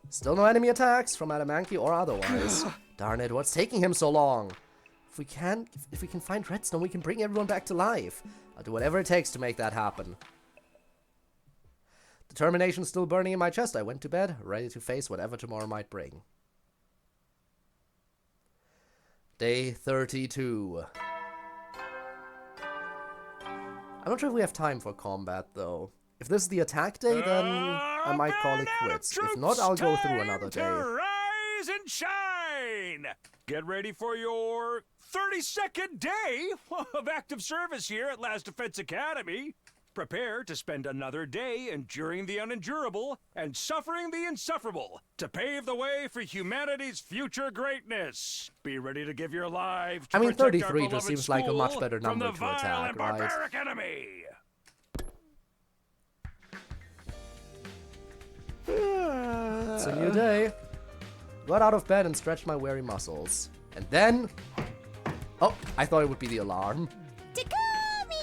Still no enemy attacks from Adamanki or otherwise. Darn it, what's taking him so long? If we can find Redstone, we can bring everyone back to life. I'll do whatever it takes to make that happen. Determination still burning in my chest. I went to bed, ready to face whatever tomorrow might bring. Day 32. I'm not sure if we have time for combat, though. If this is the attack day, then I might call it quits. If not, I'll go through another day. Rise and shine! Get ready for your 32nd day of active service here at Last Defense Academy. Prepare to spend another day enduring the unendurable and suffering the insufferable to pave the way for humanity's future greatness. Be ready to give your lives to I mean, protect our 33 just beloved seems like a much school better from number the to vile attack, and right? barbaric enemy. It's a new day. Got out of bed and stretched my weary muscles. And then... Oh, I thought it would be the alarm. Takumi!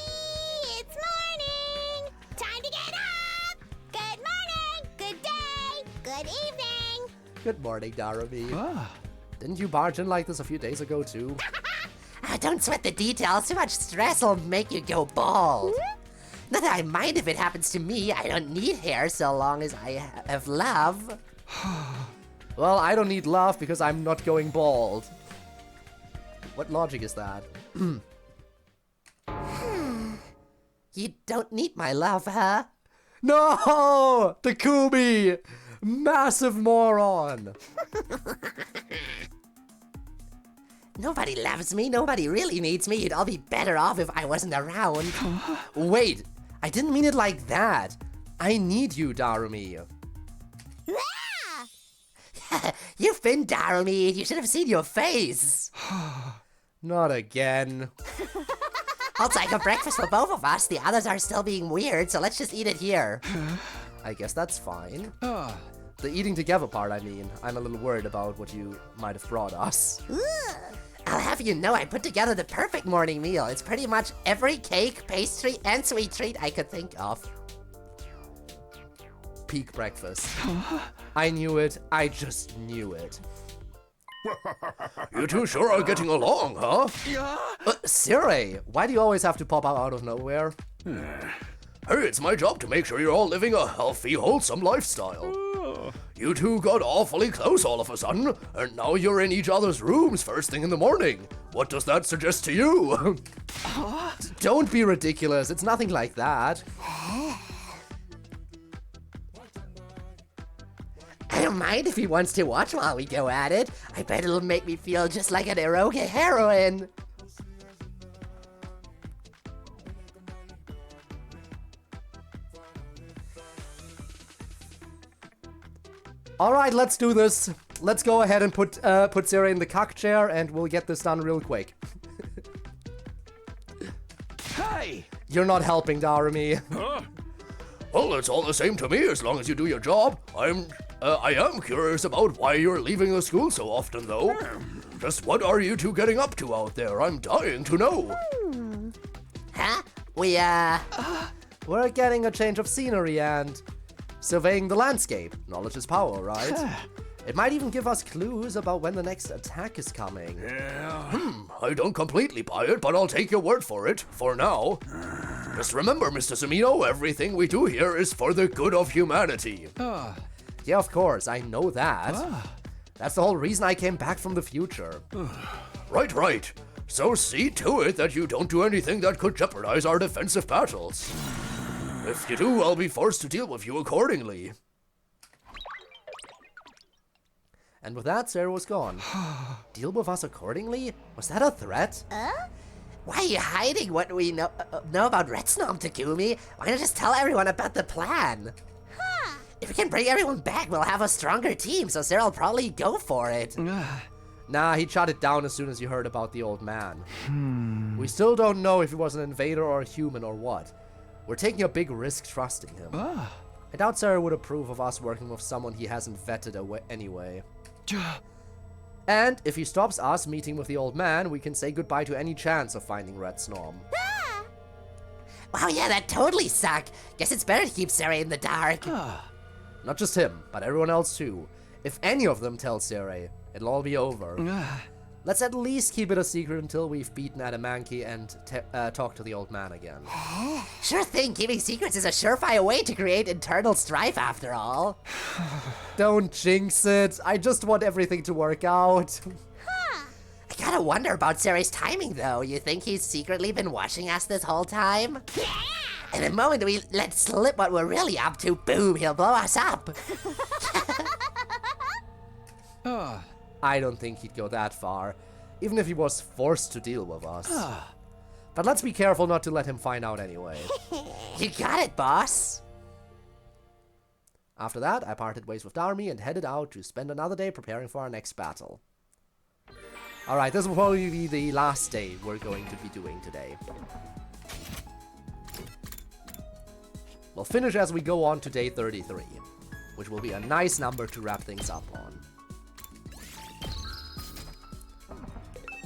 It's morning! Time to get up! Good morning! Good day! Good evening! Good morning, Darumi. Didn't you barge in like this a few days ago, too? Don't sweat the details. Too much stress will make you go bald. Not that I mind if it happens to me. I don't need hair so long as I have love. Well, I don't need love because I'm not going bald. What logic is that? You don't need my love, huh? No! Takumi! Massive moron! Nobody loves me. Nobody really needs me. You'd all be better off if I wasn't around. Wait, I didn't mean it like that. I need you, Darumi. You've been Darumi. You should have seen your face. Not again. Also, I got breakfast for both of us. The others are still being weird, so let's just eat it here. I guess that's fine. The eating together part, I mean. I'm a little worried about what you might have brought us. I'll have you know I put together the perfect morning meal. It's pretty much every cake, pastry, and sweet treat I could think of. Peak breakfast. I knew it. I just knew it. You two sure are getting along, huh? Yeah. Siri, why do you always have to pop out of nowhere? Hey, it's my job to make sure you're all living a healthy, wholesome lifestyle. You two got awfully close all of a sudden, and now you're in each other's rooms first thing in the morning. What does that suggest to you? Don't be ridiculous. It's nothing like that. I don't mind if he wants to watch while we go at it. I bet it'll make me feel just like an eroge heroine. All right, let's do this. Let's go ahead and put Siri in the cuck chair, and we'll get this done real quick. Hey! You're not helping, Darumi. Huh? Well, it's all the same to me as long as you do your job. I am curious about why you're leaving the school so often, though. Just what are you two getting up to out there? I'm dying to know. Huh? We're getting a change of scenery, and surveying the landscape. Knowledge is power, right? It might even give us clues about when the next attack is coming. I don't completely buy it, but I'll take your word for it, for now. Just remember, Mr. Sumino, everything we do here is for the good of humanity. Yeah, of course, I know that. That's the whole reason I came back from the future. Right. So see to it that you don't do anything that could jeopardize our defensive battles. If you do, I'll be forced to deal with you accordingly. And with that, Sarah was gone. Deal with us accordingly? Was that a threat? Why are you hiding what we know about Red Snom, Takumi? Why not just tell everyone about the plan? If we can bring everyone back, we'll have a stronger team, so Sarah'll probably go for it. Nah, he shot it down as soon as he heard about the old man. We still don't know if he was an invader or a human or what. We're taking a big risk trusting him. I doubt Sarah would approve of us working with someone he hasn't vetted away anyway. And if he stops us meeting with the old man, we can say goodbye to any chance of finding Red Snom. Wow, yeah, that totally sucked. Guess it's better to keep Sarah in the dark. Not just him, but everyone else too. If any of them tell Sarah, it'll all be over. Let's at least keep it a secret until we've beaten Adamanki and talk to the old man again. Sure thing, keeping secrets is a surefire way to create internal strife after all. Don't jinx it. I just want everything to work out. I gotta wonder about Sarah's timing though. You think he's secretly been watching us this whole time? And the moment we let slip what we're really up to, boom, he'll blow us up. I don't think he'd go that far, even if he was forced to deal with us. But let's be careful not to let him find out anyway. You got it, boss. After that, I parted ways with Darumi and headed out to spend another day preparing for our next battle. Alright, this will probably be the last day we're going to be doing today. We'll finish as we go on to day 33, which will be a nice number to wrap things up on.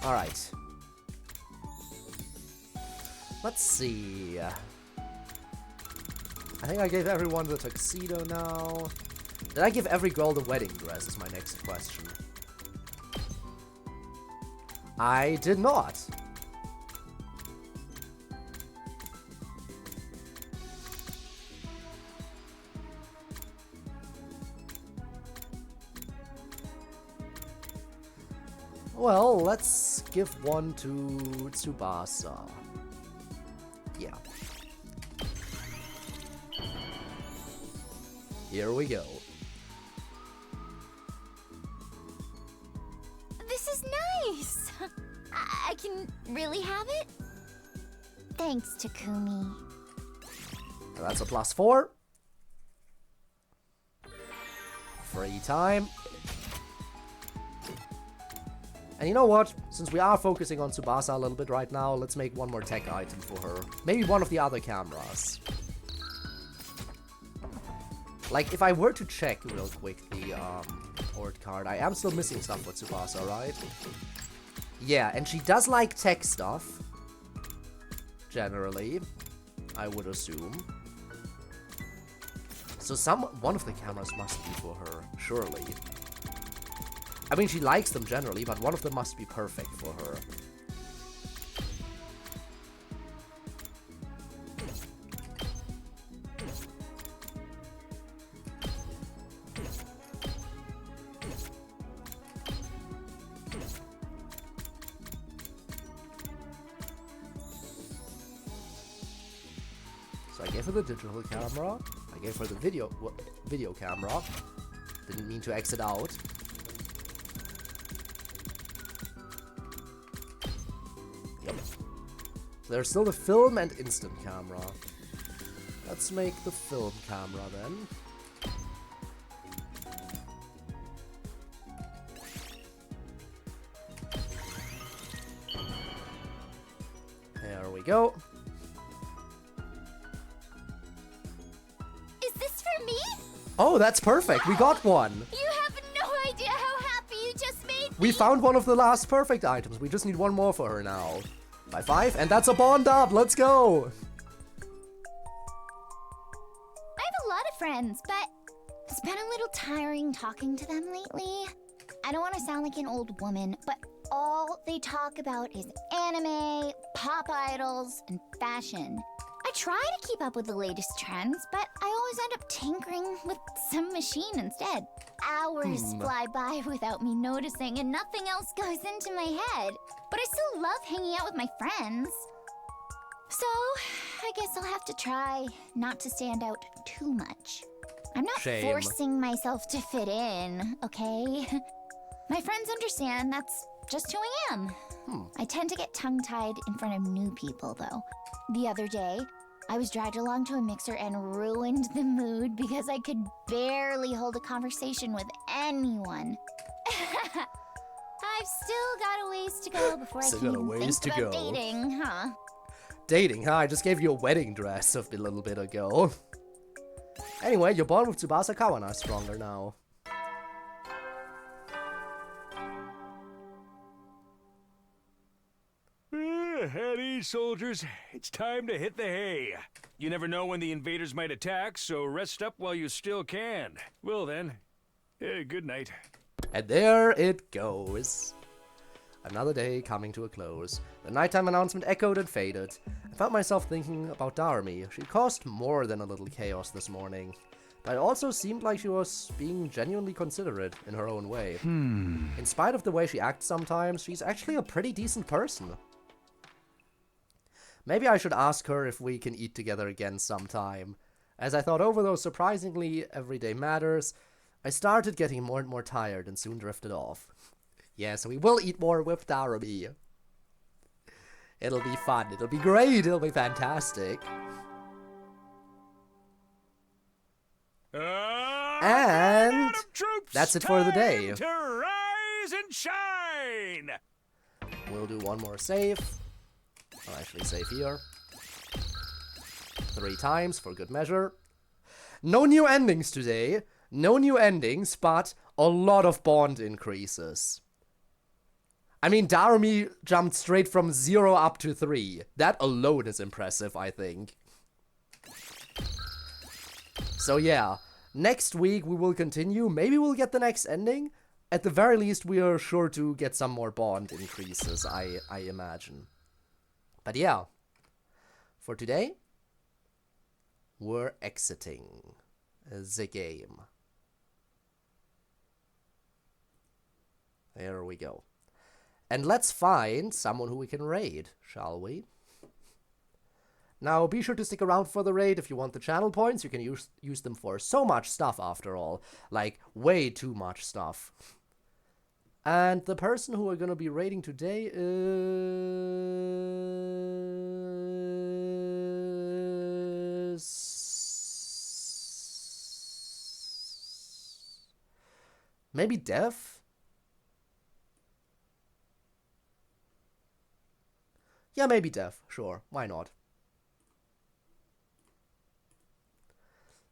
Alright. Let's see. I think I gave everyone the tuxedo now. Did I give every girl the wedding dress is my next question. I did not. Well, let's give one to Tsubasa. Yeah. Here we go. This is nice. I can really have it? Thanks, Takumi. That's a +4. Free time. And you know what? Since we are focusing on Tsubasa a little bit right now, let's make one more tech item for her. Maybe one of the other cameras. Like, if I were to check real quick the port card, I am still missing stuff for Tsubasa, right? Yeah, and she does like tech stuff. Generally, I would assume. So one of the cameras must be for her, surely. I mean, she likes them generally, but one of them must be perfect for her. So I gave her the digital camera, I gave her the video camera, didn't mean to exit out. Yep. So there's still the film and instant camera. Let's make the film camera then. There we go. Is this for me? Oh, that's perfect. We got one. You have no idea how happy you just made me. We found one of the last perfect items. We just need one more for her now. By 5, and that's a bond up. Let's go. I have a lot of friends, but it's been a little tiring talking to them lately. I don't want to sound like an old woman, but all they talk about is anime, pop idols, and fashion. I try to keep up with the latest trends, but I always end up tinkering with some machine instead. Hours fly by without me noticing, and nothing else goes into my head. But I still love hanging out with my friends. So, I guess I'll have to try not to stand out too much. I'm not Shame. forcing myself to fit in, okay? My friends understand that's just who I am. I tend to get tongue-tied in front of new people, though. The other day, I was dragged along to a mixer and ruined the mood because I could barely hold a conversation with anyone. I've still got a ways to go before I Still can got a even ways think to about go. dating, huh? Dating, huh? I just gave you a wedding dress a little bit ago. Anyway, your bond with Tsubasa Kawana is stronger now. At ease, soldiers. It's time to hit the hay. You never know when the invaders might attack, so rest up while you still can. Well then, good night. And there it goes. Another day coming to a close. The nighttime announcement echoed and faded. I found myself thinking about Darumi. She caused more than a little chaos this morning. But it also seemed like she was being genuinely considerate in her own way. In spite of the way she acts sometimes, she's actually a pretty decent person. Maybe I should ask her if we can eat together again sometime. As I thought over those surprisingly everyday matters, I started getting more and more tired and soon drifted off. Yes, we will eat more with Darumi. It'll be fun, it'll be great, it'll be fantastic. And that's it for the day. To rise and shine! We'll do one more save. I'll actually save here. 3 times for good measure. No new endings today. No new endings, but a lot of bond increases. I mean, Darumi jumped straight from 0 up to 3. That alone is impressive, I think. So yeah, next week we will continue. Maybe we'll get the next ending. At the very least, we are sure to get some more bond increases, I imagine. But yeah, for today, we're exiting the game. There we go. And let's find someone who we can raid, shall we? Now, be sure to stick around for the raid. If you want the channel points, you can use them for so much stuff after all. Like, way too much stuff. And the person who we're gonna be raiding today is... maybe Dev? Yeah, maybe Dev. Sure, why not?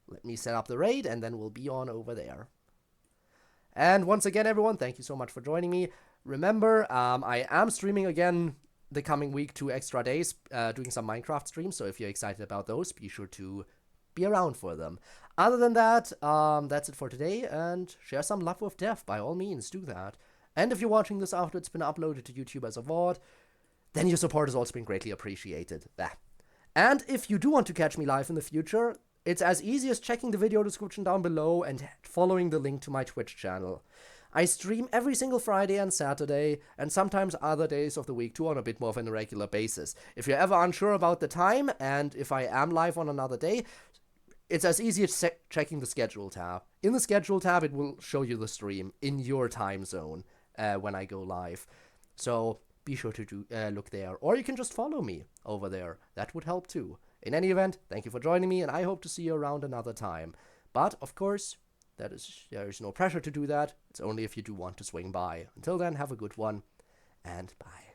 Let me set up the raid and then we'll be on over there. And once again, everyone, thank you so much for joining me. Remember, I am streaming again the coming week, 2 extra days, doing some Minecraft streams. So if you're excited about those, be sure to be around for them. Other than that, that's it for today. And share some love with Dev. By all means, do that. And if you're watching this after it's been uploaded to YouTube as a VOD, then your support has also been greatly appreciated. And if you do want to catch me live in the future, it's as easy as checking the video description down below and following the link to my Twitch channel. I stream every single Friday and Saturday, and sometimes other days of the week too on a bit more of an irregular basis. If you're ever unsure about the time, and if I am live on another day, it's as easy as checking the schedule tab. In the schedule tab, it will show you the stream in your time zone when I go live. So be sure to look there, or you can just follow me over there. That would help too. In any event, thank you for joining me, and I hope to see you around another time. But, of course, there is no pressure to do that. It's only if you do want to swing by. Until then, have a good one, and bye.